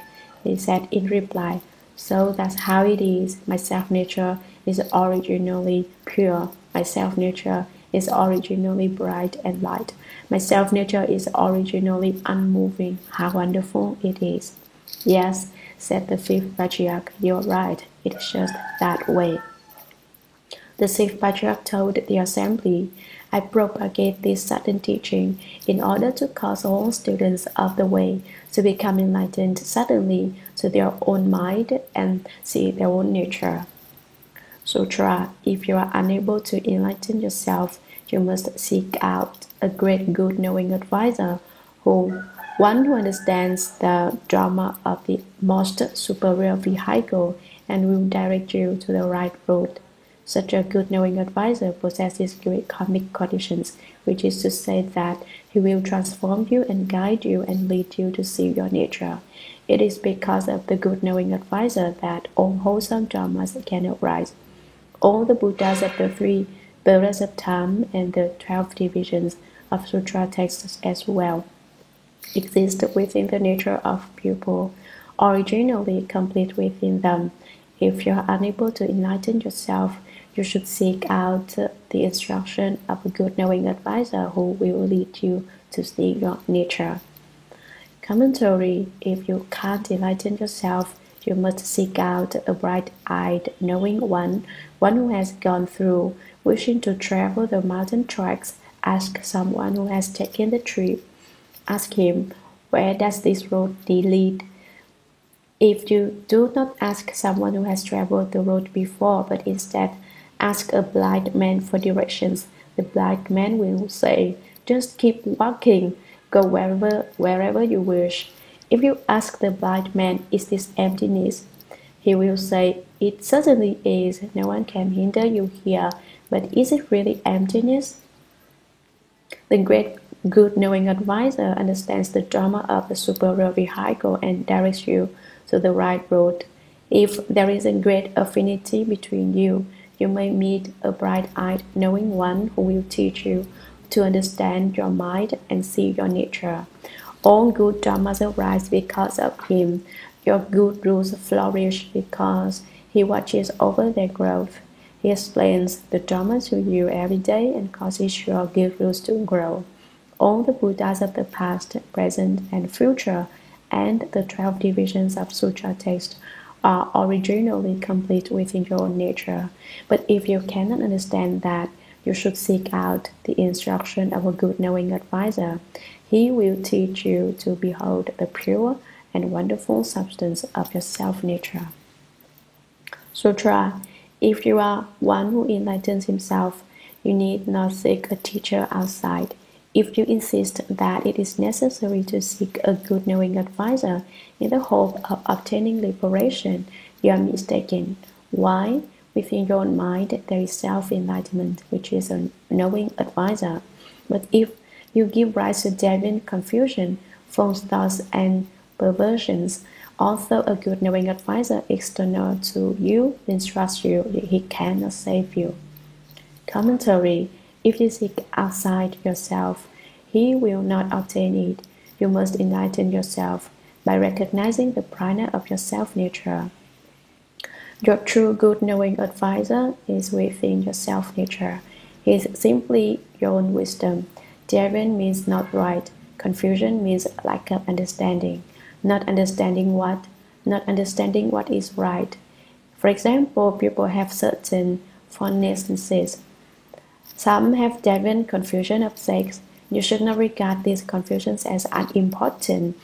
he said in reply, so that's how it is. My self-nature is originally pure. My self-nature is originally bright and light. My self-nature is originally unmoving. How wonderful it is. Yes, said the fifth patriarch, you're right. It's just that way. The sixth patriarch told the assembly, I propagate this sudden teaching in order to cause all students of the way to become enlightened suddenly to their own mind and see their own nature. Sutra, if you are unable to enlighten yourself, you must seek out a great good knowing advisor one who understands the drama of the most superior vehicle and will direct you to the right road. Such a good knowing advisor possesses great karmic conditions, which is to say that he will transform you and guide you and lead you to see your nature. It is because of the good knowing advisor that all wholesome dharmas can arise. All the Buddhas of the three pillars of time and the 12 divisions of sutra texts as well exist within the nature of pupil, originally complete within them. If you are unable to enlighten yourself, you should seek out the instruction of a good knowing advisor who will lead you to see your nature. Commentary: if you can't enlighten yourself, you must seek out a bright-eyed, knowing one who has gone through. Wishing to travel the mountain tracks, ask someone who has taken the trip. Ask him, where does this road lead? If you do not ask someone who has traveled the road before, but instead ask a blind man for directions, the blind man will say, just keep walking, go wherever you wish. If you ask the blind man, is this emptiness? He will say, it certainly is, no one can hinder you here, but is it really emptiness? The great good knowing advisor understands the drama of the superior vehicle and directs you to the right road. If there is a great affinity between you, you may meet a bright-eyed knowing one who will teach you to understand your mind and see your nature. All good dharmas arise because of him. Your good rules flourish because he watches over their growth. He explains the Dharma to you every day and causes your good rules to grow. All the Buddhas of the past, present, and future, and the 12 divisions of sutra text are originally complete within your own nature. But if you cannot understand that, you should seek out the instruction of a good knowing advisor. He will teach you to behold the pure and wonderful substance of your self-nature. Sutra: if you are one who enlightens himself, you need not seek a teacher outside. If you insist that it is necessary to seek a good knowing advisor in the hope of obtaining liberation, you are mistaken. Why? Within your own mind there is self-enlightenment, which is a knowing advisor. But if you give rise to deviant confusion, false thoughts, and perversions, although a good knowing advisor external to you instructs you, he cannot save you. Commentary: if you seek outside yourself, he will not obtain it. You must enlighten yourself by recognizing the prana of your self-nature. Your true good knowing advisor is within your self-nature. He is simply your own wisdom. Deviant means not right. Confusion means lack of understanding. Not understanding what? Not understanding what is right. For example, people have certain fondnesses. Some have deviant confusion of sex. You should not regard these confusions as unimportant,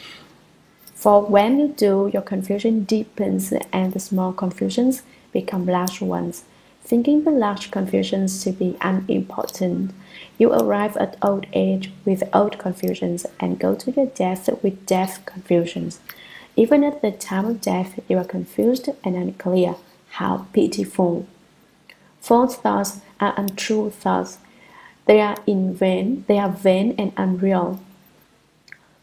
for when you do, your confusion deepens and the small confusions become large ones. Thinking the large confusions to be unimportant, you arrive at old age with old confusions and go to your death with death confusions. Even at the time of death, you are confused and unclear. How pitiful! False thoughts are untrue thoughts. They are vain and unreal.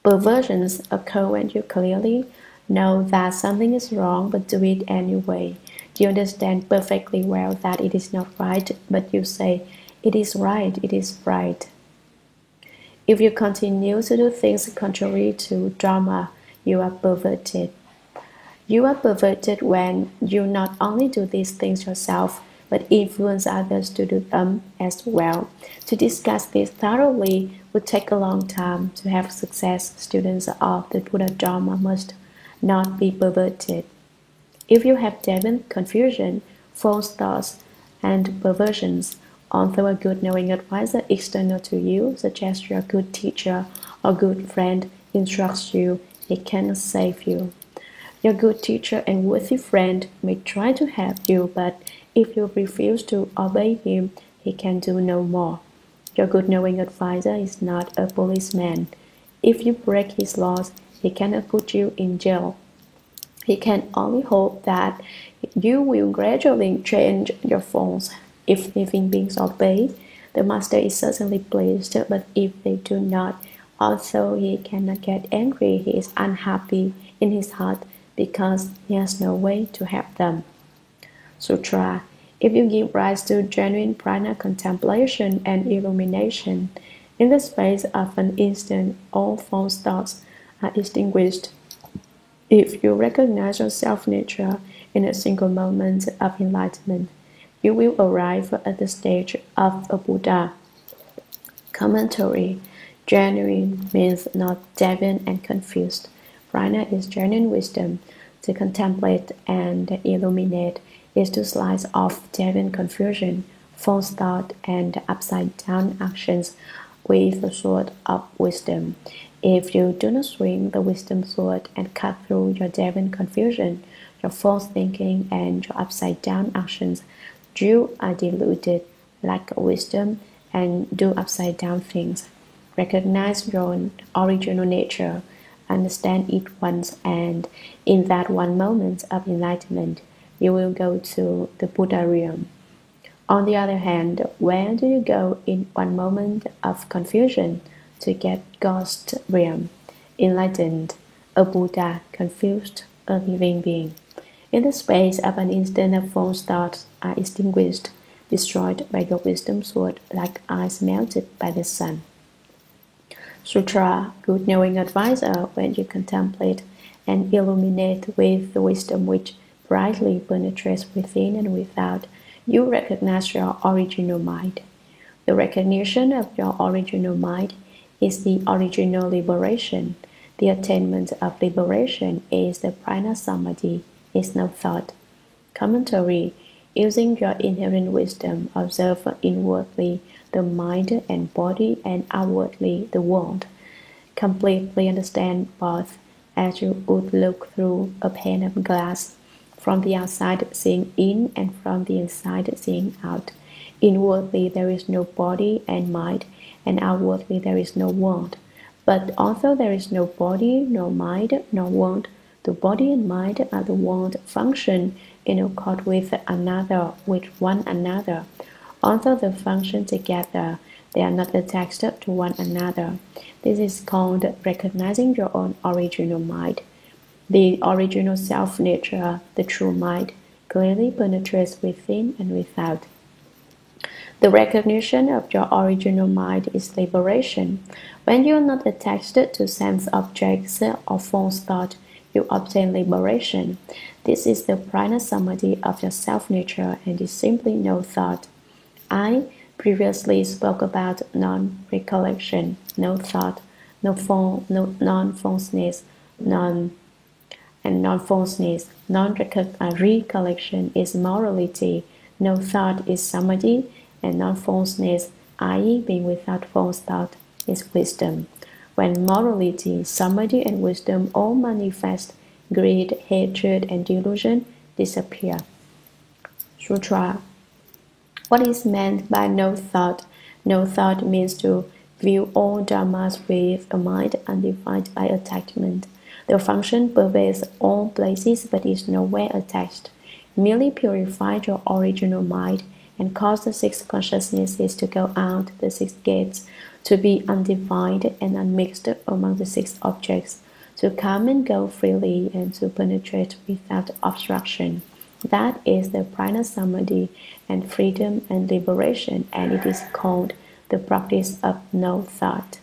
Perversions occur when you clearly know that something is wrong but do it anyway. You understand perfectly well that it is not right, but you say, it is right, it is right. If you continue to do things contrary to Dharma, you are perverted. You are perverted when you not only do these things yourself, but influence others to do them as well. To discuss this thoroughly would take a long time. To have success, students of the Buddha Dharma must not be perverted. If you have deviant confusion, false thoughts, and perversions, although a good knowing advisor external to you, such as your good teacher or good friend, instructs you, he cannot save you. Your good teacher and worthy friend may try to help you, but if you refuse to obey him, he can do no more. Your good knowing advisor is not a policeman. If you break his laws, he cannot put you in jail. He can only hope that you will gradually change your faults. If living beings obey, the master is certainly pleased, but if they do not, although he cannot get angry, he is unhappy in his heart because he has no way to help them. Sutra. If you give rise to genuine prana contemplation and illumination, in the space of an instant all false thoughts are extinguished. If you recognize your self-nature in a single moment of enlightenment, you will arrive at the stage of a Buddha. Commentary. Genuine means not deviant and confused. Prana is genuine wisdom. To contemplate and illuminate is to slice off deviant confusion, false thought, and upside-down actions with the sword of wisdom. If you do not swing the wisdom sword and cut through your deviant confusion, your false thinking, and your upside-down actions, you are deluded, lack wisdom, and do upside-down things. Recognize your original nature, understand it once, and in that one moment of enlightenment, you will go to the Buddha realm. On the other hand, where do you go in one moment of confusion? To get ghost realm, enlightened, a Buddha, confused, a living being. In the space of an instant, of false thoughts are extinguished, destroyed by your wisdom sword, like ice melted by the sun. Sutra. Good knowing advisor, when you contemplate and illuminate with the wisdom which brightly penetrates within and without, you recognize your original mind. The recognition of your original mind is the original liberation. The attainment of liberation is the prana samadhi, is no thought. Commentary. Using your inherent wisdom, observe inwardly the mind and body and outwardly the world. Completely understand both as you would look through a pane of glass, from the outside seeing in and from the inside seeing out. Inwardly there is no body and mind, and outwardly there is no world. But although there is no body, no mind, no world, the body and mind are the world function in accord with one another. Although they function together, they are not attached to one another. This is called recognizing your own original mind. The original self-nature, the true mind, clearly penetrates within and without. The recognition of your original mind is liberation. When you are not attached to sense objects or false thought, you obtain liberation. This is the prana samadhi of your self-nature and is simply no thought. I previously spoke about non-recollection, no thought, no non-falseness, and non-falseness. Non-recollection is morality. No thought is samadhi, and non-falseness, i.e., being without false thought, is wisdom. When morality, samadhi, and wisdom all manifest, greed, hatred, and delusion disappear. Sutra. What is meant by no thought? No thought means to view all dharmas with a mind undivided by attachment. The function pervades all places but is nowhere attached. Merely purify your original mind and cause the six consciousnesses to go out the six gates, to be undivided and unmixed among the six objects, to come and go freely and to penetrate without obstruction. That is the prana samadhi and freedom and liberation, and it is called the practice of no thought.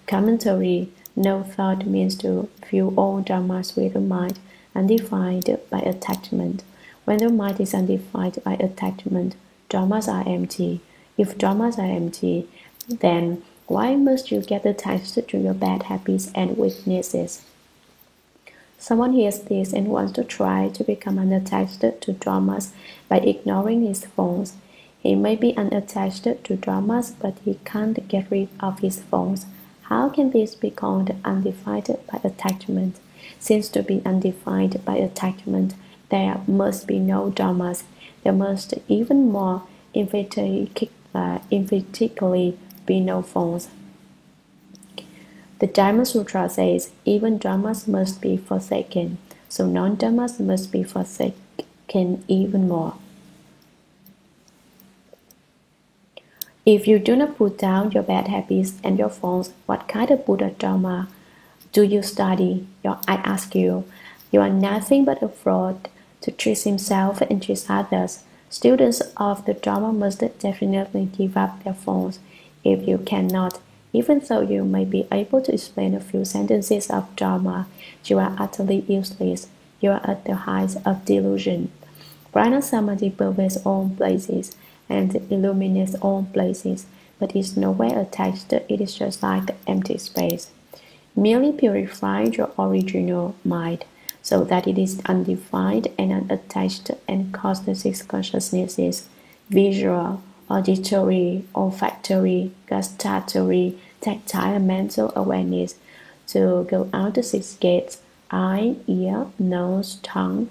Commentary. No thought means to view all dharmas with a mind undivided by attachment. When the mind is undivided by attachment, dharmas are empty. If dharmas are empty, then why must you get attached to your bad habits and weaknesses? Someone hears this and wants to try to become unattached to dramas by ignoring his faults. He may be unattached to dramas, but he can't get rid of his faults. How can this be called undivided by attachment? Since to be undivided by attachment, there must be no dramas. There must even more emphatically be no faults. The Dharma Sutra says even dharmas must be forsaken, so non-dharmas must be forsaken even more. If you do not put down your bad habits and your faults, what kind of Buddha Dharma do you study? I ask you. You are nothing but a fraud to treat himself and treat others. Students of the Dharma must definitely give up their faults. If you cannot, even though you may be able to explain a few sentences of Dharma, you are utterly useless. You are at the height of delusion. Prana Samadhi pervades all places and illuminates all places, but is nowhere attached. It is just like empty space. Merely purify your original mind so that it is undivided and unattached, and cause the six consciousnesses, visual, auditory, olfactory, gustatory, tactile, and mental awareness, to go out the six gates: eye, ear, nose, tongue,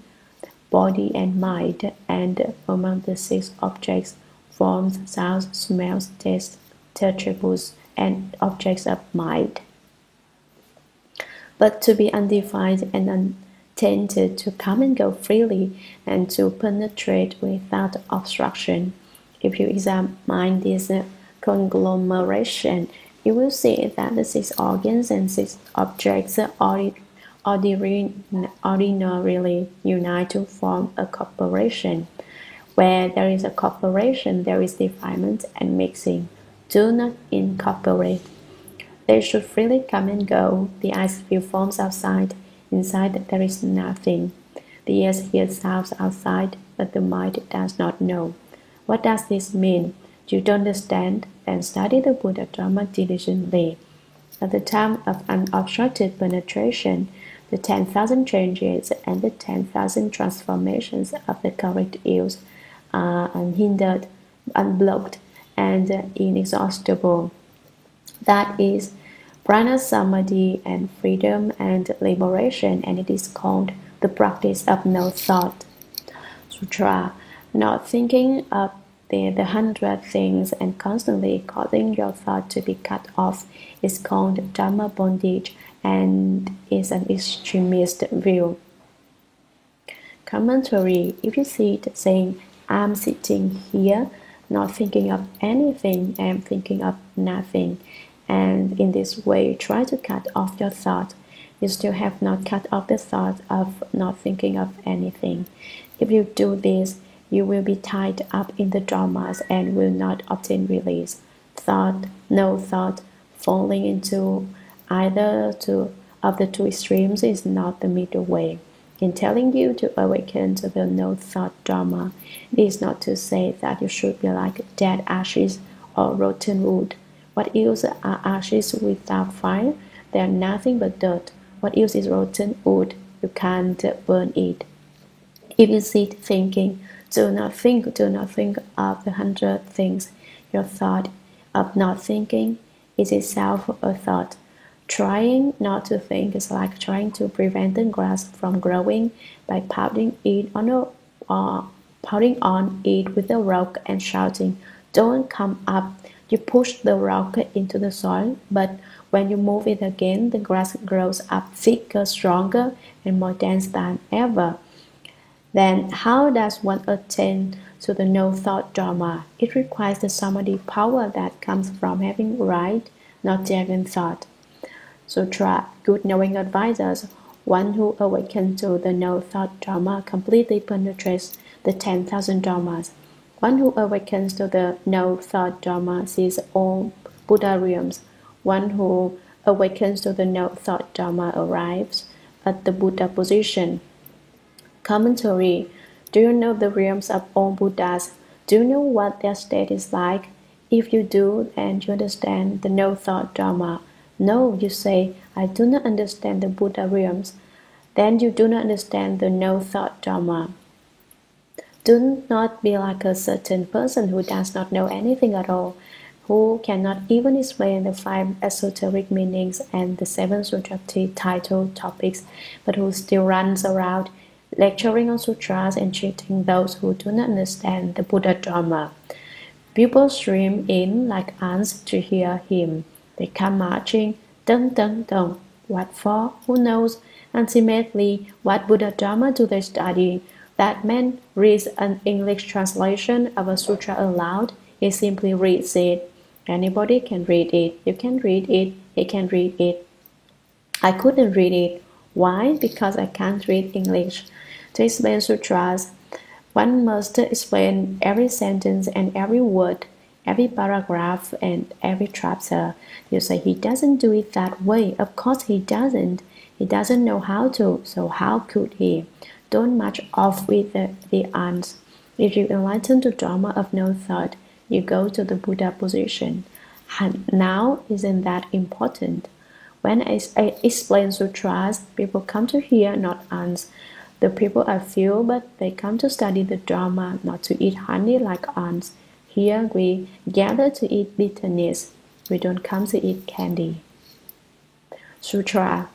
body, and mind, and among the six objects: forms, sounds, smells, tastes, touchables, and objects of mind. But to be undivided and untainted, to come and go freely, and to penetrate without obstruction. If you examine this conglomeration, you will see that the six organs and six objects ordinarily unite to form a corporation. Where there is a corporation, there is defilement and mixing. Do not incorporate. They should freely come and go. The eyes view forms outside. Inside there is nothing. The ears hear sounds outside, but the mind does not know. What does this mean? You don't understand? Then study the Buddha Dharma diligently. At the time of unobstructed penetration, the 10,000 changes and the 10,000 transformations of the correct ills are unhindered, unblocked, and inexhaustible. That is prana samadhi and freedom and liberation, and it is called the practice of no thought. Sutra. Not thinking of the 100 things and constantly causing your thought to be cut off is called Dharma bondage and is an extremist view. Commentary. If you sit saying, I'm sitting here, not thinking of anything, I'm thinking of nothing, and in this way try to cut off your thought, you still have not cut off the thought of not thinking of anything. If you do this, you will be tied up in the dharmas and will not obtain release. No thought, falling into either of the two extremes is not the middle way. In telling you to awaken to the no thought dharma, it is not to say that you should be like dead ashes or rotten wood. What use are ashes without fire? They are nothing but dirt. What use is rotten wood? you can't burn it. If you sit thinking, do not think of the 100 things. Your thought of not thinking is itself a thought. Trying not to think is like trying to prevent the grass from growing by pounding on it with a rock and shouting, "Don't come up." You push the rock into the soil, but when you move it again, the grass grows up thicker, stronger, and more dense than ever. Then how does one attain to the no-thought Dharma? It requires the samadhi power that comes from having right, not genuine thought. Sutra, good knowing advisors, one who awakens to the no-thought Dharma completely penetrates the 10,000 Dharmas. One who awakens to the no-thought Dharma sees all Buddha realms. One who awakens to the no-thought Dharma arrives at the Buddha position. Commentary. Do you know the realms of all Buddhas? Do you know what their state is like? If you do, and you understand the no-thought Dharma. No, you say, I do not understand the Buddha realms. Then you do not understand the no-thought Dharma. Do not be like a certain person who does not know anything at all, who cannot even explain the 5 esoteric meanings and the 7 subjective title topics, but who still runs around lecturing on sutras and cheating those who do not understand the Buddha Dharma. People stream in like ants to hear him. They come marching, dun dun dun. What for? Who knows? Ultimately, what Buddha Dharma do they study? That man reads an English translation of a sutra aloud. He simply reads it. Anybody can read it. You can read it. He can read it. I couldn't read it. Why? Because I can't read English. To explain sutras, one must explain every sentence and every word, every paragraph and every chapter. You say he doesn't do it that way. Of course he doesn't. He doesn't know how to, so how could he? Don't march off with the ants. If you enlighten the Dharma of no thought, you go to the Buddha position. And now, isn't that important? When I explain sutras, people come to hear, not ants. The people are few, but they come to study the Dharma, not to eat honey like ants. Here we gather to eat bitterness. We don't come to eat candy. Sutra.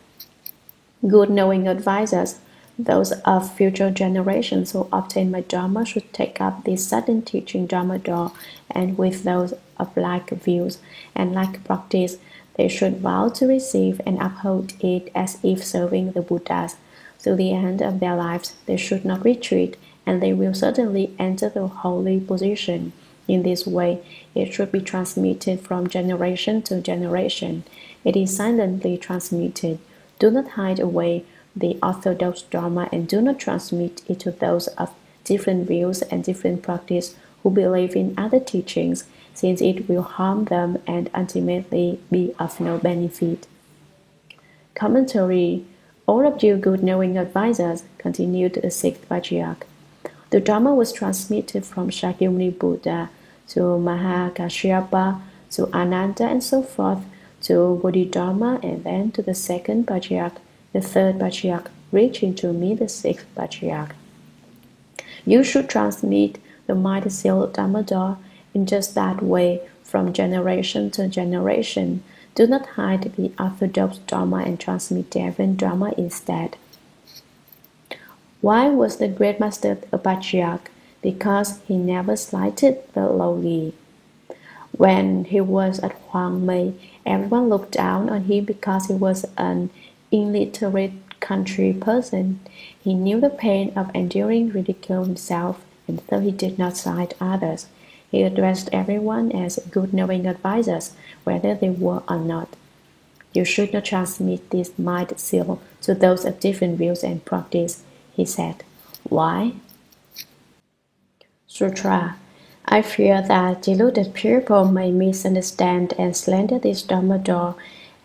Good knowing advisors, those of future generations who obtain my Dharma should take up this sudden teaching Dharma door, and with those of like views and like practice, they should vow to receive and uphold it as if serving the Buddhas. To the end of their lives, they should not retreat, and they will certainly enter the holy position. In this way, it should be transmitted from generation to generation. It is silently transmitted. Do not hide away the orthodox Dharma and do not transmit it to those of different views and different practice who believe in other teachings, since it will harm them and ultimately be of no benefit. Commentary. All of you good knowing advisors, continued the 6th Patriarch. The Dharma was transmitted from Shakyamuni Buddha to Mahakashyapa, to Ananda and so forth, to Bodhidharma and then to the 2nd Patriarch, the 3rd Patriarch, reaching to me, the 6th Patriarch. You should transmit the might-sealed Dharma door in just that way from generation to generation. Do not hide the orthodox Dharma and transmit Devan Dharma instead. Why was the great master a patriarch? Because he never slighted the lowly. When he was at Huang Mei, everyone looked down on him because he was an illiterate country person. He knew the pain of enduring ridicule himself, and though he did not slight others, he addressed everyone as good knowing advisors, whether they were or not. You should not transmit this might seal to those of different views and practice, he said. Why? Sutra. I fear that deluded people may misunderstand and slander this Dharma door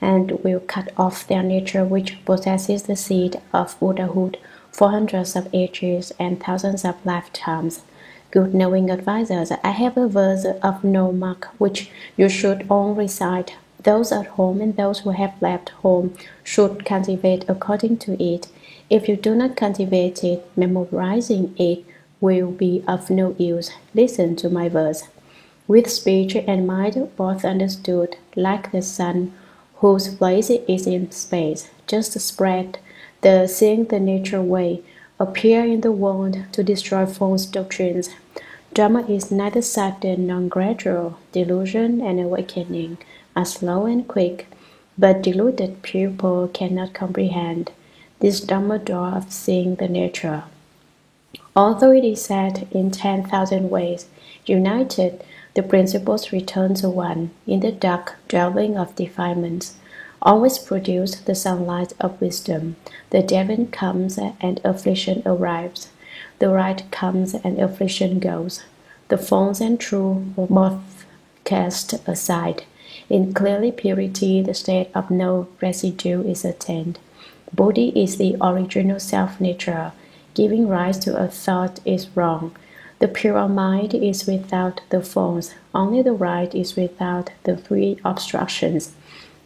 and will cut off their nature, which possesses the seed of Buddhahood for hundreds of ages and thousands of lifetimes. Good knowing advisors, I have a verse of no mark which you should all recite Those at home and those who have left home should cultivate according to it. If you do not cultivate it, memorizing it will be of no use. Listen to my verse. With speech and mind both understood, like the sun, whose place is in space, just spread the seeing the nature way, appear in the world to destroy false doctrines. Dharma is neither sudden nor gradual. Delusion and awakening are slow and quick, but deluded people cannot comprehend this Dharma door of seeing the nature. Although it is said in 10,000 ways, united, the principles return to one, in the dark dwelling of defilements. Always produce the sunlight of wisdom. The devil comes and affliction arrives. The right comes and affliction goes. The false and true are both cast aside. In clearly purity, the state of no residue is attained. Bodhi is the original self-nature. Giving rise to a thought is wrong. The pure mind is without the false. Only the right is without the three obstructions.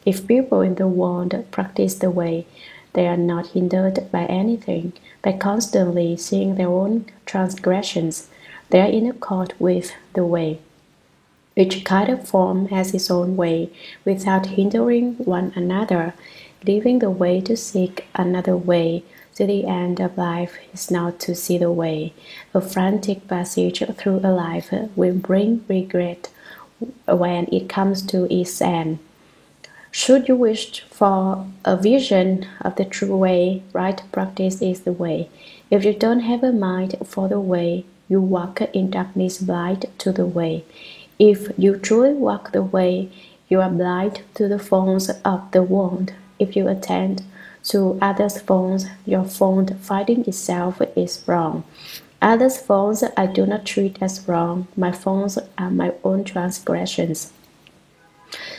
If people in the world practice the way, they are not hindered by anything. By constantly seeing their own transgressions, they are in accord with the way. Each kind of form has its own way, without hindering one another. Leaving the way to seek another way, to the end of life is not to see the way. A frantic passage through a life will bring regret when it comes to its end. Should you wish for a vision of the true way, right practice is the way. If you don't have a mind for the way, you walk in darkness blind to the way. If you truly walk the way, you are blind to the forms of the world. If you attend to others' forms, your fault finding itself is wrong. Others' faults I do not treat as wrong. My faults are my own transgressions.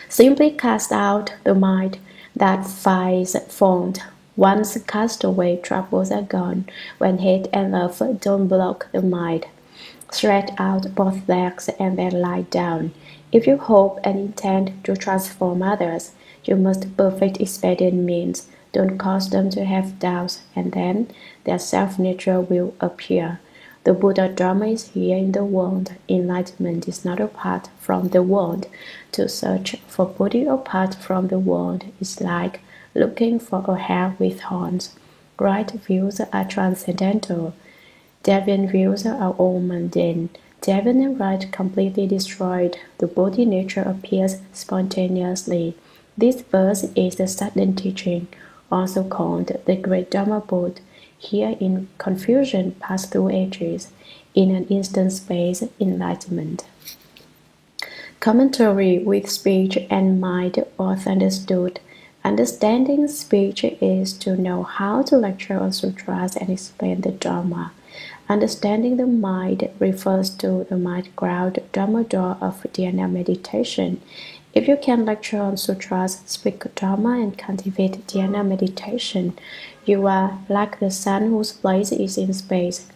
Simply cast out the mind that finds fault. Once cast away, troubles are gone. When hate and love don't block the mind. Stretch out both legs and then lie down. If you hope and intend to transform others, you must perfect expedient means. Don't cause them to have doubts, and then their self-nature will appear. The Buddha Dharma is here in the world. Enlightenment is not apart from the world. To search for Buddha apart from the world is like looking for a hare with horns. Right views are transcendental. Deviant views are all mundane. Deviant and right completely destroyed. The Bodhi nature appears spontaneously. This verse is the sudden teaching, also called the Great Dharma Boat. Here in confusion pass through ages, in an instant space enlightenment. Commentary with speech and mind both understood. Understanding speech is to know how to lecture on sutras and explain the Dharma. Understanding the mind refers to the mind-ground Dharma door of dhyana meditation. If you can lecture on sutras, speak Dharma, and cultivate dhyana meditation, you are like the sun whose place is in space.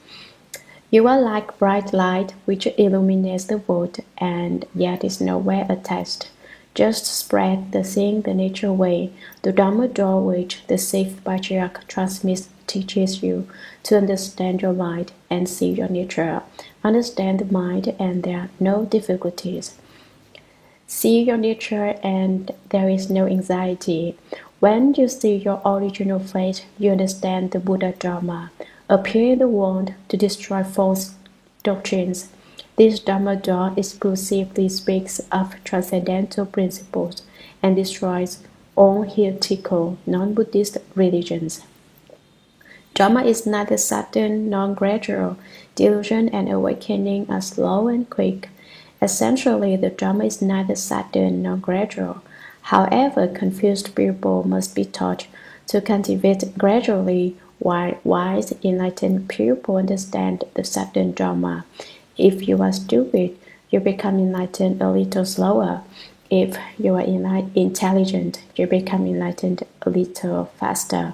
You are like bright light which illuminates the world and yet is nowhere attached. Just spread the seeing the nature way, the Dharma door which the sixth patriarch transmits teaches you to understand your mind and see your nature. Understand the mind and there are no difficulties. See your nature and there is no anxiety. When you see your original face, you understand the Buddha Dharma. Appear in the world to destroy false doctrines. This Dharma door exclusively speaks of transcendental principles and destroys all heretical non-Buddhist religions. Dharma is neither sudden nor gradual. Delusion and awakening are slow and quick. Essentially, the Dharma is neither sudden nor gradual. However, confused people must be taught to cultivate gradually, while wise, enlightened people understand the sudden Dharma. If you are stupid, you become enlightened a little slower. If you are intelligent, you become enlightened a little faster.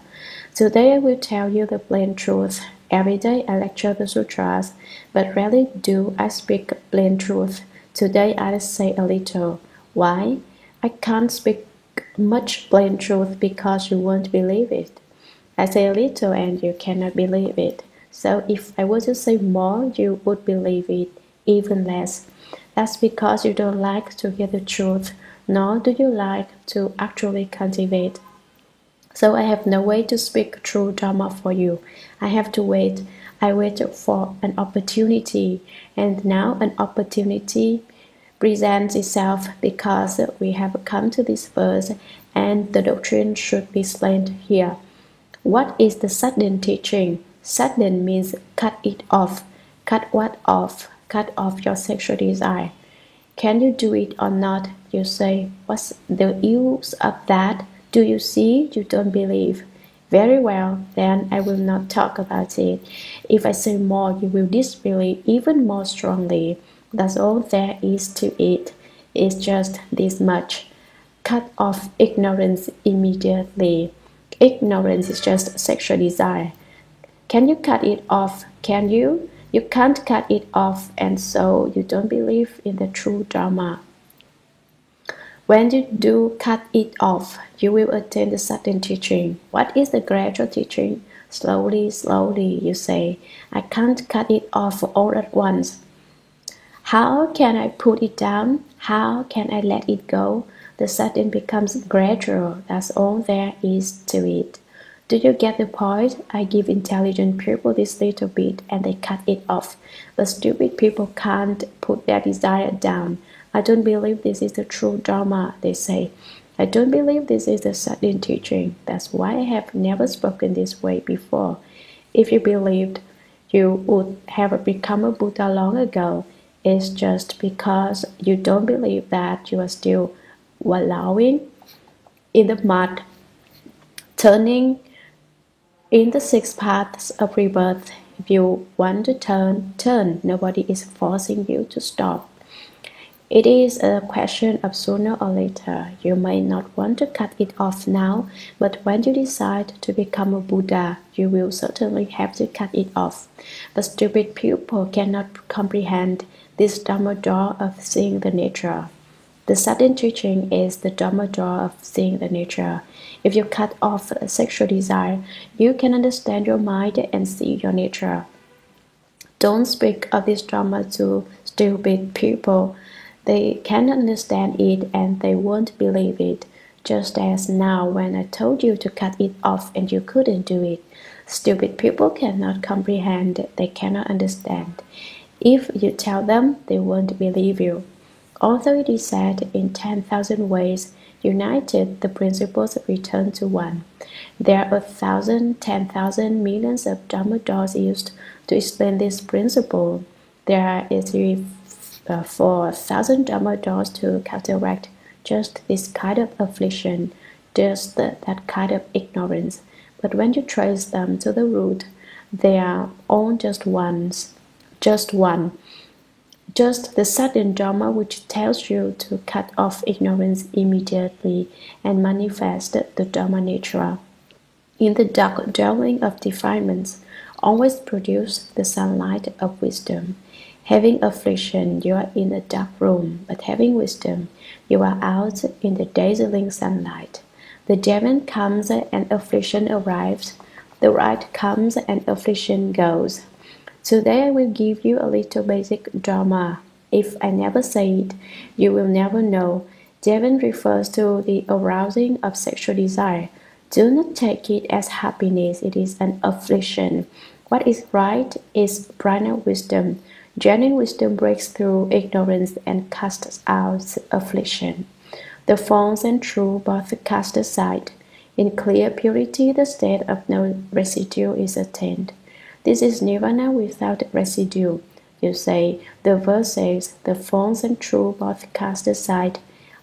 Today I will tell you the plain truth. Every day I lecture the sutras, but rarely do I speak plain truth. Today I'll say a little. Why? I can't speak much plain truth because you won't believe it. I say a little and you cannot believe it. So if I were to say more, you would believe it even less. That's because you don't like to hear the truth, nor do you like to actually cultivate. So I have no way to speak true Dharma for you. I have to wait. I wait for an opportunity, and now an opportunity presents itself because we have come to this verse and the doctrine should be explained here. What is the sudden teaching? Sudden means cut it off. Cut what off? Cut off your sexual desire. Can you do it or not? You say, what's the use of that? Do you see? You don't believe. Very well, then I will not talk about it. If I say more, you will disbelieve even more strongly. That's all there is to it. It's just this much. Cut off ignorance immediately. Ignorance is just sexual desire. Can you cut it off? Can you? You can't cut it off, and so you don't believe in the true Dharma. When you do cut it off, you will attain the sudden teaching. What is the gradual teaching? Slowly, slowly, you say. I can't cut it off all at once. How can I put it down? How can I let it go? The sudden becomes gradual. That's all there is to it. Do you get the point? I give intelligent people this little bit and they cut it off. But stupid people can't put their desire down. I don't believe this is the true Dharma, they say. I don't believe this is the sudden teaching. That's why I have never spoken this way before. If you believed, you would have become a Buddha long ago. It's just because you don't believe that you are still wallowing in the mud, turning in the six paths of rebirth. If you want to turn, turn. Nobody is forcing you to stop. It is a question of sooner or later. You may not want to cut it off now, but when you decide to become a Buddha, you will certainly have to cut it off. But stupid people cannot comprehend this Dharma door of seeing the nature. The sudden teaching is the Dharma door of seeing the nature. If you cut off sexual desire, you can understand your mind and see your nature. Don't speak of this Dharma to stupid people. They cannot understand it and they won't believe it. Just as now when I told you to cut it off and you couldn't do it. Stupid people cannot comprehend, they cannot understand. If you tell them, they won't believe you. Although it is said in 10,000 ways, united, the principles return to one. There are 1,000, 10,000, millions of Dharma doors used to explain this principle. There are easily 4,000 Dharma doors to counteract just this kind of affliction, just that kind of ignorance. But when you trace them to the root, they are all just ones, just one. Just the sudden Dharma which tells you to cut off ignorance immediately and manifest the Dharma nature. In the dark dwelling of defilements, always produce the sunlight of wisdom. Having affliction, you are in a dark room, but having wisdom, you are out in the dazzling sunlight. The devil comes and affliction arrives. The right comes and affliction goes. Today I will give you a little basic Dharma. If I never say it, you will never know. Devon refers to the arousing of sexual desire. Do not take it as happiness, it is an affliction. What is right is prana wisdom. Genuine wisdom breaks through ignorance and casts out affliction. The false and true both cast aside. In clear purity, the state of no residue is attained. This is nirvana without residue. You say, the verse says, the false and true both cast aside.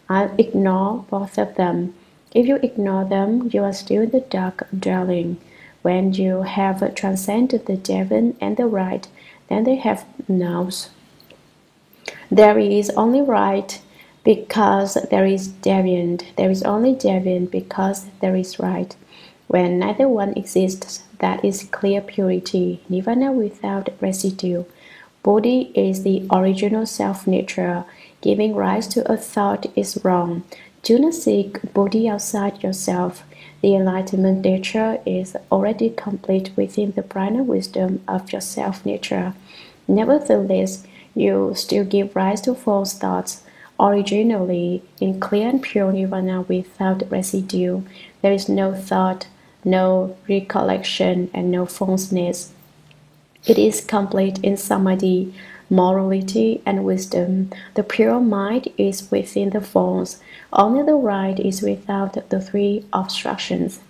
I ignore both of them. If you ignore them, you are still in the dark dwelling. When you have transcended the devil and the right, then they have no's. There is only right because there is deviant. There is only deviant because there is right. When neither one exists, that is clear purity, nirvana without residue. Bodhi is the original self-nature. Giving rise to a thought is wrong. Do not seek Bodhi outside yourself. The enlightenment nature is already complete within the prana wisdom of your self-nature. Nevertheless, you still give rise to false thoughts. Originally, in clear and pure nirvana without residue, there is no thought, no recollection, and no falseness. It is complete in samadhi, morality, and wisdom. The pure mind is within the forms. Only the right is without the three obstructions.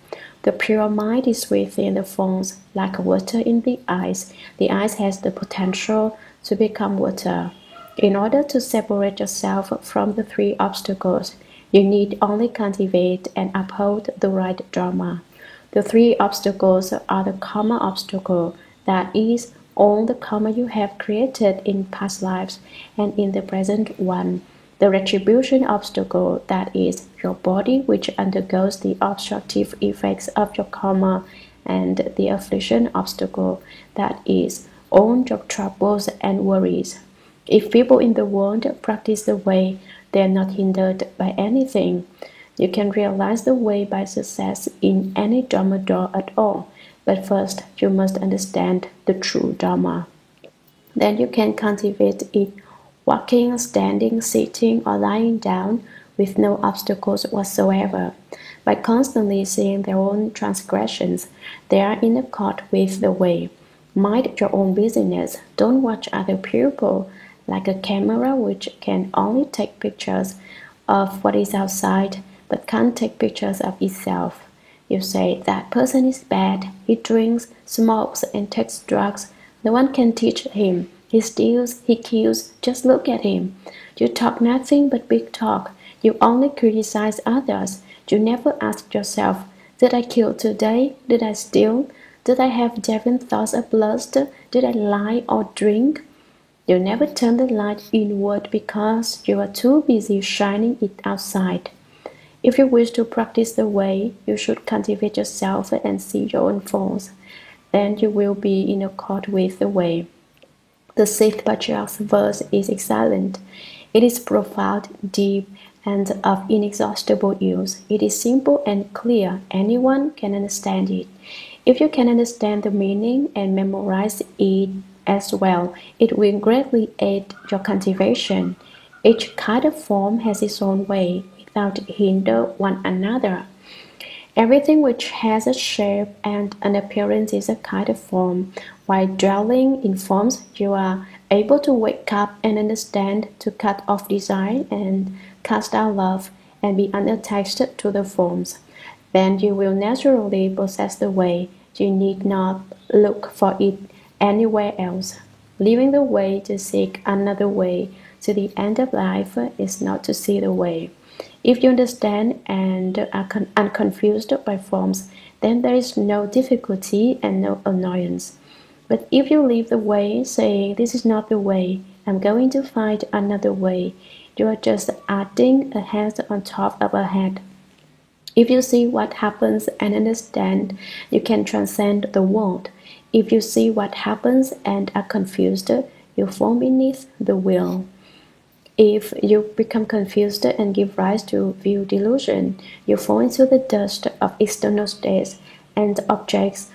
The pure mind is within the forms, like water in the ice. The ice has the potential to become water. In order to separate yourself from the three obstacles, you need only cultivate and uphold the right dharma. The three obstacles are the karma obstacle, that is, all the karma you have created in past lives and in the present one. The retribution obstacle, that is, your body which undergoes the obstructive effects of your karma, and the affliction obstacle, that is, all your troubles and worries. If people in the world practice the way, they are not hindered by anything. You can realize the way by success in any Dharma door at all, but first you must understand the true Dharma. Then you can cultivate it walking, standing, sitting, or lying down with no obstacles whatsoever. By constantly seeing their own transgressions, they are in accord with the way. Mind your own business. Don't watch other people like a camera which can only take pictures of what is outside but can't take pictures of itself. You say that person is bad, he drinks, smokes, and takes drugs. No one can teach him. He steals, he kills, just look at him. You talk nothing but big talk. You only criticize others. You never ask yourself, did I kill today? Did I steal? Did I have devil thoughts of lust? Did I lie or drink? You never turn the light inward because you are too busy shining it outside. If you wish to practice the way, you should cultivate yourself and see your own faults. Then you will be in accord with the way. The sixth patriarch's verse is excellent. It is profound, deep, and of inexhaustible use. It is simple and clear. Anyone can understand it. If you can understand the meaning and memorize it as well, it will greatly aid your cultivation. Each kind of form has its own way, without hinder one another. Everything which has a shape and an appearance is a kind of form. While dwelling in forms, you are able to wake up and understand, to cut off desire and cast out love, and be unattached to the forms. Then you will naturally possess the way. You need not look for it anywhere else. Leaving the way to seek another way to the end of life is not to see the way. If you understand and are unconfused by forms, then there is no difficulty and no annoyance. But if you leave the way, saying, this is not the way, I'm going to find another way, you are just adding a head on top of a head. If you see what happens and understand, you can transcend the world. If you see what happens and are confused, you fall beneath the wheel. If you become confused and give rise to view delusion, you fall into the dust of external states and objects,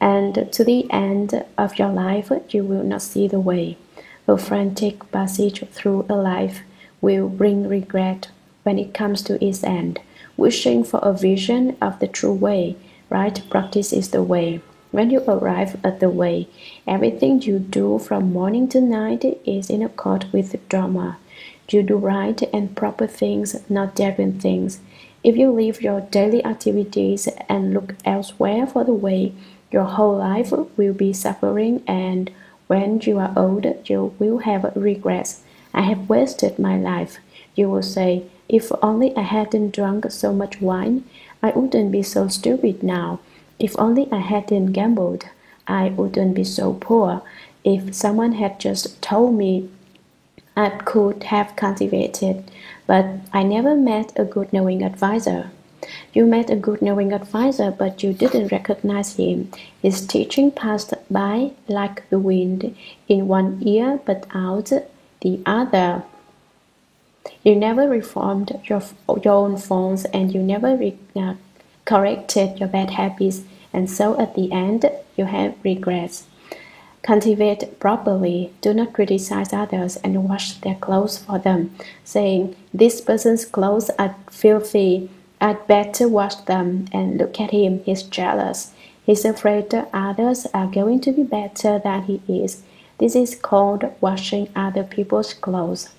and to the end of your life you will not see the way. A frantic passage through a life will bring regret when it comes to its end. Wishing for a vision of the true way, right practice is the way. When you arrive at the way, everything you do from morning to night is in accord with the Dharma. You do right and proper things, not daring things. If you leave your daily activities and look elsewhere for the way, your whole life will be suffering, and when you are old, you will have regrets. I have wasted my life. You will say, if only I hadn't drunk so much wine, I wouldn't be so stupid now. If only I hadn't gambled, I wouldn't be so poor. If someone had just told me, I could have cultivated, but I never met a good knowing advisor. You met a good knowing advisor, but you didn't recognize him. His teaching passed by like the wind, in one ear but out the other. You never reformed your own faults, and you never corrected your bad habits, and so at the end you have regrets. Cultivate properly. Do not criticize others and wash their clothes for them, saying, "This person's clothes are filthy. I'd better wash them." And look at him, he's jealous. He's afraid that others are going to be better than he is. This is called washing other people's clothes.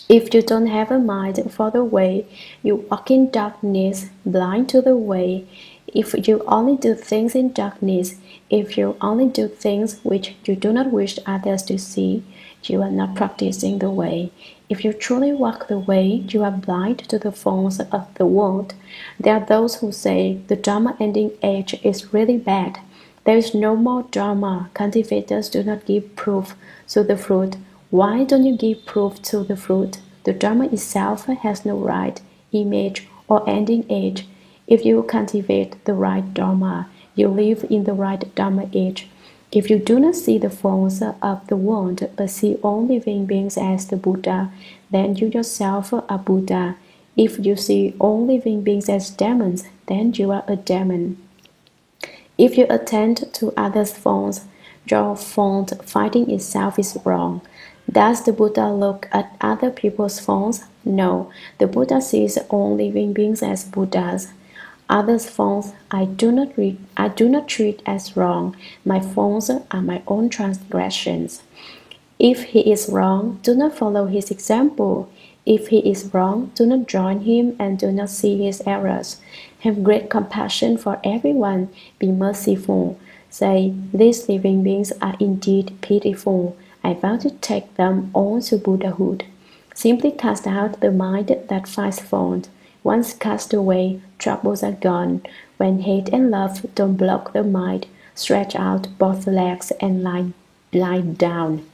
If you don't have a mind for the way, you walk in darkness, blind to the way. If you only do things in darkness, if you only do things which you do not wish others to see, you are not practicing the way. If you truly walk the way, you are blind to the faults of the world. There are those who say the drama ending age is really bad. There is no more drama. Cultivators do not give proof to the fruit. Why don't you give proof to the fruit? The drama itself has no right, image, or ending age. If you cultivate the right dharma, you live in the right dharma age. If you do not see the forms of the world, but see all living beings as the Buddha, then you yourself are Buddha. If you see all living beings as demons, then you are a demon. If you attend to others' faults, your fault finding itself is wrong. Does the Buddha look at other people's faults? No, the Buddha sees all living beings as Buddhas. Others' faults I do not treat as wrong. My faults are my own transgressions. If he is wrong, do not follow his example. If he is wrong, do not join him and do not see his errors. Have great compassion for everyone. Be merciful. Say, these living beings are indeed pitiful. I vow to take them all to Buddhahood. Simply cast out the mind that finds fault. Once cast away, troubles are gone. When hate and love don't block the mind, stretch out both legs and lie down.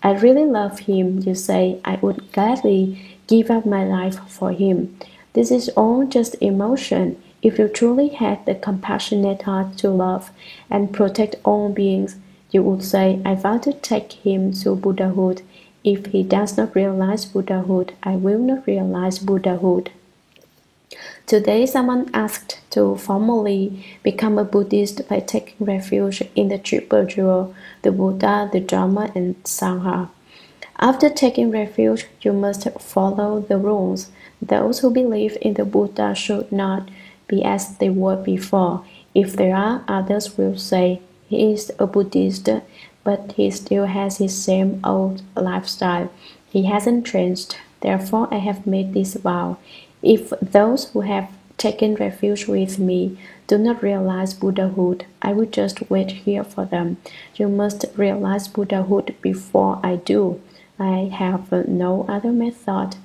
I really love him, you say. I would gladly give up my life for him. This is all just emotion. If you truly had the compassionate heart to love and protect all beings, you would say, I vow to take him to Buddhahood. If he does not realize Buddhahood, I will not realize Buddhahood. Today, someone asked to formally become a Buddhist by taking refuge in the Triple Jewel, the Buddha, the Dharma, and Sangha. After taking refuge, you must follow the rules. Those who believe in the Buddha should not be as they were before. If there are, others will say, he is a Buddhist, but he still has his same old lifestyle. He hasn't changed. Therefore, I have made this vow. If those who have taken refuge with me do not realize Buddhahood, I will just wait here for them. You must realize Buddhahood before I do. I have no other method.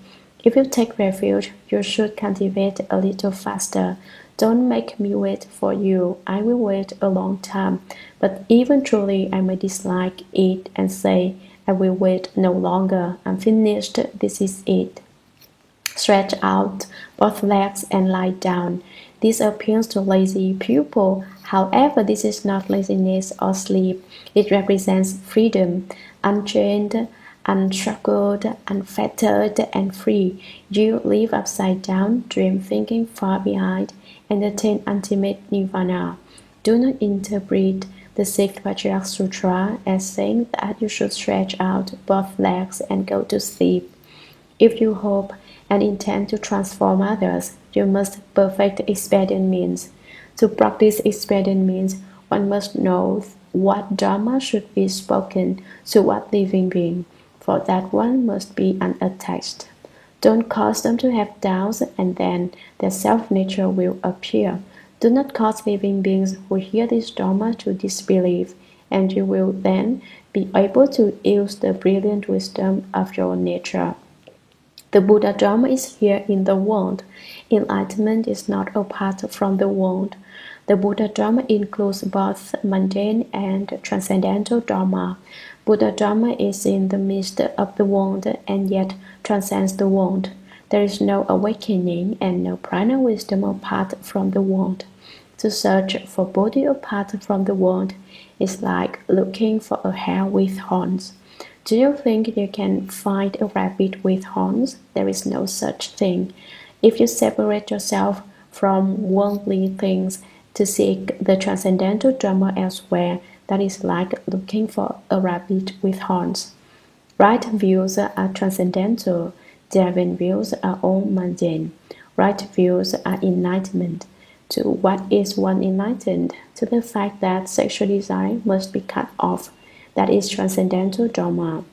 If you take refuge, you should cultivate a little faster. Don't make me wait for you. I will wait a long time. But even truly, I may dislike it and say, I will wait no longer. I'm finished. This is it. Stretch out both legs and lie down. This appeals to lazy people. However, this is not laziness or sleep. It represents freedom, unchained, unshackled, unfettered, and free. You live upside down, dream thinking far behind, and attain ultimate nirvana. Do not interpret the Sixth Vajrayana Sutra as saying that you should stretch out both legs and go to sleep. If you hope and intend to transform others, you must perfect expedient means. To practice expedient means, one must know what Dharma should be spoken to what living being. For that one must be unattached. Don't cause them to have doubts, and then their self-nature will appear. Do not cause living beings who hear this Dharma to disbelieve, and you will then be able to use the brilliant wisdom of your nature. The Buddha Dharma is here in the world. Enlightenment is not apart from the world. The Buddha Dharma includes both mundane and transcendental Dharma. Buddha Dharma is in the midst of the world and yet transcends the world. There is no awakening and no prana wisdom apart from the world. To search for Bodhi apart from the world is like looking for a hare with horns. Do you think you can find a rabbit with horns? There is no such thing. If you separate yourself from worldly things to seek the transcendental Dharma elsewhere, that is like looking for a rabbit with horns. Right views are transcendental, Darwin views are all mundane. Right views are enlightenment. To what is one enlightened? To the fact that sexual desire must be cut off. That is transcendental Dharma.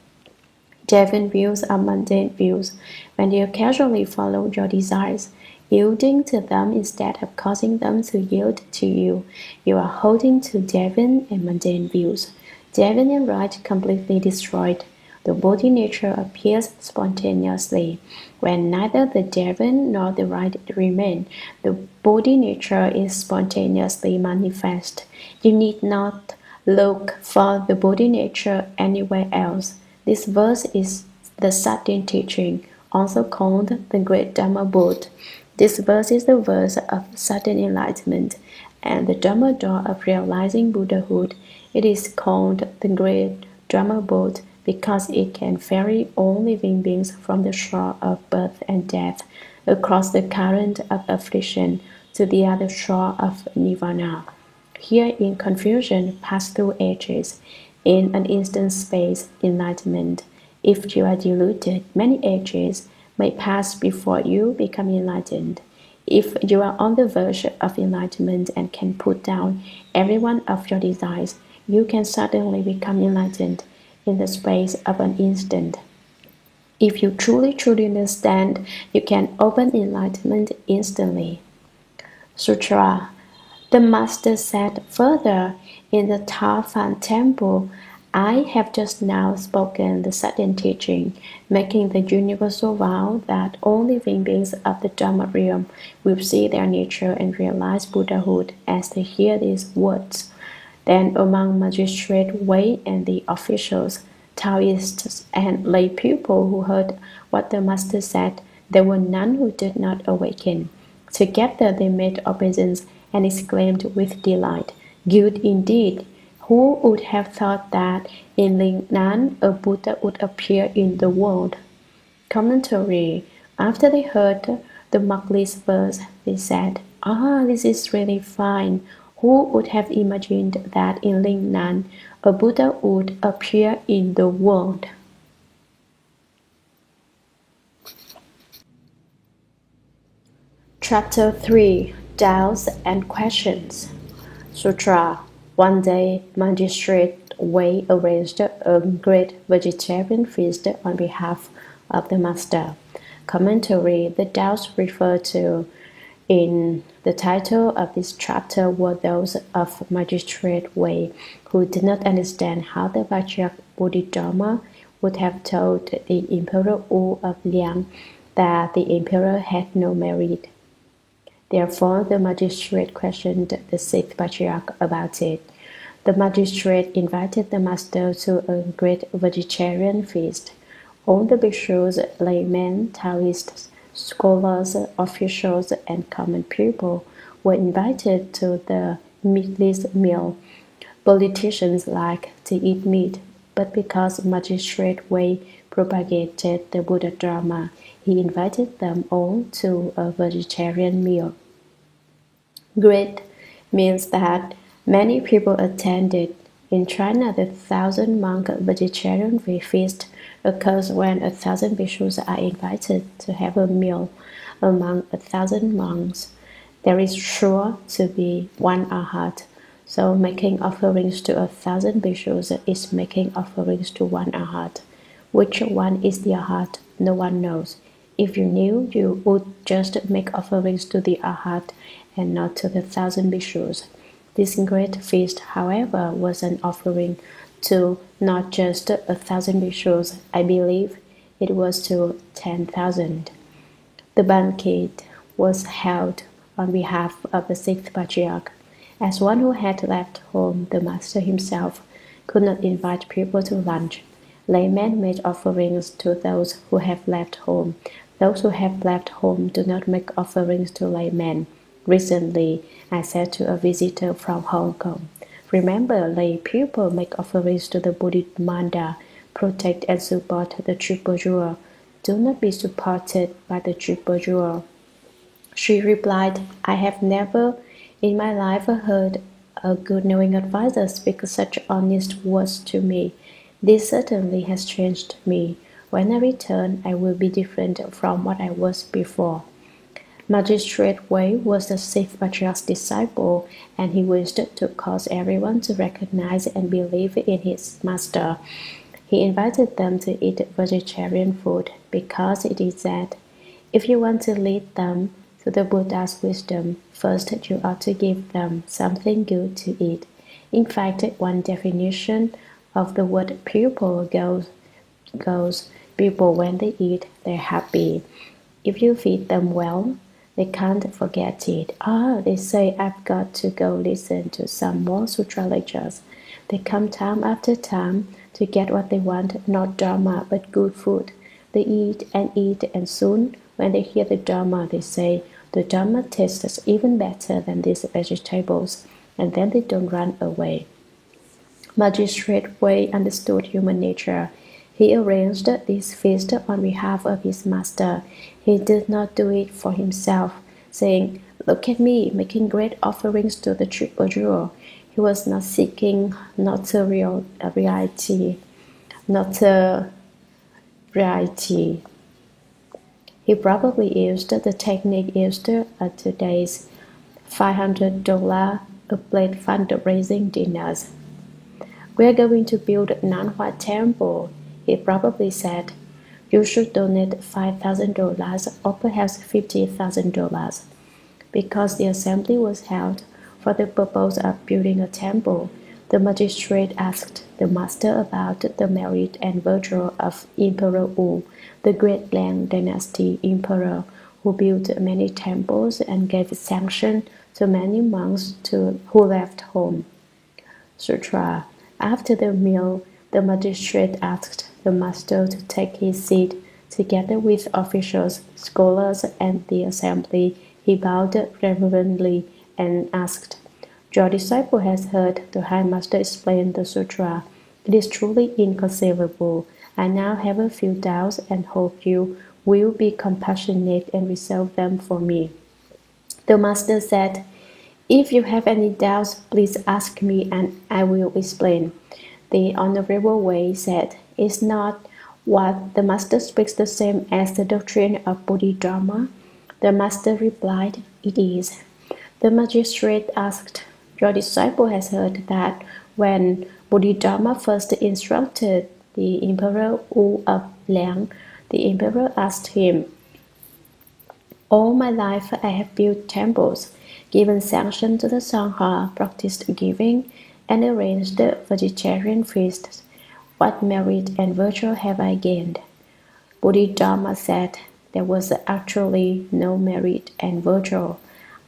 Darwin views are mundane views. When you casually follow your desires, yielding to them instead of causing them to yield to you, you are holding to Darwin and mundane views. Darwin and right completely destroyed. The body nature appears spontaneously. When neither the Darwin nor the right remain, the body nature is spontaneously manifest. You need not look for the body nature anywhere else. This verse is the Satin teaching, also called the Great Dharma Boat. This verse is the verse of sudden enlightenment and the Dharma door of realizing Buddhahood. It is called the Great Dharma Boat because it can ferry all living beings from the shore of birth and death across the current of affliction to the other shore of nirvana. Here in confusion pass through ages, in an instant space enlightenment. If you are deluded, many ages may pass before you become enlightened. If you are on the verge of enlightenment and can put down every one of your desires, you can suddenly become enlightened in the space of an instant. If you truly understand, you can open enlightenment instantly. Sutra. The Master said further in the Ta Fan Temple, I have just now spoken the sudden teaching, making the universal vow that all living beings of the Dharma realm will see their nature and realize Buddhahood as they hear these words. Then among magistrate Wei and the officials, Taoists and lay people who heard what the Master said, there were none who did not awaken. Together they made obeisance and exclaimed with delight, Good indeed! Who would have thought that in Lingnan a Buddha would appear in the world? Commentary. After they heard the Muklis verse, they said, this is really fine. Who would have imagined that in Lingnan a Buddha would appear in the world? Chapter 3 Doubts and Questions. Sutra. One day, Magistrate Wei arranged a great vegetarian feast on behalf of the Master. Commentary. The doubts referred to in the title of this chapter were those of Magistrate Wei, who did not understand how the Vajrayana Bodhidharma would have told the Emperor Wu of Liang that the emperor had no merit. Therefore, the magistrate questioned the sixth patriarch about it. The magistrate invited the master to a great vegetarian feast. All the bhikshus, laymen, Taoists, scholars, officials, and common people were invited to the meatless meal. Politicians like to eat meat, but because Magistrate Wei propagated the Buddha Dharma, he invited them all to a vegetarian meal. Great means that many people attended. In China, the 1,000-monk vegetarian feast occurs when 1,000 bhikshus are invited to have a meal among 1,000 monks. There is sure to be one arhat, so making offerings to 1,000 bhikshus is making offerings to one arhat. Which one is the arhat? No one knows. If you knew, you would just make offerings to the arhat and not to the 1,000 bhikshus. This great feast, however, was an offering to not just 1,000 bhikshus. I believe it was to 10,000. The banquet was held on behalf of the sixth patriarch. As one who had left home, the master himself could not invite people to lunch. Laymen made offerings to those who have left home. Those who have left home do not make offerings to laymen. Recently, I said to a visitor from Hong Kong, remember, lay people make offerings to the Buddhist Manda, protect and support the Tripura. Do not be supported by the Tripura. She replied, I have never in my life heard a good knowing advisor speak such honest words to me. This certainly has changed me. When I return, I will be different from what I was before. Magistrate Wei was the sixth patriarch's disciple, and he wished to cause everyone to recognize and believe in his master. He invited them to eat vegetarian food because it is said, if you want to lead them to the Buddha's wisdom, first you ought to give them something good to eat. In fact, one definition of the word pupil goes people when they eat, they're happy. If you feed them well, they can't forget it. They say I've got to go listen to some more sutra lectures. They come time after time to get what they want, not dharma, but good food. They eat, and soon, when they hear the dharma, they say, the dharma tastes even better than these vegetables, and then they don't run away. Magistrate Wei understood human nature. He arranged this feast on behalf of his master. He did not do it for himself, saying, look at me, making great offerings to the Triple Jewel. He was not seeking notoriety. He probably used the technique used at today's $500 a plate fundraising dinners. We're going to build Nanhua Temple, he probably said. You should donate $5,000 or perhaps $50,000. Because the assembly was held for the purpose of building a temple, the magistrate asked the master about the merit and virtue of Emperor Wu, the great Liang dynasty emperor who built many temples and gave sanction to many monks who left home. Sutra. After the meal, the magistrate asked the master to take his seat. Together with officials, scholars, and the assembly, he bowed reverently and asked, your disciple has heard the High Master explain the sutra. It is truly inconceivable. I now have a few doubts and hope you will be compassionate and resolve them for me. The master said, if you have any doubts, please ask me and I will explain. The Honorable Wei said, is not what the master speaks the same as the doctrine of Bodhidharma? The master replied, it is. The magistrate asked, your disciple has heard that when Bodhidharma first instructed the Emperor Wu of Liang, the emperor asked him, all my life I have built temples, given sanction to the Sangha, practiced giving, and arranged vegetarian feasts. What merit and virtue have I gained? Bodhidharma said, there was actually no merit and virtue.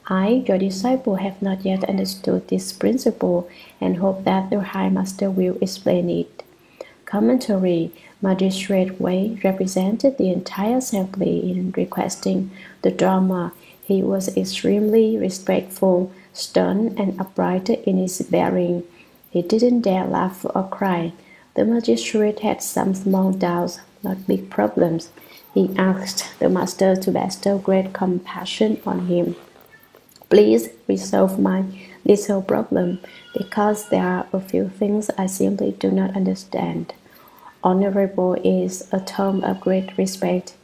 I, your disciple, have not yet understood this principle and hope that the High Master will explain it. Commentary. Magistrate Wei represented the entire assembly in requesting the Dharma. He was extremely respectful, stern, and upright in his bearing. He didn't dare laugh or cry. The magistrate had some small doubts, not big problems. He asked the master to bestow great compassion on him. Please resolve my little problem, because there are a few things I simply do not understand. Honorable is a term of great respect.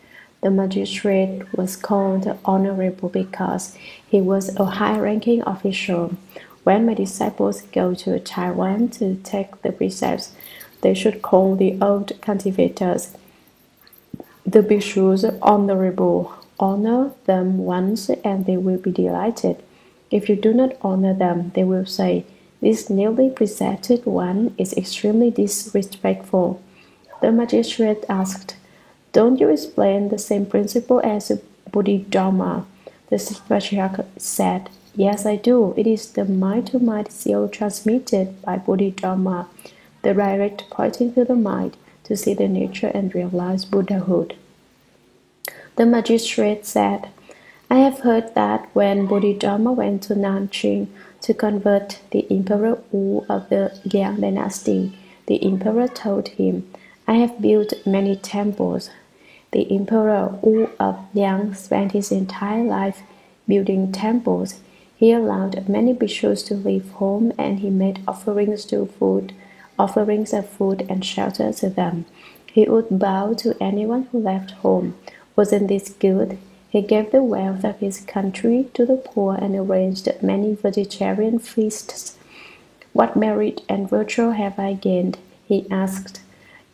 The magistrate was called honorable because he was a high-ranking official. When my disciples go to Taiwan to take the precepts, they should call the old cultivators, the bhikshus, honorable. Honor them once and they will be delighted. If you do not honor them, they will say, this newly presented one is extremely disrespectful. The magistrate asked, don't you explain the same principle as Bodhidharma? The sixth patriarch said, yes, I do. It is the mind-to-mind seal transmitted by Bodhidharma, the direct pointing to the mind to see the nature and realize Buddhahood. The magistrate said, I have heard that when Bodhidharma went to Nanjing to convert the Emperor Wu of the Liang dynasty, the emperor told him, I have built many temples. The Emperor Wu of Liang spent his entire life building temples. He allowed many bhikshus to leave home and he made offerings of food and shelter to them. He would bow to anyone who left home. Wasn't this good? He gave the wealth of his country to the poor and arranged many vegetarian feasts. What merit and virtue have I gained? He asked.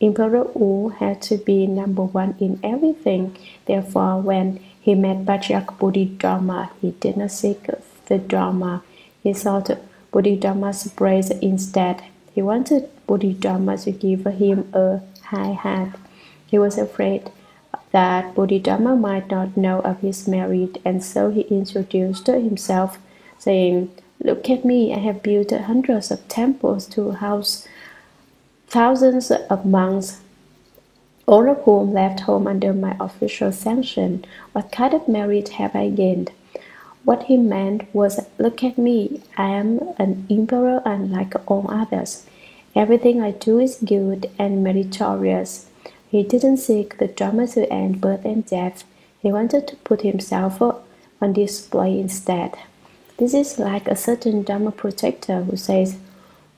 Emperor Wu had to be number one in everything. Therefore, when he met Patriarch Bodhidharma, he did not seek the Dharma. He sought Bodhidharma's praise instead. He wanted Bodhidharma to give him a high hat. He was afraid that Bodhidharma might not know of his merit, and so he introduced himself, saying, "Look at me, I have built hundreds of temples to house thousands of monks, all of whom left home under my official sanction. What kind of merit have I gained?" What he meant was, "Look at me, I am an emperor unlike all others. Everything I do is good and meritorious." He didn't seek the Dharma to end birth and death. He wanted to put himself on display instead. This is like a certain Dharma protector who says,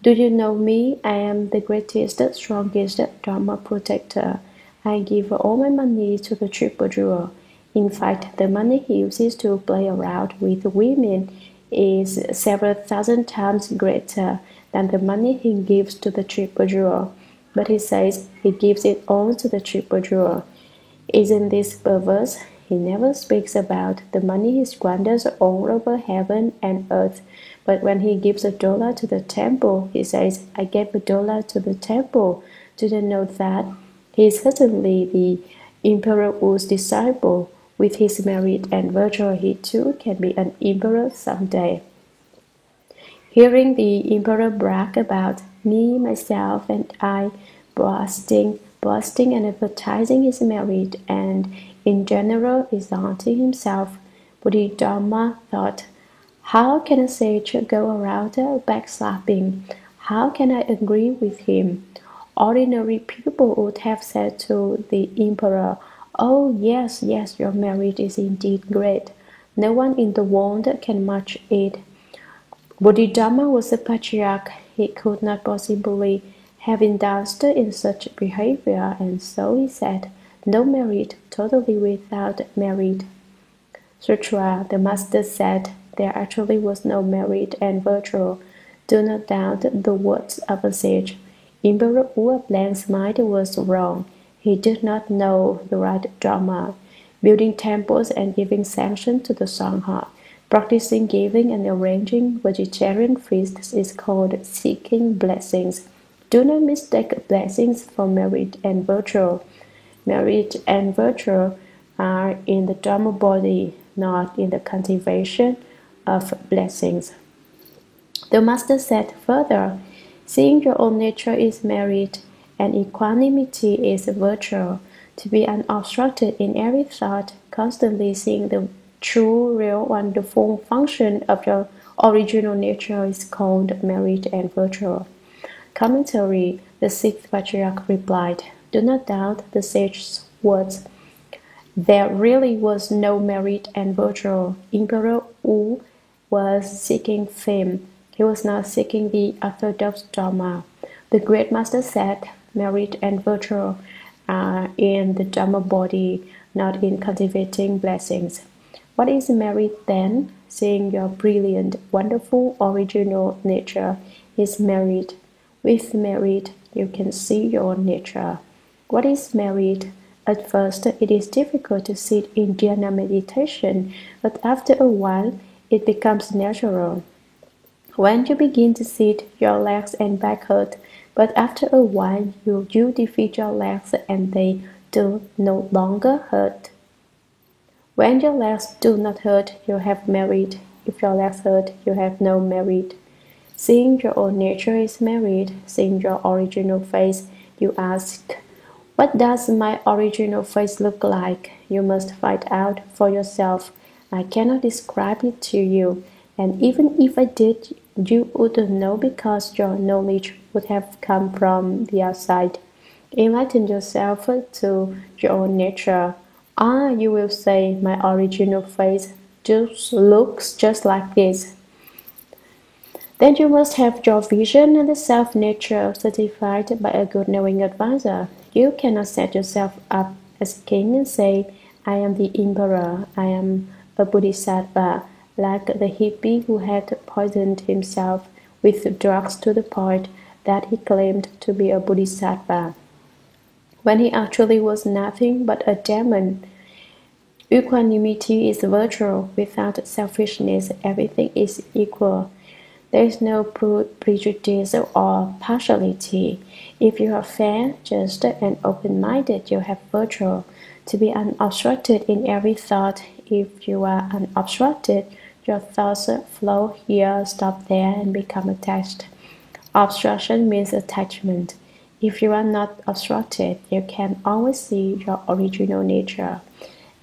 "Do you know me? I am the greatest, strongest Dharma protector. I give all my money to the triple jewel." In fact, the money he uses to play around with women is several thousand times greater than the money he gives to the triple jewel. But he says he gives it all to the triple jewel. Isn't this perverse? He never speaks about the money he squanders all over heaven and earth, but when he gives $1 to the temple, he says, "I gave $1 to the temple." Do you know that? He is certainly the Emperor Wu's disciple. With his merit and virtue, he too can be an emperor someday. Hearing the emperor brag about me, myself, and I, boasting and advertising his merit, and in general exalting himself, Bodhidharma thought, "How can a sage go around backslapping? How can I agree with him?" Ordinary people would have said to the emperor, "Oh, yes, yes, your merit is indeed great. No one in the world can match it." Bodhidharma was a patriarch. He could not possibly have indulged in such behavior, and so he said, "No merit, totally without merit." Sutra, the master said, there actually was no merit and virtue. Do not doubt the words of a sage. Emperor Wu of Liang's mind was wrong. He did not know the right Dharma. Building temples and giving sanction to the Sangha, practicing giving and arranging vegetarian feasts is called seeking blessings. Do not mistake blessings for merit and virtue. Merit and virtue are in the Dharma body, not in the cultivation of blessings. The master said further, "Seeing your own nature is merit, and equanimity is virtue. To be unobstructed in every thought, constantly seeing the true, real, wonderful function of your original nature is called merit and virtue." Commentary. The sixth patriarch replied, "Do not doubt the sage's words. There really was no merit and virtue. Emperor Wu was seeking fame. He was not seeking the orthodox Dharma. The great master said, merit and virtue are in the Dharma body, not in cultivating blessings. What is merit then? Seeing your brilliant, wonderful, original nature is merit. With merit, you can see your nature. What is merit? At first, it is difficult to sit in dhyana meditation, but after a while, it becomes natural. When you begin to sit, your legs and back hurt, but after a while, you defeat your legs and they do no longer hurt. When your legs do not hurt, you have merit. If your legs hurt, you have no merit. Seeing your own nature is merit. Seeing your original face, you ask, what does my original face look like? You must find out for yourself. I cannot describe it to you, and even if I did, you wouldn't know because your knowledge would have come from the outside. Enlighten yourself to your own nature. Ah, you will say, my original face just looks just like this. Then you must have your vision and the self-nature certified by a good knowing advisor. You cannot set yourself up as king and say, I am the emperor, I am a bodhisattva, like the hippie who had poisoned himself with drugs to the point that he claimed to be a bodhisattva, when he actually was nothing but a demon. Equanimity is virtual. Without selfishness, everything is equal. There is no prejudice or partiality. If you are fair, just, and open-minded, you have virtue. To be unobstructed in every thought. If you are unobstructed, your thoughts flow here, stop there, and become attached. Obstruction means attachment. If you are not obstructed, you can always see your original nature.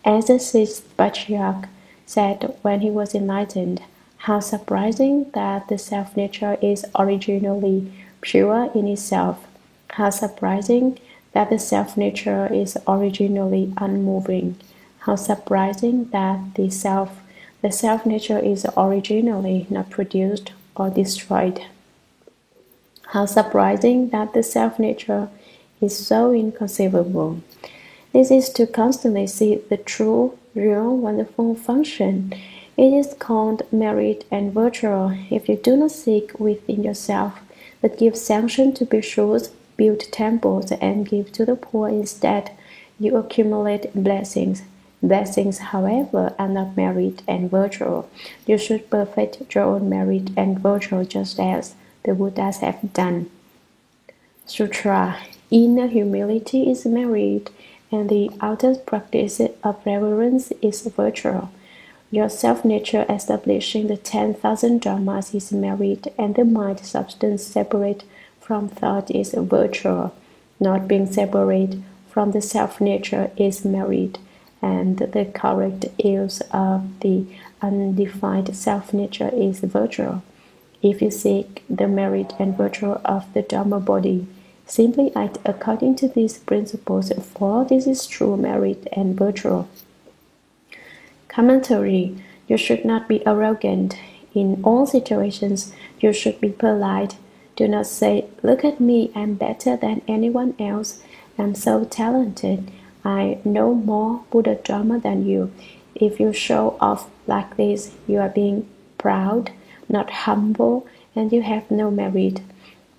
As the sixth patriarch said when he was enlightened, how surprising that the self-nature is originally pure in itself. How surprising that the self-nature is originally unmoving. How surprising that the self-nature is originally not produced or destroyed. How surprising that the self-nature is so inconceivable. This is to constantly see the true, real, wonderful function. It is called merit and virtue. If you do not seek within yourself, but give sanction to virtues, build temples, and give to the poor instead, you accumulate blessings. Blessings, however, are not merit and virtue. You should perfect your own merit and virtue just as the Buddhas have done. Sutra. Inner humility is merit, and the outer practice of reverence is virtue. Your self-nature establishing the 10,000 dharmas is merit, and the mind substance separate from thought is virtue. Not being separate from the self-nature is merit, and the correct use of the undefined self-nature is virtue. If you seek the merit and virtue of the Dharma body, simply act according to these principles, for this is true merit and virtue. Commentary. You should not be arrogant. In all situations, you should be polite. Do not say, look at me, I'm better than anyone else. I'm so talented. I know more Buddha Dharma than you. If you show off like this, you are being proud, not humble, and you have no merit.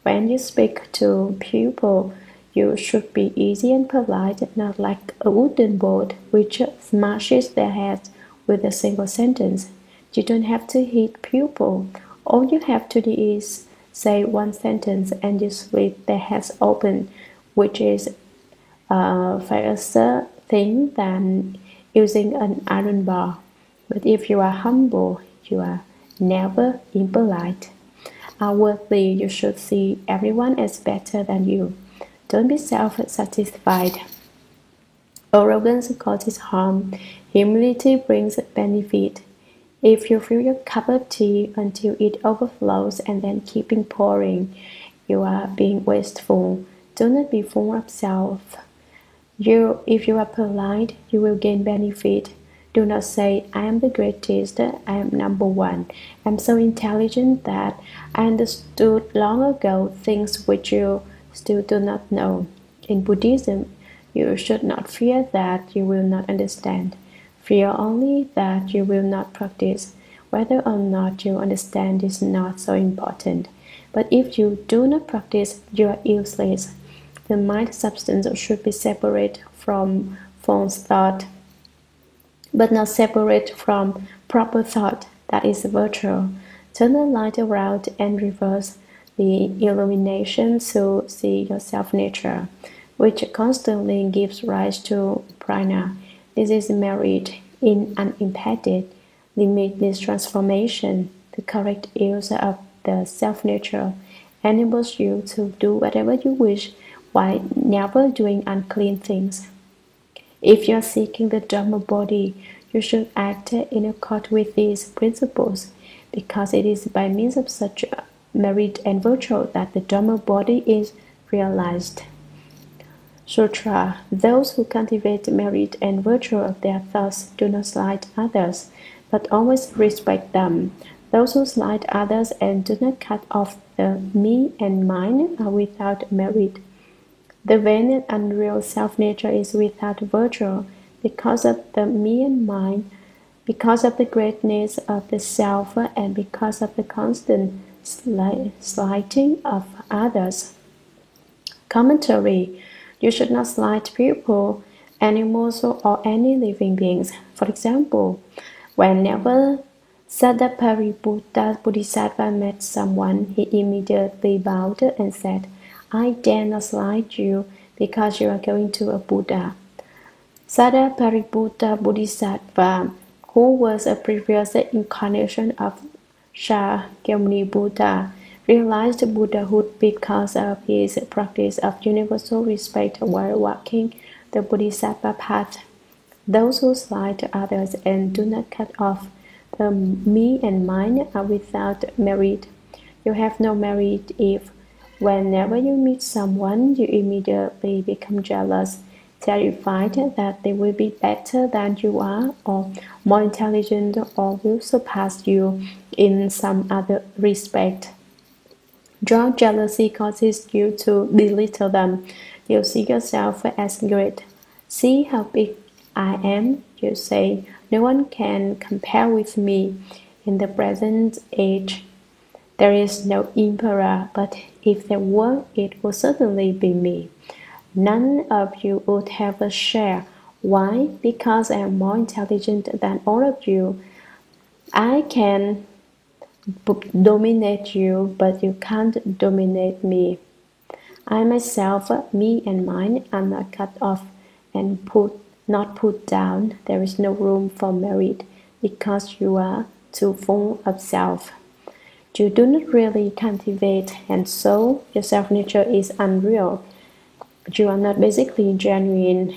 When you speak to people, you should be easy and polite, not like a wooden board which smashes their heads with a single sentence. You don't have to hit people. All you have to do is say one sentence and you split their heads open, which is a faster thing than using an iron bar. But if you are humble, you are never impolite. Outwardly, you should see everyone as better than you. Don't be self-satisfied. Arrogance causes harm. Humility brings benefit. If you fill your cup of tea until it overflows and then keeping pouring, you are being wasteful. Do not be full of self. If you are polite, you will gain benefit. Do not say, I am the greatest, I am number one. I am so intelligent that I understood long ago things which you still do not know. In Buddhism, you should not fear that you will not understand. Fear only that you will not practice. Whether or not you understand is not so important. But if you do not practice, you are useless. The mind substance should be separate from false thought, but not separate from proper thought. That is virtue. Turn the light around and reverse the illumination to see your self-nature, which constantly gives rise to prana. This is merit in unimpeded, limitless transformation. The correct use of the self-nature enables you to do whatever you wish while never doing unclean things. If you are seeking the Dharma body, you should act in accord with these principles, because it is by means of such merit and virtue that the Dharma body is realized. Sutra. Those who cultivate merit and virtue of their thoughts do not slight others, but always respect them. Those who slight others and do not cut off the me and mine are without merit. The vain and unreal self-nature is without virtue because of the me and mine, because of the greatness of the self, and because of the constant slighting of others. Commentary. You should not slight people, animals, or any living beings. For example, whenever Sadapariputta Bodhisattva met someone, he immediately bowed and said, I dare not slight you because you are going to a Buddha. Sadapariputta Bodhisattva, who was a previous incarnation of Shakyamuni Buddha, realized Buddhahood because of his practice of universal respect while walking the Bodhisattva path. Those who slight others and do not cut off the me and mine are without merit. You have no merit if, whenever you meet someone, you immediately become jealous, terrified that they will be better than you are, or more intelligent, or will surpass you in some other respect. Your jealousy causes you to belittle them. You see yourself as great. See how big I am, you say. No one can compare with me. In the present age, there is no emperor, but if there were, it would certainly be me. None of you would have a share. Why? Because I am more intelligent than all of you. I can dominate you, but you can't dominate me. I myself, me and mine, are not cut off and not put down. There is no room for merit because you are too full of self. You do not really cultivate, and so your self-nature is unreal. You are not basically genuine.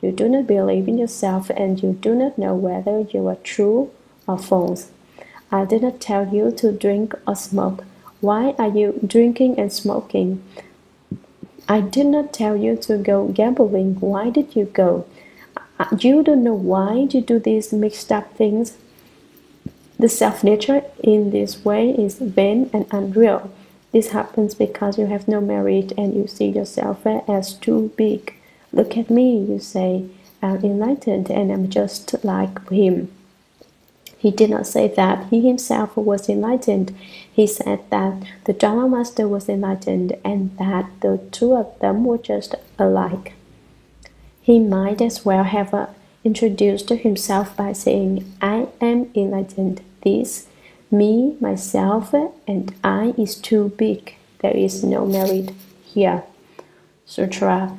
You do not believe in yourself, and you do not know whether you are true or false. I did not tell you to drink or smoke. Why are you drinking and smoking? I did not tell you to go gambling. Why did you go? You don't know why you do these mixed up things. The self-nature in this way is vain and unreal. This happens because you have no merit and you see yourself as too big. Look at me, you say. I'm enlightened and I'm just like him. He did not say that he himself was enlightened. He said that the Dharma Master was enlightened and that the two of them were just alike. He might as well have introduced himself by saying, I am enlightened. This, me, myself, and I is too big. There is no merit here. Sutra.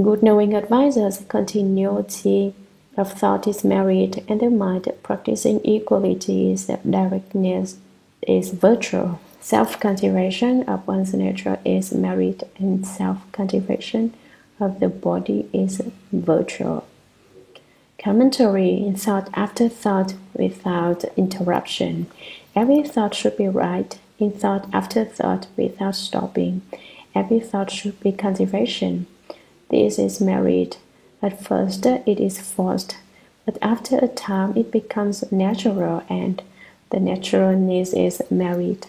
Good knowing advises continuity of thought is merit, and the mind practicing equality is directness is virtue. Self-cultivation of one's nature is merit, and self-cultivation of the body is virtue. Commentary in thought after thought without interruption. Every thought should be right in thought after thought without stopping. Every thought should be cultivation. This is merit. At first it is forced, but after a time it becomes natural, and the naturalness is merit.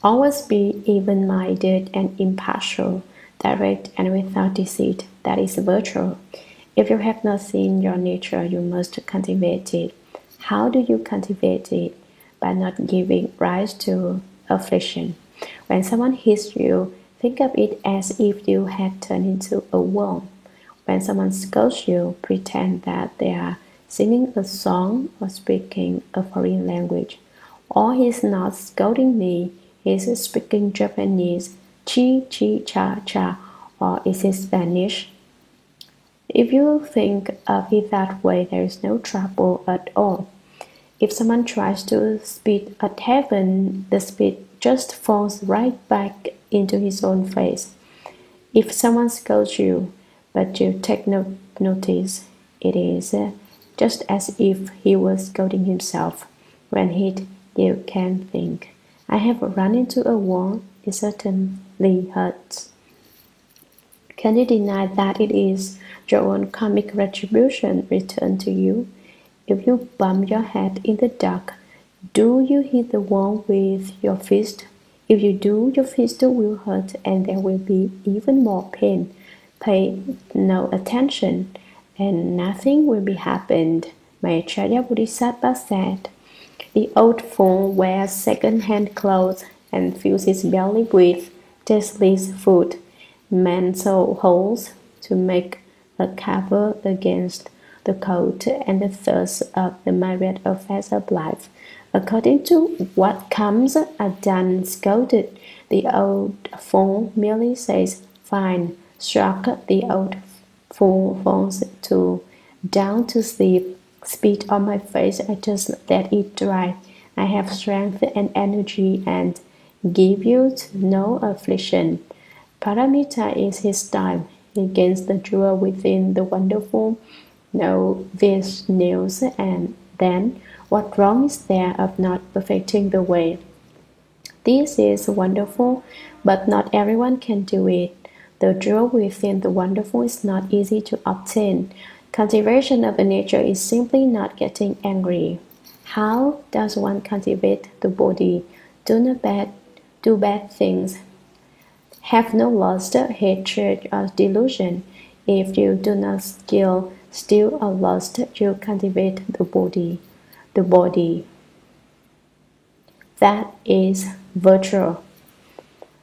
Always be even-minded and impartial, direct and without deceit. That is virtue. If you have not seen your nature, you must cultivate it. How do you cultivate it? By not giving rise to affliction. When someone hits you, think of it as if you had turned into a worm. When someone scolds you, pretend that they are singing a song or speaking a foreign language. Or he's not scolding me, he's speaking Japanese, chi, chi, cha, cha, or is it Spanish? If you think of it that way, there is no trouble at all. If someone tries to spit at heaven, the spit just falls right back into his own face. If someone scolds you, but you take no notice, it is just as if he was scolding himself. When hit, you can think, I have run into a wall, it certainly hurts. Can you deny that it is your own karmic retribution returned to you? If you bump your head in the dark, do you hit the wall with your fist? If you do, your fist will hurt and there will be even more pain. Pay no attention and nothing will be happened. Maitreya Bodhisattva said. The old fool wears second-hand clothes and fills his belly with tasteless food. Man sew holes to make a cover against the cold and the thirst of the myriad affairs of life. According to what comes are done scolded. The old fool merely says, "Fine." Struck, the old fool falls down to sleep. Spit on my face, I just let it dry. I have strength and energy and give you no affliction. Paramita is his time. He gains the jewel within the wonderful. No these news, and then what wrong is there of not perfecting the way? This is wonderful, but not everyone can do it. The jewel within the wonderful is not easy to obtain. Cultivation of a nature is simply not getting angry. How does one cultivate the body? Do bad things. Have no lust, hatred, or delusion. If you do not steal or lust, you cultivate the body. The body. That is virtue.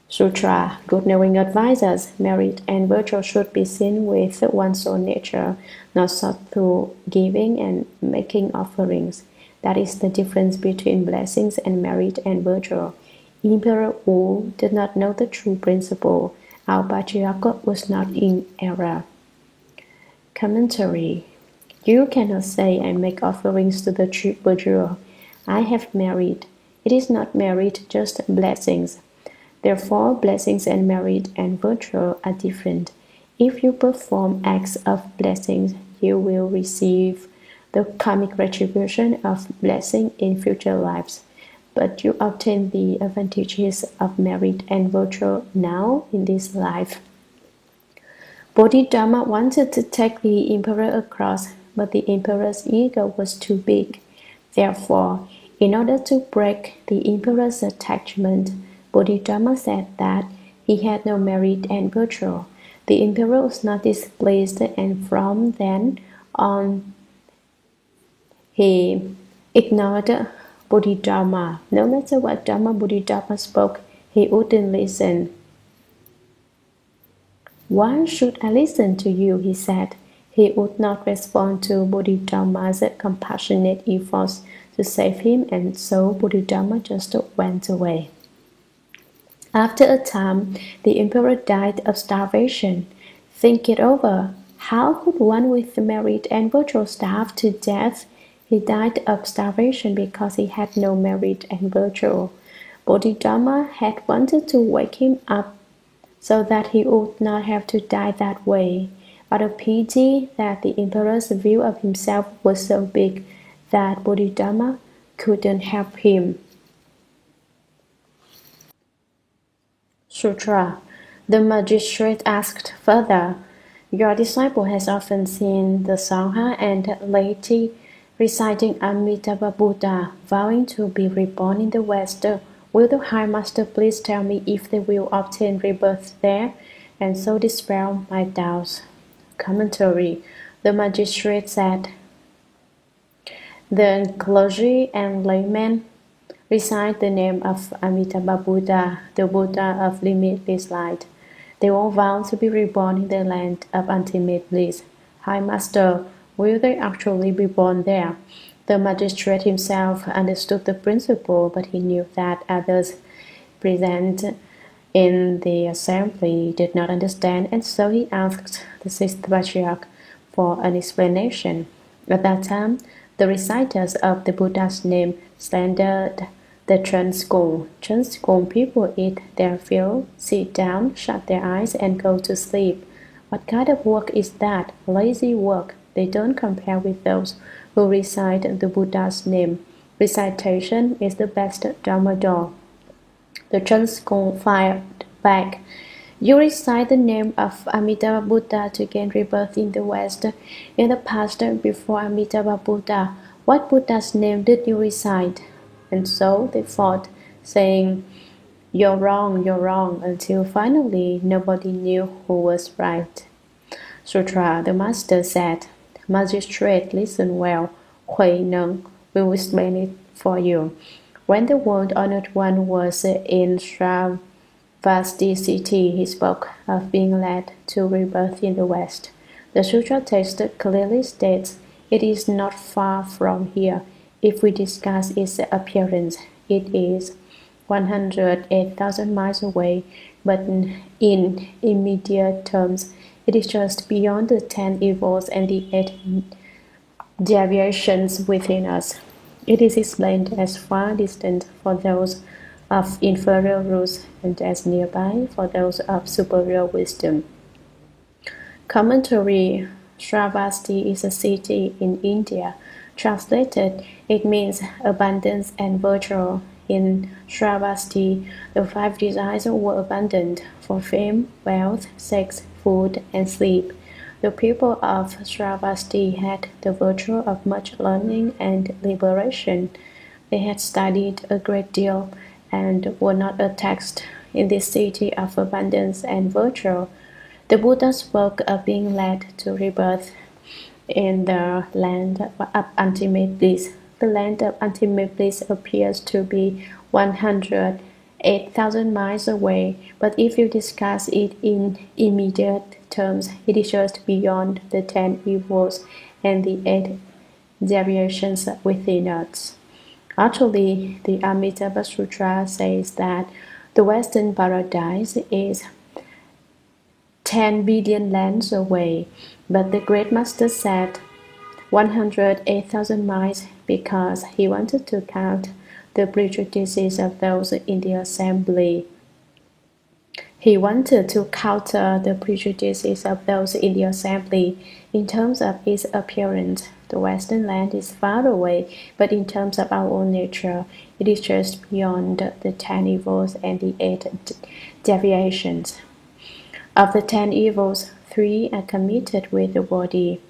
Sutra. Good knowing advises merit and virtue should be seen with one's own nature, not sought through giving and making offerings. That is the difference between blessings and merit and virtue. Emperor Wu did not know the true principle. Our patriarch was not in error. Commentary. You cannot say I make offerings to the true virtue. I have merit. It is not merit, just blessings. Therefore, blessings and merit and virtue are different. If you perform acts of blessings, you will receive the karmic retribution of blessing in future lives. But you obtain the advantages of merit and virtue now in this life. Bodhidharma wanted to take the emperor across, but the emperor's ego was too big. Therefore, in order to break the emperor's attachment, Bodhidharma said that he had no merit and virtue. The emperor was not displeased, and from then on he ignored Bodhidharma. No matter what Dharma Bodhidharma spoke, he wouldn't listen. Why should I listen to you? He said. He would not respond to Bodhidharma's compassionate efforts to save him, and so Bodhidharma just went away. After a time, the emperor died of starvation. Think it over. How could one with merit and virtue starve to death? He died of starvation because he had no merit and virtue. Bodhidharma had wanted to wake him up so that he would not have to die that way. Out of pity that the emperor's view of himself was so big that Bodhidharma couldn't help him. Sutra. The magistrate asked further, your disciple has often seen the Sangha and laity reciting Amitabha Buddha, vowing to be reborn in the West. Will the High Master please tell me if they will obtain rebirth there, and so dispel my doubts? Commentary. The magistrate said, the clergy and laymen recite the name of Amitabha Buddha, the Buddha of limitless light. They all vow to be reborn in the land of ultimate bliss. High Master, will they actually be born there? The magistrate himself understood the principle, but he knew that others present in the assembly did not understand, and so he asked the sixth patriarch for an explanation. At that time, the reciters of the Buddha's name slandered the Chen school. Chen school people eat their fill, sit down, shut their eyes, and go to sleep. What kind of work is that? Lazy work. They don't compare with those who recite the Buddha's name. Recitation is the best Dharma door. The Chen school fired back. You recite the name of Amitabha Buddha to gain rebirth in the West. In the past, before Amitabha Buddha, what Buddha's name did you recite? And so they fought, saying, you're wrong, until finally nobody knew who was right. Sutra, the master said, Magistrate, listen well. Hui Neng will explain it for you. When the world honored one was in Shravasti city, he spoke of being led to rebirth in the West. The sutra text clearly states it is not far from here. If we discuss its appearance, it is 108,000 miles away, but in immediate terms, it is just beyond the 10 evils and the 8 deviations within us. It is explained as far distant for those of inferior rules and as nearby for those of superior wisdom. Commentary: Shravasti is a city in India. Translated, it means abundance and virtue. In Shravasti, the 5 desires were abundant for fame, wealth, sex, food, and sleep. The people of Shravasti had the virtue of much learning and liberation. They had studied a great deal and were not taxed in this city of abundance and virtue. The Buddha spoke of being led to rebirth in the land of ultimate bliss. The land of ultimate bliss appears to be 108,000 miles away, but if you discuss it in immediate terms, it is just beyond the 10 evils and the 8 deviations within us. Actually, the Amitabha Sutra says that the Western paradise is 10 billion lands away, but the Great Master said 108,000 miles because he wanted to count the prejudices of those in the assembly. He wanted to counter the prejudices of those in the assembly. In terms of its appearance, the Western land is far away, but in terms of our own nature, it is just beyond the 10 evils and the 8 deviations. Of the 10 evils, 3 are committed with the body: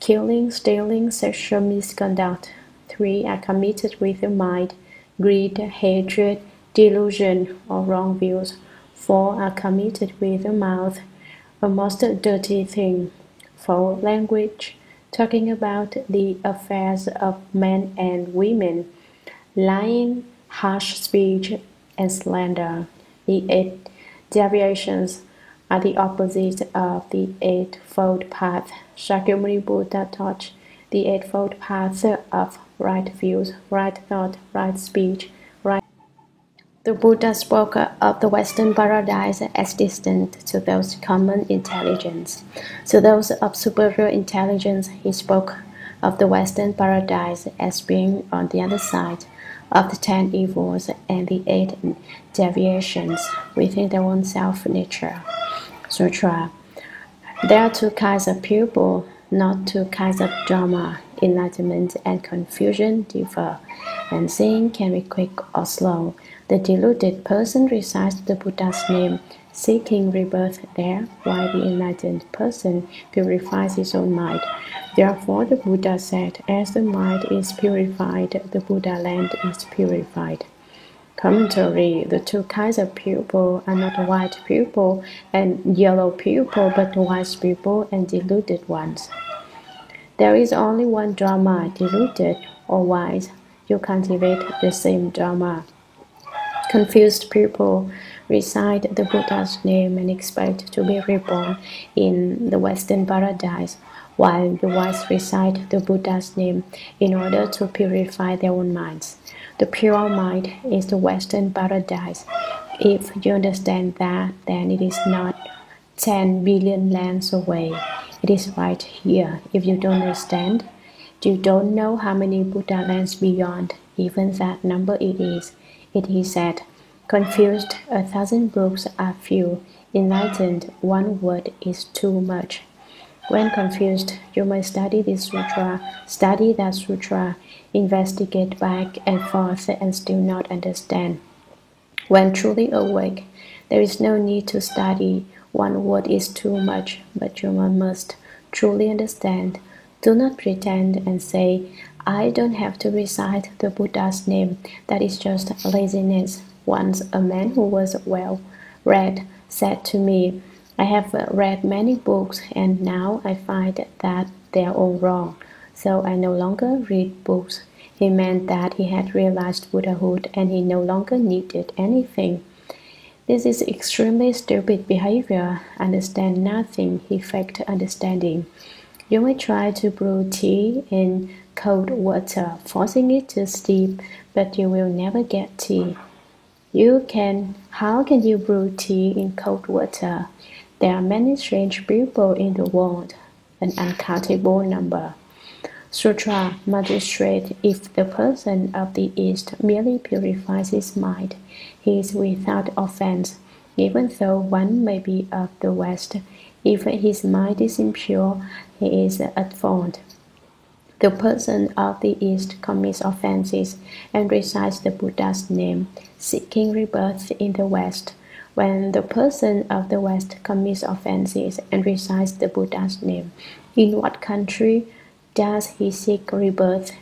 killing, stealing, sexual misconduct. 3 are committed with the mind: greed, hatred, delusion, or wrong views. 4 are committed with the mouth, a most dirty thing: foul language, talking about the affairs of men and women, lying, harsh speech, and slander. The 8 deviations are the opposite of the Eightfold Path. Shakyamuni Buddha taught the Eightfold Path of right views, right thought, right speech, right. The Buddha spoke of the Western paradise as distant to those common intelligence. To those of superior intelligence, he spoke of the Western paradise as being on the other side of the 10 evils and the 8 deviations within their own self-nature. Sutra. There are 2 kinds of pupil, not 2 kinds of Dharma. Enlightenment and confusion differ, and seeing can be quick or slow. The deluded person recites the Buddha's name, seeking rebirth there, while the enlightened person purifies his own mind. Therefore, the Buddha said, as the mind is purified, the Buddha land is purified. Commentary: the 2 kinds of pupil are not white pupil and yellow pupil, but wise pupil and deluded ones. There is only one Dharma, deluded or wise. You cultivate the same Dharma. Confused people recite the Buddha's name and expect to be reborn in the Western paradise, while the wise recite the Buddha's name in order to purify their own minds. The pure mind is the Western paradise. If you understand that, then it is not 10 billion lands away. It is right here. If you don't understand, you don't know how many Buddha lands beyond even that number it is. It is said, confused, 1,000 books are few. Enlightened, 1 word is too much. When confused, you may study this sutra, study that sutra, investigate back and forth and still not understand. When truly awake, There is no need to study. One word is too much, but you must truly understand. Do not pretend and say, I don't have to recite the Buddha's name. That is just laziness. Once a man who was well read said to me, I have read many books and now I find that they are all wrong. So I no longer read books. He meant that he had realized Buddhahood and he no longer needed anything. This is extremely stupid behavior. Understand nothing, he faked understanding. You may try to brew tea in cold water, forcing it to steep, but you will never get tea. How can you brew tea in cold water? There are many strange people in the world, an uncountable number. Sutra, magistrate, if the person of the East merely purifies his mind, he is without offense, even though one may be of the West. If his mind is impure, he is at fault. The person of the East commits offenses and recites the Buddha's name, seeking rebirth in the West. When the person of the West commits offenses and recites the Buddha's name, in what country does he seek rebirth?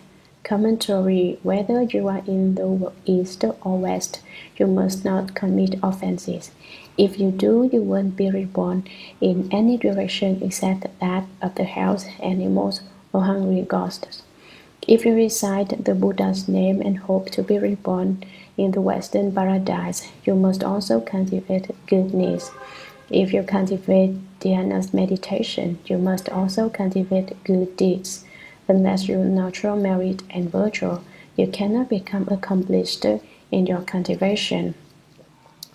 Commentary. Whether you are in the East or West, you must not commit offenses. If you do, you won't be reborn in any direction except that of the house animals or hungry ghosts. If you recite the Buddha's name and hope to be reborn in the Western paradise, you must also cultivate goodness. If you cultivate dhyana meditation, you must also cultivate good deeds. Unless you natural merit and virtue, you cannot become accomplished in your cultivation.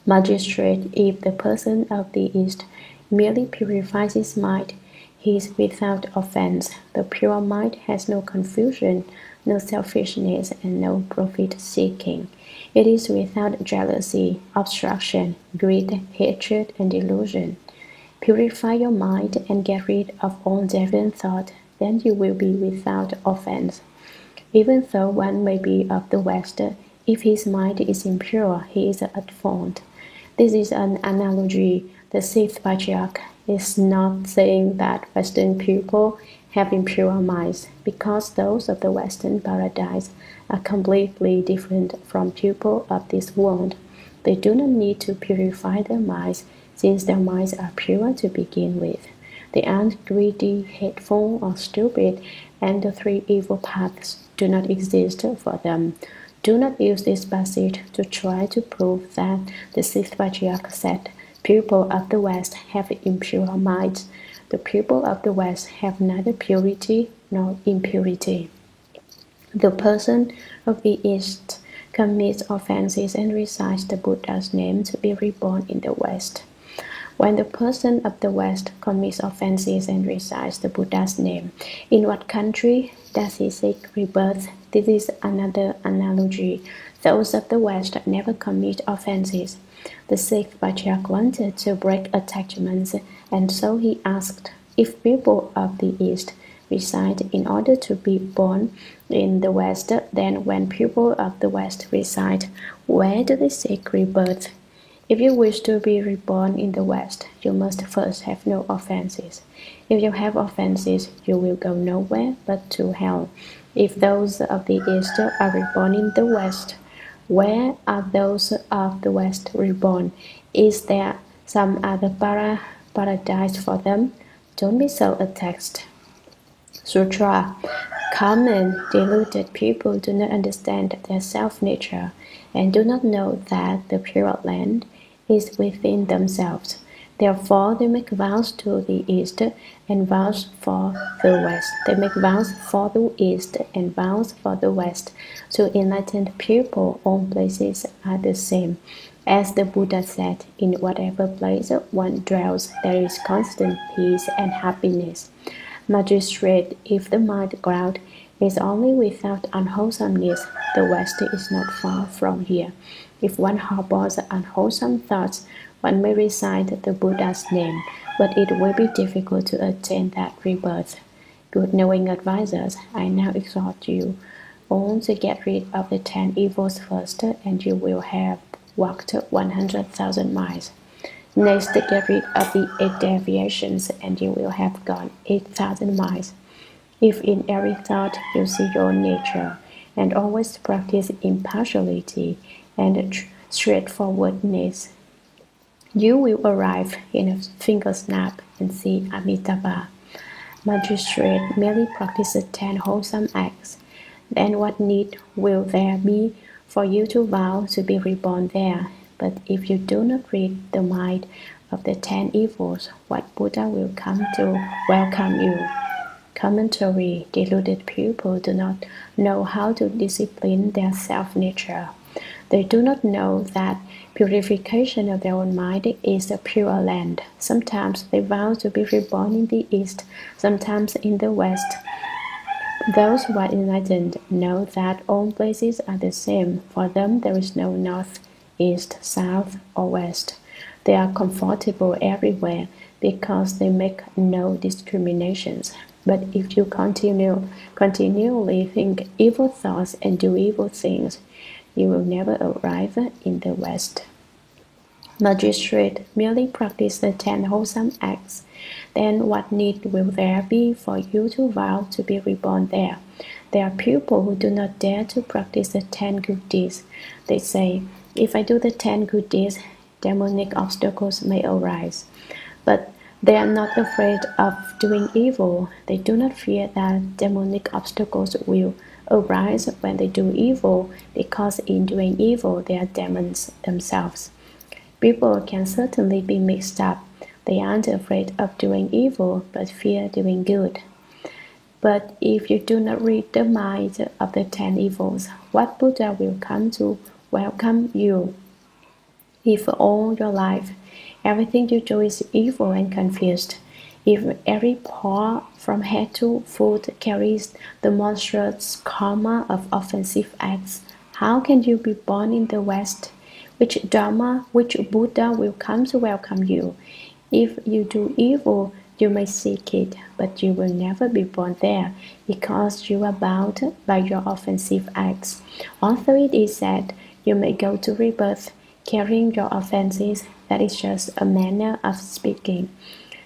Magistrate, if the person of the East merely purifies his mind, he is without offense. The pure mind has no confusion, no selfishness, and no profit-seeking. It is without jealousy, obstruction, greed, hatred, and delusion. Purify your mind and get rid of all deviant thought, then you will be without offense. Even though one may be of the West, if his mind is impure, he is at fault. This is an analogy. The sixth patriarch is not saying that Western people have impure minds, because those of the Western paradise are completely different from people of this world. They do not need to purify their minds, since their minds are pure to begin with. They aren't greedy, hateful, or stupid, and the three evil paths do not exist for them. Do not use this passage to try to prove that the sixth patriarch said people of the West have impure minds. The people of the West have neither purity nor impurity. The person of the East commits offenses and recites the Buddha's name to be reborn in the West. When the person of the West commits offenses and recites the Buddha's name, in what country does he seek rebirth? This is another analogy. Those of the West never commit offenses. The sixth patriarch wanted to break attachments, and so he asked, if people of the East recite in order to be born in the West, then when people of the West recite, where do they seek rebirth? If you wish to be reborn in the West, you must first have no offenses. If you have offenses, you will go nowhere but to hell. If those of the East are reborn in the West, where are those of the West reborn? Is there some other paradise for them? Don't be so attached. Sutra. Common, deluded people do not understand their self-nature and do not know that the Pure Land is within themselves. Therefore, they make vows to the East and vows for the West. They make vows for the East and vows for the West. To enlightened people, all places are the same. As the Buddha said, in whatever place one dwells, there is constant peace and happiness. Magistrate, if the mind ground is only without unwholesomeness, the West is not far from here. If one harbors unwholesome thoughts, one may recite the Buddha's name, but it will be difficult to attain that rebirth. Good knowing advisors, I now exhort you all to get rid of the 10 evils first, and you will have walked 100,000 miles. Next, get rid of the 8 deviations and you will have gone 8,000 miles. If in every thought you see your nature, and always practice impartiality and straightforwardness, you will arrive in a finger snap and see Amitabha. Magistrate merely practice 10 wholesome acts. Then what need will there be for you to vow to be reborn there? But if you do not rid the mind of the 10 evils, what Buddha will come to welcome you? Commentary. Deluded people do not know how to discipline their self-nature. They do not know that purification of their own mind is a pure land. Sometimes they vow to be reborn in the East, sometimes in the West. Those who are enlightened know that all places are the same. For them there is no north, east, south, or west. They are comfortable everywhere because they make no discriminations. But if you continually think evil thoughts and do evil things, you will never arrive in the West. Magistrate merely practice the 10 wholesome acts. Then what need will there be for you to vow to be reborn there? There are people who do not dare to practice the 10 good deeds. They say, if I do the 10 good deeds, demonic obstacles may arise. But they are not afraid of doing evil. They do not fear that demonic obstacles will arise when they do evil, because in doing evil they are demons themselves. People can certainly be mixed up. They aren't afraid of doing evil, but fear doing good. But if you do not rid the mind of the 10 evils, what Buddha will come to welcome you? If all your life everything you do is evil and confused, if every pore from head to foot carries the monstrous karma of offensive acts, how can you be born in the West? Which Dharma, which Buddha will come to welcome you? If you do evil, you may seek it, but you will never be born there, because you are bound by your offensive acts. Although it is said you may go to rebirth carrying your offenses, that is just a manner of speaking.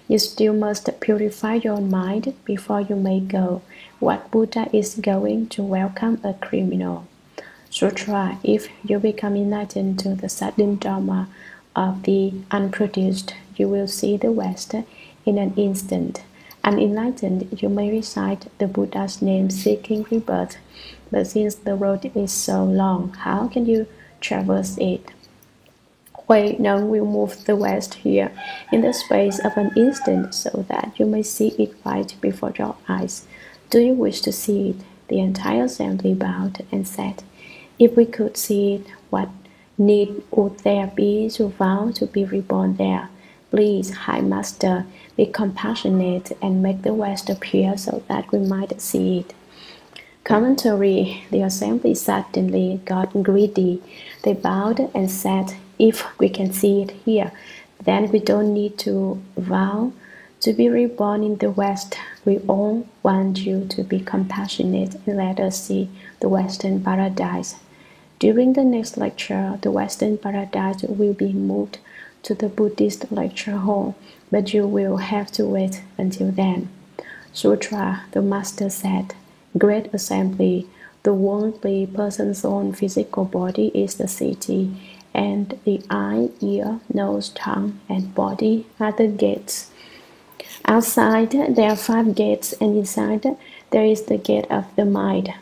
You still must purify your mind before you may go. What Buddha is going to welcome a criminal? Sutra. If you become enlightened to the sudden Dharma of the unproduced, you will see the West in an instant. Unenlightened, you may recite the Buddha's name seeking rebirth, but since the road is so long, how can you traverse it? Huai Neng will move the West here in the space of an instant so that you may see it right before your eyes. Do you wish to see it? The entire assembly bowed and said, if we could see it, what need would there be to vow to be reborn there? Please, High Master, be compassionate and make the West appear so that we might see it. Commentary. The assembly suddenly got greedy. They bowed and said, if we can see it here, then we don't need to vow to be reborn in the West. We all want you to be compassionate and let us see the Western paradise. During the next lecture, the Western paradise will be moved to the Buddhist lecture hall, but you will have to wait until then. Sutra. The Master said, Great Assembly, the worldly person's own physical body is the city, and the eye, ear, nose, tongue, and body are the gates. Outside there are 5 gates, and inside there is the gate of the mind.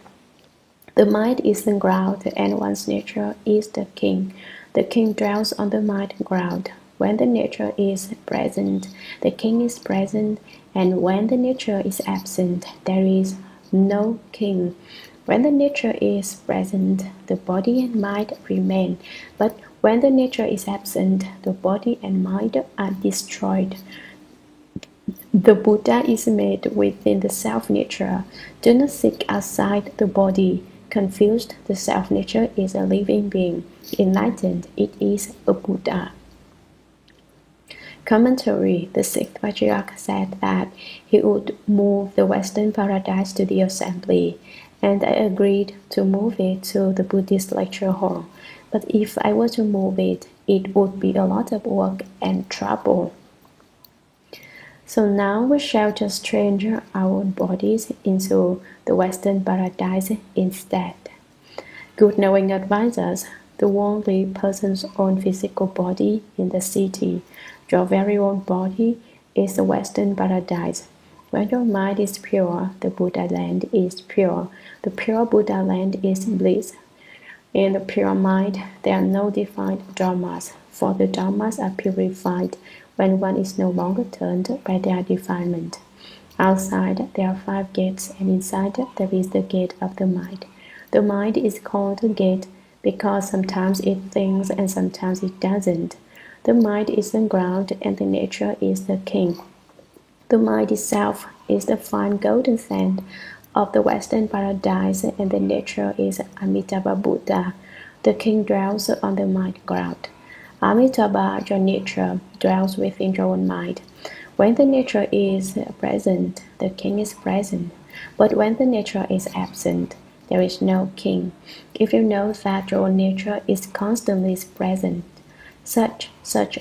The mind is the ground, and one's nature is the king. The king dwells on the mind ground. When the nature is present, the king is present, and when the nature is absent, there is no king. When the nature is present, the body and mind remain, but when the nature is absent, the body and mind are destroyed. The Buddha is made within the self-nature. Do not seek outside the body. Confused, the self-nature is a living being. Enlightened, it is a Buddha. Commentary. The 6th Patriarch said that he would move the Western paradise to the assembly, and I agreed to move it to the Buddhist lecture hall. But if I were to move it, it would be a lot of work and trouble. So now we shall just change our bodies into the Western paradise instead. Good knowing advises the worldly person's own physical body in the city. Your very own body is the Western paradise. When your mind is pure, the Buddha land is pure. The pure Buddha land is bliss. In the pure mind, there are no defined dharmas, for the dharmas are purified when one is no longer turned by their defilement. Outside, there are 5 gates, and inside there is the gate of the mind. The mind is called a gate because sometimes it thinks and sometimes it doesn't. The mind is the ground and the nature is the king. The mind itself is the fine golden sand of the Western paradise, and the nature is Amitabha Buddha. The king dwells on the mind ground. Amitabha, your nature, dwells within your own mind. When the nature is present, the king is present. But when the nature is absent, there is no king. If you know that your own nature is constantly present, such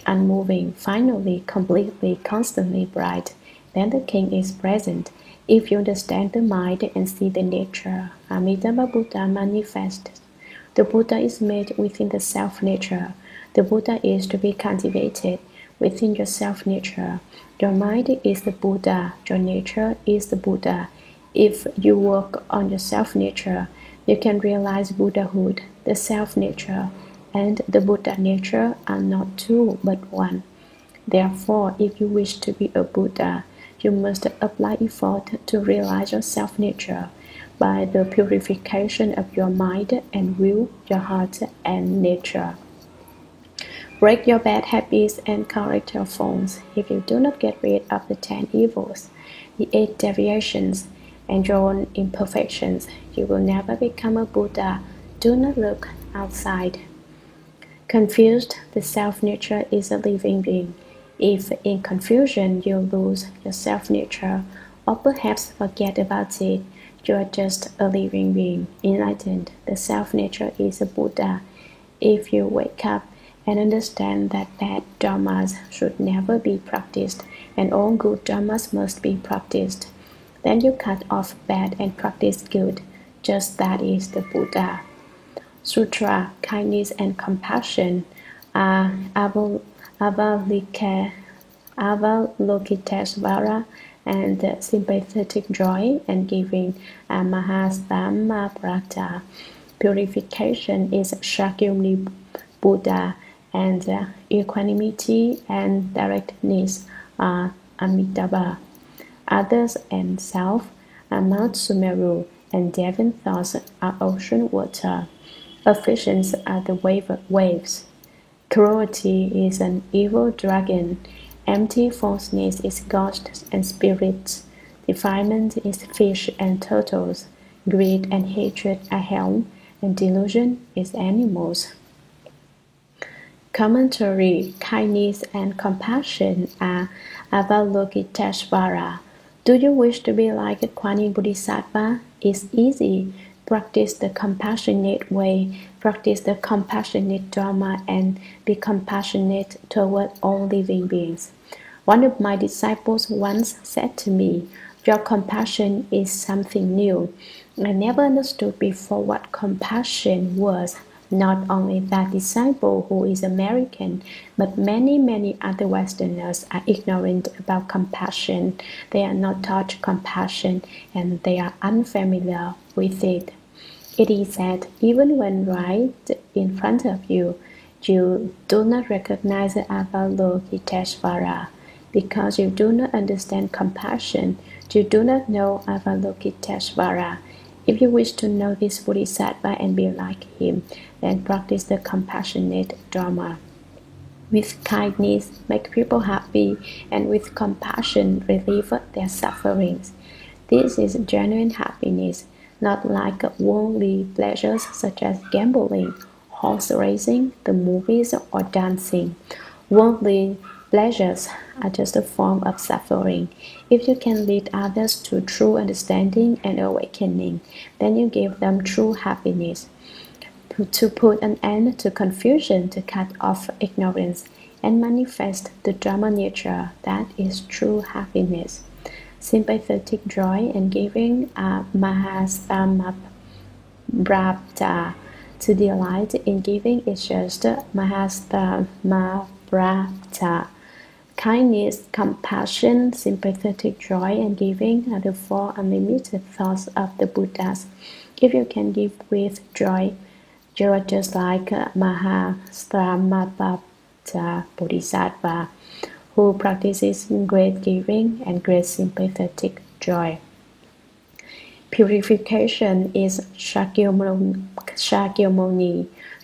unmoving, finally, completely, constantly bright, then the king is present. If you understand the mind and see the nature, Amitabha Buddha manifests. The Buddha is made within the self-nature. The Buddha is to be cultivated within your self-nature. Your mind is the Buddha. Your nature is the Buddha. If you work on your self-nature, you can realize Buddhahood. The self-nature and the Buddha nature are not two but one. Therefore, if you wish to be a Buddha, you must apply effort to realize your self-nature by the purification of your mind and will, your heart and nature. Break your bad habits and correct your faults. If you do not get rid of the 10 evils, the 8 deviations, and your own imperfections, you will never become a Buddha. Do not look outside. Confused, the self-nature is a living being. If in confusion you lose your self-nature, or perhaps forget about it, you are just a living being. Enlightened, the self-nature is a Buddha. If you wake up and understand that bad dharmas should never be practiced and all good dharmas must be practiced, then you cut off bad and practice good. Just that is the Buddha. Sutra, kindness and compassion are Avalokitesvara, and sympathetic joy and giving are Mahastammaprata. Purification is Shakyamuni Buddha, and equanimity and directness are Amitabha. Others and self are Mount Sumeru, and Devon thoughts are ocean water. Afflictions are the waves. Cruelty is an evil dragon. Empty falseness is ghosts and spirits. Defilement is fish and turtles. Greed and hatred are hell, and delusion is animals. Commentary, kindness and compassion are Avalokitesvara. Do you wish to be like a Kuan Yin Bodhisattva? It's easy. Practice the compassionate way, practice the compassionate Dharma, and be compassionate toward all living beings. One of my disciples once said to me, "Your compassion is something new." I never understood before what compassion was. Not only that disciple who is American, but many other Westerners are ignorant about compassion. They are not taught compassion and they are unfamiliar with it. It is said even when right in front of you, you do not recognize Avalokitesvara. Because you do not understand compassion, you do not know Avalokitesvara. If you wish to know this Bodhisattva and be like him, then practice the compassionate Dharma. With kindness, make people happy, and with compassion, relieve their sufferings. This is genuine happiness, not like worldly pleasures such as gambling, horse racing, the movies, or dancing. Worldly pleasures are just a form of suffering. If you can lead others to true understanding and awakening, then you give them true happiness. to put an end to confusion, to cut off ignorance, and manifest the Dharma nature that is true happiness. Sympathetic joy and giving are Mahastamabhrata. To delight in giving is just Mahastamabhrata. Kindness, compassion, sympathetic joy, and giving are the four unlimited thoughts of the Buddhas. If you can give with joy, you are just like Mahastamabhrata Bodhisattva, who practices great giving and great sympathetic joy. Purification is Shakyamuni,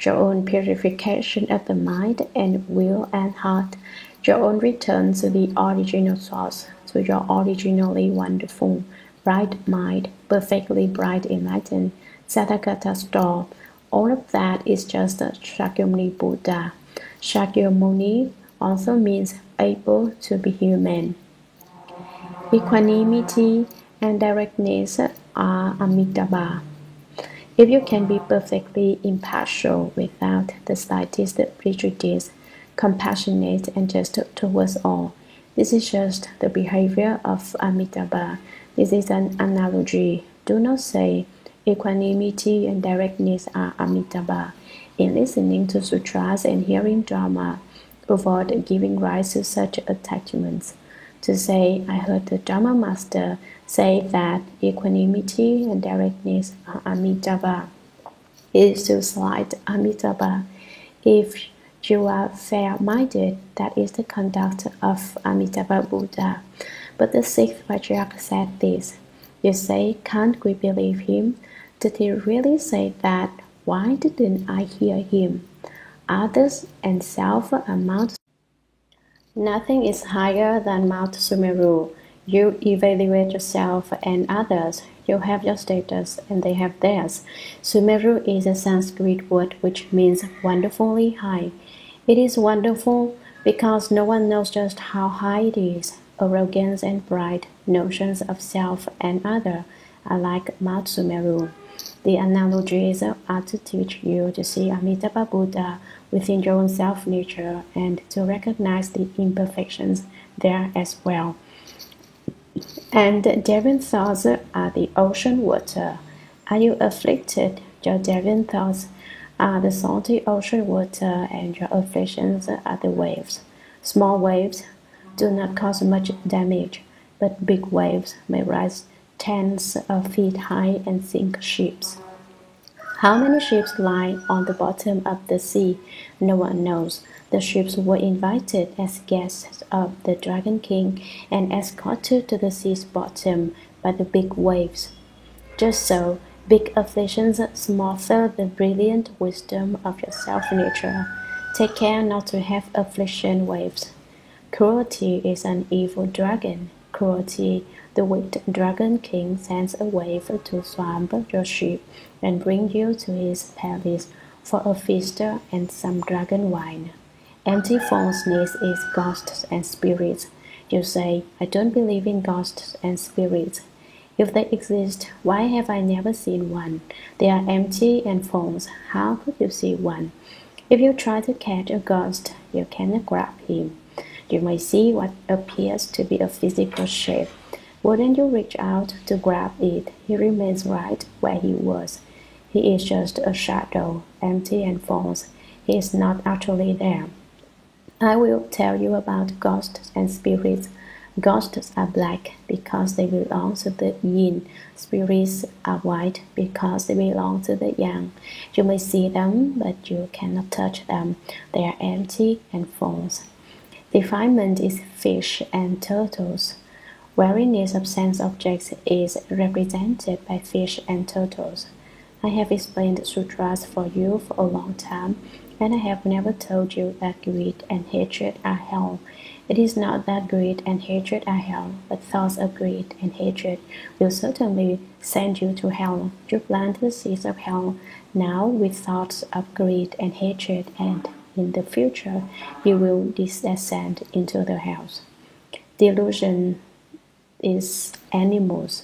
your own purification of the mind and will and heart, your own return to the original source, to your originally wonderful, bright mind, perfectly bright enlightened, Tathagata store. All of that is just Shakyamuni Buddha. Shakyamuni also means able to be human. Equanimity and directness are Amitabha. If you can be perfectly impartial without the slightest prejudice, compassionate and just towards all, this is just the behavior of Amitabha. This is an analogy. Do not say equanimity and directness are Amitabha. In listening to sutras and hearing Dharma, avoid giving rise to such attachments. To say, I heard the Dharma master say that equanimity and directness are Amitabha is to slight Amitabha. If you are fair-minded, that is the conduct of Amitabha Buddha. But the sixth Vajrayana said this. You say, can't we believe him? Did he really say that? Why didn't I hear him? Others and self are Mount. Nothing is higher than Mount Sumeru. You evaluate yourself and others. You have your status and they have theirs. Sumeru is a Sanskrit word which means wonderfully high. It is wonderful because no one knows just how high it is. Arrogance and pride, notions of self and other, are like Mount Sumeru. The analogies are to teach you to see Amitabha Buddha within your own self-nature and to recognize the imperfections there as well. And Deviant thoughts are the ocean water. Are you afflicted? Your Deviant thoughts are the salty ocean water, and your afflictions are the waves. Small waves do not cause much damage, but big waves may rise tens of feet high and sink ships. How many ships lie on the bottom of the sea? No one knows. The ships were invited as guests of the Dragon King and escorted to the sea's bottom by the big waves. Just so, big afflictions smother the brilliant wisdom of your self-nature. Take care not to have affliction waves. Cruelty is an evil dragon. Cruelty, the wicked Dragon King sends a wave to swamp your ship and bring you to his palace for a feast and some dragon wine. Empty falseness is ghosts and spirits. You say, I don't believe in ghosts and spirits. If they exist, why have I never seen one? They are empty and false. How could you see one? If you try to catch a ghost, you cannot grab him. You may see what appears to be a physical shape. Wouldn't you reach out to grab it? He remains right where he was. He is just a shadow, empty and false. He is not actually there. I will tell you about ghosts and spirits. Ghosts are black because they belong to the yin. Spirits are white because they belong to the yang. You may see them, but you cannot touch them. They are empty and false. Defilement is fish and turtles. Wariness of sense objects is represented by fish and turtles. I have explained sutras for you for a long time, and I have never told you that greed and hatred are hell. It is not that greed and hatred are hell, but thoughts of greed and hatred will certainly send you to hell. You plant the seeds of hell now with thoughts of greed and hatred, and in the future you will descend into the hells. Delusion is animals.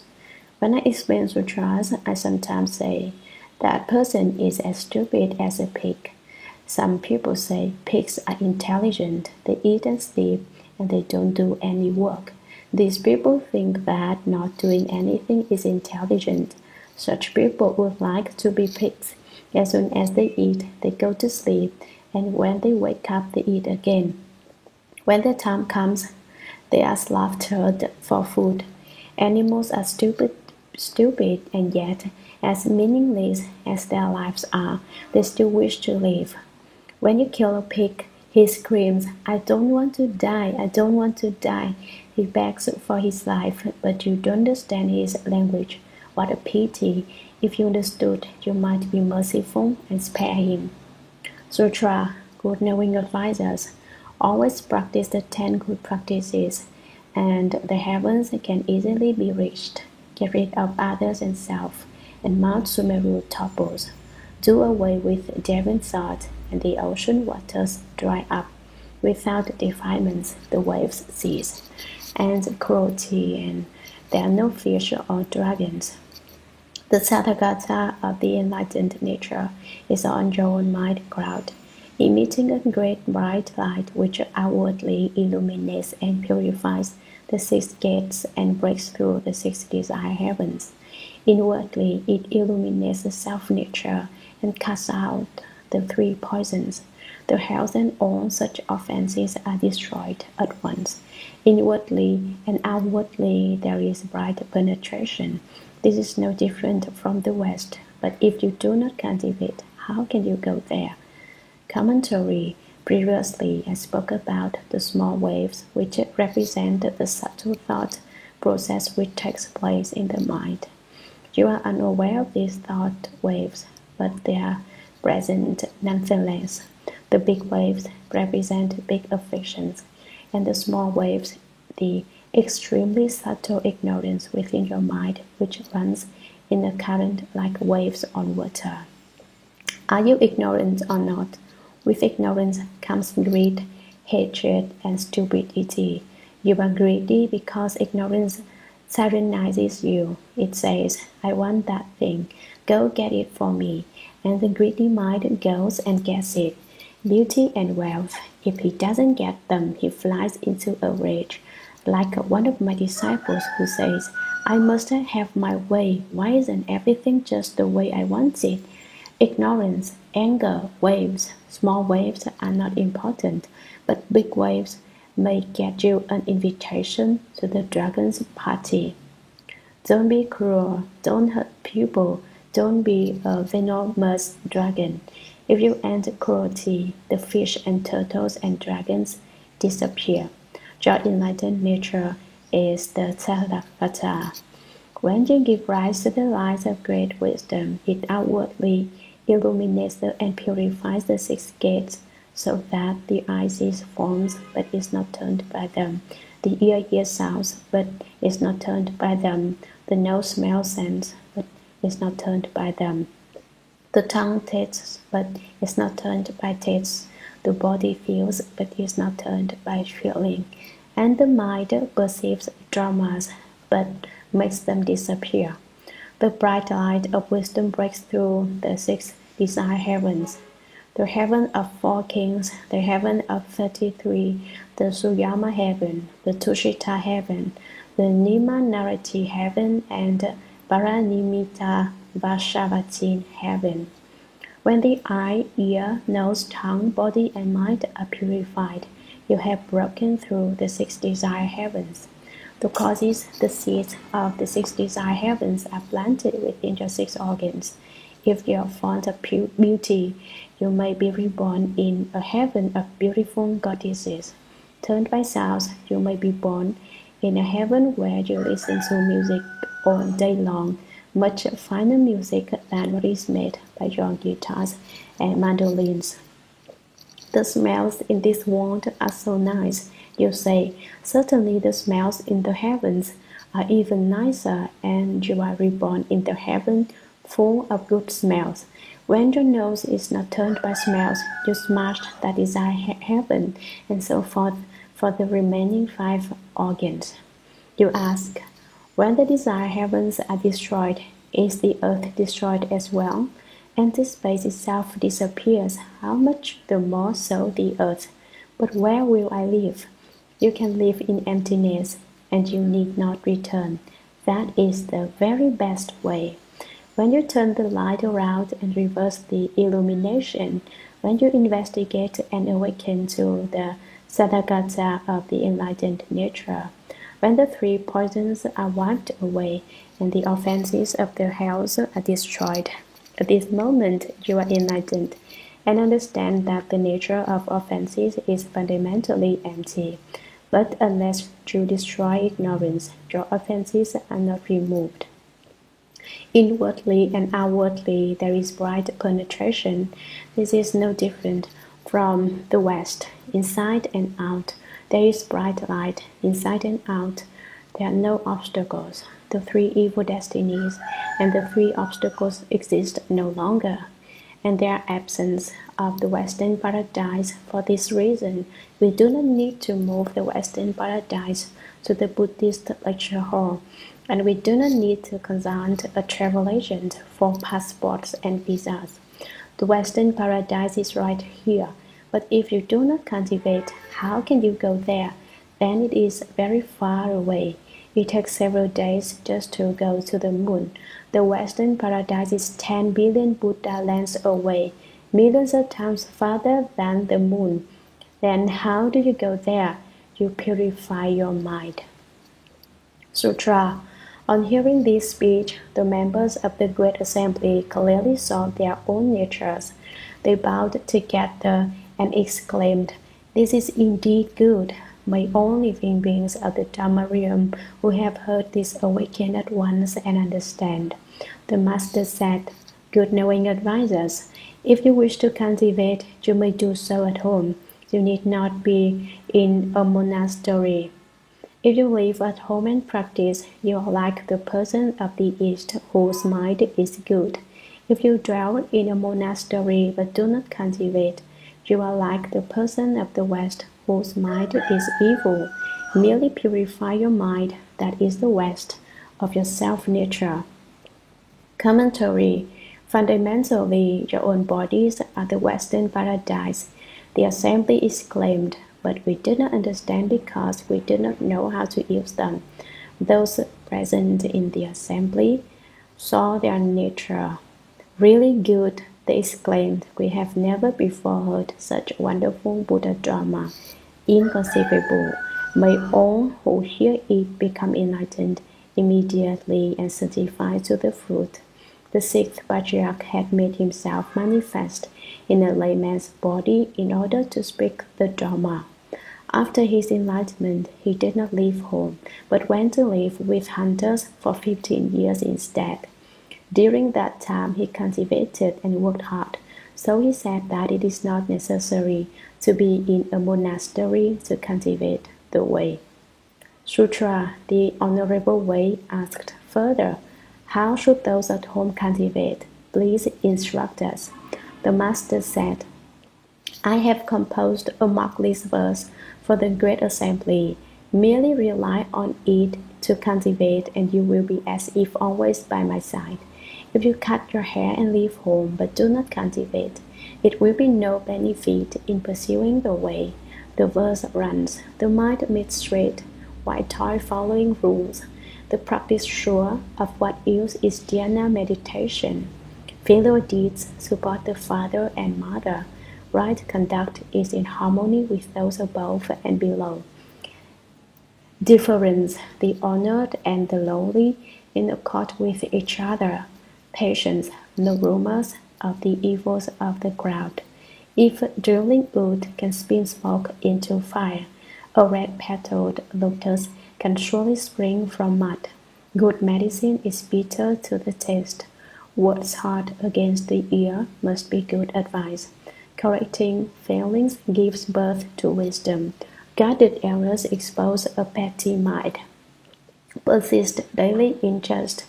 When I explain sutras, I sometimes say, That person is as stupid as a pig. Some people say pigs are intelligent, they eat and sleep, and they don't do any work. These people think that not doing anything is intelligent. Such people would like to be pigs. As soon as they eat, they go to sleep, and when they wake up, they eat again. When the time comes, they are slaughtered for food. Animals are stupid, and yet, as meaningless as their lives are, they still wish to live. When you kill a pig, he screams, I don't want to die, I don't want to die. He begs for his life, but you don't understand his language. What a pity. If you understood, you might be merciful and spare him. Sutra, good knowing advisors, always practice the 10 good practices, and the heavens can easily be reached. Get rid of others and self, and Mount Sumeru topples. Do away with daring thought, and the ocean waters dry up. Without defilements, the waves cease, and cruelty, and there are no fish or dragons. The Tathagata of the enlightened nature is an undrawn mind cloud, emitting a great bright light which outwardly illuminates and purifies the six gates and breaks through the six desire heavens. Inwardly, it illuminates the self-nature and casts out the three poisons. The health and all such offenses are destroyed at once. Inwardly and outwardly there is bright penetration. This is no different from the West, but if you do not cultivate, how can you go there? Commentary. Previously, I spoke about the small waves which represent the subtle thought process which takes place in the mind. You are unaware of these thought waves, but they are present nonetheless. The big waves represent big affections, and the small waves, the extremely subtle ignorance within your mind which runs in a current like waves on water. Are you ignorant or not? With ignorance comes greed, hatred, and stupidity. You are greedy because ignorance tyrannizes you. It says, I want that thing. Go get it for me. And the greedy mind goes and gets it. Beauty and wealth. If he doesn't get them, he flies into a rage. Like one of my disciples who says, I must have my way. Why isn't everything just the way I want it? Ignorance, anger, waves. Small waves are not important, but big waves may get you an invitation to the dragon's party. Don't be cruel, don't hurt people, don't be a venomous dragon. If you end cruelty, the fish and turtles and dragons disappear. Your enlightened nature is the Tathagata. When you give rise to the light of great wisdom, it outwardly illuminates and purifies the six gates, so that the eye sees forms but is not turned by them. The ear hears sounds but is not turned by them. The nose smells scents but is not turned by them. The tongue tastes but is not turned by tastes. The body feels but is not turned by feeling. And the mind perceives dramas but makes them disappear. The bright light of wisdom breaks through the six desire heavens. The heaven of four kings, the heaven of 33, the Suyama heaven, the Tushita heaven, the Nimanarati heaven, and Paranimita Vashavati heaven. When the eye, ear, nose, tongue, body, and mind are purified, you have broken through the six desire heavens. The causes, the seeds of the six desire heavens are planted within your six organs. If you are fond of beauty, you may be reborn in a heaven of beautiful goddesses. Turned by south, you may be born in a heaven where you listen to music all day long, much finer music than what is made by your guitars and mandolins. The smells in this world are so nice, you say. Certainly the smells in the heavens are even nicer, and you are reborn in the heaven full of good smells. When your nose is not turned by smells, you smash that desire heaven, and so forth for the remaining 5 organs. You ask, when the desire heavens are destroyed, is the earth destroyed as well? and the space itself disappears, how much the more so the earth. But where will I live? You can live in emptiness, and you need not return. That is the very best way. When you turn the light around and reverse the illumination, when you investigate and awaken to the Sattagata of the enlightened nature, when the three poisons are wiped away and the offenses of the hells are destroyed, at this moment you are enlightened and understand that the nature of offenses is fundamentally empty. But unless you destroy ignorance, your offenses are not removed. Inwardly and outwardly there is bright penetration. This is no different from the West. Inside and out there is bright light. Inside and out there are no obstacles. The three evil destinies and the three obstacles exist no longer, and their absence of the Western paradise. For this reason, we do not need to move the Western paradise to the Buddhist lecture hall, and we do not need to consult a travel agent for passports and visas. The Western paradise is right here, but if you do not cultivate, how can you go there? Then it is very far away. It takes several days just to go to the moon. The Western paradise is 10 billion Buddha lands away, millions of times farther than the moon. Then how do you go there? You purify your mind. Sutra. On hearing this speech, the members of the Great Assembly clearly saw their own natures. They bowed together and exclaimed, "This is indeed good. May all living beings of the Dhamma realm who have heard this awaken at once and understand." The Master said, "Good knowing advisors, if you wish to cultivate, you may do so at home. You need not be in a monastery. If you live at home and practice, you are like the person of the East whose mind is good. If you dwell in a monastery but do not cultivate, you are like the person of the West whose mind is evil. Merely purify your mind, that is the West, of your self-nature." Commentary. Fundamentally, your own bodies are the Western paradise. The assembly exclaimed, "But we did not understand because we did not know how to use them." Those present in the assembly saw their nature. "Really good," they exclaimed. "We have never before heard such wonderful Buddha Dharma. Inconceivable. May all who hear it become enlightened immediately and certified to the fruit." The sixth patriarch had made himself manifest in a layman's body in order to speak the Dharma. After his enlightenment, he did not leave home, but went to live with hunters for 15 years instead. During that time, he cultivated and worked hard, so he said that it is not necessary to be in a monastery to cultivate the way. Sutra. The Honorable Way asked further, "How should those at home cultivate? Please instruct us." The Master said, "I have composed a markless verse for the Great Assembly. Merely rely on it to cultivate, and you will be as if always by my side. If you cut your hair and leave home but do not cultivate, it will be no benefit in pursuing the way." The verse runs, "The mind made straight, why toil following rules? The practice sure of what use is dhyana meditation. Filial deeds support the father and mother. Right conduct is in harmony with those above and below. Difference, the honored and the lowly in accord with each other. Patience, no rumors of the evils of the crowd. If drilling wood can spin smoke into fire, a red-petaled lotus can surely spring from mud. Good medicine is bitter to the taste. Words hard against the ear must be good advice. Correcting failings gives birth to wisdom. Guided errors expose a petty mind. Persist daily in just,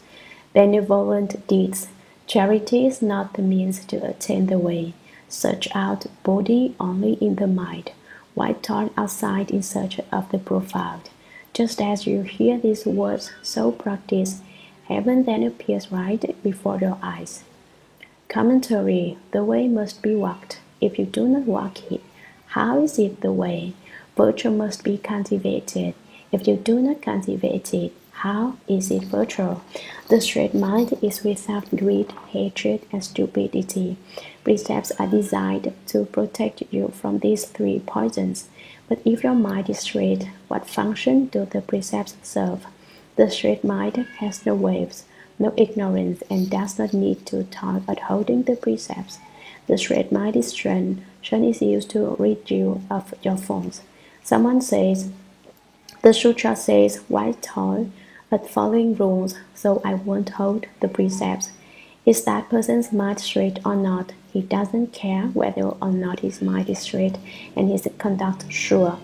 benevolent deeds. Charity is not the means to attain the way. Search out Bodhi only in the mind. Why turn outside in search of the profound? Just as you hear these words, so practice. Heaven then appears right before your eyes. Commentary: the way must be walked. If you do not walk it, how is it the way? Virtue must be cultivated. If you do not cultivate it, how is it virtue? The straight mind is without greed, hatred, and stupidity. Precepts are designed to protect you from these three poisons. But if your mind is straight, what function do the precepts serve? The straight mind has no waves, no ignorance, and does not need to talk about holding the precepts. The straight mind is Shen. Shen is used to rid you of your forms. Someone says, the sutra says, why toil at following rules, so I won't hold the precepts. Is that person's mind straight or not? He doesn't care whether or not his mind is straight and his conduct sure.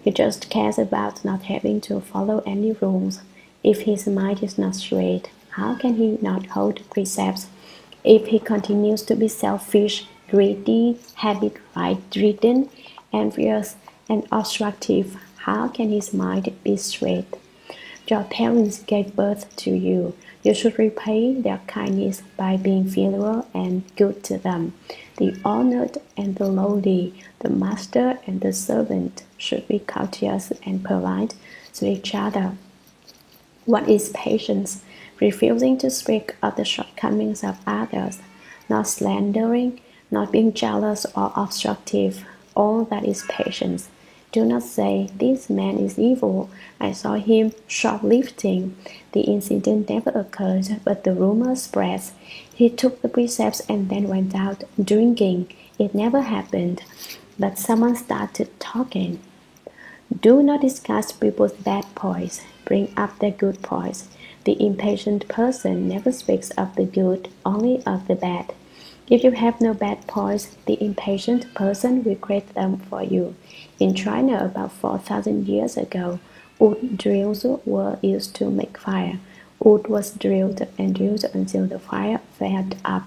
He just cares about not having to follow any rules. If his mind is not straight, how can he not hold precepts? If he continues to be selfish, greedy, habit-ridden, envious, and obstructive, how can his mind be straight? Your parents gave birth to you. You should repay their kindness by being filial and good to them. The honored and the lowly, the master and the servant should be courteous and polite to each other. What is patience? Refusing to speak of the shortcomings of others, not slandering, not being jealous or obstructive. All that is patience. Do not say, this man is evil. I saw him shoplifting. The incident never occurred, but the rumor spreads. He took the precepts and then went out drinking. It never happened. But someone started talking. Do not discuss people's bad points. Bring up their good points. The impatient person never speaks of the good, only of the bad. If you have no bad points, the impatient person will create them for you. In China, about 4,000 years ago, wood drills were used to make fire. Wood was drilled and drilled until the fire flared up.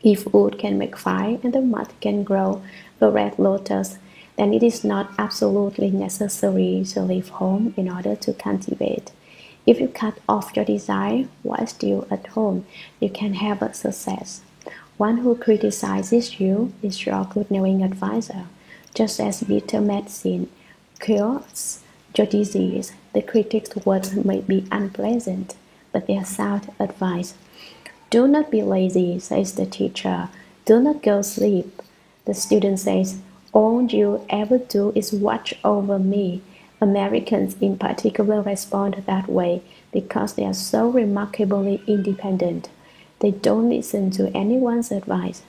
If wood can make fire and the mud can grow a red lotus, then it is not absolutely necessary to leave home in order to cultivate. If you cut off your desire while still at home, you can have a success. One who criticizes you is your good knowing advisor. Just as bitter medicine cures your disease, the critic's words may be unpleasant, but they are sound advice. Do not be lazy, says the teacher. Do not go sleep. The student says, all you ever do is watch over me. Americans in particular respond that way because they are so remarkably independent. They don't listen to anyone's advice.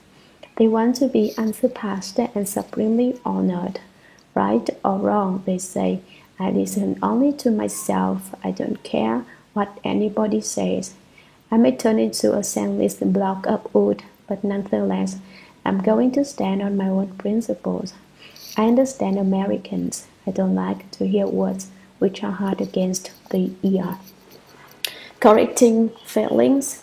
They want to be unsurpassed and supremely honored. Right or wrong, they say, I listen only to myself. I don't care what anybody says. I may turn into a sandless block of wood, but nonetheless, I'm going to stand on my own principles. I understand Americans. I don't like to hear words which are hard against the ear. Correcting failings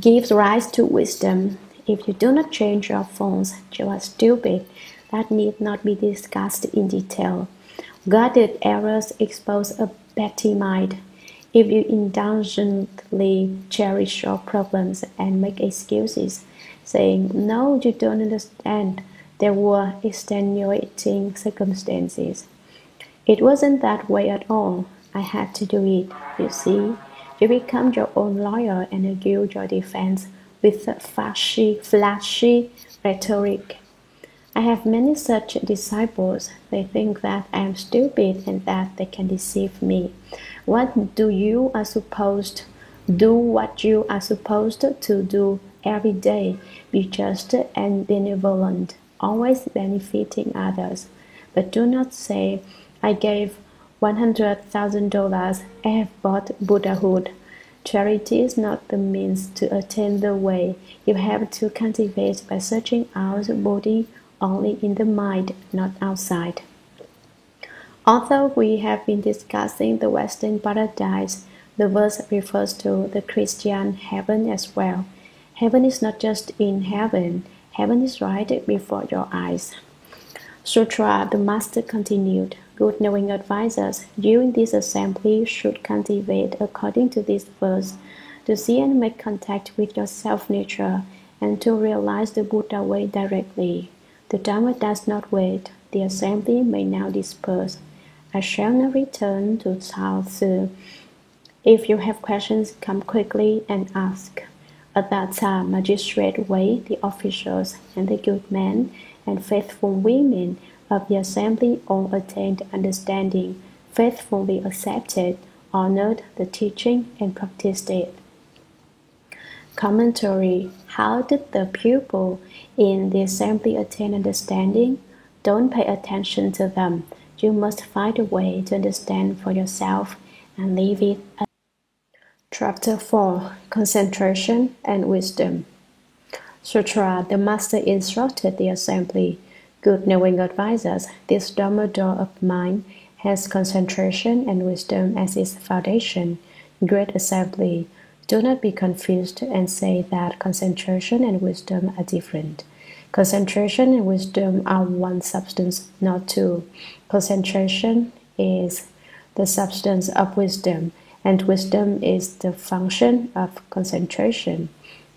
gives rise to wisdom. If you do not change your forms, you are stupid. That need not be discussed in detail. Guarded errors expose a petty mind. If you indulgently cherish your problems and make excuses, saying, no, you don't understand, there were extenuating circumstances. It wasn't that way at all. I had to do it, you see. You become your own lawyer and argue your defense with flashy rhetoric. I have many such disciples. They think that I am stupid and that they can deceive me. What do you are supposed do what you are supposed to do every day. Be just and benevolent, always benefiting others. But do not say, I gave $100,000, I have bought Buddhahood. Charity is not the means to attain the way. You have to cultivate by searching out body only in the mind, not outside. Although we have been discussing the Western paradise, the verse refers to the Christian heaven as well. Heaven is not just in heaven, heaven is right before your eyes. Sutra, the Master continued, good knowing advisors, you in this assembly should cultivate according to this verse, to see and make contact with your self-nature and to realize the Buddha way directly. The Dharma does not wait. The assembly may now disperse. I shall now return to Cao Tzu. If you have questions, come quickly and ask. At that time, Magistrate Wei, the officials, and the good men and faithful women of the assembly all attained understanding, faithfully accepted, honored the teaching, and practiced it. Commentary. How did the pupil in the assembly attain understanding? Don't pay attention to them. You must find a way to understand for yourself and leave it. Chapter 4. Concentration and Wisdom. Sutra. The master instructed the assembly. Good knowing advisors, this Dharma door of mind has concentration and wisdom as its foundation. Great assembly. Do not be confused and say that concentration and wisdom are different. Concentration and wisdom are one substance, not two. Concentration is the substance of wisdom, and wisdom is the function of concentration.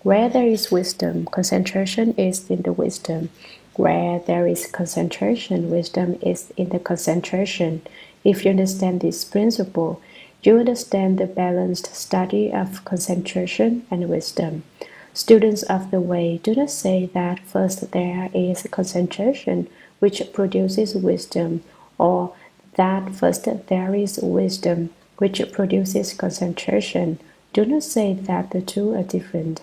Where there is wisdom, concentration is in the wisdom. Where there is concentration, wisdom is in the concentration. If you understand this principle, you understand the balanced study of concentration and wisdom. Students of the way do not say that first there is concentration which produces wisdom, or that first there is wisdom which produces concentration. Do not say that the two are different.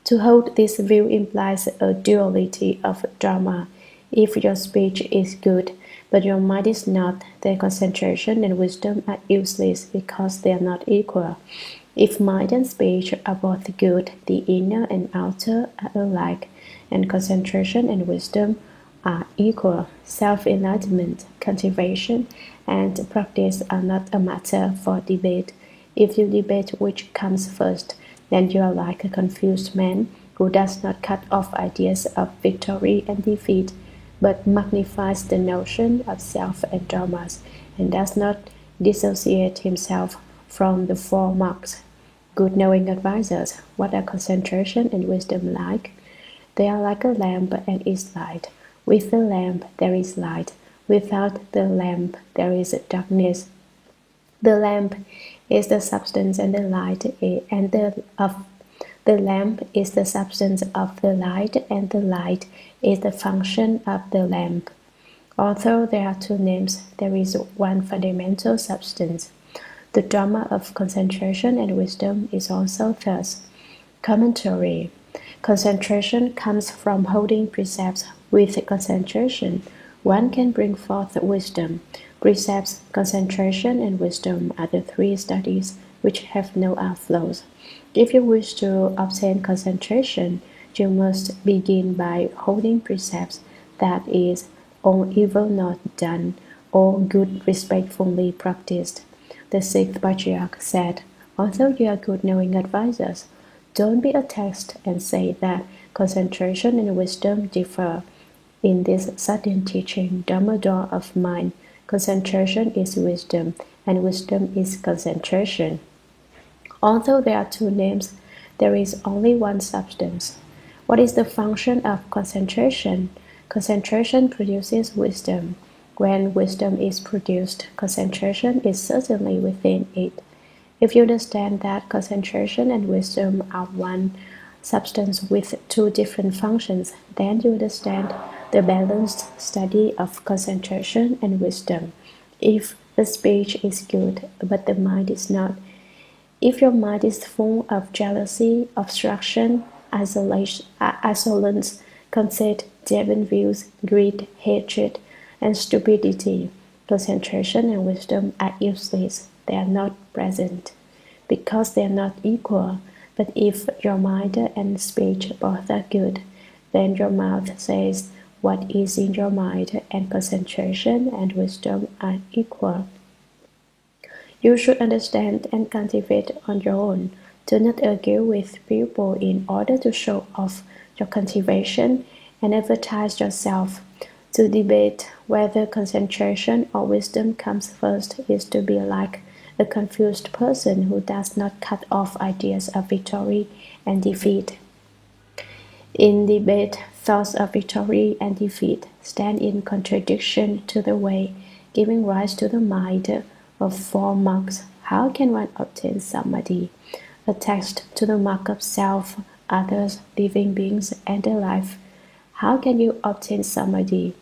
To hold this view implies a duality of Dharma. If your speech is good, but your mind is not, then concentration and wisdom are useless because they are not equal. If mind and speech are both good, the inner and outer are alike, and concentration and wisdom are equal. Self-enlightenment, cultivation, and practice are not a matter for debate. If you debate which comes first, then you are like a confused man who does not cut off ideas of victory and defeat, but magnifies the notion of self and dharmas, and does not dissociate himself from the four marks. Good knowing advisors, what are concentration and wisdom like? They are like a lamp and its light. With the lamp there is light. Without the lamp there is darkness. The lamp is the substance and the light, and the lamp is the substance of the light, and the light is the function of the lamp. Although there are two names, there is one fundamental substance. The Dharma of concentration and wisdom is also thus. Commentary. Concentration comes from holding precepts. With concentration, one can bring forth wisdom. Precepts, concentration, and wisdom are the three studies which have no outflows. If you wish to obtain concentration, you must begin by holding precepts, that is, all evil not done, all good respectfully practiced. The sixth patriarch said, although you are good knowing advisors, don't be attached and say that concentration and wisdom differ. In this sudden teaching, Dharma door of mind, concentration is wisdom, and wisdom is concentration. Although there are two names, there is only one substance. What is the function of concentration? Concentration produces wisdom. When wisdom is produced, concentration is certainly within it. If you understand that concentration and wisdom are one substance with two different functions, then you understand the balanced study of concentration and wisdom. If the speech is good, but the mind is not, if your mind is full of jealousy, obstruction, insolence, conceit, deviant views, greed, hatred, and stupidity, concentration and wisdom are useless. They are not present, because they are not equal. But if your mind and speech both are good, then your mouth says what is in your mind, and concentration and wisdom are equal. You should understand and cultivate on your own. Do not argue with people in order to show off your cultivation and advertise yourself. To debate whether concentration or wisdom comes first is to be like a confused person who does not cut off ideas of victory and defeat. In debate, thoughts of victory and defeat stand in contradiction to the way, giving rise to the mind of four marks. How can one obtain samadhi? Attached to the mark of self, others, living beings, and their life. How can you obtain samadhi?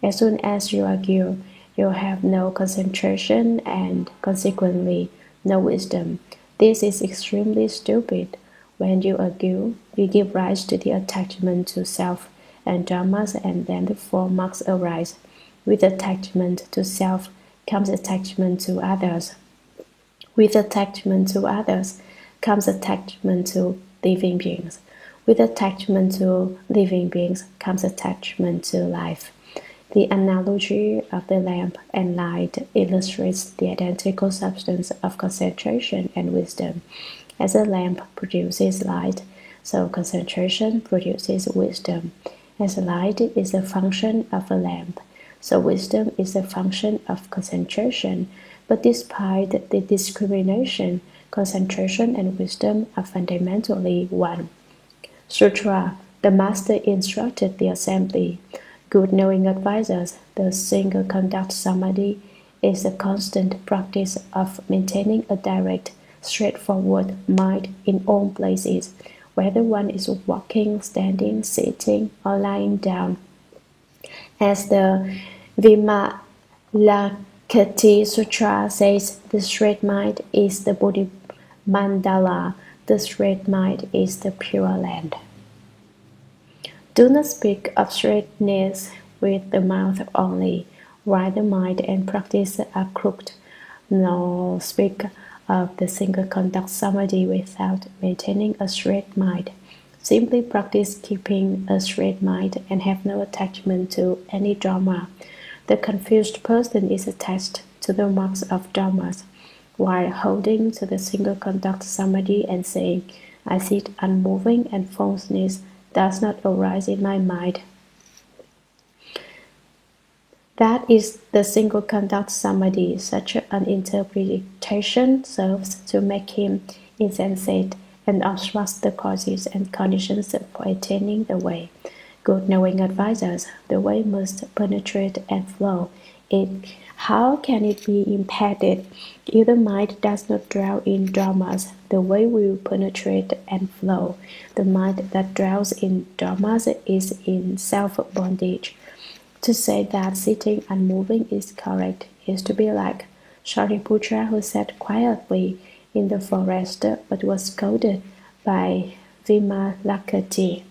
As soon as you argue, you have no concentration and consequently no wisdom. This is extremely stupid. When you argue, you give rise to the attachment to self and dharmas, and then the four marks arise. With attachment to self comes attachment to others. With attachment to others comes attachment to living beings. With attachment to living beings comes attachment to life. The analogy of the lamp and light illustrates the identical substance of concentration and wisdom. As a lamp produces light, so concentration produces wisdom. As light is a function of a lamp, so wisdom is a function of concentration. But despite the discrimination, concentration and wisdom are fundamentally one. Sutra. The master instructed the assembly. Good knowing advisors, the single conduct samadhi is a constant practice of maintaining a direct, straightforward mind in all places, whether one is walking, standing, sitting, or lying down. As the Vimalakkhati Sutra says, the straight mind is the Bodhi Mandala, the straight mind is the Pure Land. Do not speak of straightness with the mouth only, while the mind and practice are crooked, nor speak of the single conduct samadhi without maintaining a straight mind. Simply practice keeping a straight mind and have no attachment to any dharma. The confused person is attached to the marks of dharmas, while holding to the single conduct samadhi and saying, I sit unmoving and falseness does not arise in my mind. That is the single conduct samadhi. Such an interpretation serves to make him insensate and obstructs the causes and conditions for attaining the way. Good knowing advisors, the way must penetrate and flow. How can it be impeded? If the mind does not dwell in dharmas, the way will penetrate and flow. The mind that dwells in dharmas is in self-bondage. To say that sitting and moving is correct is to be like Shariputra, who sat quietly in the forest but was scolded by Vimalakkhati.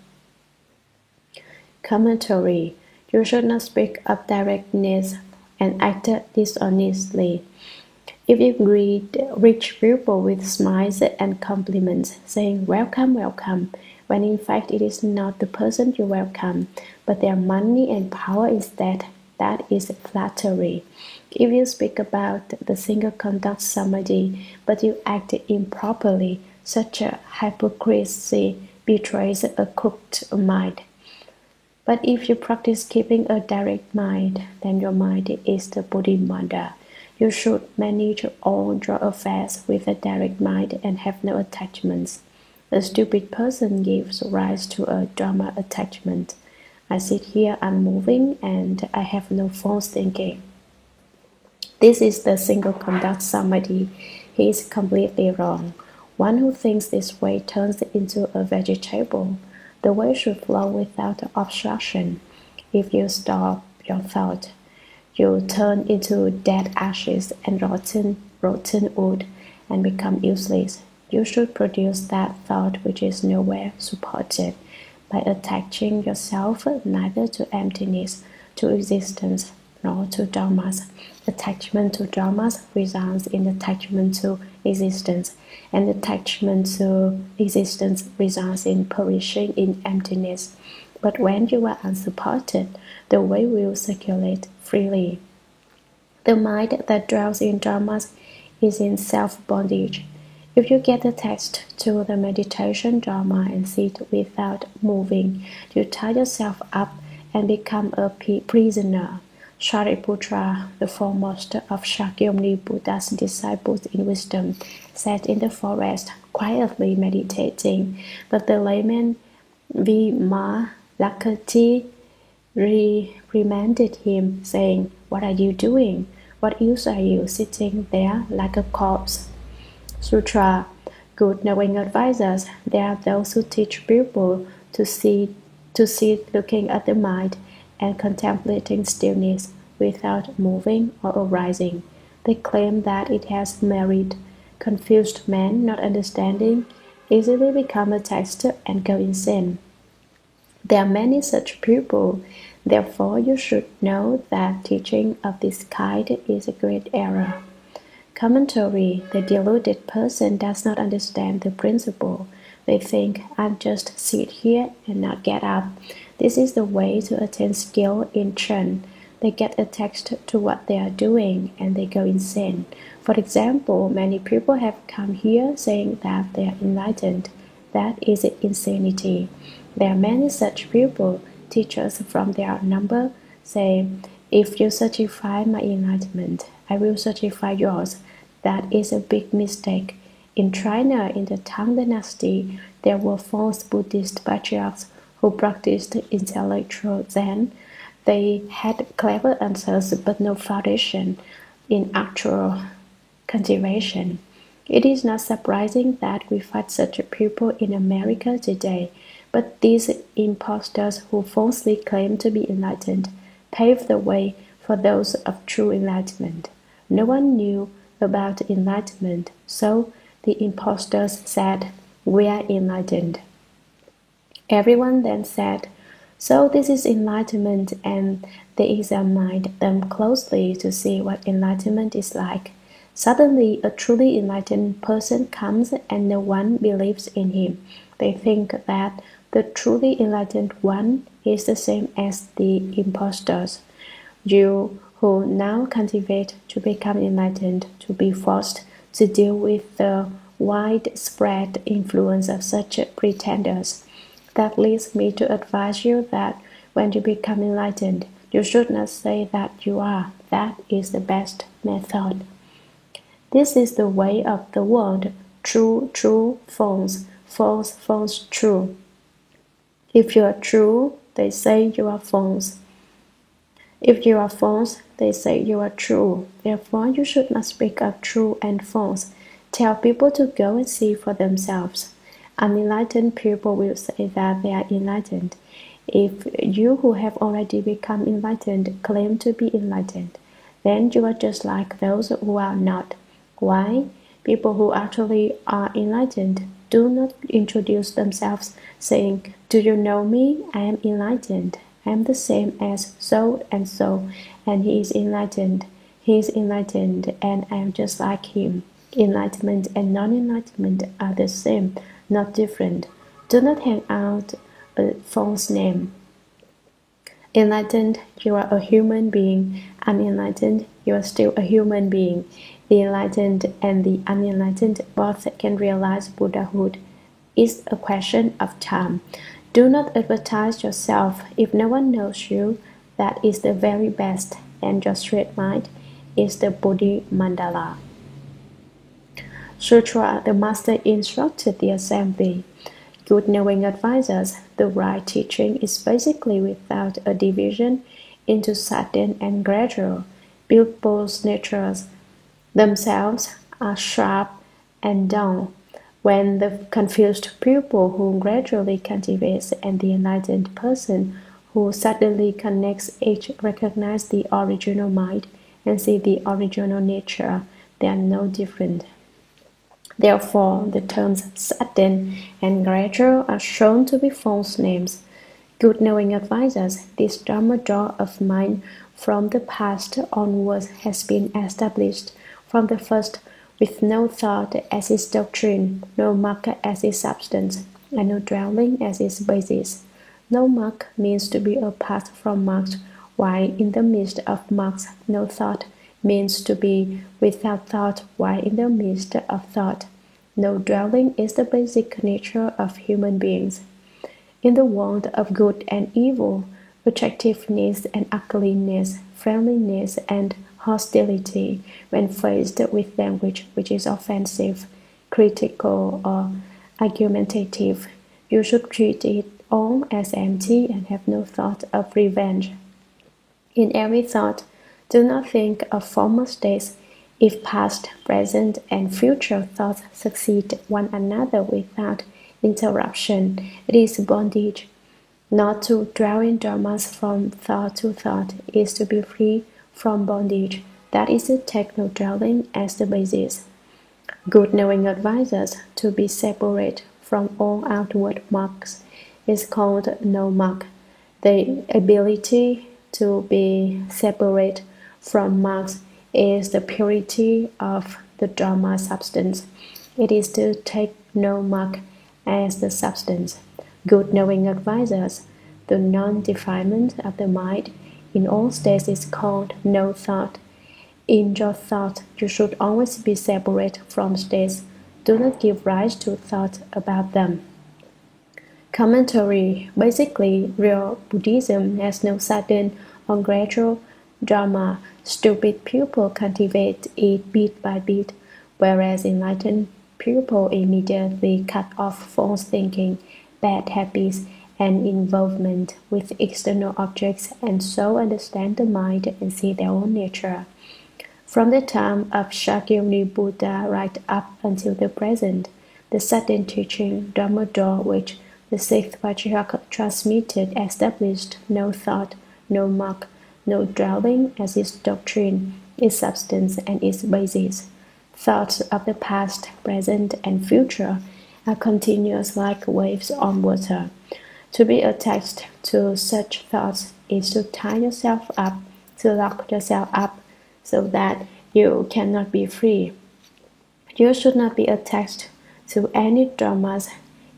Commentary. You should not speak of directness and act dishonestly. If you greet rich people with smiles and compliments, saying welcome, welcome, when in fact it is not the person you welcome, but their money and power instead, that is flattery. If you speak about the single conduct samadhi, but you act improperly, such a hypocrisy betrays a crooked mind. But if you practice keeping a direct mind, then your mind is the Bodhimanda. You should manage all your affairs with a direct mind and have no attachments. A stupid person gives rise to a dharma attachment. I sit here unmoving and I have no false thinking. This is the single conduct samadhi. He is completely wrong. One who thinks this way turns into a vegetable. The way should flow without obstruction. If you stop your thought, you turn into dead ashes and rotten wood and become useless. You should produce that thought which is nowhere supported by attaching yourself neither to emptiness, to existence, nor to dharmas. Attachment to dharmas results in attachment to existence, and attachment to existence results in perishing in emptiness. But when you are unsupported, the way will circulate freely. The mind that dwells in dharmas is in self-bondage. If you get attached to the meditation dharma and sit without moving, you tie yourself up and become a prisoner. Shariputra, the foremost of Shakyamuni Buddha's disciples in wisdom, sat in the forest, quietly meditating, but the layman Vimalakirti reprimanded him, saying, "What are you doing? What use are you sitting there like a corpse?" Sutra. Good knowing advisors. There are those who teach people to sit looking at the mind and contemplating stillness without moving or arising. They claim that it has merit. Confused men, not understanding, easily become attached and go insane. There are many such people. Therefore, you should know that teaching of this kind is a great error. Commentary. The deluded person does not understand the principle. They think, "I'll just sit here and not get up." This is the way to attain skill in Chen. They get attached to what they are doing and they go insane. For example, many people have come here saying that they are enlightened. That is insanity. There are many such people. Teachers from their number say, "If you certify my enlightenment, I will certify yours." That is a big mistake. In China, in the Tang Dynasty, there were false Buddhist patriarchs who practiced intellectual Zen. They had clever answers but no foundation in actual cultivation. It is not surprising that we find such people in America today, but these impostors who falsely claim to be enlightened pave the way for those of true enlightenment. No one knew about enlightenment, so the impostors said, "We are enlightened." Everyone then said, "So this is enlightenment," and they examined them closely to see what enlightenment is like. Suddenly, a truly enlightened person comes and no one believes in him. They think that the truly enlightened one is the same as the impostors. You who now cultivate to become enlightened to be forced to deal with the widespread influence of such pretenders. That leads me to advise you that when you become enlightened, you should not say that you are. That is the best method. This is the way of the world. True, true, false, false, false, true. If you are true, they say you are false. If you are false, they say you are true. Therefore, you should not speak of true and false. Tell people to go and see for themselves. Unenlightened people will say that they are enlightened. If you who have already become enlightened claim to be enlightened, then you are just like those who are not. Why? People who actually are enlightened do not introduce themselves saying, "Do you know me? I am enlightened. I am the same as so, and he is enlightened. He is enlightened, and I am just like him." Enlightenment and non-enlightenment are the same, not different. Do not hang out a false name. Enlightened, you are a human being. Unenlightened, you are still a human being. The enlightened and the unenlightened both can realize Buddhahood. It's a question of time. Do not advertise yourself if no one knows you. That is the very best, and your straight mind is the Bodhi Mandala. Sutra, the master instructed the assembly. Good knowing advisors, the right teaching is basically without a division into sudden and gradual. People's natures themselves are sharp and dull. When the confused pupil who gradually cultivates and the enlightened person who suddenly connects each recognize the original mind and see the original nature, they are no different. Therefore, the terms sudden and gradual are shown to be false names. Good knowing advisors, this Dharma law of mind from the past onwards has been established from the first with no thought as its doctrine, no mark as its substance, and no dwelling as its basis. No mark means to be apart from marks, while in the midst of marks no thought means to be without thought, while in the midst of thought no dwelling is the basic nature of human beings. In the world of good and evil, attractiveness and ugliness, friendliness and hostility, when faced with language which is offensive, critical, or argumentative, you should treat it all as empty and have no thought of revenge. In every thought, do not think of former states if past, present, and future thoughts succeed one another without interruption. It is bondage. Not to dwell in dramas from thought to thought is to be free from bondage. That is to take no dwelling as the basis. Good knowing advises to be separate from all outward marks is called no mark. The ability to be separate from marks is the purity of the Dharma substance. It is to take no mark as the substance. Good knowing advises the non-defilement of the mind in all states is called no thought. In your thought, you should always be separate from states. Do not give rise to thought about them. Commentary. Basically, real Buddhism has no sudden or gradual dharma. Stupid people cultivate it bit by bit, whereas enlightened people immediately cut off false thinking, bad habits, and involvement with external objects, and so understand the mind and see their own nature. From the time of Shakyamuni Buddha right up until the present, the sudden teaching Dhammador, which the sixth Patriarch transmitted, established no thought, no mark, no dwelling as its doctrine, its substance, and its basis. Thoughts of the past, present, and future are continuous like waves on water. To be attached to such thoughts is to tie yourself up, to lock yourself up, so that you cannot be free. You should not be attached to any dramas.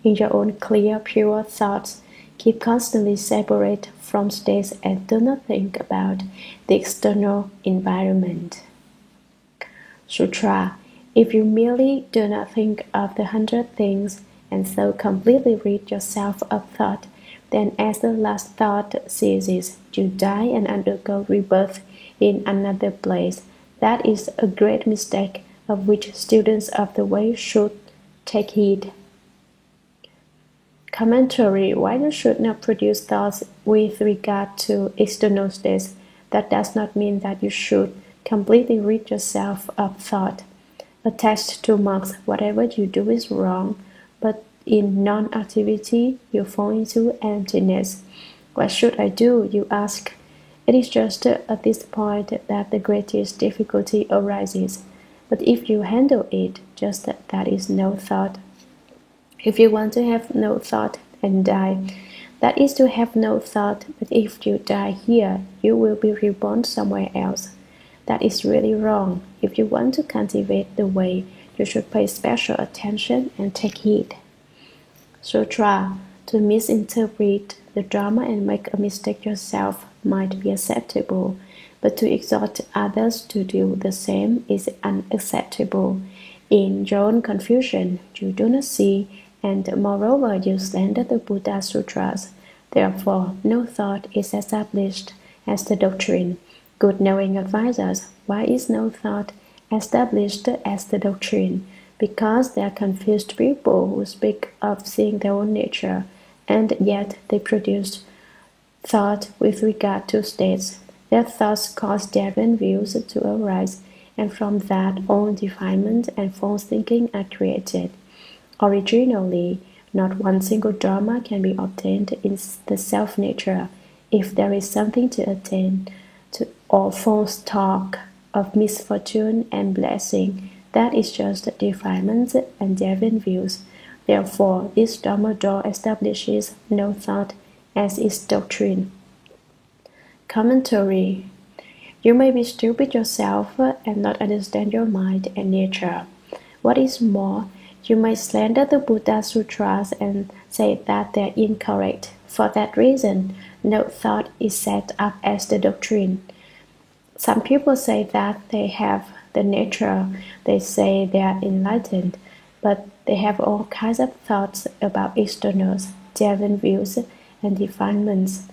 In your own clear, pure thoughts, keep constantly separate from states and do not think about the external environment. Sutra. If you merely do not think of the 100 things and so completely rid yourself of thought, then as the last thought ceases, you die and undergo rebirth in another place. That is a great mistake of which students of the way should take heed. Commentary. Why you should not produce thoughts with regard to external states? That does not mean that you should completely rid yourself of thought. Attached to marks, whatever you do is wrong, but in non-activity you fall into emptiness. What should I do, you ask? It is just at this point that the greatest difficulty arises. But if you handle it, just that is no thought. If you want to have no thought and die, that is to have no thought, but if you die here, you will be reborn somewhere else. That is really wrong. If you want to cultivate the way, you should pay special attention and take heed. Sutra. To misinterpret the drama and make a mistake yourself might be acceptable, but to exhort others to do the same is unacceptable. In your own confusion, you do not see, and moreover, you slander the Buddha Sutras. Therefore, no thought is established as the doctrine. Good knowing advises, why is no thought established as the doctrine? Because there are confused people who speak of seeing their own nature, and yet they produce thought with regard to states. Their thoughts cause different views to arise, and from that all defilement and false thinking are created. Originally, not one single dharma can be obtained in the self-nature. If there is something to attain to, or false talk of misfortune and blessing, that is just defilements and different views. Therefore, this Dhammador establishes no thought as its doctrine. Commentary. You may be stupid yourself and not understand your mind and nature. What is more, you may slander the Buddha Sutras and say that they are incorrect. For that reason, no thought is set up as the doctrine. Some people say that they have the nature, they say they are enlightened, but they have all kinds of thoughts about externals, different views, and defilements.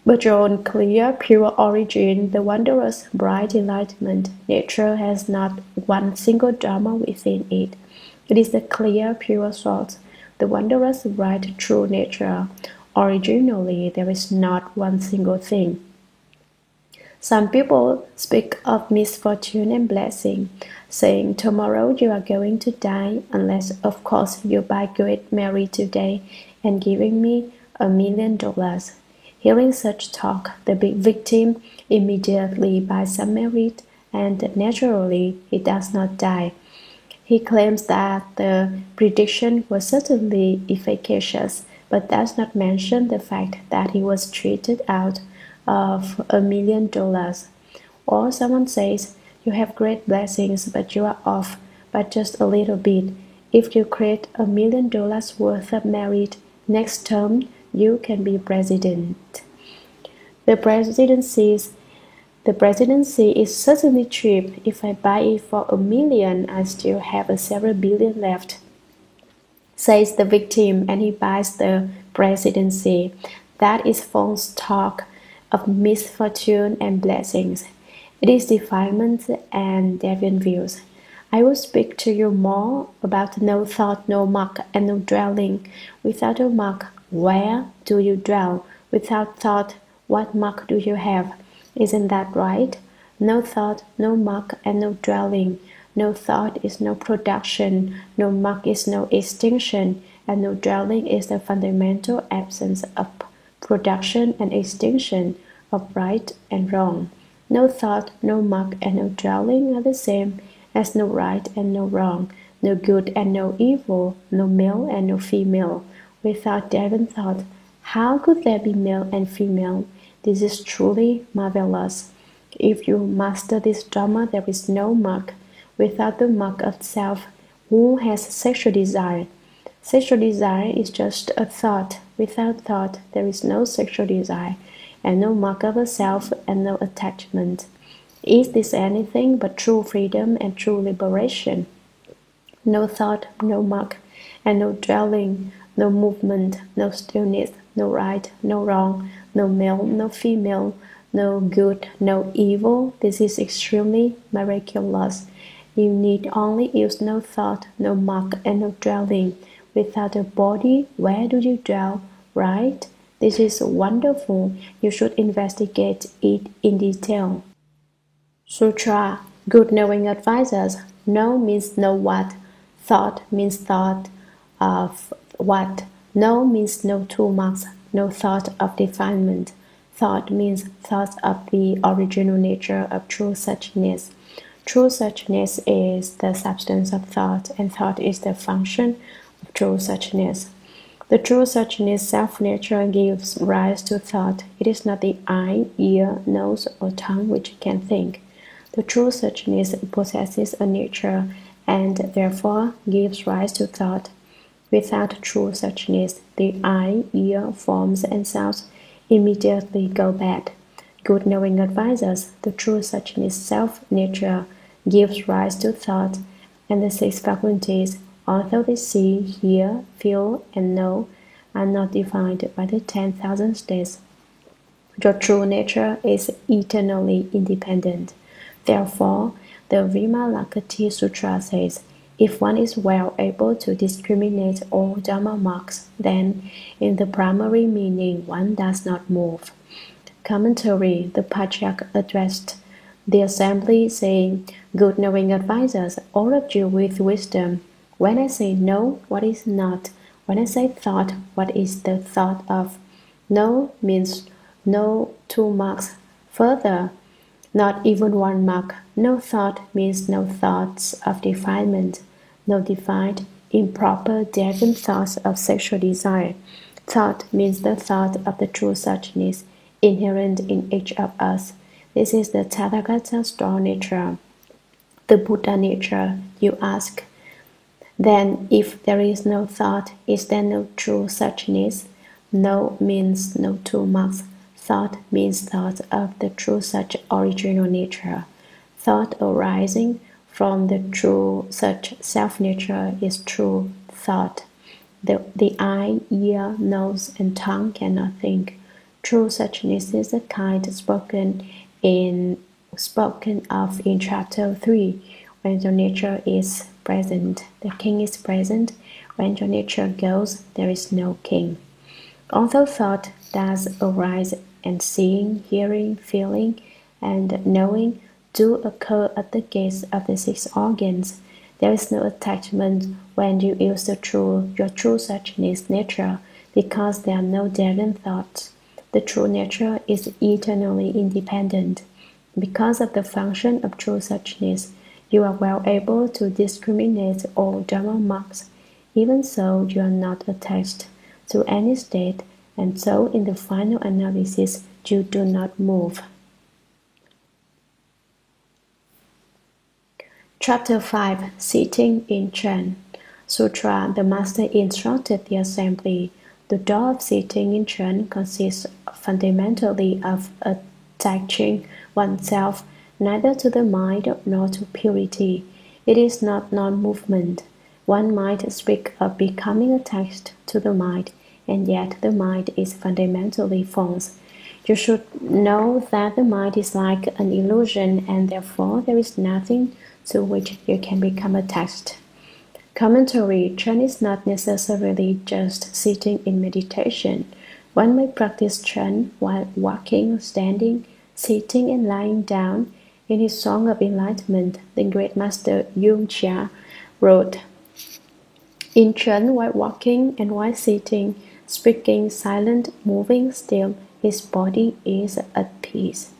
But your own clear, pure origin, the wondrous, bright enlightenment, nature has not one single dharma within it. It is the clear, pure source, the wondrous right true nature. Originally, there is not one single thing. Some people speak of misfortune and blessing, saying tomorrow you are going to die, unless of course you buy great Mary today and giving me $1 million. Hearing such talk, the big victim immediately buys some merit, and naturally he does not die. He claims that the prediction was certainly efficacious, but does not mention the fact that he was treated out of $1 million. Or someone says, you have great blessings, but you are off by just a little bit. If you create $1 million worth of merit, next term you can be president. The presidency the presidency is certainly cheap. If I buy it for $1 million, I still have several billion left, says the victim, and he buys the presidency. That is false talk of misfortune and blessings. It is defilement and deviant views. I will speak to you more about no thought, no mark, and no dwelling. Without a mark, where do you dwell? Without thought, what mark do you have? Isn't that right? No thought, no mark, and no dwelling. No thought is no production, no mark is no extinction, and no dwelling is the fundamental absence of production and extinction, of right and wrong. No thought, no mark, and no dwelling are the same as no right and no wrong, no good and no evil, no male and no female. Without deviant thought, how could there be male and female? This is truly marvelous. If you master this drama, there is no mark. Without the mark of self, who has sexual desire? Sexual desire is just a thought. Without thought, there is no sexual desire, and no mark of a self, and no attachment. Is this anything but true freedom and true liberation? No thought, no mark, and no dwelling, no movement, no stillness, no right, no wrong, no male, no female, no good, no evil. This is extremely miraculous. You need only use no thought, no mark, and no dwelling. Without a body, where do you dwell? Right? This is wonderful. You should investigate it in detail. Sutra. Good knowing advisors. Know means know what. Thought means thought of what. Know means no two marks, no thought of defilement. Thought means thought of the original nature of true suchness. True suchness is the substance of thought, and thought is the function of true suchness. The true suchness self-nature gives rise to thought. It is not the eye, ear, nose, or tongue which can think. The true suchness possesses a nature and therefore gives rise to thought. Without true suchness, the eye, ear, forms, and sounds immediately go bad. Good knowing advisors, the true suchness self-nature gives rise to thought, and the six faculties, although they see, hear, feel, and know, are not defined by the 10,000 states. Your true nature is eternally independent. Therefore, the Vimalakkhati Sutra says, if one is well able to discriminate all Dharma marks, then, in the primary meaning, one does not move. Commentary. The Patriarch addressed the assembly, saying, good knowing advisors, all of you with wisdom. When I say know, what is not? When I say thought, what is the thought of? Know means no two marks. Further, not even one mark. No thought means no thoughts of defilement, no defined, improper, deviant thoughts of sexual desire. Thought means the thought of the true suchness inherent in each of us. This is the Tathagata strong nature, the Buddha nature, you ask. Then, if there is no thought, is there no true suchness? No means no two marks. Thought means thought of the true such original nature. Thought arising from the true such self-nature is true thought. The eye, ear, nose, and tongue cannot think. True suchness is the kind spoken of in chapter 3, when your nature is present, the king is present. When your nature goes, there is no king. Although thought does arise, and seeing, hearing, feeling, and knowing do occur at the gates of the six organs, there is no attachment when you use your true suchness nature, because there are no deadened thoughts. The true nature is eternally independent. Because of the function of true suchness, you are well able to discriminate all Dharma marks. Even so, you are not attached to any state, and so in the final analysis, you do not move. Chapter 5 Sitting in Chan Sutra. The Master instructed the assembly. The door of sitting in Chan consists fundamentally of attaching oneself neither to the mind nor to purity. It is not non-movement. One might speak of becoming attached to the mind, and yet the mind is fundamentally false. You should know that the mind is like an illusion, and therefore there is nothing to which you can become attached. Commentary. Chan is not necessarily just sitting in meditation. One may practice Chan while walking, standing, sitting, and lying down. In his Song of Enlightenment, the great master Yung Chia wrote, "In Chan, while walking and while sitting, speaking, silent, moving, still, his body is at peace."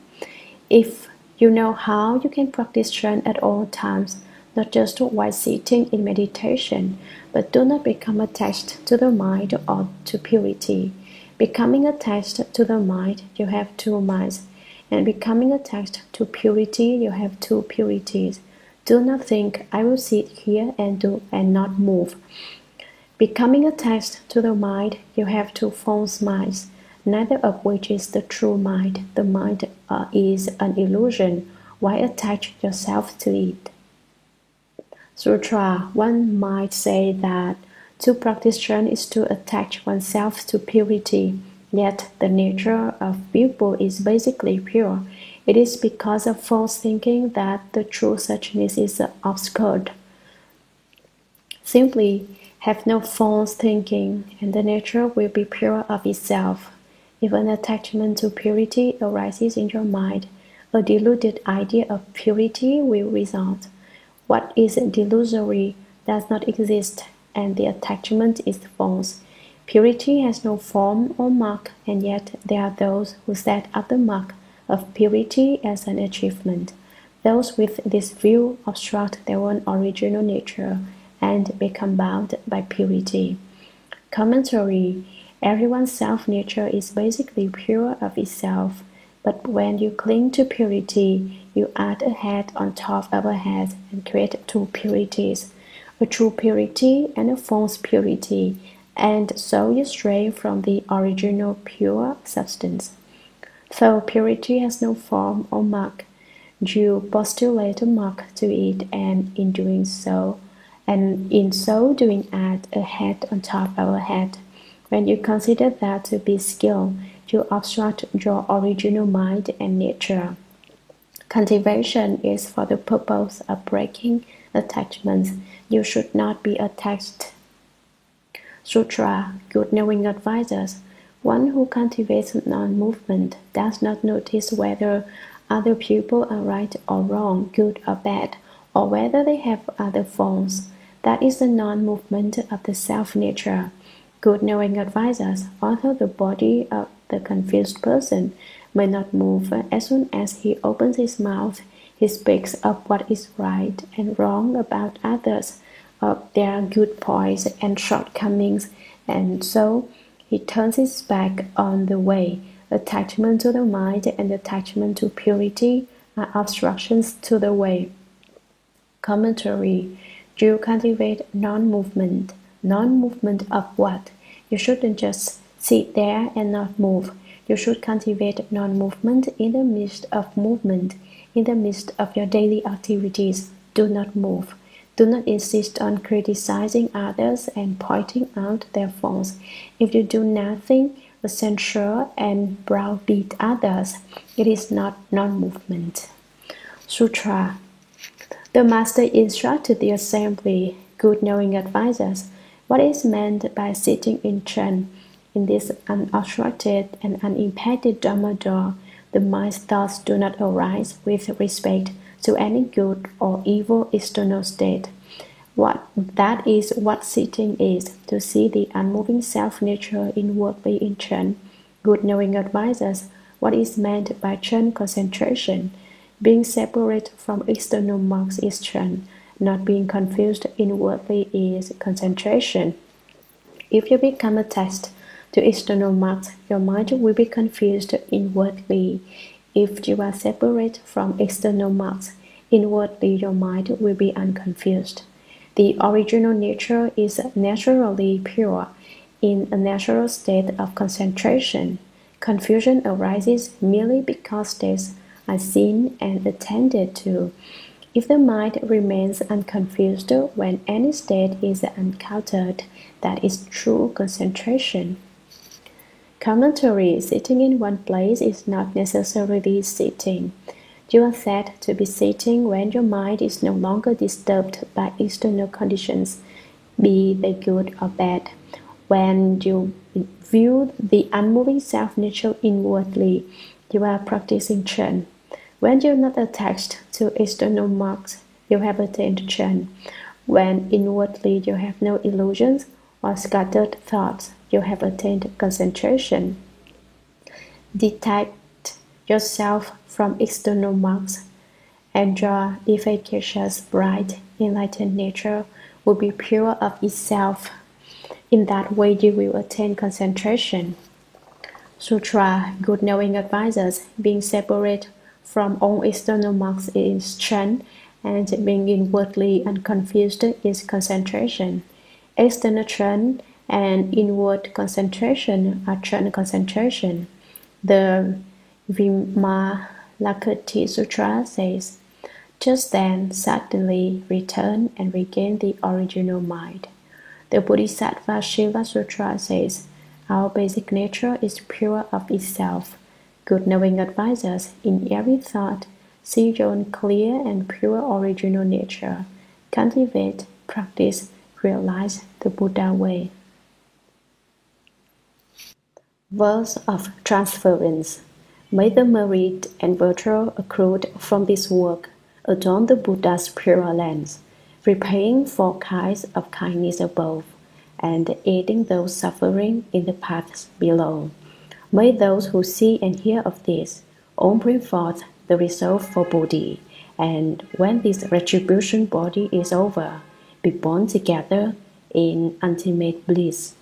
If you know how, you can practice Chan at all times, not just while sitting in meditation, but do not become attached to the mind or to purity. Becoming attached to the mind, you have two minds, and becoming attached to purity, you have two purities. Do not think, "I will sit here and not move." Becoming attached to the mind, you have two false minds, neither of which is the true mind. The mind is an illusion. Why attach yourself to it? Sutra. One might say that to practice Chan is to attach oneself to purity, yet the nature of people is basically pure. It is because of false thinking that the true suchness is obscured. Simply have no false thinking, and the nature will be pure of itself. If an attachment to purity arises in your mind, a deluded idea of purity will result. What is delusory does not exist, and the attachment is false. Purity has no form or mark, and yet there are those who set up the mark of purity as an achievement. Those with this view obstruct their own original nature and become bound by purity. Commentary. Everyone's self-nature is basically pure of itself, but when you cling to purity, you add a head on top of a head and create two purities, a true purity and a false purity, and so you stray from the original pure substance. Though purity has no form or mark, you postulate a mark to it, and in so doing add a head on top of a head. When you consider that to be skill, you obstruct your original mind and nature. Cultivation is for the purpose of breaking attachments. You should not be attached. Sutra. Good knowing advisors. One who cultivates non-movement does not notice whether other people are right or wrong, good or bad, or whether they have other faults. That is the non-movement of the self-nature. Good knowing advisors, although the body of the confused person may not move, as soon as he opens his mouth, he speaks of what is right and wrong about others, of their good points and shortcomings, and so he turns his back on the way. Attachment to the mind and attachment to purity are obstructions to the way. Commentary. You cultivate non-movement. Non-movement of what? You shouldn't just sit there and not move. You should cultivate non-movement in the midst of movement. In the midst of your daily activities, do not move. Do not insist on criticizing others and pointing out their faults. If you do nothing, censure and browbeat others, it is not non-movement. Sutra. The master instructed the assembly, good knowing advisers, what is meant by sitting in Chen. In this unobstructed and unimpeded Dharma door, the mind's thoughts do not arise with respect to any good or evil external state. That is what sitting is, to see the unmoving self-nature inwardly in Chen. Good knowing advisers what is meant by Chen concentration. Being separate from external marks is Chen. Not being confused inwardly is concentration. If you become attached to external marks, your mind will be confused inwardly. If you are separate from external marks, inwardly your mind will be unconfused. The original nature is naturally pure. In a natural state of concentration, confusion arises merely because states are seen and attended to. If the mind remains unconfused when any state is encountered, that is true concentration. Commentary: sitting in one place is not necessarily sitting. You are said to be sitting when your mind is no longer disturbed by external conditions, be they good or bad. When you view the unmoving self-nature inwardly, you are practicing Chen. When you're not attached to external marks, you have attained Chen. When inwardly you have no illusions or scattered thoughts, you have attained concentration. Detach yourself from external marks, and your efficacious, bright, enlightened nature will be pure of itself. In that way, you will attain concentration. Sutra: good knowing advisers, being separate from all external marks is Chen, and being inwardly unconfused is concentration. External Chen and inward concentration are Chen concentration. The Vimalakirti Sutra says, just then suddenly return and regain the original mind. The Bodhisattva Shiva Sutra says, our basic nature is pure of itself. Good knowing advisers, in every thought, see your own clear and pure original nature. Cultivate, practice, realize the Buddha way. Verse of transference. May the merit and virtue accrued from this work adorn the Buddha's pure lands, repaying for kinds of kindness above, and aiding those suffering in the paths below. May those who see and hear of this all bring forth the resolve for Bodhi, and when this retribution body is over, be born together in ultimate bliss.